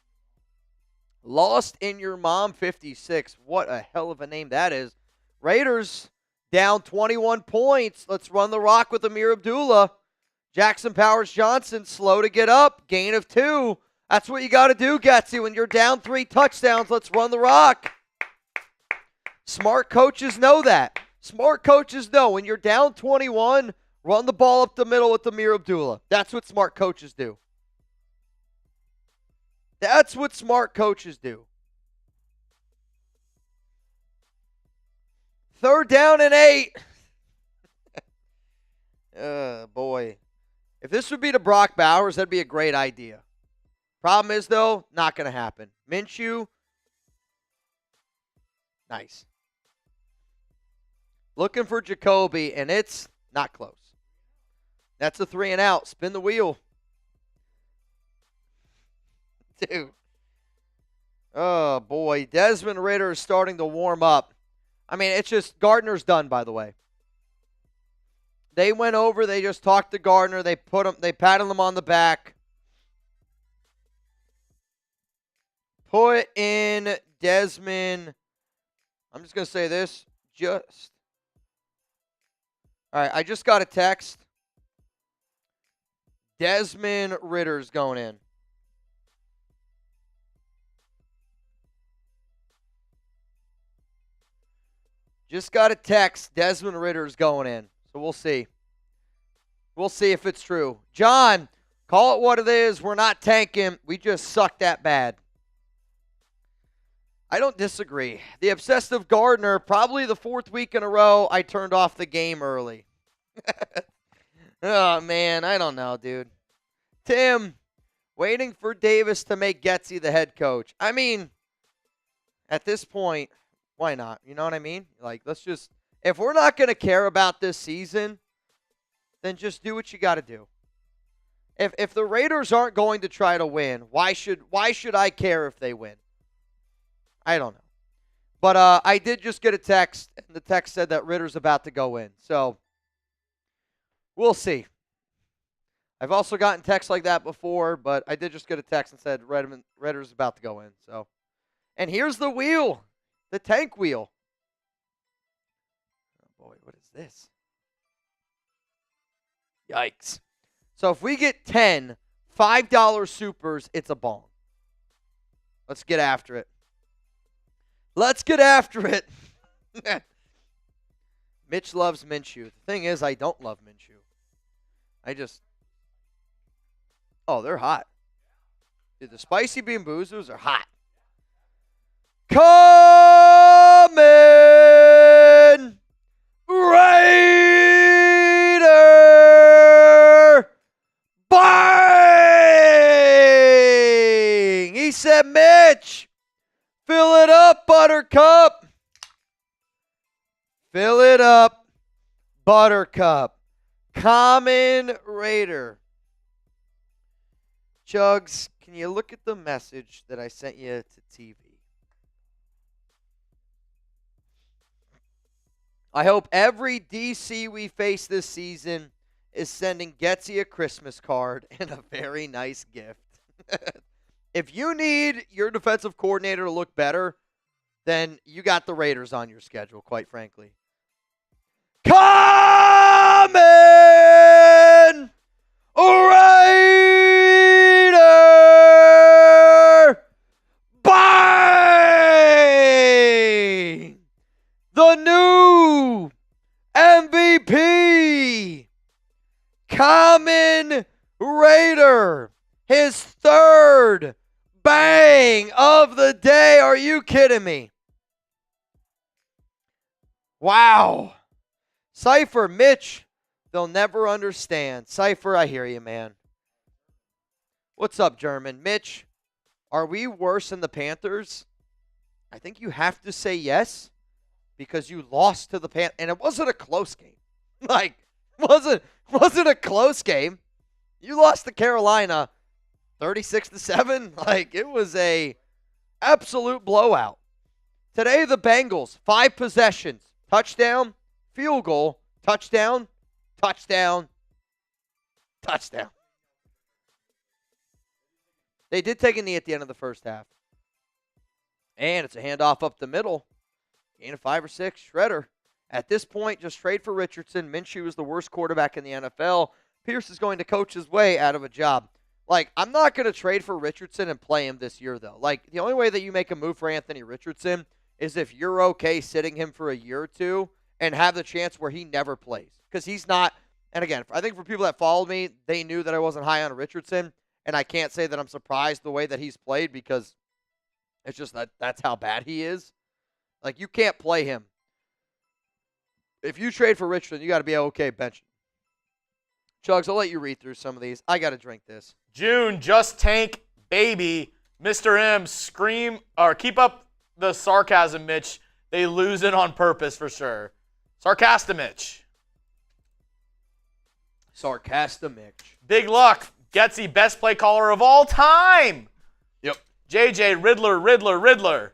Lost in Your Mom 56. What a hell of a name that is. Raiders down 21 points. Let's run the rock with Amir Abdullah. Jackson Powers Johnson slow to get up. Gain of 2. That's what you got to do, Getsy. When you're down 3 touchdowns, let's run the rock. Smart coaches know that. Smart coaches know when you're down 21, run the ball up the middle with Amir Abdullah. That's what smart coaches do. That's what smart coaches do. 3rd down and 8. Boy. If this would be to Brock Bowers, that'd be a great idea. Problem is, though, not going to happen. Minshew. Nice. Looking for Jacoby, and it's not close. That's a 3 and out. Spin the wheel. Dude. Oh, boy. Desmond Ridder is starting to warm up. I mean, it's just Gardner's done, by the way. They went over. They just talked to Gardner. They patted him on the back. Put in Desmond. I'm just going to say this. All right, I just got a text. Desmond Ridder's going in. Just got a text. Desmond Ridder's going in. So we'll see. We'll see if it's true. John, call it what it is. We're not tanking. We just suck that bad. I don't disagree. The obsessive Gardner, probably the 4th week in a row, I turned off the game early. Oh, man, I don't know, dude. Tim, waiting for Davis to make Getsy the head coach. I mean, at this point, why not? You know what I mean? Like, let's just, if we're not going to care about this season, then just do what you got to do. If the Raiders aren't going to try to win, why should I care if they win? I don't know. But I did just get a text, and the text said that Ridder's about to go in. So, we'll see. I've also gotten texts like that before, but I did just get a text and said Ridder's about to go in. So, and here's the wheel. The tank wheel. Oh, boy, what is this? Yikes. So if we get 10 $5 supers, it's a bong. Let's get after it. Let's get after it. Mitch loves Minshew. The thing is, I don't love Minshew. Oh, they're hot. Dude, the spicy bean boozers are hot. Coming! Raider! Bang! He said, Mitch, fill it up, Buttercup. Fill it up, Buttercup. Common Raider. Jugs, can you look at the message that I sent you to TV? I hope every DC we face this season is sending Getsy a Christmas card and a very nice gift. If you need your defensive coordinator to look better, then you got the Raiders on your schedule, quite frankly. Coming! Raider! Bang! The new MVP! Common Raider! His third bang of the day. Are you kidding me? Wow. Cypher, Mitch, they'll never understand. Cypher, I hear you, man. What's up, German? Mitch, are we worse than the Panthers? I think you have to say yes because you lost to the Panthers. And it wasn't a close game. Wasn't a close game. You lost to Carolina 36-7. It was a absolute blowout. Today, the Bengals, 5 possessions, touchdown, field goal, touchdown, touchdown, touchdown. They did take a knee at the end of the first half. And it's a handoff up the middle. Gain of 5 or 6, Shredder. At this point, just trade for Richardson. Minshew is the worst quarterback in the NFL. Pierce is going to coach his way out of a job. I'm not going to trade for Richardson and play him this year, though. The only way that you make a move for Anthony Richardson is if you're okay sitting him for a year or two and have the chance where he never plays. Because he's not, and again, I think for people that followed me, they knew that I wasn't high on Richardson, and I can't say that I'm surprised the way that he's played because it's just that's how bad he is. You can't play him. If you trade for Richardson, you got to be okay benching. Chugs, I'll let you read through some of these. I got to drink this. June, just tank, baby. Mr. M, scream, or keep up the sarcasm, Mitch. They lose it on purpose for sure. Sarcastic, Mitch. Big luck. Getsy, best play caller of all time. Yep. JJ, Riddler.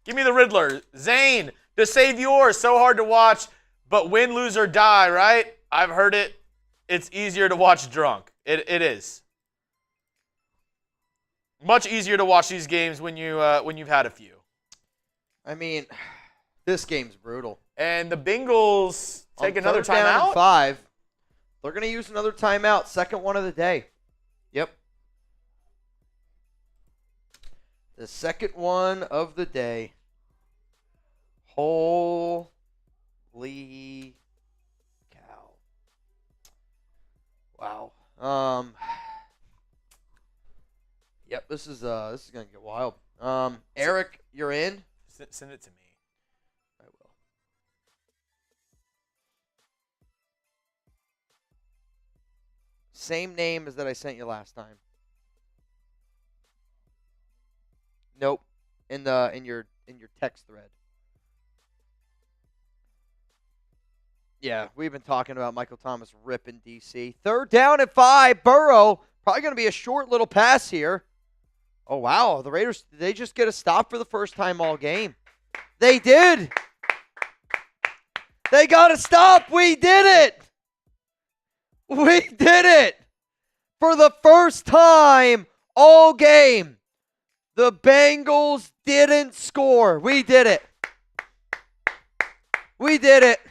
Give me the Riddler. Zane, to save yours. So hard to watch, but win, lose, or die, right? I've heard it. It's easier to watch drunk. It is. Much easier to watch these games when you've had a few. I mean, this game's brutal. And the Bengals take another third down timeout. and 5. They're going to use another timeout. Second one of the day. Yep. The second one of the day. Holy cow. Wow. Yep, this is going to get wild. Eric, you're in? Send it to me. I will. Same name as that I sent you last time. Nope. In your text thread. Yeah, we've been talking about Michael Thomas ripping DC. Third down and 5. Burrow, probably going to be a short little pass here. Oh, wow. The Raiders, did they just get a stop for the first time all game? They did. They got a stop. We did it. We did it. For the first time all game, the Bengals didn't score. We did it. We did it.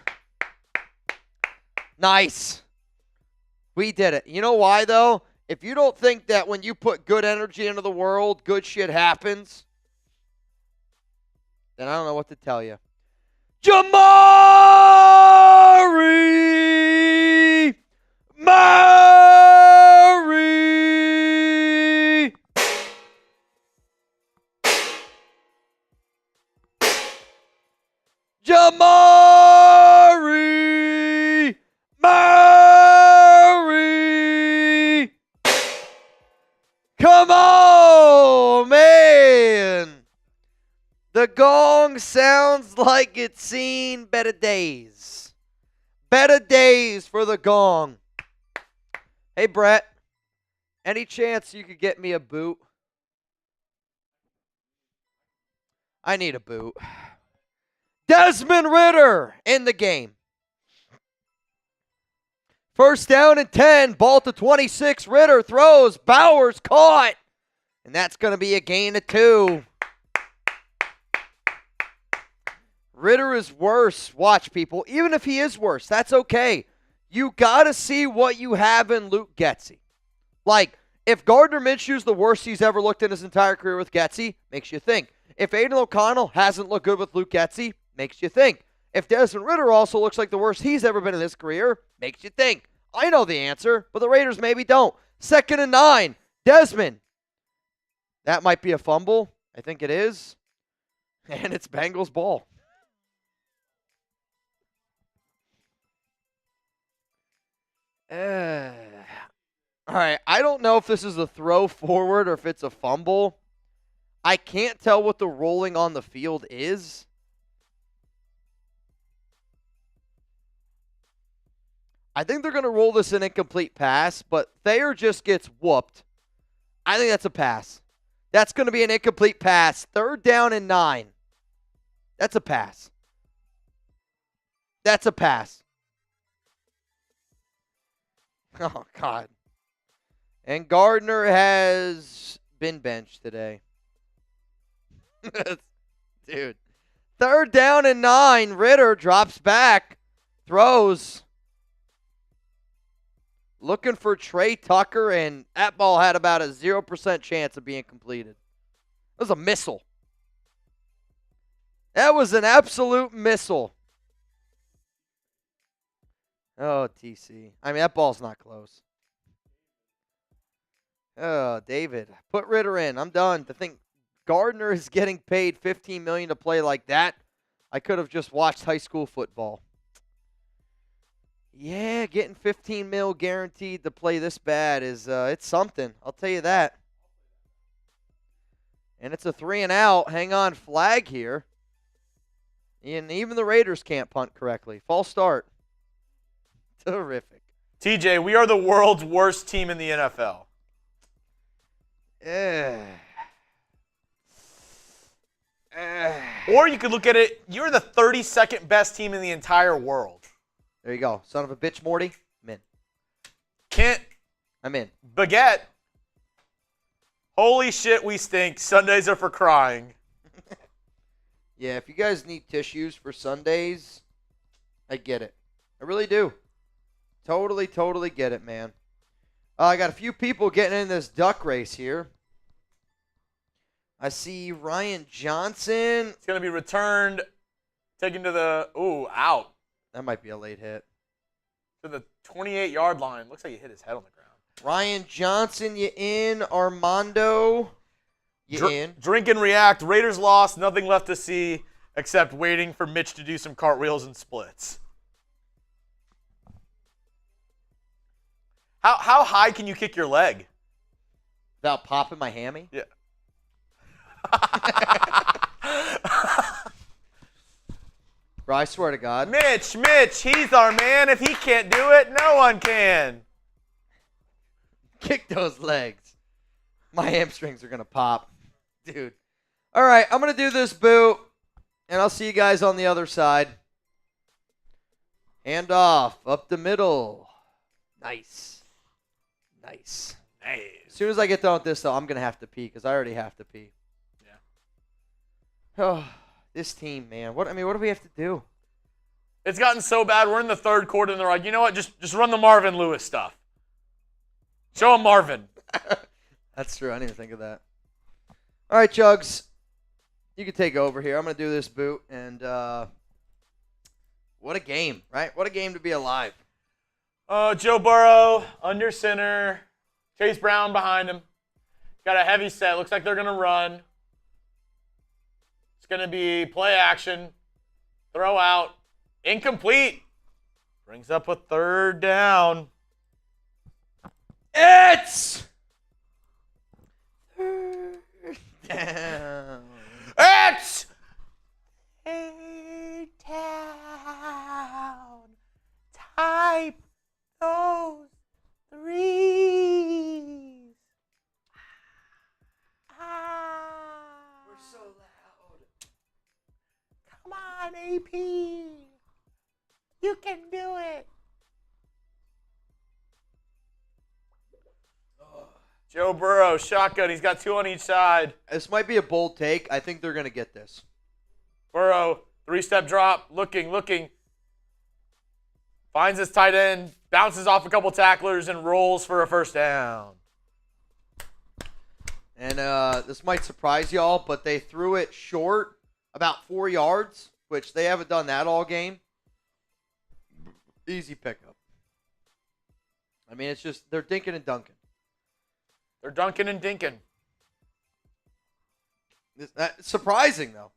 Nice. We did it. You know why, though? If you don't think that when you put good energy into the world, good shit happens, then I don't know what to tell you. Jamari Murray. Jamari Murray. Come on, man. The gong sounds like it's seen better days. Better days for the gong. Hey, Brett. Any chance you could get me a boot? I need a boot. Desmond Ridder in the game. First down and 10. Ball to 26. Ridder throws. Bowers caught. And that's going to be a gain of 2. Ridder is worse. Watch, people. Even if he is worse, that's okay. You got to see what you have in Luke Getsy. Like, if Gardner Minshew's the worst he's ever looked in his entire career with Getsy, makes you think. If Aiden O'Connell hasn't looked good with Luke Getsy, makes you think. If Desmond Ridder also looks like the worst he's ever been in his career, makes you think. I know the answer, but the Raiders maybe don't. 2nd and 9. Desmond. That might be a fumble. I think it is. And it's Bengals ball. All right, I don't know if this is a throw forward or if it's a fumble. I can't tell what the rolling on the field is. I think they're going to roll this an incomplete pass, but Thayer just gets whooped. I think that's a pass. That's going to be an incomplete pass. 3rd down and 9. That's a pass. That's a pass. Oh, God. And Gardner has been benched today. Dude. 3rd down and 9. Ridder drops back. Throws. Looking for Tre Tucker, and that ball had about a 0% chance of being completed. It was a missile. That was an absolute missile. Oh, TC. I mean, that ball's not close. Oh, David. Put Ridder in. I'm done. To think Gardner is getting paid $15 million to play like that, I could have just watched high school football. Yeah, getting $15 million guaranteed to play this bad is it's something. I'll tell you that. And it's a 3 and out. Hang on, flag here. And even the Raiders can't punt correctly. False start. Terrific. TJ, we are the world's worst team in the NFL. Or you could look at it, you're the 32nd best team in the entire world. There you go. Son of a bitch, Morty. I'm in. Kent. I'm in. Baguette. Holy shit, we stink. Sundays are for crying. Yeah, if you guys need tissues for Sundays, I get it. I really do. Totally get it, man. I got a few people getting in this duck race here. I see Ryan Johnson. It's going to be returned, taken to the, out. That might be a late hit. To the 28-yard line. Looks like he hit his head on the ground. Ryan Johnson, you in. Armando, you in. Drink and react. Raiders lost. Nothing left to see except waiting for Mitch to do some cartwheels and splits. How high can you kick your leg? Without popping my hammy? Yeah. Bro, I swear to God. Mitch, he's our man. If he can't do it, no one can. Kick those legs. My hamstrings are going to pop. Dude. All right, I'm going to do this boot, and I'll see you guys on the other side. Hand off, up the middle. Nice. As soon as I get done with this, though, I'm going to have to pee because I already have to pee. Yeah. Oh, this team, man. What do we have to do? It's gotten so bad. We're in the 3rd quarter, and they're like, you know what? Just run the Marvin Lewis stuff. Show him Marvin. That's true. I didn't even think of that. All right, Chugs. You can take over here. I'm going to do this boot. And what a game, right? What a game to be alive. Joe Burrow, under center. Chase Brown behind him. Got a heavy set. Looks like they're going to run. It's going to be play action. Throw out. Incomplete. Brings up a 3rd down. It's 3rd down. It's 3rd down. Type those threes. on, AP. You can do it. Joe Burrow, shotgun. He's got 2 on each side. This might be a bold take. I think they're going to get this. Burrow, 3-step drop, looking. Finds his tight end, bounces off a couple tacklers, and rolls for a first down. And this might surprise y'all, but they threw it short about 4 yards, which they haven't done that all game. Easy pickup. I mean, it's just, they're dinking and dunking. They're dunking and dinking. It's surprising, though.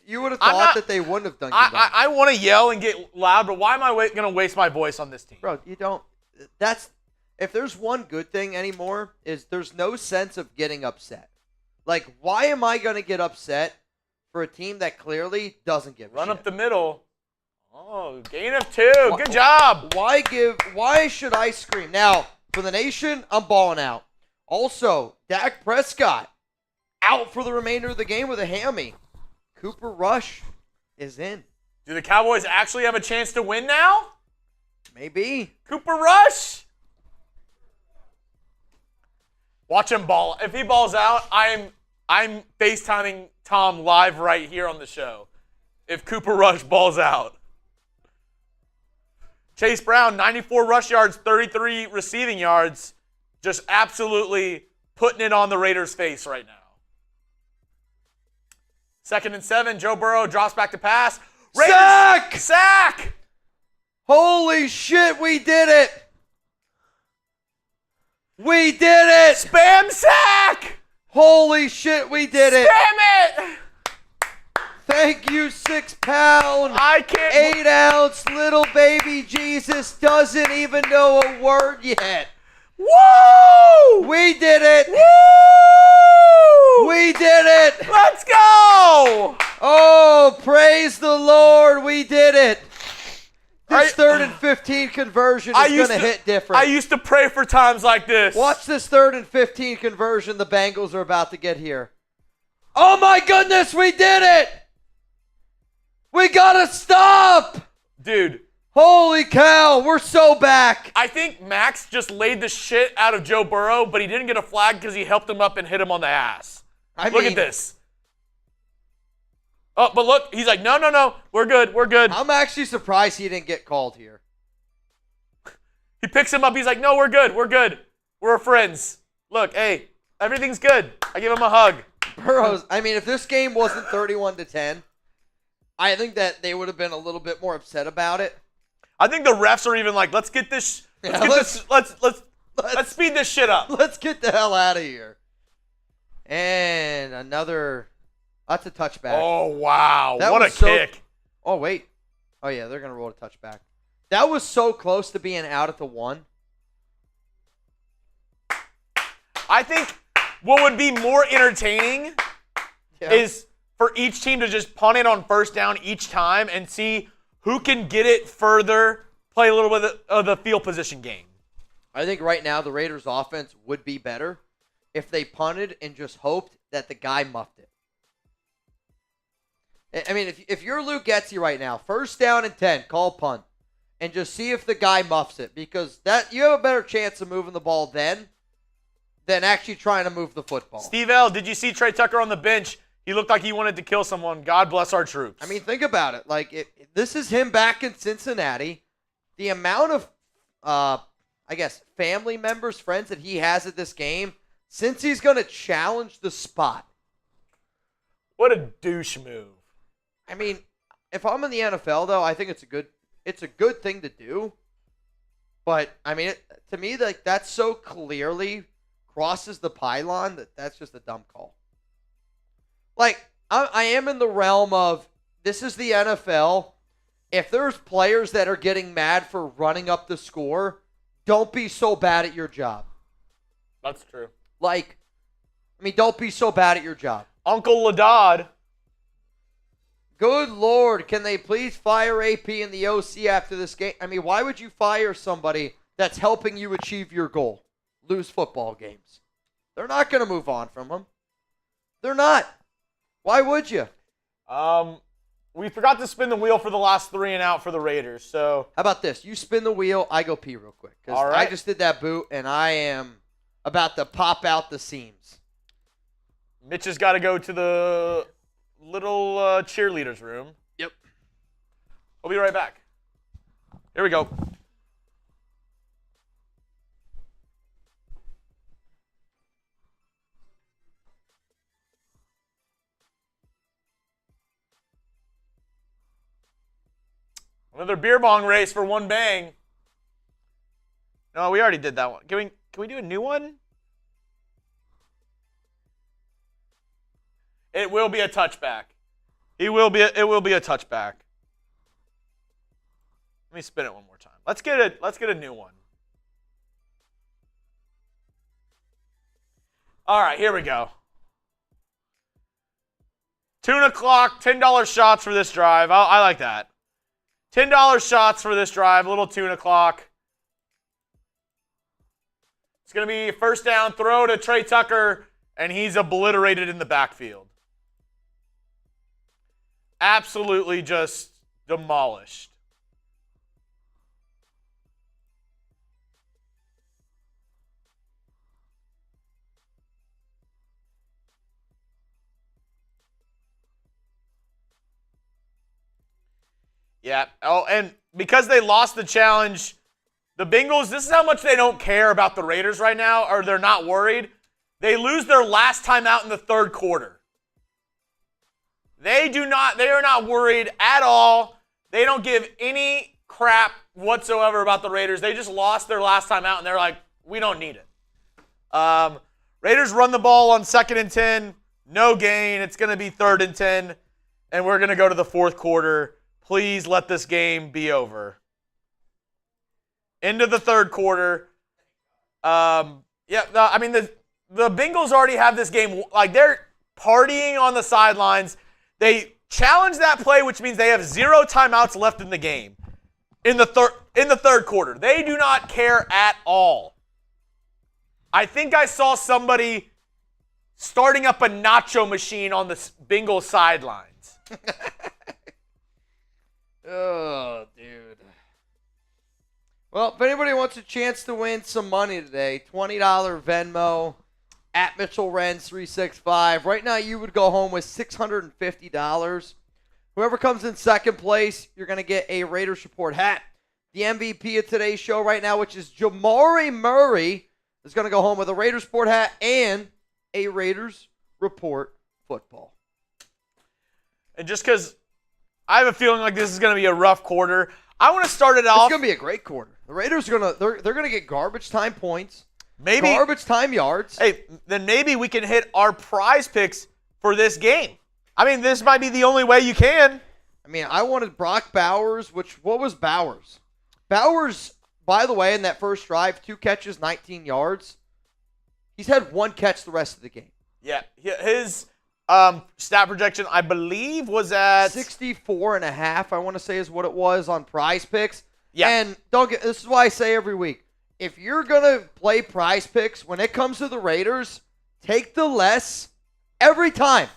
You would have thought that they wouldn't have dunked. I want to yell and get loud, but why am I going to waste my voice on this team? Bro, you don't. If there's one good thing anymore, is there's no sense of getting upset. Like, why am I going to get upset for a team that clearly doesn't give a Run shit? up the middle. Oh, gain of 2. Good job. Why should I scream? Now, for the nation, I'm balling out. Also, Dak Prescott out for the remainder of the game with a hammy. Cooper Rush is in. Do the Cowboys actually have a chance to win now? Maybe. Cooper Rush. Watch him ball. If he balls out, I'm FaceTiming Tom live right here on the show. If Cooper Rush balls out. Chase Brown, 94 rush yards, 33 receiving yards. Just absolutely putting it on the Raiders' face right now. 2nd and 7. Joe Burrow drops back to pass. Raiders, Sack! Holy shit, we did it! We did it! Spam sack! Holy shit, we did it! Spam it! Thank you, 6 pound, I can't. 8 ounce little baby Jesus doesn't even know a word yet. Woo! We did it! Woo! We did it! Let's go! Oh, praise the Lord, we did it! This 3rd and 15 conversion is going to hit different. I used to pray for times like this. Watch this 3rd and 15 conversion the Bengals are about to get here. Oh my goodness, we did it! We gotta stop! Dude. Holy cow, we're so back. I think Max just laid the shit out of Joe Burrow, but he didn't get a flag because he helped him up and hit him on the ass. Look at this. Oh, but look, he's like, no, we're good. I'm actually surprised he didn't get called here. He picks him up, he's like, no, we're good. We're friends. Look, hey, everything's good. I give him a hug. Burrows, I mean, if this game wasn't 31-10, I think that they would have been a little bit more upset about it. I think the refs are even like, let's speed this shit up. Let's get the hell out of here. And another, that's a touchback. Oh, wow. That what a kick. Oh, wait. Oh, yeah, they're going to roll a touchback. That was so close to being out at the 1. I think what would be more entertaining is for each team to just punt it on first down each time and see who can get it further, play a little bit of the field position game. I think right now the Raiders' offense would be better if they punted and just hoped that the guy muffed it. I mean, if you're Luke Getsy right now, 1st down and 10, call punt, and just see if the guy muffs it, because that you have a better chance of moving the ball then than actually trying to move the football. Steve L., did you see Tre Tucker on the bench? He looked like he wanted to kill someone. God bless our troops. I mean, think about it. Like, this is him back in Cincinnati. The amount of, I guess, family members, friends that he has at this game, since he's going to challenge the spot. What a douche move. I mean, if I'm in the NFL, though, I think it's a good thing to do. But, I mean, to me, like, that so clearly crosses the pylon that's just a dumb call. Like, I am in the realm of, this is the NFL. If there's players that are getting mad for running up the score, don't be so bad at your job. That's true. Like, I mean, don't be so bad at your job. Uncle Ladad. Good Lord, can they please fire AP and the OC after this game? I mean, why would you fire somebody that's helping you achieve your goal? Lose football games. They're not going to move on from him. They're not. Why would you? we forgot to spin the wheel for the last 3 and out for the Raiders. So how about this? You spin the wheel, I go pee real quick. Because all right. I just did that boot, and I am about to pop out the seams. Mitch has got to go to the little cheerleaders room. Yep. We'll be right back. Here we go. Another beer bong race for one bang. No, we already did that one. Can we do a new one? It will be a touchback. It will be a touchback. Let me spin it one more time. Let's get a new one. All right, here we go. Tuna clock, $10 shots for this drive. I like that. $10 shots for this drive, a little tuna clock. It's going to be first down, throw to Tre Tucker, and he's obliterated in the backfield. Absolutely just demolished. Yeah. Oh, and because they lost the challenge, the Bengals, this is how much they don't care about the Raiders right now, or they're not worried. They lose their last time out in the third quarter. They are not worried at all. They don't give any crap whatsoever about the Raiders. They just lost their last time out, and they're like, we don't need it. Raiders run the ball on 2nd and 10. No gain. It's going to be 3rd and 10, and we're going to go to the fourth quarter. Please let this game be over. Into the third quarter. The Bengals already have this game. Like, they're partying on the sidelines. They challenge that play, which means they have 0 timeouts left in the game. In the third quarter. They do not care at all. I think I saw somebody starting up a nacho machine on the Bengals sidelines. Oh, dude. Well, if anybody wants a chance to win some money today, $20 Venmo at Mitchell Renz 365. Right now, you would go home with $650. Whoever comes in second place, you're going to get a Raiders Report hat. The MVP of today's show right now, which is Jamari Murray, is going to go home with a Raiders Report hat and a Raiders Report football. And just because I have a feeling like this is going to be a rough quarter, I want to start it off. It's going to be a great quarter. The Raiders are they're going to get garbage time points. Maybe garbage time yards. Hey, then maybe we can hit our prize picks for this game. I mean, this might be the only way you can. I mean, I wanted Brock Bowers, what was Bowers? Bowers, by the way, in that first drive, 2 catches, 19 yards. He's had 1 catch the rest of the game. Yeah, his stat projection, I believe, was at 64.5, I want to say is what it was on prize picks. Yeah. And this is why I say every week, if you're going to play prize picks, when it comes to the Raiders, take the less every time.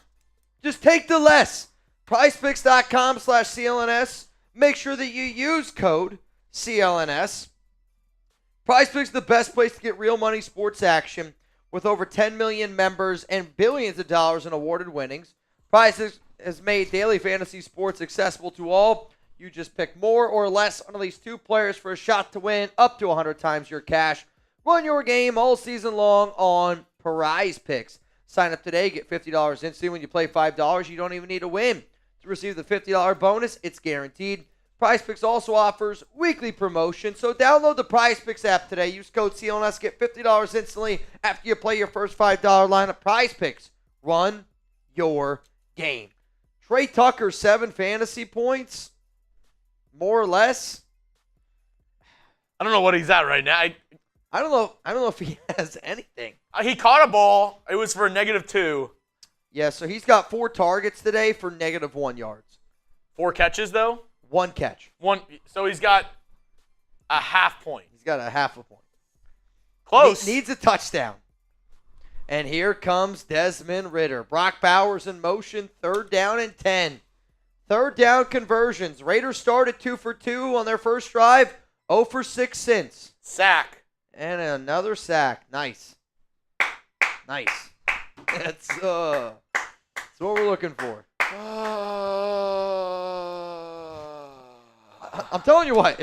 Just take the less. PrizePicks.com/CLNS. Make sure that you use code CLNS. PrizePicks is the best place to get real money sports action with over 10 million members and billions of dollars in awarded winnings. PrizePicks has made daily fantasy sports accessible to all. You just pick more or less on at least 2 players for a shot to win up to 100 times your cash. Run your game all season long on PrizePicks. Sign up today, get $50 instantly when you play $5. You don't even need to win to receive the $50 bonus. It's guaranteed. PrizePicks also offers weekly promotions, so download the PrizePicks app today. Use code CLNS, get $50 instantly after you play your first $5 lineup. PrizePicks, run your game. Tre Tucker, 7 fantasy points, more or less. I don't know what he's at right now. I don't know if he has anything. He caught a ball. It was for -2. Yeah, so he's got 4 targets today for -1 yards. 4 catches, though? 1 catch. So he's got a half point. He's got a half a point. Close. Needs a touchdown. And here comes Desmond Ridder. Brock Bowers in motion, 3rd down and 10. Third down conversions. Raiders started 2 for 2 on their first drive. 0 for 6 since. Sack. And another sack. Nice. That's what we're looking for. I'm telling you what,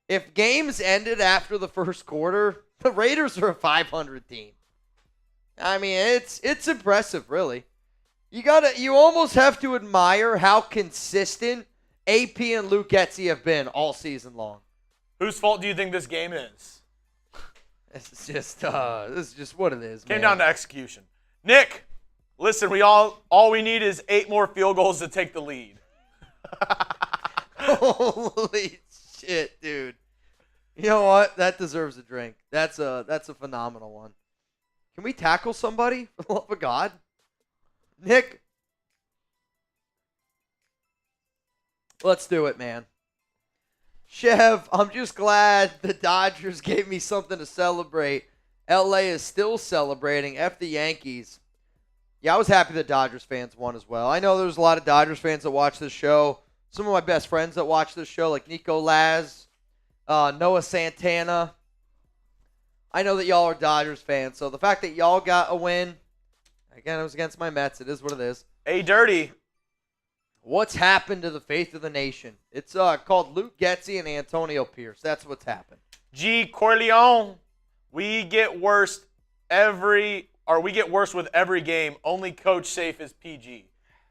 if games ended after the first quarter, the Raiders are a 500 team. I mean, it's impressive, really. You almost have to admire how consistent AP and Luke Getsy have been all season long. Whose fault do you think this game is? This is just what it is. Came down to execution. Nick, listen, all we need is 8 more field goals to take the lead. Holy shit, dude. You know what? That deserves a drink. That's a phenomenal one. Can we tackle somebody, for the love of God? Nick. Let's do it, man. Chev, I'm just glad the Dodgers gave me something to celebrate. LA is still celebrating. F the Yankees. Yeah, I was happy that Dodgers fans won as well. I know there's a lot of Dodgers fans that watch this show. Some of my best friends that watch this show, like Nico Laz, Noah Santana. I know that y'all are Dodgers fans, so the fact that y'all got a win, again, it was against my Mets. It is what it is. Hey, Dirty. What's happened to the faith of the nation? It's called Luke Getsy and Antonio Pierce. That's what's happened. G. Corleone. We get worse with every game. Only Coach Safe is PG.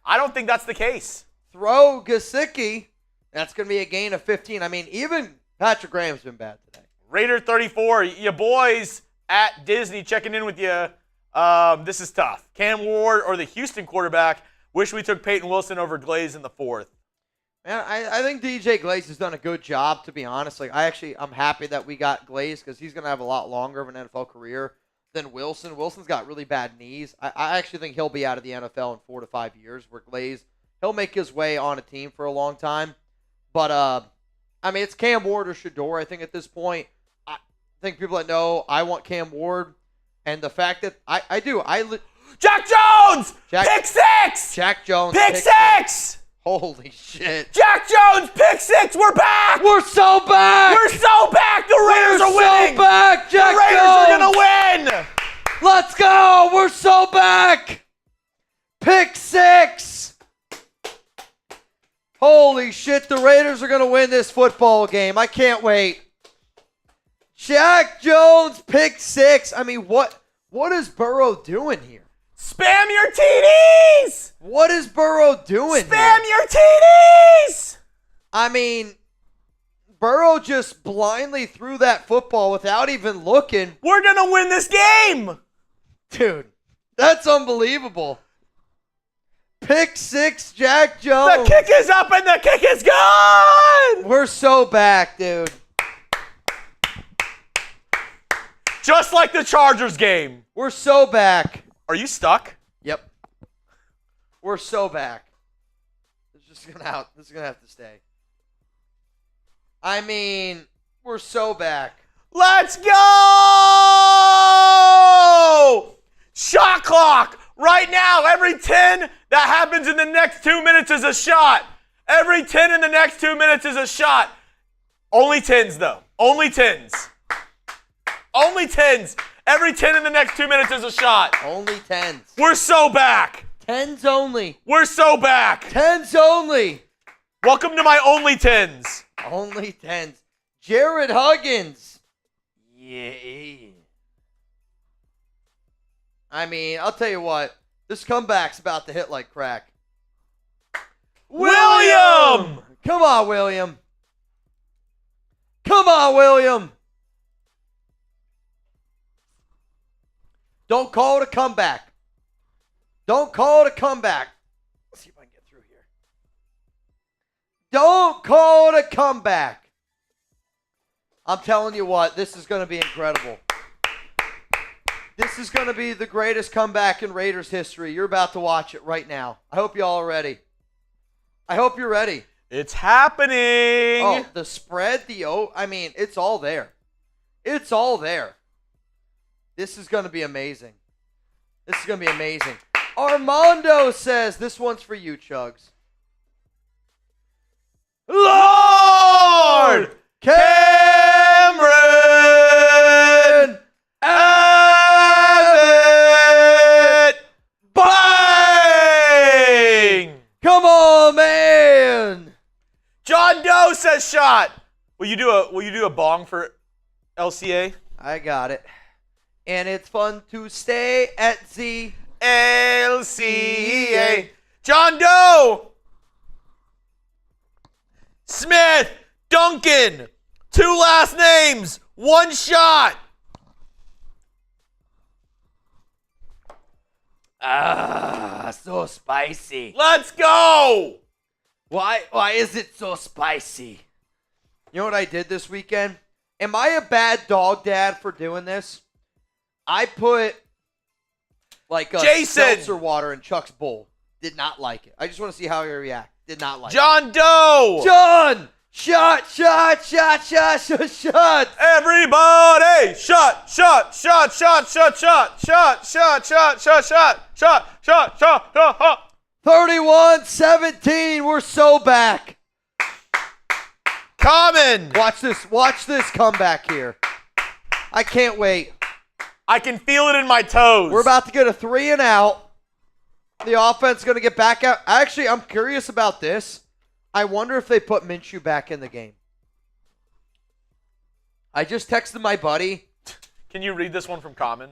I don't think that's the case. Throw Gesicki. That's going to be a gain of 15. I mean, even Patrick Graham's been bad today. Raider 34, your boys at Disney checking in with you. This is tough. Cam Ward or the Houston quarterback. Wish we took Peyton Wilson over Glaze in the 4th. Man, I think DJ Glaze has done a good job, to be honest. I'm happy that we got Glaze because he's going to have a lot longer of an NFL career than Wilson. Wilson's got really bad knees. I actually think he'll be out of the NFL in 4 to 5 years, where Glaze, he'll make his way on a team for a long time. But, I mean, it's Cam Ward or Shador, I think, at this point. I think people that know I want Cam Ward. And the fact that I do. Jack Jones! Pick 6! Jack Jones. Pick 6! Holy shit. Jack Jones, pick 6! We're back! We're so back! We're so back! The Raiders are winning! We're so back, Jack The Raiders Jones! are going to win! Let's go! We're so back! Pick 6! Holy shit, the Raiders are going to win this football game. I can't wait. Jack Jones, pick 6. I mean, what is Burrow doing here? Spam your TDs! What is Burrow doing Spam here? your TDs! I mean, Burrow just blindly threw that football without even looking. We're going to win this game! Dude, that's unbelievable. Pick 6, Jack Jones. The kick is up and the kick is gone! We're so back, dude. Just like the Chargers game. We're so back. Are you stuck? Yep. We're so back. This is gonna have to stay. I mean, we're so back. Let's go! Shot clock! Right now, every 10 that happens in the next 2 minutes is a shot. Every 10 in the next 2 minutes is a shot. Only 10s, though. Only 10s. Only 10s. Every 10 in the next 2 minutes is a shot. Only 10s. We're so back. 10s only. We're so back. 10s only. Welcome to my only 10s. Only 10s. Jared Huggins. Yeah. I mean, I'll tell you what. This comeback's about to hit like crack. William! Come on, William. Come on, William. Don't call it a comeback. Don't call it a comeback. Let's see if I can get through here. Don't call it a comeback. I'm telling you what, this is going to be incredible. This is going to be the greatest comeback in Raiders history. You're about to watch it right now. I hope you all are ready. I hope you're ready. It's happening. Oh, the spread, I mean, it's all there. It's all there. This is going to be amazing. This is going to be amazing. Armando says, this one's for you, Chugs. Lord Cameron Abbott. Bang! Come on, man. John Doe says shot. Will you do a bong for LCA? I got it. And it's fun to stay at the LCA. John Doe. Smith. Duncan. 2 last names. 1 shot. So spicy. Let's go. Why is it so spicy? You know what I did this weekend? Am I a bad dog dad for doing this? I put like a seltzer water in Chuck's bowl. Did not like it. I just want to see how he react. Did not like it. John Doe. John! Shot, shot, shot, shot, shot, shot. Everybody! Shot, shot, shot, shot, shot, shot, shot, shot, shot, shot, shot, shot, shot, shot, shot. 31-17. We're so back. Common. Watch this comeback here. I can't wait. I can feel it in my toes. We're about to get a 3 and out. The offense is going to get back out. Actually, I'm curious about this. I wonder if they put Minshew back in the game. I just texted my buddy. Can you read this one from Common?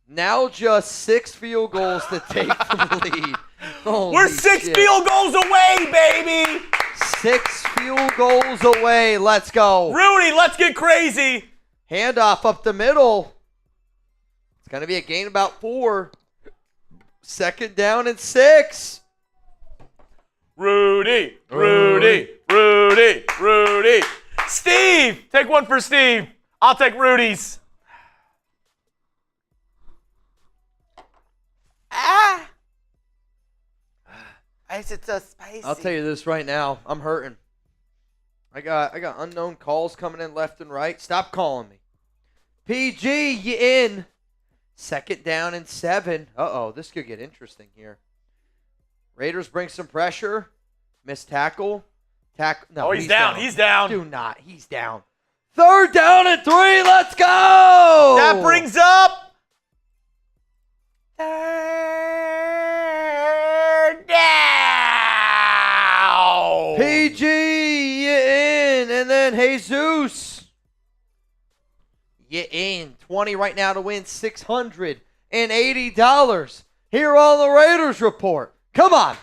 Now just 6 field goals to take the lead. Holy We're 6 shit. field goals away, baby. 6 field goals away. Let's go. Rudy, let's get crazy. Handoff up the middle. It's going to be a gain about 4. 2nd down and 6. Rudy, Rudy, Rudy, Rudy. Steve, take one for Steve. I'll take Rudy's. Is it so spicy? I'll tell you this right now. I'm hurting. I got unknown calls coming in left and right. Stop calling me. PG, you in. 2nd down and 7. Uh-oh, this could get interesting here. Raiders bring some pressure. Missed tackle. No, he's down. He's down. Do not. He's down. 3rd down and 3. Let's go. That brings up 3rd down. PG, you in. And then Jesus. You in. 20 right now to win $680 here on the Raiders Report. Come on.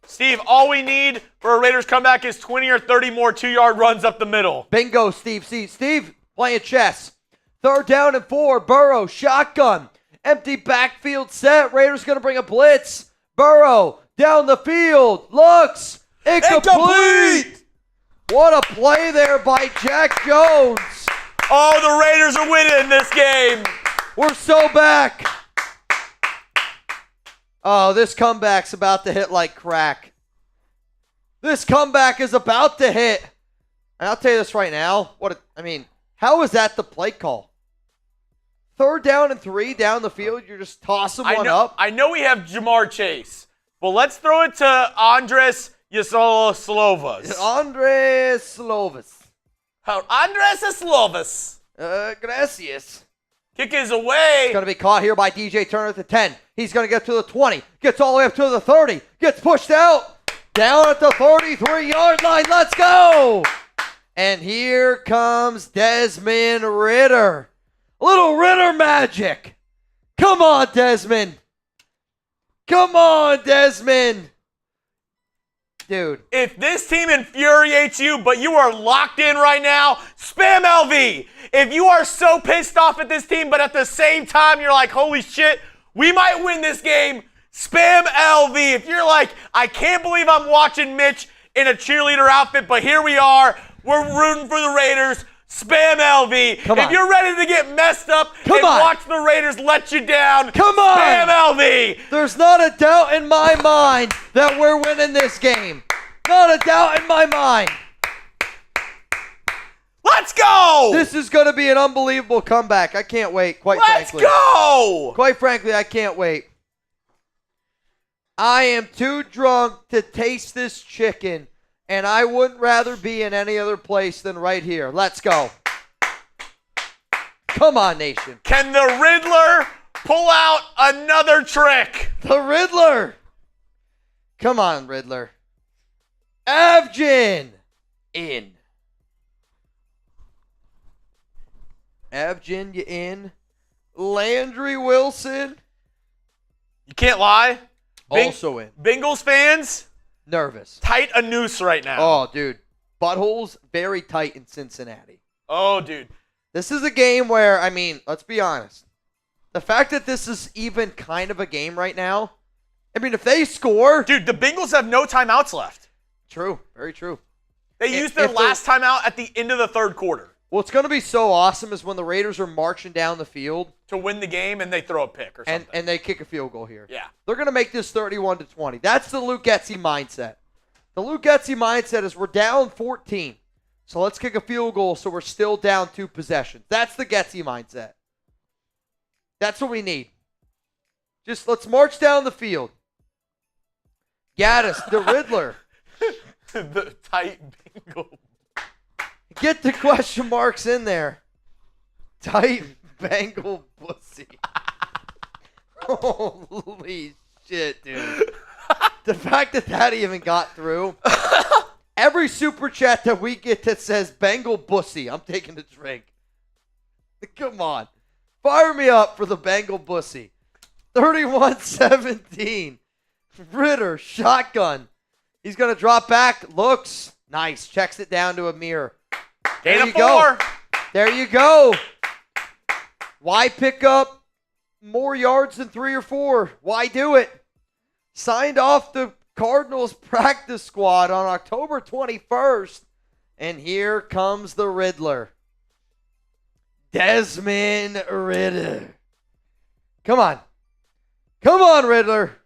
Steve, all we need for a Raiders comeback is 20 or 30 more 2-yard runs up the middle. Bingo, Steve. See, Steve playing chess. 3rd down and 4. Burrow, shotgun. Empty backfield set. Raiders going to bring a blitz. Burrow, down the field. Looks. Incomplete. What a play there by Jack Jones. Oh, the Raiders are winning this game. We're so back. Oh, this comeback's about to hit like crack. This comeback is about to hit. And I'll tell you this right now. How is that the play call? 3rd down and 3 down the field. You're just tossing one up. I know we have Jamar Chase, but let's throw it to Andres Slovas. Andres Slovas. Andres Slovas. Gracias. Kick is away. It's going to be caught here by DJ Turner at the 10. He's going to get to the 20. Gets all the way up to the 30. Gets pushed out. Down at the 33-yard line. Let's go. And here comes Desmond Ridder. A little Ridder magic. Come on, Desmond. Come on, Desmond. Dude. If this team infuriates you, but you are locked in right now, spam LV. If you are so pissed off at this team, but at the same time you're like, holy shit, we might win this game, spam LV. If you're like, I can't believe I'm watching Mitch in a cheerleader outfit, but here we are, we're rooting for the Raiders, spam LV. If you're ready to get messed up watch the Raiders let you down, spam LV. There's not a doubt in my mind that we're winning this game. Not a doubt in my mind. Let's go! This is going to be an unbelievable comeback. I can't wait, frankly. Let's go! Quite frankly, I can't wait. I am too drunk to taste this chicken, and I wouldn't rather be in any other place than right here. Let's go. Come on, nation. Can the Riddler pull out another trick? The Riddler. Come on, Riddler. Avgin in. Avgin, you in. Landry Wilson. You can't lie. Also in. Bengals fans, nervous. Tight a noose right now. Oh, dude. Buttholes very tight in Cincinnati. Oh, dude. This is a game where, I mean, let's be honest. The fact that this is even kind of a game right now, I mean, if they score. Dude, the Bengals have no timeouts left. True. Very true. They used their last timeout at the end of the third quarter. What's going to be so awesome is when the Raiders are marching down the field to win the game and they throw a pick or something. And they kick a field goal here. Yeah. They're going to make this 31-20. That's the Luke Getsy mindset. The Luke Getsy mindset is we're down 14. So let's kick a field goal so we're still down 2 possessions. That's the Getsy mindset. That's what we need. Just let's march down the field. Gaddis, the Riddler. The tight Bengal. Get the question marks in there. Tight Bengal pussy. Holy shit, dude. The fact that that even got through. Every super chat that we get that says Bengal pussy, I'm taking a drink. Come on. Fire me up for the Bengal pussy. 31-17. Ridder, shotgun. He's going to drop back. Looks nice. Checks it down to Amir. There you go. There you go. Why pick up more yards than 3 or 4? Why do it? Signed off the Cardinals practice squad on October 21st. And here comes the Riddler. Desmond Ridder. Come on. Come on, Riddler.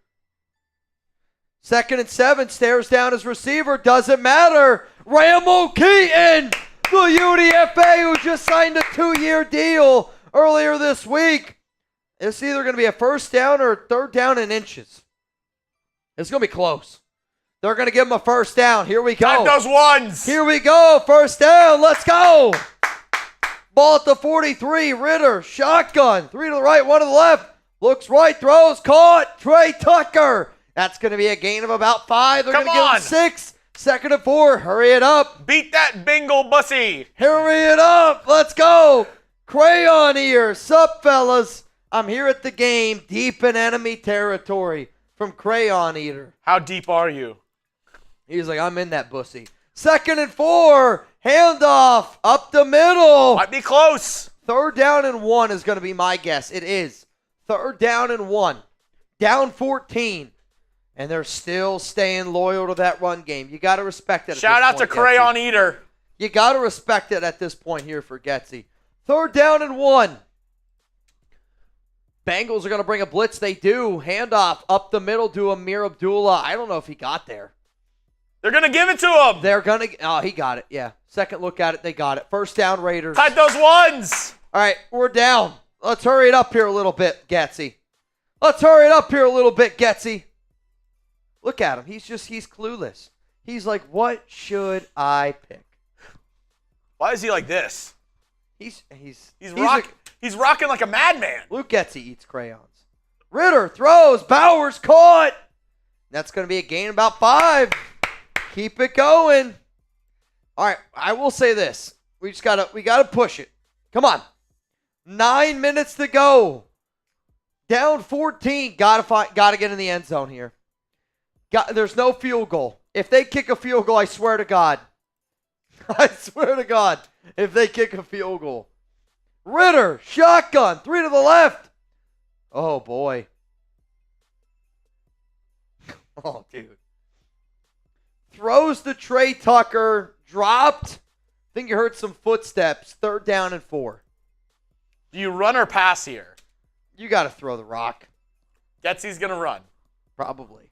2nd and 7. Stares down his receiver. Doesn't matter. Ramo Keaton. The UDFA who just signed a 2-year deal earlier this week. It's either going to be a first down or a third down in inches. It's going to be close. They're going to give him a first down. Here we go. Time those ones. Here we go. First down. Let's go. Ball at the 43. Ridder. Shotgun. 3 to the right, 1 to the left. Looks right. Throws. Caught. Tre Tucker. That's going to be a gain of about 5. They're going to give him 6. 2nd and 4. Hurry it up. Beat that Bengal bussy. Hurry it up. Let's go. Crayon ear. Sup, fellas? I'm here at the game, deep in enemy territory from Crayon Eater. How deep are you? He's like, I'm in that bussy. 2nd and 4. Handoff. Up the middle. Might be close. 3rd down and 1 is going to be my guess. It is. 3rd down and 1. Down 14. And they're still staying loyal to that run game. You got to respect it. Shout out to Crayon Eater. You got to respect it at this point here for Getsy. 3rd down and 1. Bengals are going to bring a blitz. They do. Handoff up the middle to Amir Abdullah. I don't know if he got there. They're going to give it to him. They're going to. Oh, he got it. Yeah. Second look at it. They got it. First down, Raiders. Tight those ones. All right. We're down. Let's hurry it up here a little bit, Getsy. Let's hurry it up here a little bit, Getsy. Look at him. He's clueless. He's like, what should I pick? Why is he like this? He's rocking like a madman. Luke Getsy eats crayons. Ridder throws. Bowers caught. That's going to be a gain about 5. Keep it going. All right, I will say this. We gotta push it. Come on. 9 minutes to go. Down 14. Gotta get in the end zone here. There's no field goal. If they kick a field goal, I swear to God. I swear to God, if they kick a field goal. Ridder, shotgun, 3 to the left. Oh, boy. Oh, dude. Throws to Tre Tucker, dropped. I think you heard some footsteps. 3rd down and 4. Do you run or pass here? You got to throw the rock. Getsy's going to run. Probably.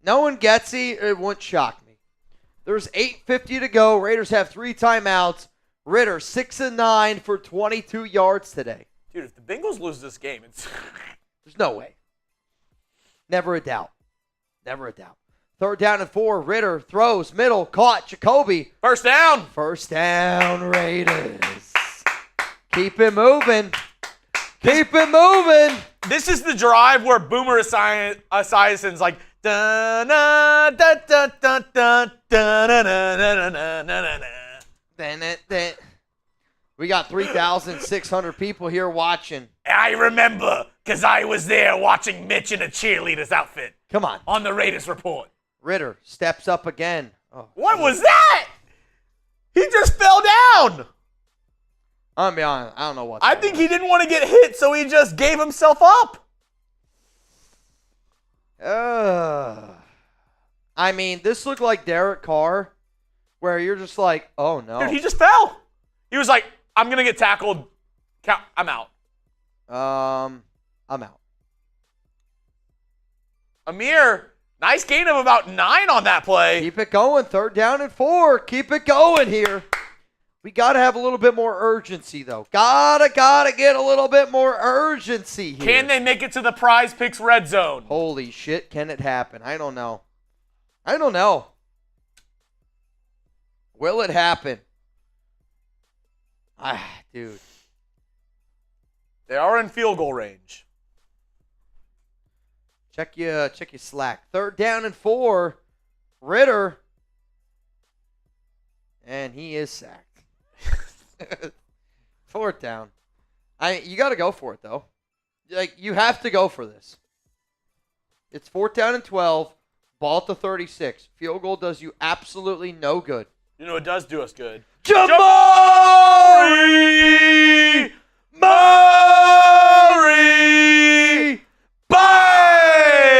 Knowing Getsy, it wouldn't shock me. There's 8:50 to go. Raiders have 3 timeouts. Ridder, 6-9 for 22 yards today. Dude, if the Bengals lose this game, it's... There's no way. Never a doubt. Never a doubt. 3rd down and 4. Ridder throws, middle, caught. Jacoby. First down. First down, Raiders. Keep it moving. Keep it moving. This is the drive where Boomer Esiason's like, da da da da da da da da da da da. We got 3,600 people here watching. I remember, because I was there watching Mitch in a cheerleader's outfit. Come on. On the Raiders Report. Ridder steps up again. Oh. What was that? He just fell down. I'll be honest, I don't know what. I think he didn't want to get hit, so he just gave himself up. I mean, this looked like Derek Carr, where you're just like, oh no. Dude, he just fell. He was like, I'm going to get tackled. I'm out. I'm out. Amir, nice gain of about 9 on that play. Keep it going. 3rd down and 4. Keep it going here. We got to have a little bit more urgency, though. Gotta get a little bit more urgency here. Can they make it to the Prize Picks red zone? Holy shit, can it happen? I don't know. I don't know. Will it happen? Dude. They are in field goal range. Check your slack. 3rd down and 4. Ridder. And he is sacked. 4th down. You got to go for it, though. Like, you have to go for this. It's 4th down and 12. Ball at the 36. Field goal does you absolutely no good. You know what does do us good? Jamari Murray! Bang!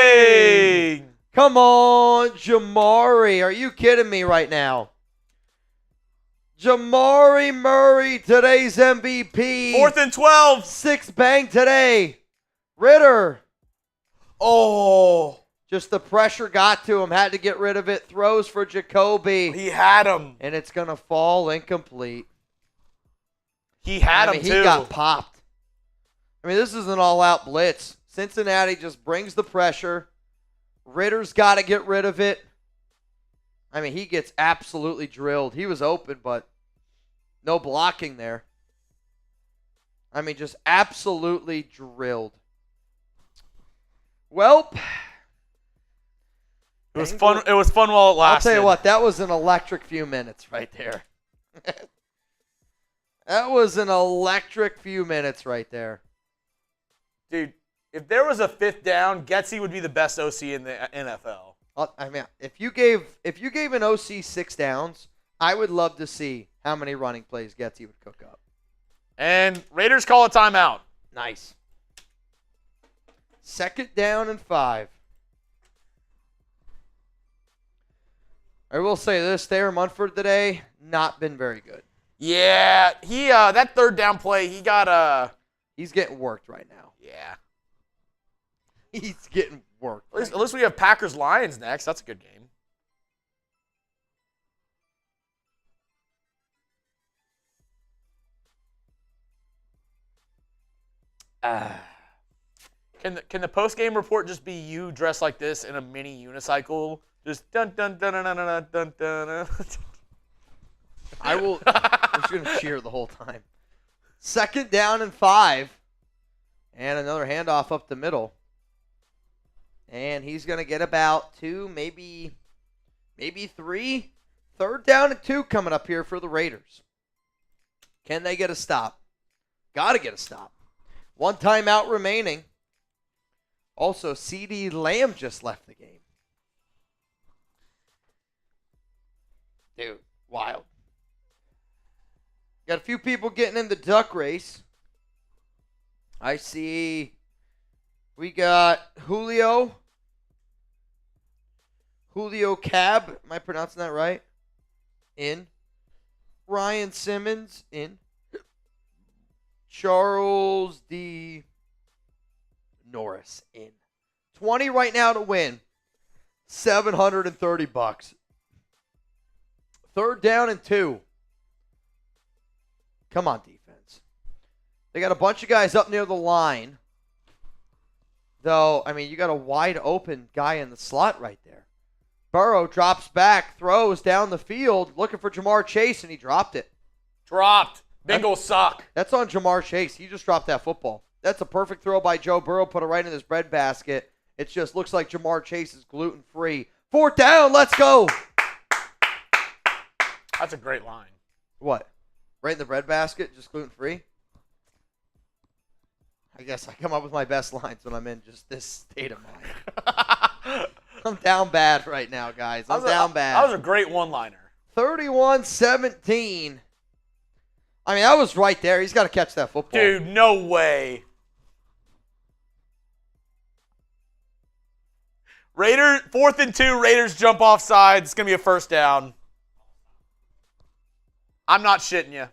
Come on, Jamari. Are you kidding me right now? Jamari Murray, today's MVP. 4th and 12. 6 bang today. Ridder. Oh. Just the pressure got to him. Had to get rid of it. Throws for Jacoby. He had him. And it's going to fall incomplete. He had him, too. He got popped. I mean, this is an all-out blitz. Cincinnati just brings the pressure. Ridder's got to get rid of it. I mean, he gets absolutely drilled. He was open, but no blocking there. I mean, just absolutely drilled. Well, it was fun. It was fun while it lasted. I'll tell you what, that was an electric few minutes right there. That was an electric few minutes right there. Dude, if there was a 5th down, Getsy would be the best OC in the NFL. I mean, if you gave an OC 6 downs, I would love to see how many running plays Getsy would cook up. And Raiders call a timeout. Nice. 2nd down and 5. I will say this, Thayer Munford today, not been very good. Yeah, he that 3rd down play, he got he's getting worked right now. Yeah. He's getting worked. At least we have Packers-Lions next. That's a good game. Can the post-game report just be you dressed like this in a mini unicycle? Just dun dun dun dun dun dun dun dun. I will. I'm just gonna cheer the whole time. 2nd down and 5, and another handoff up the middle. And he's going to get about 2, maybe 3. 3rd down and 2 coming up here for the Raiders. Can they get a stop? Got to get a stop. 1 timeout remaining. Also, CeeDee Lamb just left the game. Dude, wild. Got a few people getting in the duck race. I see we got Julio Cab. Am I pronouncing that right? In. Ryan Simmons in. Charles D. Norris in. 20 right now to win. $730. 3rd down and 2. Come on, defense. They got a bunch of guys up near the line. Though, I mean, you got a wide open guy in the slot right there. Burrow drops back, throws down the field, looking for Jamar Chase, and he dropped it. Dropped. Bengals suck. That's on Jamar Chase. He just dropped that football. That's a perfect throw by Joe Burrow, put it right in his breadbasket. It just looks like Jamar Chase is gluten-free. 4th down, let's go. That's a great line. What? Right in the breadbasket, just gluten-free? I guess I come up with my best lines when I'm in just this state of mind. I'm down bad right now, guys. I'm down bad. That was a great one-liner. 31-17. I mean, that was right there. He's got to catch that football. Dude, no way. Raiders, 4th and 2. Raiders jump off sides. It's going to be a first down. I'm not shitting you.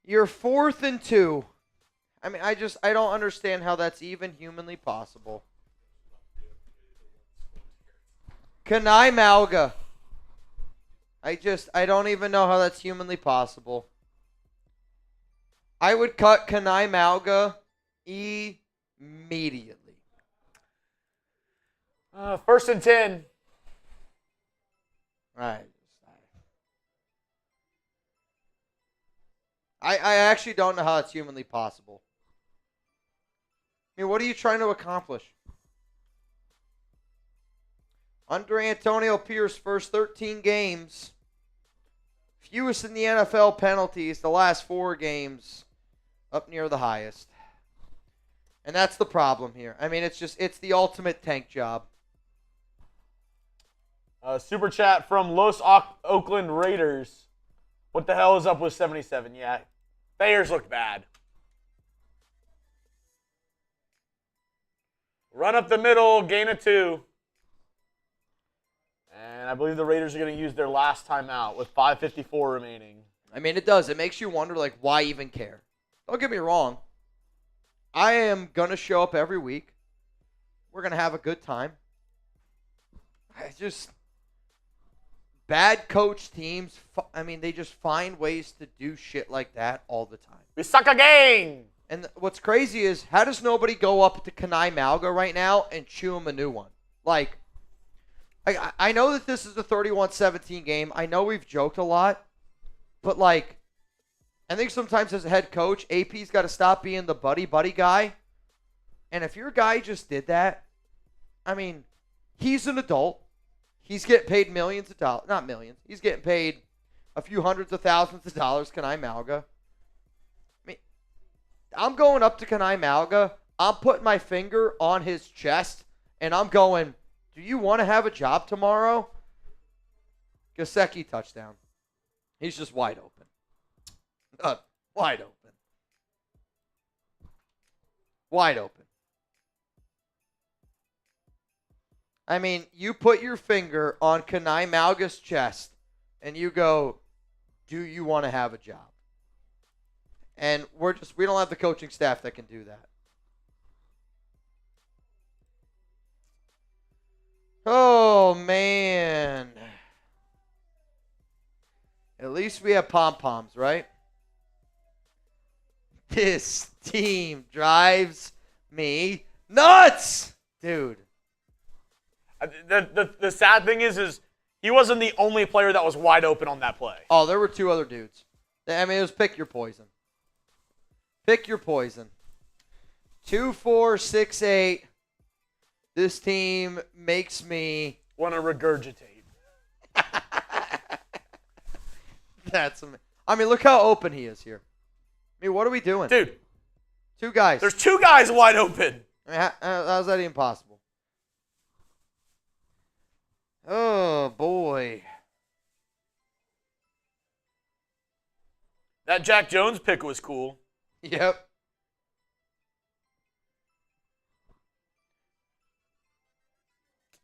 You're 4th and 2. I mean, I don't understand how that's even humanly possible. Kanai Malga. I don't even know how that's humanly possible. I would cut Kanai Malga immediately. 1st and 10. Right. I actually don't know how that's humanly possible. I mean, what are you trying to accomplish? Under Antonio Pierce, first 13 games, fewest in the NFL penalties, the last 4 games, up near the highest. And that's the problem here. I mean, it's the ultimate tank job. Super chat from Los Oakland Raiders. What the hell is up with 77? Yeah, Bears look bad. Run up the middle, gain of 2. And I believe the Raiders are going to use their last timeout with 5:54 remaining. I mean, it does. It makes you wonder, like, why even care? Don't get me wrong. I am going to show up every week. We're going to have a good time. Bad coach teams, they just find ways to do shit like that all the time. We suck again. And what's crazy is, how does nobody go up to Kanai Malga right now and chew him a new one? Like, I know that this is a 31-17 game. I know we've joked a lot. But, like, I think sometimes as a head coach, AP's got to stop being the buddy guy. And if your guy just did that, I mean, he's an adult. He's getting paid millions of dollars. Not millions. He's getting paid a few hundreds of thousands of dollars, Kanai Malga. I mean, I'm going up to Kanai Malga. I'm putting my finger on his chest, and I'm going, do you want to have a job tomorrow? Gesicki touchdown. He's just wide open. Wide open. Wide open. I mean, you put your finger on Kanai Malga's chest and you go, do you want to have a job? And we don't have the coaching staff that can do that. Oh, man. At least we have pom-poms, right? This team drives me nuts, dude. The sad thing is he wasn't the only player that was wide open on that play. Oh, there were 2 other dudes. I mean, it was pick your poison. Pick your poison. 2, 4, 6, 8. This team makes me want to regurgitate. That's amazing. I mean, look how open he is here. I mean, what are we doing? Dude. 2 guys. There's 2 guys wide open. I mean, how's that even possible? Oh, boy. That Jack Jones pick was cool. Yep.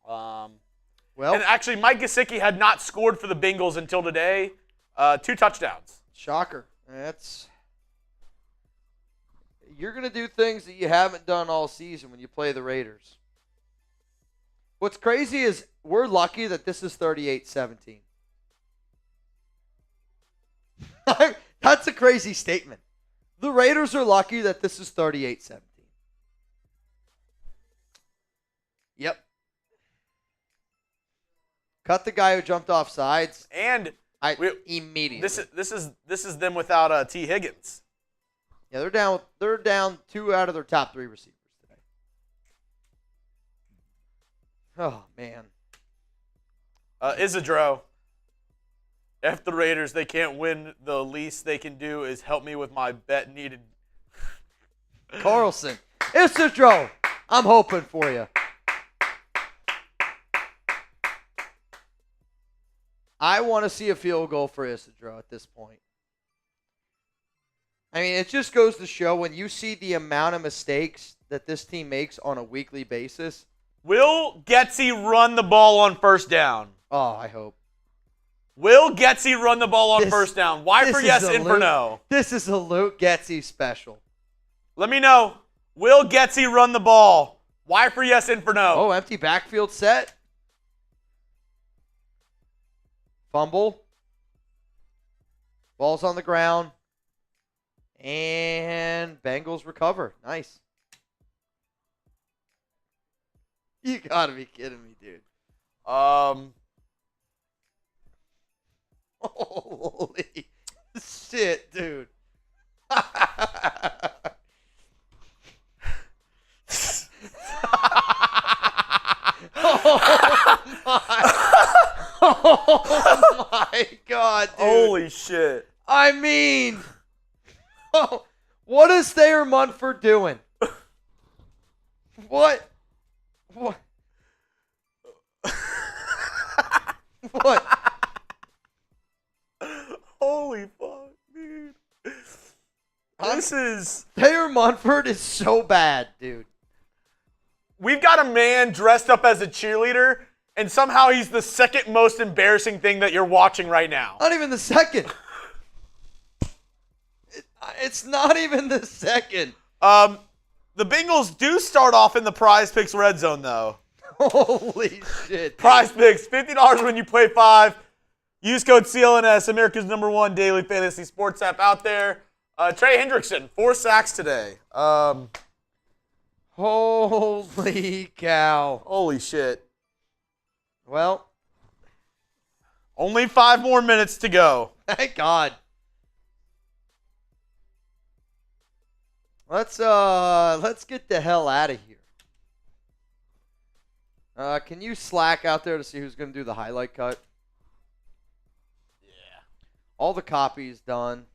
Well, and actually, Mike Gesicki had not scored for the Bengals until today. 2 touchdowns. Shocker. You're going to do things that you haven't done all season when you play the Raiders. What's crazy is we're lucky that this is 38-17. That's a crazy statement. The Raiders are lucky that this is 38-17. Yep. Cut the guy who jumped off sides. And immediately. This is them without T. Higgins. Yeah, they're down 2 out of their top 3 receivers today. Oh man. Isidro. F the Raiders, they can't win. The least they can do is help me with my bet needed. Carlson. Isidro. I'm hoping for you. I want to see a field goal for Isidro at this point. I mean, it just goes to show when you see the amount of mistakes that this team makes on a weekly basis. Will Getsy run the ball on first down? Oh, I hope. Will Getsy run the ball on first down? Why for yes and for no? This is a Luke Getsy special. Let me know. Will Getsy run the ball? Why for yes and for no? Oh, empty backfield set. Fumble. Ball's on the ground. And Bengals recover. Nice. You gotta be kidding me, dude. Holy shit, dude. Oh my God, dude. Holy shit. I mean, what is Thayer Munford doing? What? What? What? Holy fuck, dude. This is... Thayer Munford is so bad, dude. We've got a man dressed up as a cheerleader, and somehow he's the second most embarrassing thing that you're watching right now. Not even the second. It's not even the second. The Bengals do start off in the Prize Picks red zone, though. Holy shit. Prize Picks, $50 when you play 5. Use code CLNS, America's #1 daily fantasy sports app out there. Trey Hendrickson, 4 sacks today. Holy cow. Holy shit. Well, only 5 more minutes to go. thank God. Let's get the hell out of here. Can you Slack out there to see who's going to do the highlight cut? Yeah. All the copies done.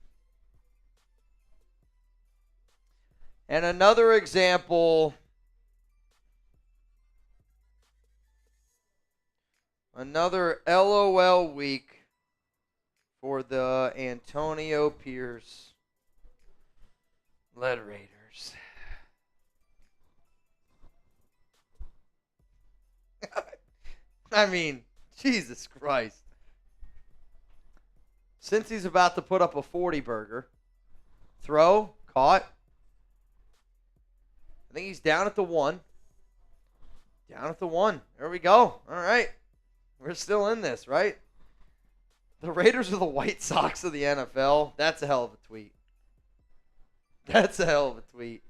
And another example. Another LOL week for the Antonio Pierce led Raiders. I mean, Jesus Christ. Cincy's about to put up a 40-burger. Throw, caught. I think he's down at the 1. Down at the 1. There we go. All right. We're still in this, right? The Raiders are the White Sox of the NFL. That's a hell of a tweet. That's a hell of a tweet.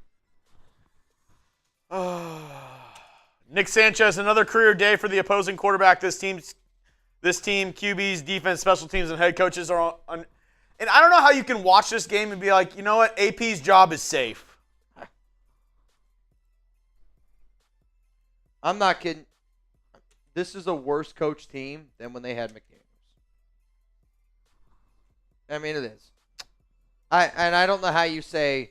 Nick Sanchez, another career day for the opposing quarterback. This team, QBs, defense, special teams, and head coaches are on. And I don't know how you can watch this game and be like, you know what, AP's job is safe. I'm not kidding. This is a worse coach team than when they had McDaniels. I mean, it is. I don't know how you say.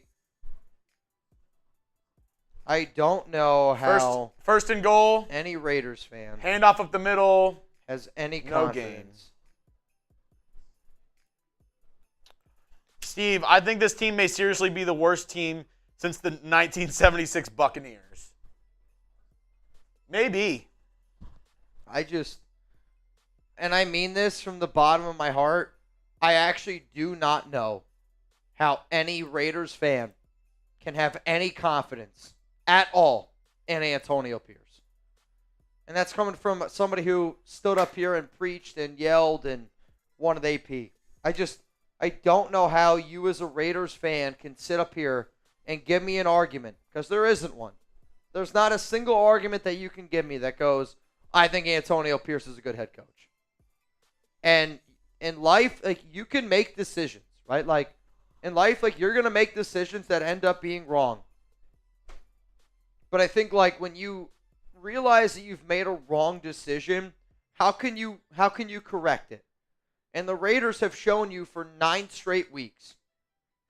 I don't know how first and goal. Any Raiders fan handoff up the middle has any no confidence. Gains. Steve, I think this team may seriously be the worst team since the 1976 Buccaneers. Maybe. And I mean this from the bottom of my heart, I actually do not know how any Raiders fan can have any confidence at all in Antonio Pierce. And that's coming from somebody who stood up here and preached and yelled and wanted AP. I don't know how you as a Raiders fan can sit up here and give me an argument, because there isn't one. There's not a single argument that you can give me that goes, I think Antonio Pierce is a good head coach. And in life, like, you can make decisions, right? Like, in life, like, you're going to make decisions that end up being wrong. But I think, like, when you realize that you've made a wrong decision, how can you correct it? And the Raiders have shown you for 9 straight weeks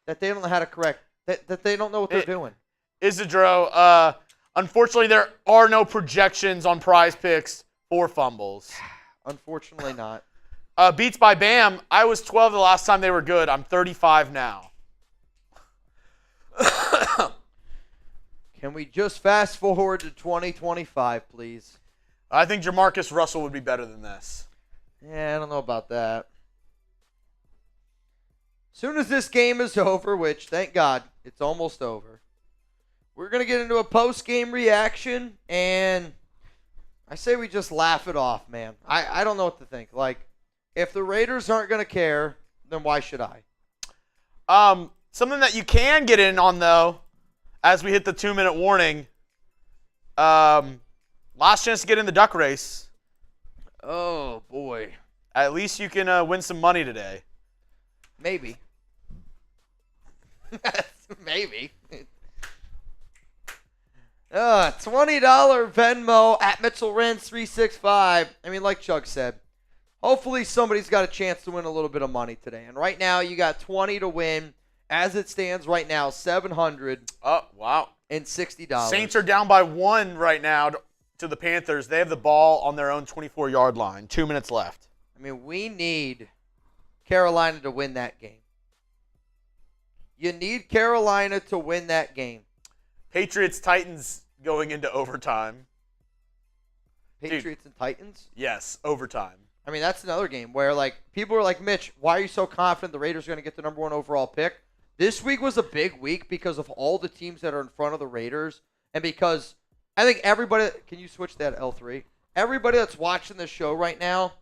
that they don't know how to correct, that they don't know what they're doing. Isidro, unfortunately, there are no projections on Prize Picks for fumbles. Unfortunately not. Beats by Bam, I was 12 the last time they were good. I'm 35 now. Can we just fast forward to 2025, please? I think Jamarcus Russell would be better than this. Yeah, I don't know about that. As soon as this game is over, which, thank God, it's almost over, we're going to get into a post-game reaction, and I say we just laugh it off, man. I don't know what to think. Like, if the Raiders aren't going to care, then why should I? Something that you can get in on, though, as we hit the 2-minute warning, last chance to get in the duck race. Oh, boy. At least you can win some money today. Maybe. Maybe. $20 Venmo at Mitchell Renz 365. I mean, like Chuck said, hopefully somebody's got a chance to win a little bit of money today. And right now, you got 20 to win. As it stands right now, $700. Oh, wow. And $60. Saints are down by 1 right now to the Panthers. They have the ball on their own 24-yard line. 2 minutes left. I mean, we need Carolina to win that game. You need Carolina to win that game. Patriots-Titans going into overtime. Patriots and Titans? Yes, overtime. I mean, that's another game where, like, people are like, Mitch, why are you so confident the Raiders are going to get the number 1 overall pick? This week was a big week because of all the teams that are in front of the Raiders, and because I think everybody – can you switch that L3? Everybody that's watching this show right now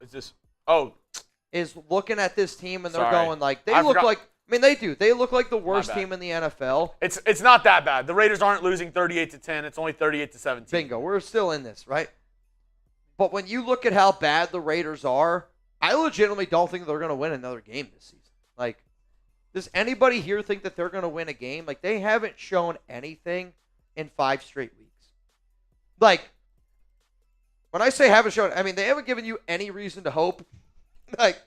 is looking at this team, and they're going like – they look like – I mean, they do. They look like the worst team in the NFL. It's not that bad. The Raiders aren't losing 38-10. It's only 38-17. Bingo. We're still in this, right? But when you look at how bad the Raiders are, I legitimately don't think they're going to win another game this season. Like, does anybody here think that they're going to win a game? Like, they haven't shown anything in 5 straight weeks. Like, when I say haven't shown, I mean, they haven't given you any reason to hope. Like,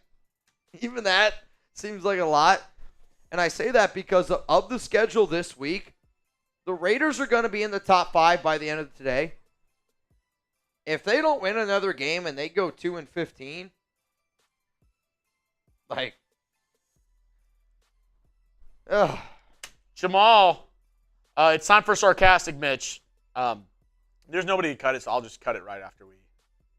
even that seems like a lot. And I say that because of the schedule this week, the Raiders are going to be in the top 5 by the end of today. If they don't win another game and they go 2-15, like, ugh. Jamal, it's time for sarcastic Mitch. There's nobody to cut it, so I'll just cut it right after we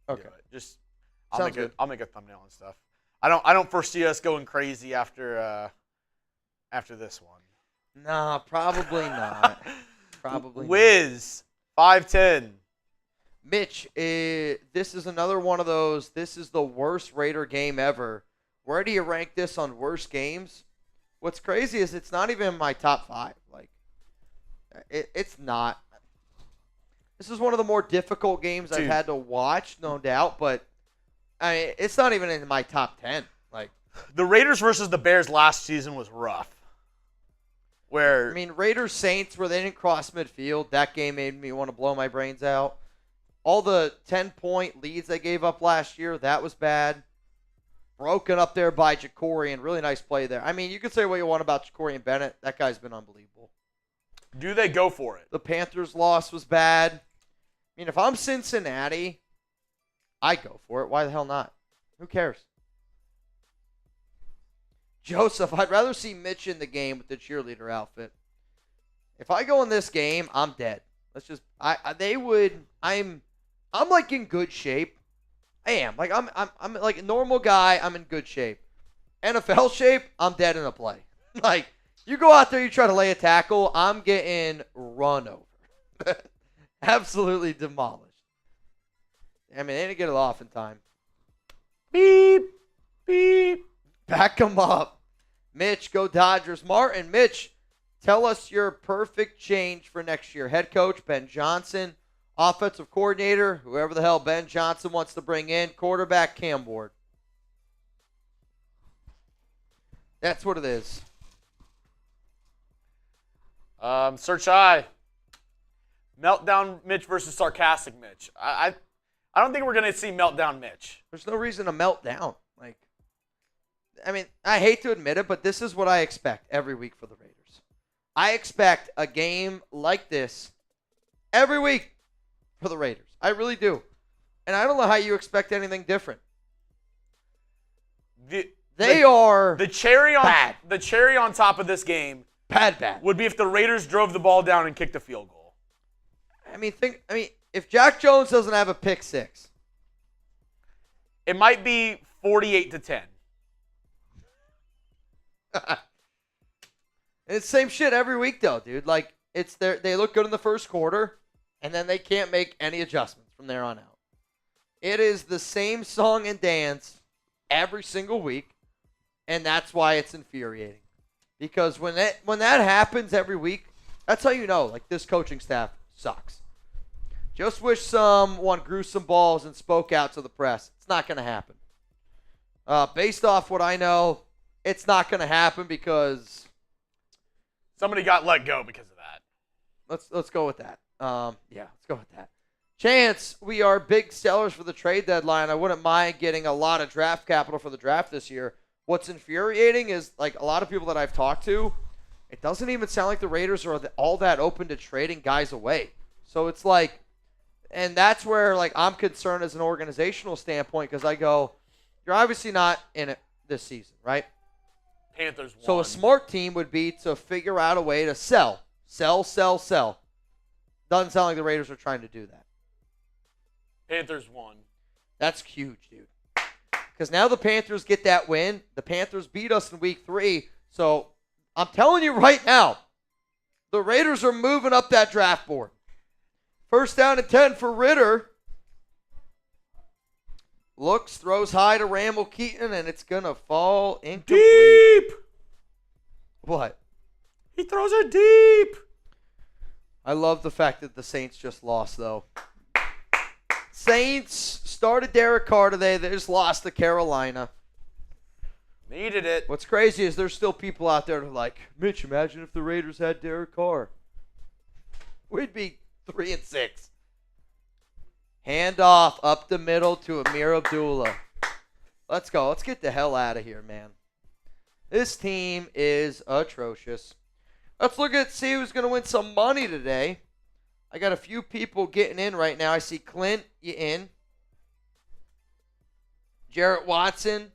do it. I'll make a thumbnail and stuff. I don't foresee us going crazy after this one. Nah, probably not. Probably Wiz, 5'10". Mitch, this is another one of those, this is the worst Raider game ever. Where do you rank this on worst games? What's crazy is it's not even in my top 5. Like, it's not. This is one of the more difficult games I've had to watch, no doubt, but I mean, it's not even in my top 10. Like, the Raiders versus the Bears last season was rough. I mean, Raiders-Saints, where they didn't cross midfield, that game made me want to blow my brains out. All the 10-point leads they gave up last year, that was bad. Broken up there by Ja'Cory, really nice play there. I mean, you can say what you want about Ja'Cory and Bennett. That guy's been unbelievable. Do they go for it? The Panthers' loss was bad. I mean, if I'm Cincinnati, I'd go for it. Why the hell not? Who cares? Joseph, I'd rather see Mitch in the game with the cheerleader outfit. If I go in this game, I'm dead. I'm like in good shape. I am. Like I'm like a normal guy, I'm in good shape. NFL shape, I'm dead in a play. Like, you go out there, you try to lay a tackle, I'm getting run over. Absolutely demolished. I mean, they didn't get it off in time. Beep, beep. Back them up. Mitch, go Dodgers. Martin, Mitch, tell us your perfect change for next year. Head coach, Ben Johnson. Offensive coordinator, whoever the hell Ben Johnson wants to bring in. Quarterback, Cam Ward. That's what it is. Search I. Meltdown Mitch versus sarcastic Mitch. I don't think we're going to see meltdown Mitch. There's no reason to melt down. I mean, I hate to admit it, but this is what I expect every week for the Raiders. I expect a game like this every week for the Raiders. I really do. And I don't know how you expect anything different. They are the cherry on bad. The cherry on top of this game bad would be if the Raiders drove the ball down and kicked a field goal. I mean, if Jack Jones doesn't have a pick six, it might be 48-10. It's the same shit every week, though, dude. Like, they look good in the first quarter, and then they can't make any adjustments from there on out. It is the same song and dance every single week, and that's why it's infuriating. Because when that happens every week, that's how you know, like, this coaching staff sucks. Just wish someone grew some balls and spoke out to the press. It's not going to happen. Based off what I know, it's not going to happen because somebody got let go because of that. Let's go with that. Let's go with that. Chance, we are big sellers for the trade deadline. I wouldn't mind getting a lot of draft capital for the draft this year. What's infuriating is, like, a lot of people that I've talked to, it doesn't even sound like the Raiders are all that open to trading guys away. So it's like, and that's where, like, I'm concerned as an organizational standpoint because I go, you're obviously not in it this season, right? Panthers won. So a smart team would be to figure out a way to sell. Doesn't sound like the Raiders are trying to do that. Panthers won. That's huge, dude. Because now the Panthers get that win. The Panthers beat us in week 3. So I'm telling you right now, the Raiders are moving up that draft board. First down and 10 for Ridder. Looks, throws high to Randall Keaton, and it's going to fall incomplete. Deep! What? He throws it deep! I love the fact that the Saints just lost, though. Saints started Derek Carr today. They just lost to Carolina. Needed it. What's crazy is there's still people out there that are like, Mitch, imagine if the Raiders had Derek Carr. We'd be 3-6. Hand off up the middle to Amir Abdullah. Let's go. Let's get the hell out of here, man. This team is atrocious. Let's see who's going to win some money today. I got a few people getting in right now. I see Clint, you in. Jarrett Watson.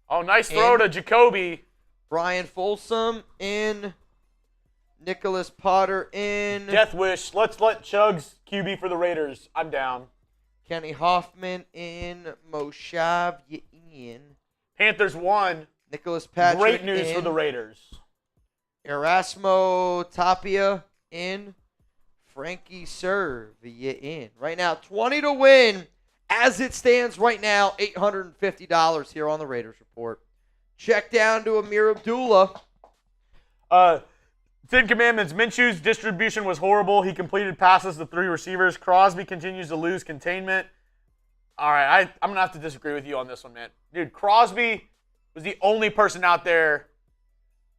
Oh, nice throw to Jacoby. Brian Folsom in. Nicholas Potter in. Death wish. Let's let Chugs QB for the Raiders. I'm down. Kenny Hoffman in. Moshav, you in. Panthers won. Nicholas Patrick Great news in. for the Raiders. Erasmo Tapia in. Frankie Serve, you in. Right now, 20 to win. As it stands right now, $850 here on the Raiders Report. Check down to Amir Abdullah. 10 Commandments. Minshew's distribution was horrible. He completed passes to 3 receivers. Crosby continues to lose containment. All right, I'm going to have to disagree with you on this one, man. Dude, Crosby was the only person out there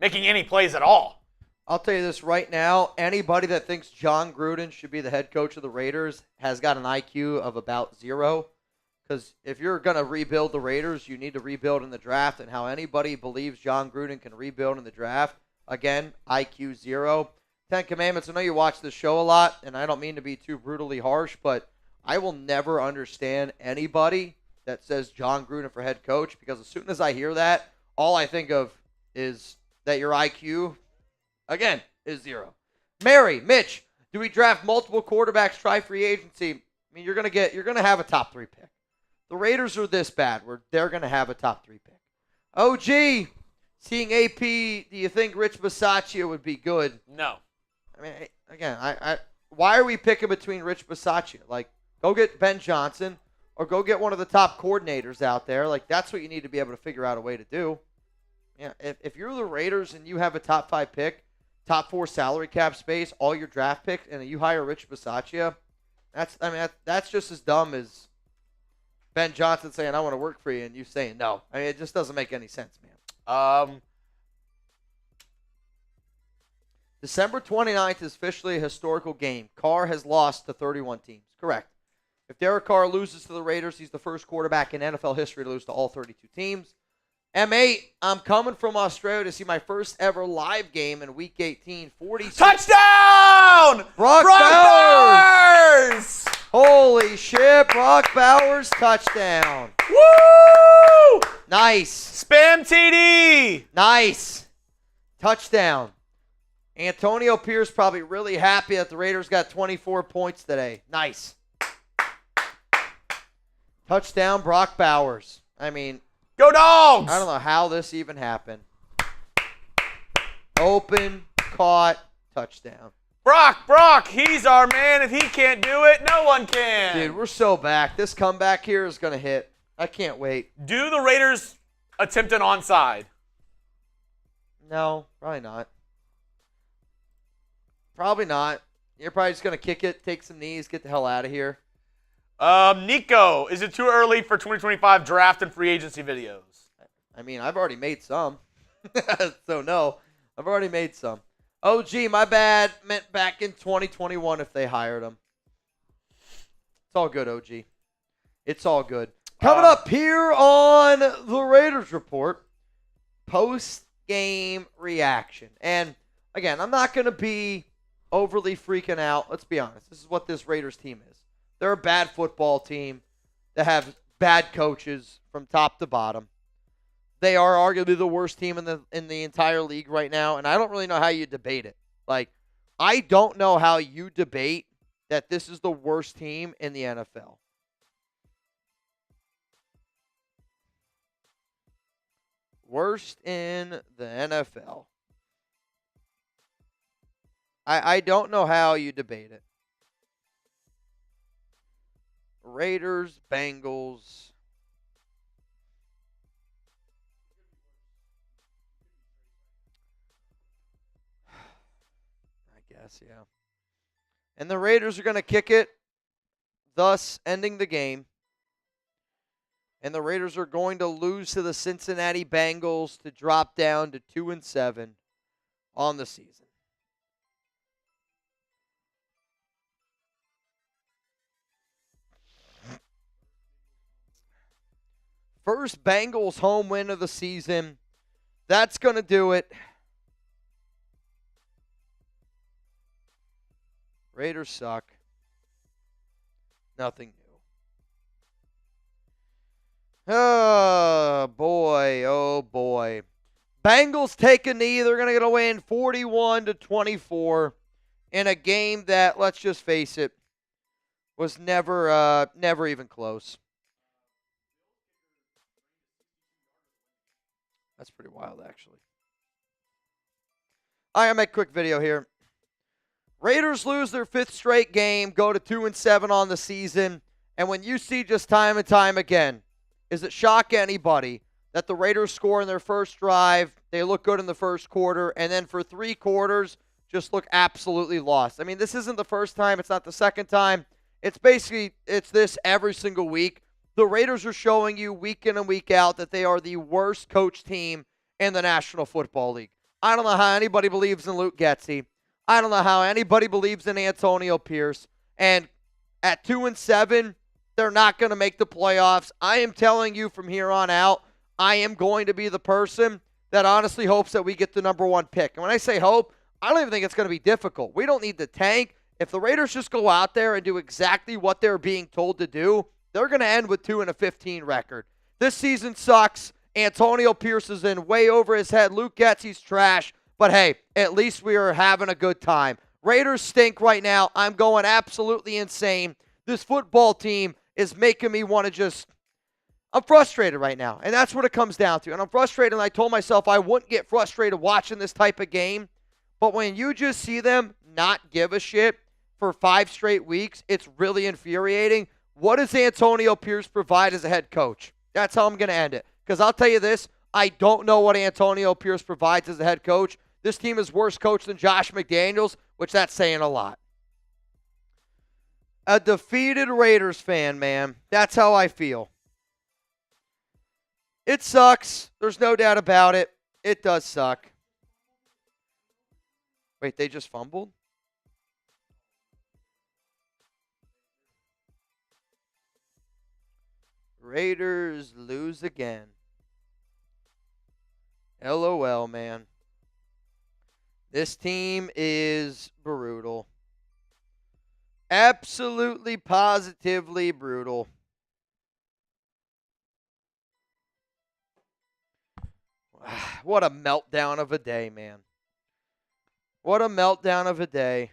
making any plays at all. I'll tell you this right now. Anybody that thinks John Gruden should be the head coach of the Raiders has got an IQ of about 0. Because if you're going to rebuild the Raiders, you need to rebuild in the draft. And how anybody believes John Gruden can rebuild in the draft, again, IQ 0. 10 Commandments, I know you watch this show a lot, and I don't mean to be too brutally harsh, but I will never understand anybody that says John Gruden for head coach, because as soon as I hear that, all I think of is that your IQ, again, is 0. Mary, Mitch, do we draft multiple quarterbacks, try free agency? I mean, you're gonna have a top 3 pick. The Raiders are this bad where they're gonna have a top 3 pick. OG, seeing AP, do you think Rich Bisaccia would be good? No. I mean, again, why are we picking between Rich Bisaccia? Like, go get Ben Johnson, or go get one of the top coordinators out there. Like, that's what you need to be able to figure out a way to do. Yeah, if you're the Raiders and you have a top 5 pick, top 4 salary cap space, all your draft picks, and you hire Rich Bisaccia, that's just as dumb as Ben Johnson saying, I want to work for you, and you saying no. I mean, it just doesn't make any sense, man. December 29th is officially a historical game. Carr has lost to 31 teams. Correct. If Derek Carr loses to the Raiders, he's the first quarterback in NFL history to lose to all 32 teams. M8, I'm coming from Australia to see my first ever live game in Week 18. 46. Touchdown! Brock Bowers! Holy shit, Brock Bowers touchdown. Woo! Nice. Spam TD. Nice. Touchdown. Antonio Pierce probably really happy that the Raiders got 24 points today. Nice. Touchdown, Brock Bowers. I mean, go Dogs! I don't know how this even happened. Open, caught, touchdown. Brock, he's our man. If he can't do it, no one can. Dude, we're so back. This comeback here is going to hit. I can't wait. Do the Raiders attempt an onside? No, probably not. Probably not. You're probably just going to kick it, take some knees, get the hell out of here. Nico, is it too early for 2025 draft and free agency videos? I mean, I've already made some. So, no, I've already made some. Oh, gee, my bad. Meant back in 2021 if they hired him. It's all good, OG. It's all good. Coming up here on the Raiders Report, post-game reaction. And, again, I'm not going to be overly freaking out. Let's be honest. This is what this Raiders team is. They're a bad football team that have bad coaches from top to bottom. They are arguably the worst team in the entire league right now, and I don't really know how you debate it. Like, I don't know how you debate that this is the worst team in the NFL. Worst in the NFL. I don't know how you debate it. Raiders, Bengals. I guess, yeah. And the Raiders are going to kick it, thus ending the game. And the Raiders are going to lose to the Cincinnati Bengals to drop down to 2-7 on the season. First Bengals home win of the season. That's going to do it. Raiders suck. Nothing new. Oh, boy. Oh, boy. Bengals take a knee. They're going to win 41-24 in a game that, let's just face it, was never even close. That's pretty wild, actually. I'm going to make a quick video here. Raiders lose their 5th straight game, go to 2-7 on the season. And when you see just time and time again, does it shock anybody that the Raiders score in their first drive, they look good in the first quarter, and then for 3 quarters, just look absolutely lost? I mean, this isn't the first time. It's not the second time. It's this every single week. The Raiders are showing you week in and week out that they are the worst coach team in the National Football League. I don't know how anybody believes in Luke Getsy. I don't know how anybody believes in Antonio Pierce. And at 2-7, they're not going to make the playoffs. I am telling you from here on out, I am going to be the person that honestly hopes that we get the number 1 pick. And when I say hope, I don't even think it's going to be difficult. We don't need to tank. If the Raiders just go out there and do exactly what they're being told to do, they're going to end with 2-15 record. This season sucks. Antonio Pierce is in way over his head. Luke Getsy's trash. But hey, at least we are having a good time. Raiders stink right now. I'm going absolutely insane. This football team is making me want to I'm frustrated right now. And that's what it comes down to. And I'm frustrated, and I told myself I wouldn't get frustrated watching this type of game. But when you just see them not give a shit for 5 straight weeks, it's really infuriating. What does Antonio Pierce provide as a head coach? That's how I'm going to end it. Because I'll tell you this, I don't know what Antonio Pierce provides as a head coach. This team is worse coached than Josh McDaniels, which that's saying a lot. A defeated Raiders fan, man. That's how I feel. It sucks. There's no doubt about it. It does suck. Wait, they just fumbled? Raiders lose again. LOL, man. This team is brutal. Absolutely, positively brutal. What a meltdown of a day, man. What a meltdown of a day.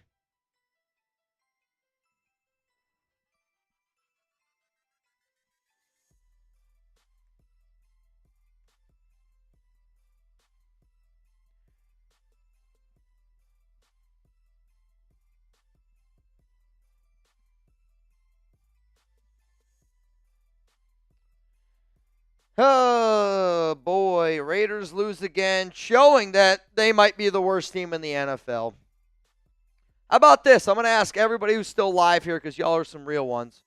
Oh, boy. Raiders lose again, showing that they might be the worst team in the NFL. How about this? I'm going to ask everybody who's still live here, because y'all are some real ones.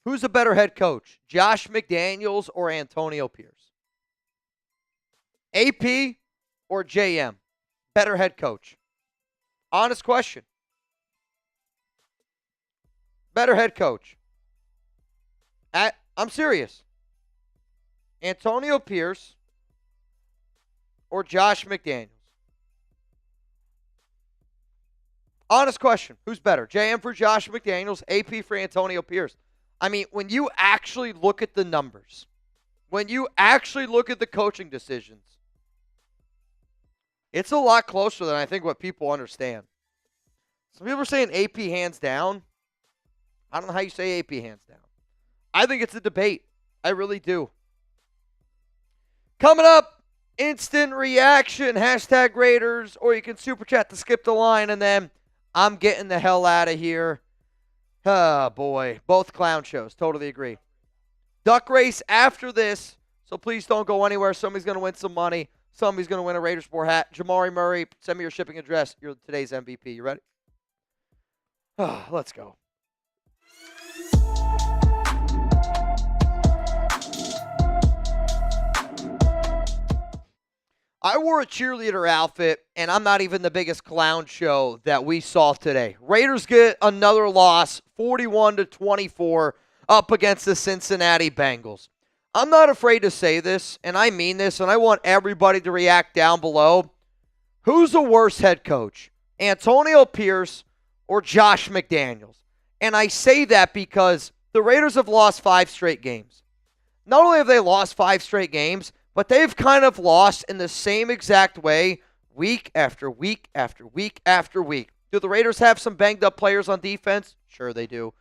Who's a better head coach, Josh McDaniels or Antonio Pierce? AP or JM? Better head coach? Honest question. Better head coach? I'm serious. Antonio Pierce or Josh McDaniels? Honest question. Who's better? JM for Josh McDaniels, AP for Antonio Pierce. I mean, when you actually look at the numbers, when you actually look at the coaching decisions, it's a lot closer than I think what people understand. Some people are saying AP hands down. I don't know how you say AP hands down. I think it's a debate. I really do. Coming up, instant reaction, hashtag Raiders, or you can super chat to skip the line, and then I'm getting the hell out of here. Oh, boy. Both clown shows. Totally agree. Duck race after this, so please don't go anywhere. Somebody's going to win some money. Somebody's going to win a Raiders Sport hat. Jamari Murray, send me your shipping address. You're today's MVP. You ready? Oh, let's go. I wore a cheerleader outfit, and I'm not even the biggest clown show that we saw today. Raiders get another loss, 41-24, up against the Cincinnati Bengals. I'm not afraid to say this, and I mean this, and I want everybody to react down below. Who's the worst head coach, Antonio Pierce or Josh McDaniels? And I say that because the Raiders have lost 5 straight games. Not only have they lost 5 straight games, but they've kind of lost in the same exact way week after week after week after week. Do the Raiders have some banged-up players on defense? Sure they do.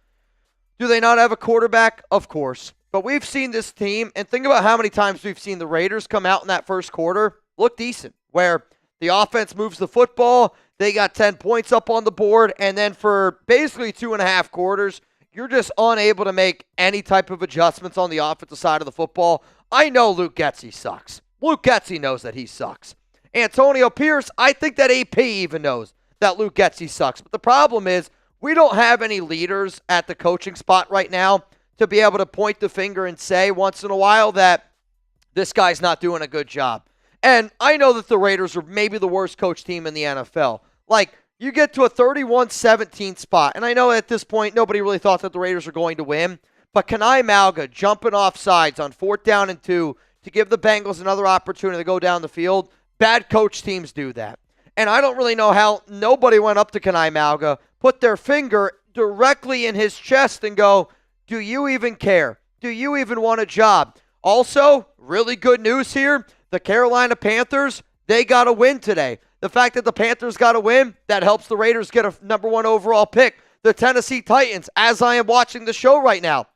Do they not have a quarterback? Of course. But we've seen this team, and think about how many times we've seen the Raiders come out in that first quarter, look decent, where the offense moves the football, they got 10 points up on the board, and then for basically 2.5 quarters, you're just unable to make any type of adjustments on the offensive side of the football. I know Luke Getsy sucks. Luke Getsy knows that he sucks. Antonio Pierce, I think that AP even knows that Luke Getsy sucks. But the problem is we don't have any leaders at the coaching spot right now to be able to point the finger and say once in a while that this guy's not doing a good job. And I know that the Raiders are maybe the worst coach team in the NFL. Like, you get to a 31-17 spot, and I know at this point nobody really thought that the Raiders are going to win, but Kenai Malga jumping off sides on 4th down and 2 to give the Bengals another opportunity to go down the field, bad coach teams do that. And I don't really know how nobody went up to Kenai Malga, put their finger directly in his chest and go, do you even care? Do you even want a job? Also, really good news here, the Carolina Panthers, they got a win today. The fact that the Panthers got a win, that helps the Raiders get a number 1 overall pick. The Tennessee Titans, as I am watching the show right now,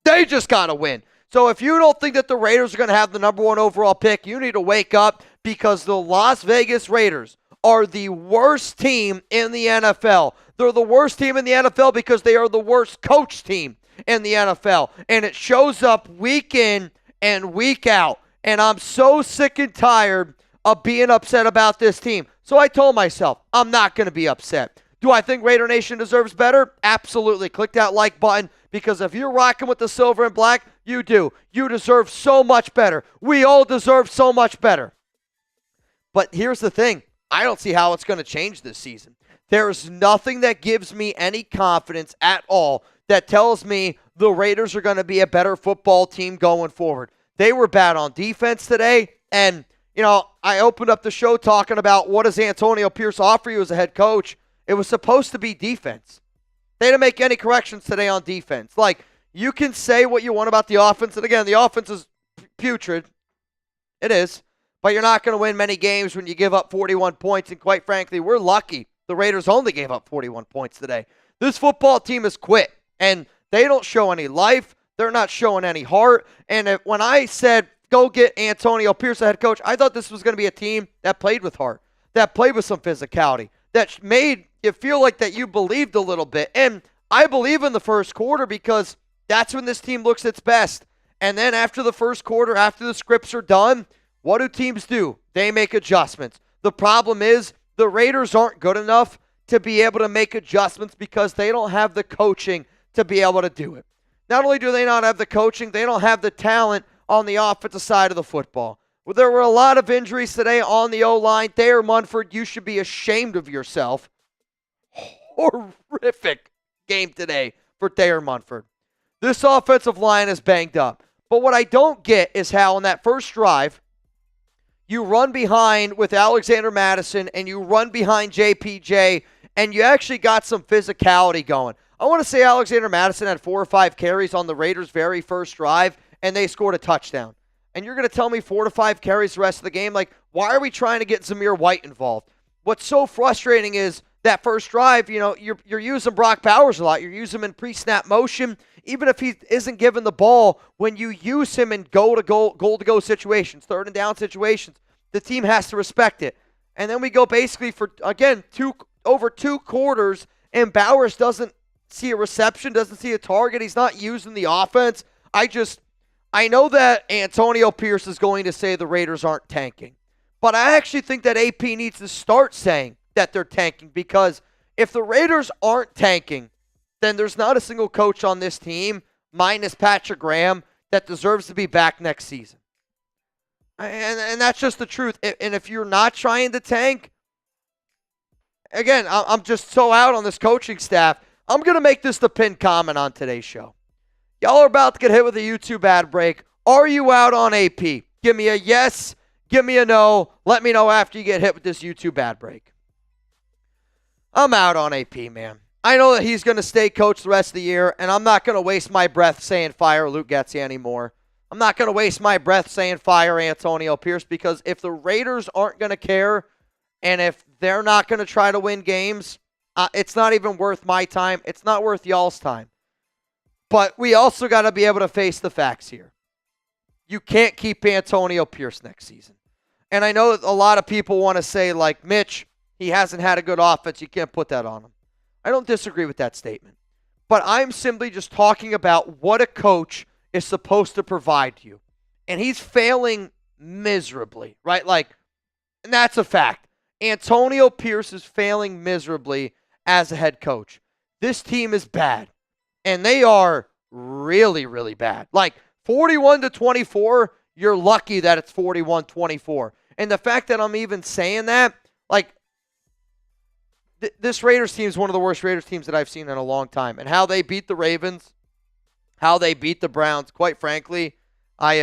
they just got a win. So if you don't think that the Raiders are going to have the number 1 overall pick, you need to wake up, because the Las Vegas Raiders are the worst team in the NFL. They're the worst team in the NFL because they are the worst coach team in the NFL. And it shows up week in and week out. And I'm so sick and tired of being upset about this team. So I told myself, I'm not going to be upset. Do I think Raider Nation deserves better? Absolutely. Click that like button, because if you're rocking with the silver and black, you do. You deserve so much better. We all deserve so much better. But here's the thing. I don't see how it's going to change this season. There's nothing that gives me any confidence at all that tells me the Raiders are going to be a better football team going forward. They were bad on defense today, and, you know, I opened up the show talking about what does Antonio Pierce offer you as a head coach. It was supposed to be defense. They didn't make any corrections today on defense. Like, you can say what you want about the offense, and again, the offense is putrid. It is. But you're not going to win many games when you give up 41 points, and quite frankly, we're lucky the Raiders only gave up 41 points today. This football team has quit, and they don't show any life. They're not showing any heart. And when I said, go get Antonio Pierce, the head coach, I thought this was going to be a team that played with heart, that played with some physicality, that made you feel like that you believed a little bit. And I believe in the first quarter because that's when this team looks its best. And then after the first quarter, after the scripts are done, what do teams do? They make adjustments. The problem is the Raiders aren't good enough to be able to make adjustments because they don't have the coaching to be able to do it. Not only do they not have the coaching, they don't have the talent on the offensive side of the football. Well, there were a lot of injuries today on the O-line. Thayer Munford, you should be ashamed of yourself. Horrific game today for Thayer Munford. This offensive line is banged up. But what I don't get is how on that first drive, you run behind with Alexander Mattison and you run behind JPJ and you actually got some physicality going. I want to say Alexander Mattison had 4 or 5 carries on the Raiders' very first drive and they scored a touchdown. And you're going to tell me 4 to 5 carries the rest of the game? Like, why are we trying to get Zamir White involved? What's so frustrating is that first drive, you know, you're using Brock Bowers a lot. You're using him in pre-snap motion. Even if he isn't given the ball, when you use him in goal-to-go situations, third and down situations, the team has to respect it. And then we go basically for, again, over 2 quarters, and Bowers doesn't see a reception, doesn't see a target. He's not using the offense. I know that Antonio Pierce is going to say the Raiders aren't tanking. But I actually think that AP needs to start saying that they're tanking, because if the Raiders aren't tanking, then there's not a single coach on this team, minus Patrick Graham, that deserves to be back next season. And that's just the truth. And if you're not trying to tank, again, I'm just so out on this coaching staff. I'm going to make this the pinned comment on today's show. Y'all are about to get hit with a YouTube ad break. Are you out on AP? Give me a yes. Give me a no. Let me know after you get hit with this YouTube ad break. I'm out on AP, man. I know that he's going to stay coach the rest of the year, and I'm not going to waste my breath saying fire Luke Getsy anymore. I'm not going to waste my breath saying fire Antonio Pierce, because if the Raiders aren't going to care and if they're not going to try to win games, it's not even worth my time. It's not worth y'all's time. But we also got to be able to face the facts here. You can't keep Antonio Pierce next season. And I know that a lot of people want to say, like, Mitch, he hasn't had a good offense. You can't put that on him. I don't disagree with that statement. But I'm simply just talking about what a coach is supposed to provide you. And he's failing miserably, right? Like, and that's a fact. Antonio Pierce is failing miserably as a head coach. This team is bad. And they are really, really bad. Like, 41-24, you're lucky that it's 41-24. And the fact that I'm even saying that, like, this Raiders team is one of the worst Raiders teams that I've seen in a long time. And how they beat the Ravens, how they beat the Browns, quite frankly, I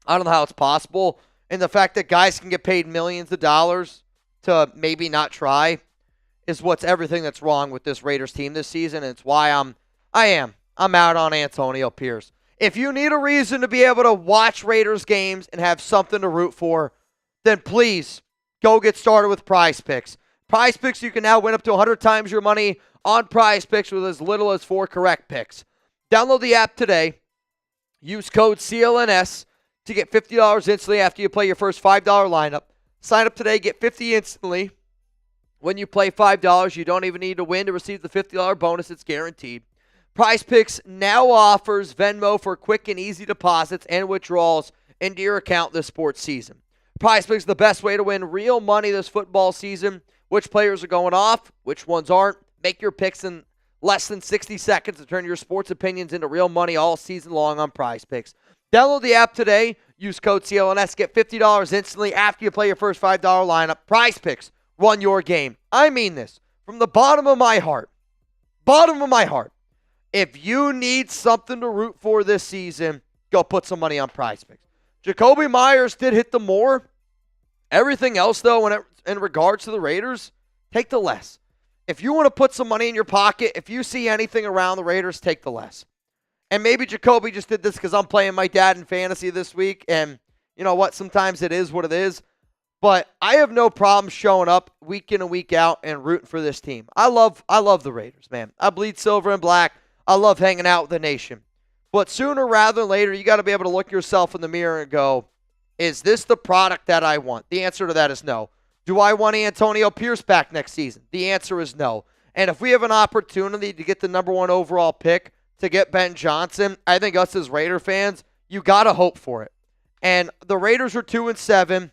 don't know how it's possible. And the fact that guys can get paid millions of dollars to maybe not try is what's everything that's wrong with this Raiders team this season. And it's why I'm out on Antonio Pierce. If you need a reason to be able to watch Raiders games and have something to root for, then please go get started with Prize Picks. Prize Picks, you can now win up to 100 times your money on Prize Picks with as little as 4 correct picks. Download the app today. Use code CLNS to get $50 instantly after you play your first $5 lineup. Sign up today, get $50 instantly. When you play $5, you don't even need to win to receive the $50 bonus. It's guaranteed. PrizePicks now offers Venmo for quick and easy deposits and withdrawals into your account this sports season. PrizePicks is the best way to win real money this football season. Which players are going off, which ones aren't. Make your picks in less than 60 seconds to turn your sports opinions into real money all season long on PrizePicks. Download the app today. Use code CLNS. Get $50 instantly after you play your first $5 lineup. PrizePicks. Run your game. I mean this from the bottom of my heart. Bottom of my heart. If you need something to root for this season, go put some money on PrizePicks. Jacoby Myers did hit the more. Everything else, though, in regards to the Raiders, take the less. If you want to put some money in your pocket, if you see anything around the Raiders, take the less. And maybe Jacoby just did this because I'm playing my dad in fantasy this week, and you know what? Sometimes it is what it is. But I have no problem showing up week in and week out and rooting for this team. I love the Raiders, man. I bleed silver and black. I love hanging out with the nation. But sooner rather than later, you got to be able to look yourself in the mirror and go, is this the product that I want? The answer to that is no. Do I want Antonio Pierce back next season? The answer is no. And if we have an opportunity to get the number 1 overall pick to get Ben Johnson, I think us as Raider fans, you got to hope for it. And the Raiders are 2-7.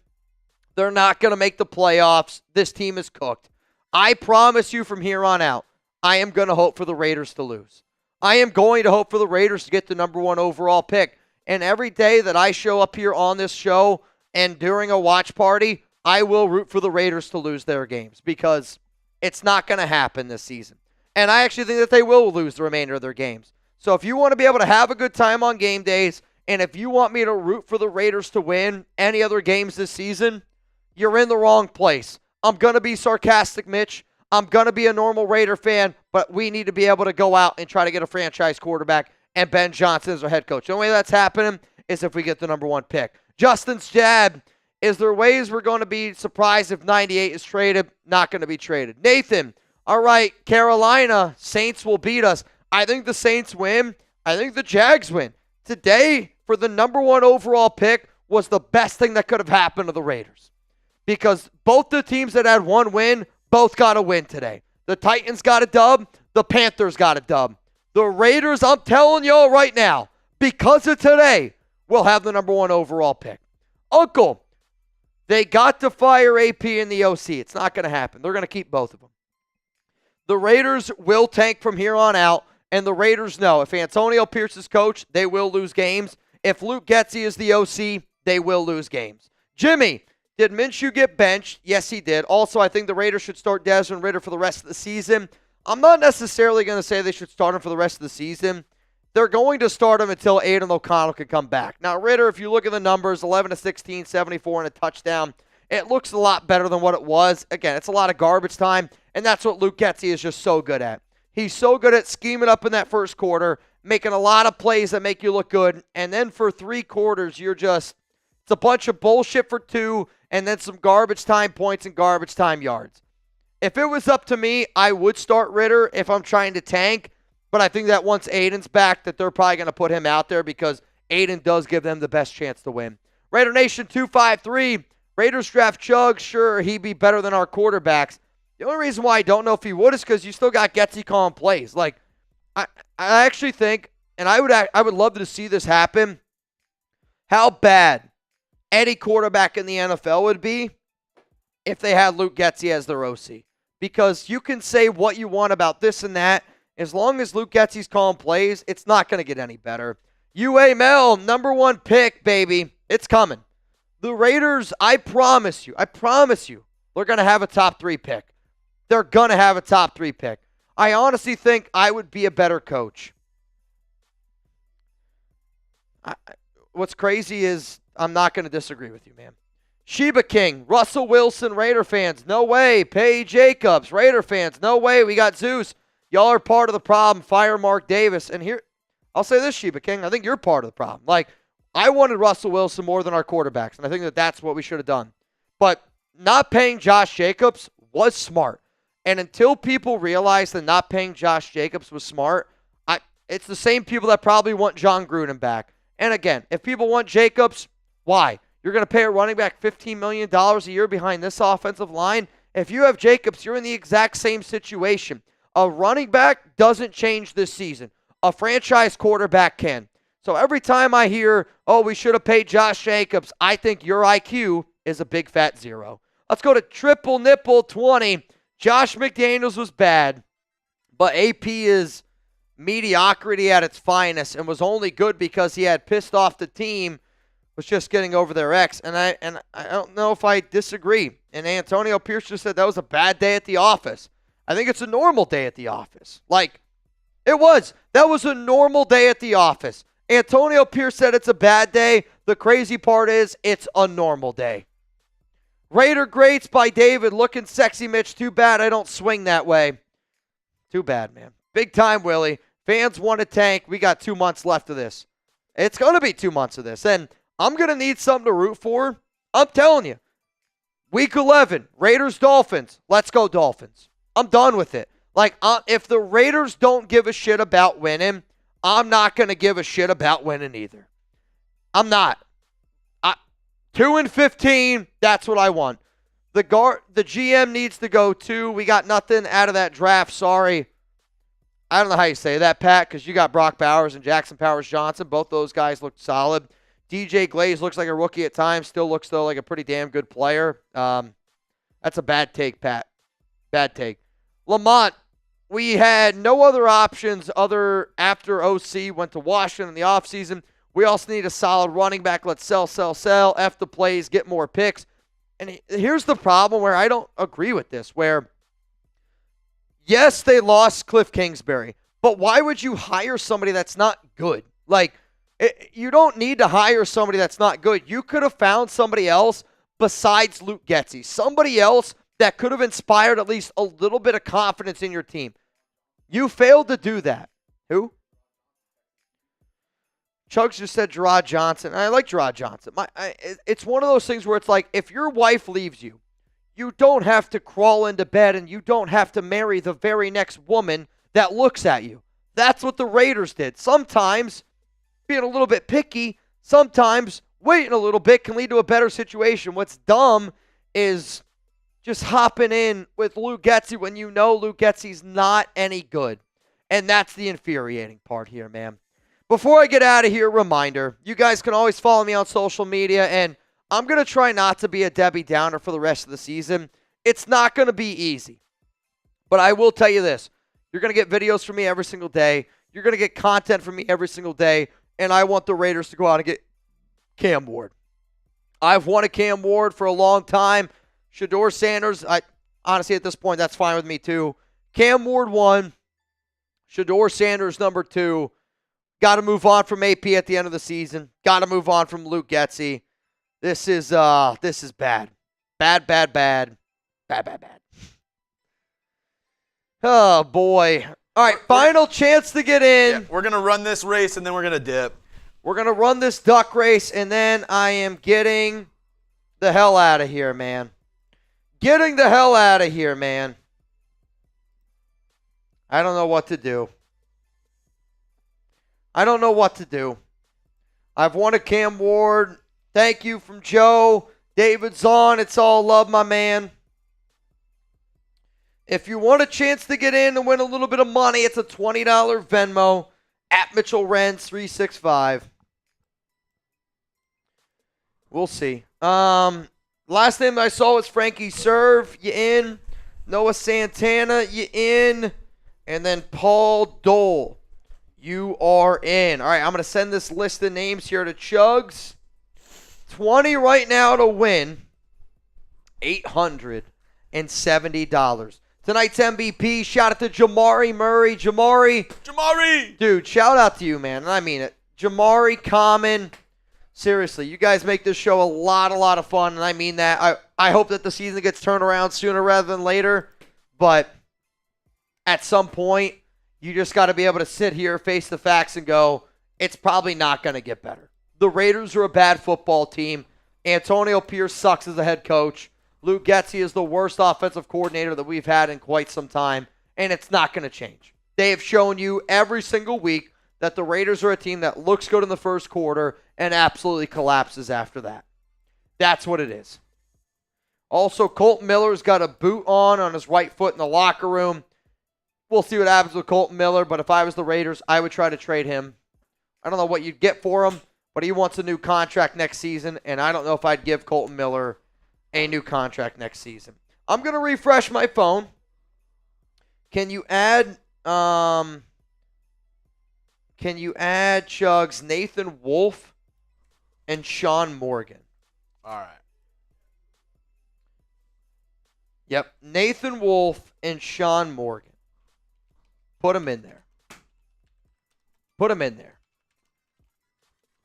They're not going to make the playoffs. This team is cooked. I promise you from here on out, I am going to hope for the Raiders to lose. I am going to hope for the Raiders to get the number 1 overall pick. And every day that I show up here on this show and during a watch party, I will root for the Raiders to lose their games because it's not going to happen this season. And I actually think that they will lose the remainder of their games. So if you want to be able to have a good time on game days, and if you want me to root for the Raiders to win any other games this season, you're in the wrong place. I'm going to be sarcastic, Mitch. I'm going to be a normal Raider fan, but we need to be able to go out and try to get a franchise quarterback and Ben Johnson as our head coach. The only way that's happening is if we get the number 1 pick. Justin's jab, is there ways we're going to be surprised if 98 is traded? Not going to be traded. Nathan, all right, Carolina, Saints will beat us. I think the Saints win. I think the Jags win. Today, for the number 1 overall pick, was the best thing that could have happened to the Raiders. Because both the teams that had 1 win, both got a win today. The Titans got a dub. The Panthers got a dub. The Raiders, I'm telling y'all right now, because of today, will have the number 1 overall pick. Uncle, they got to fire AP and the OC. It's not going to happen. They're going to keep both of them. The Raiders will tank from here on out, and the Raiders know if Antonio Pierce is coach, they will lose games. If Luke Getsy is the OC, they will lose games. Jimmy, did Minshew get benched? Yes, he did. Also, I think the Raiders should start Desmond Ridder for the rest of the season. I'm not necessarily going to say they should start him for the rest of the season. They're going to start him until Aiden O'Connell can come back. Now, Ridder, if you look at the numbers, 11-16, 74, and a touchdown, it looks a lot better than what it was. Again, it's a lot of garbage time, and that's what Luke Getsy is just so good at. He's so good at scheming up in that first quarter, making a lot of plays that make you look good, and then for 3 quarters, it's a bunch of bullshit for 2, and then some garbage time points and garbage time yards. If it was up to me, I would start Ridder if I'm trying to tank, but I think that once Aiden's back, that they're probably going to put him out there because Aiden does give them the best chance to win. Raider Nation 253, Raiders draft Chug. Sure, he'd be better than our quarterbacks. The only reason why I don't know if he would is because you still got Getsy calling plays. Like, I actually think, and I would love to see this happen, how bad any quarterback in the NFL would be if they had Luke Getsy as their OC. Because you can say what you want about this and that. As long as Luke Getsy's calling plays, it's not going to get any better. UA Mel, number 1 pick, baby. It's coming. The Raiders, I promise you, they're going to have a top 3 pick. They're going to have a top 3 pick. I honestly think I would be a better coach. What's crazy is I'm not going to disagree with you, man. Sheba King, Russell Wilson, Raider fans, no way. Paige Jacobs, Raider fans, no way. We got Zeus. Y'all are part of the problem. Fire Mark Davis. And here, I'll say this, Sheba King, I think you're part of the problem. Like, I wanted Russell Wilson more than our quarterbacks, and I think that that's what we should have done. But not paying Josh Jacobs was smart. And until people realize that not paying Josh Jacobs was smart, it's the same people that probably want John Gruden back. And again, if people want Jacobs, why? You're going to pay a running back $15 million a year behind this offensive line? If you have Jacobs, you're in the exact same situation. A running back doesn't change this season. a franchise quarterback can. So every time I hear, oh, we should have paid Josh Jacobs, I think your IQ is a big fat 0. Let's go to triple nipple 20. Josh McDaniels was bad, but AP is mediocrity at its finest and was only good because he had pissed off the team, was just getting over their ex. And I don't know if I disagree. And Antonio Pierce just said that was a bad day at the office. I think it's a normal day at the office. Like, it was. That was a normal day at the office. Antonio Pierce said it's a bad day. The crazy part is it's a normal day. Raider greats by David. Looking sexy, Mitch. Too bad I don't swing that way. Too bad, man. Big time, Willie. Fans want a tank. We got 2 months left of this. It's going to be 2 months of this. And I'm going to need something to root for. I'm telling you. Week 11, Raiders-Dolphins. Let's go, Dolphins. I'm done with it. Like, if the Raiders don't give a shit about winning, I'm not going to give a shit about winning either. I'm not. 2-15, that's what I want. The GM needs to go too. We got nothing out of that draft. Sorry. I don't know how you say that, Pat, because you got Brock Bowers and Jackson Powers-Johnson. Both those guys looked solid. DJ Glaze looks like a rookie at times. Still looks, though, like a pretty damn good player. That's a bad take, Pat. Bad take. Lamont, we had no other options after OC went to Washington in the offseason. We also need a solid running back. Let's sell. F the plays, get more picks. And here's the problem where I don't agree with this, where, yes, they lost Cliff Kingsbury, but why would you hire somebody that's not good? Like, you don't need to hire somebody that's not good. You could have found somebody else besides Luke Getsy, somebody else that could have inspired at least a little bit of confidence in your team. You failed to do that. Who? Chugs just said Gerard Johnson. I like Gerard Johnson. It's one of those things where it's like, if your wife leaves you, you don't have to crawl into bed and you don't have to marry the very next woman that looks at you. That's what the Raiders did. Sometimes being a little bit picky, sometimes waiting a little bit can lead to a better situation. What's dumb is just hopping in with Luke Getsy when you know Luke Getsy's not any good. And that's the infuriating part here, man. Before I get out of here, reminder, you guys can always follow me on social media, and I'm going to try not to be a Debbie Downer for the rest of the season. It's not going to be easy. But I will tell you this. You're going to get videos from me every single day. You're going to get content from me every single day, and I want the Raiders to go out and get Cam Ward. I've wanted Cam Ward for a long time. Shedeur Sanders, honestly, at this point, that's fine with me too. Cam Ward 1. Shedeur Sanders number 2. Got to move on from AP at the end of the season. Got to move on from Luke Getsy. This is bad. Bad. Oh, boy. All right, final chance to get in. Yeah, we're going to run this race, and then we're going to dip. We're going to run this duck race, and then I am getting the hell out of here, man. Getting the hell out of here, man. I don't know what to do. I've wanted Cam Ward. Thank you from Joe. David's on. It's all love, my man. If you want a chance to get in and win a little bit of money, it's a $20 Venmo at Mitchell Renz 365. We'll see. Last name I saw was Frankie Serve. You in? Noah Santana. You in? And then Paul Dole. You are in. All right, I'm going to send this list of names here to Chugs. 20 right now to win. $870. Tonight's MVP, shout out to Jamari Murray. Jamari! Dude, shout out to you, man. And I mean it. Jamari, Common. Seriously, you guys make this show a lot of fun, and I mean that. I hope that the season gets turned around sooner rather than later, but at some point, you just got to be able to sit here, face the facts, and go, it's probably not going to get better. The Raiders are a bad football team. Antonio Pierce sucks as a head coach. Luke Getsy is the worst offensive coordinator that we've had in quite some time, and it's not going to change. They have shown you every single week that the Raiders are a team that looks good in the first quarter and absolutely collapses after that. That's what it is. Also, Colton Miller's got a boot on his right foot in the locker room. We'll see what happens with Colton Miller, but if I was the Raiders, I would try to trade him. I don't know what you'd get for him, but he wants a new contract next season, and I don't know if I'd give Colton Miller a new contract next season. I'm going to refresh my phone. Can you add Chugs, Nathan Wolfe, and Sean Morgan? All right. Yep, Nathan Wolfe and Sean Morgan. Put them in there. Put them in there.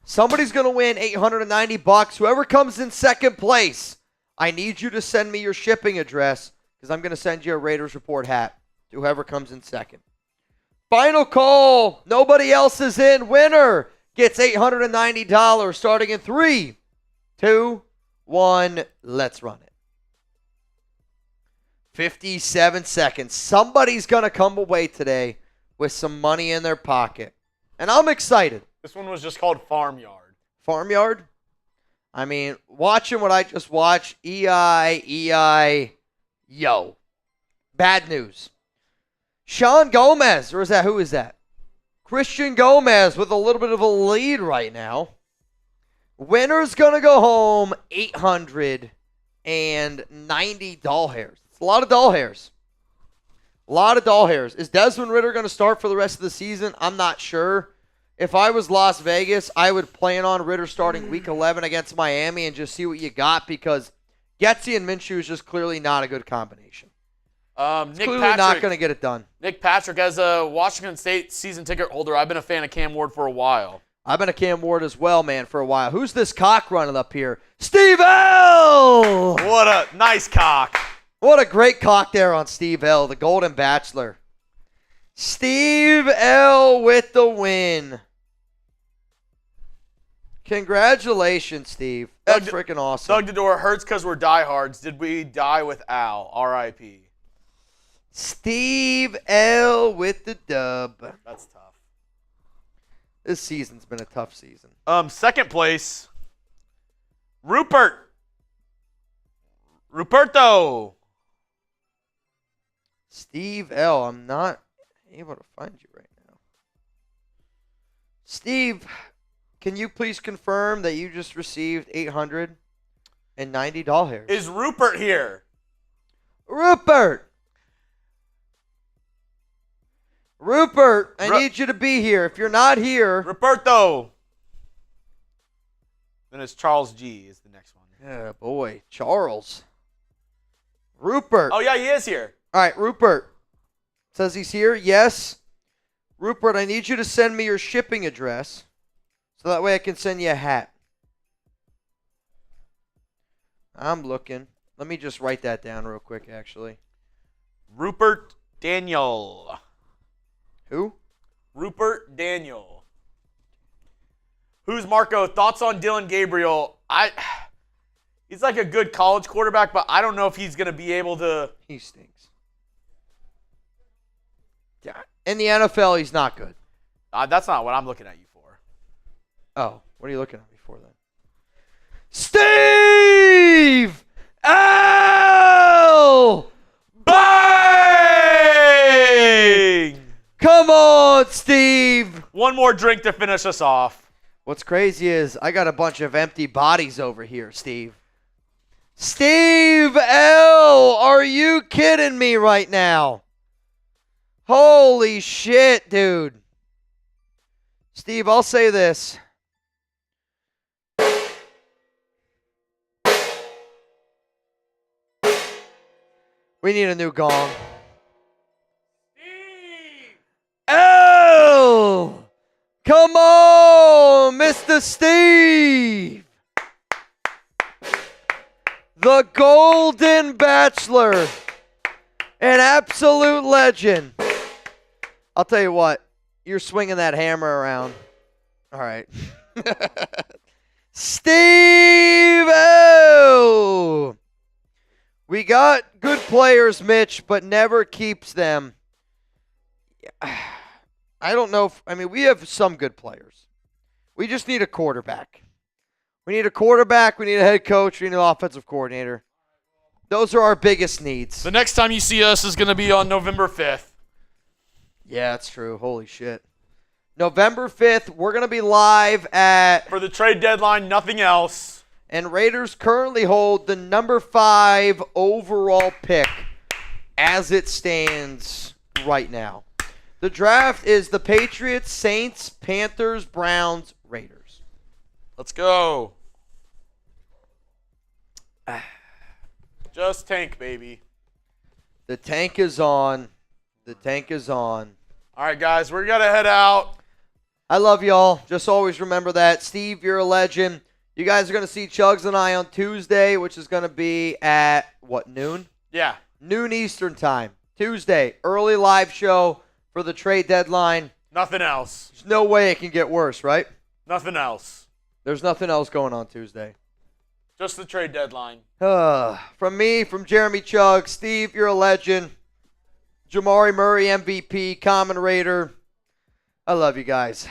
Somebody's going to win $890. Whoever comes in second place, I need you to send me your shipping address because I'm going to send you a Raiders Report hat to whoever comes in second. Final call. Nobody else is in. Winner gets $890 starting in 3, 2, 1. Let's run it. 57 seconds. Somebody's going to come away today with some money in their pocket. And I'm excited. This one was just called Farmyard. Farmyard? I mean, watching what I just watched, EI, yo. Bad news. Sean Gomez, or is that, who is that? Christian Gomez with a little bit of a lead right now. Winner's going to go home $890 doll hairs. It's a lot of doll hairs. A lot of doll hairs. Is Desmond Ridder going to start for the rest of the season? I'm not sure. If I was Las Vegas, I would plan on Ridder starting Week 11 against Miami and just see what you got because Getsy and Minshew is just clearly not a good combination. Nick clearly Patrick, not going to get it done. Nick Patrick, as a Washington State season ticket holder, I've been a fan of Cam Ward for a while. I've been a Cam Ward as well, man, for a while. Who's this cock running up here? Steve L! What a nice cock. What a great cock there on Steve L, the Golden Bachelor. Steve L with the win. Congratulations, Steve. That's freaking awesome. Doug Dedore, hurts because we're diehards. Did we die with Al? R.I.P. Steve L with the dub. That's tough. This season's been a tough season. Second place, Ruperto. Steve L. I'm not able to find you right now. Steve, can you please confirm that you just received $890 hairs? Is Rupert here? Rupert, I need you to be here. If you're not here. Ruperto. Then it's Charles G. is the next one. Yeah, boy. Charles. Rupert. Oh, yeah, he is here. All right, Rupert. Says he's here. Yes. Rupert, I need you to send me your shipping address so that way I can send you a hat. I'm looking. Let me just write that down real quick, actually. Rupert Daniel. Who? Rupert Daniel. Who's Marco? Thoughts on Dylan Gabriel? He's like a good college quarterback, but I don't know if he's going to be able to. He stinks. Yeah. In the NFL, he's not good. That's not what I'm looking at you for. Oh, what are you looking at me for then? Steve L! Bang! Come on, Steve. One more drink to finish us off. What's crazy is I got a bunch of empty bodies over here, Steve. Steve L, are you kidding me right now? Holy shit, dude. Steve, I'll say this. We need a new gong. Steve! Oh! Come on, Mr. Steve! The Golden Bachelor. An absolute legend. I'll tell you what. You're swinging that hammer around. All right. Steve O! We got good players, Mitch, but never keeps them. I don't know we have some good players. We just need a quarterback. We need a quarterback, we need a head coach, we need an offensive coordinator. Those are our biggest needs. The next time you see us is going to be on November 5th. Yeah, that's true. Holy shit. November 5th, we're going to be live at... For the trade deadline, nothing else. And Raiders currently hold the number 5 overall pick as it stands right now. The draft is the Patriots, Saints, Panthers, Browns, Raiders. Let's go. Just tank, baby. The tank is on. The tank is on. All right, guys, we're going to head out. I love y'all. Just always remember that. Steve, you're a legend. You guys are going to see Chugs and I on Tuesday, which is going to be at, what, noon? Yeah. Noon Eastern time. Tuesday, early live show for the trade deadline. Nothing else. There's no way it can get worse, right? Nothing else. There's nothing else going on Tuesday. Just the trade deadline. From me, from Jeremy Chugg, Steve, you're a legend. Jamari Murray, MVP, Common Raider. I love you guys.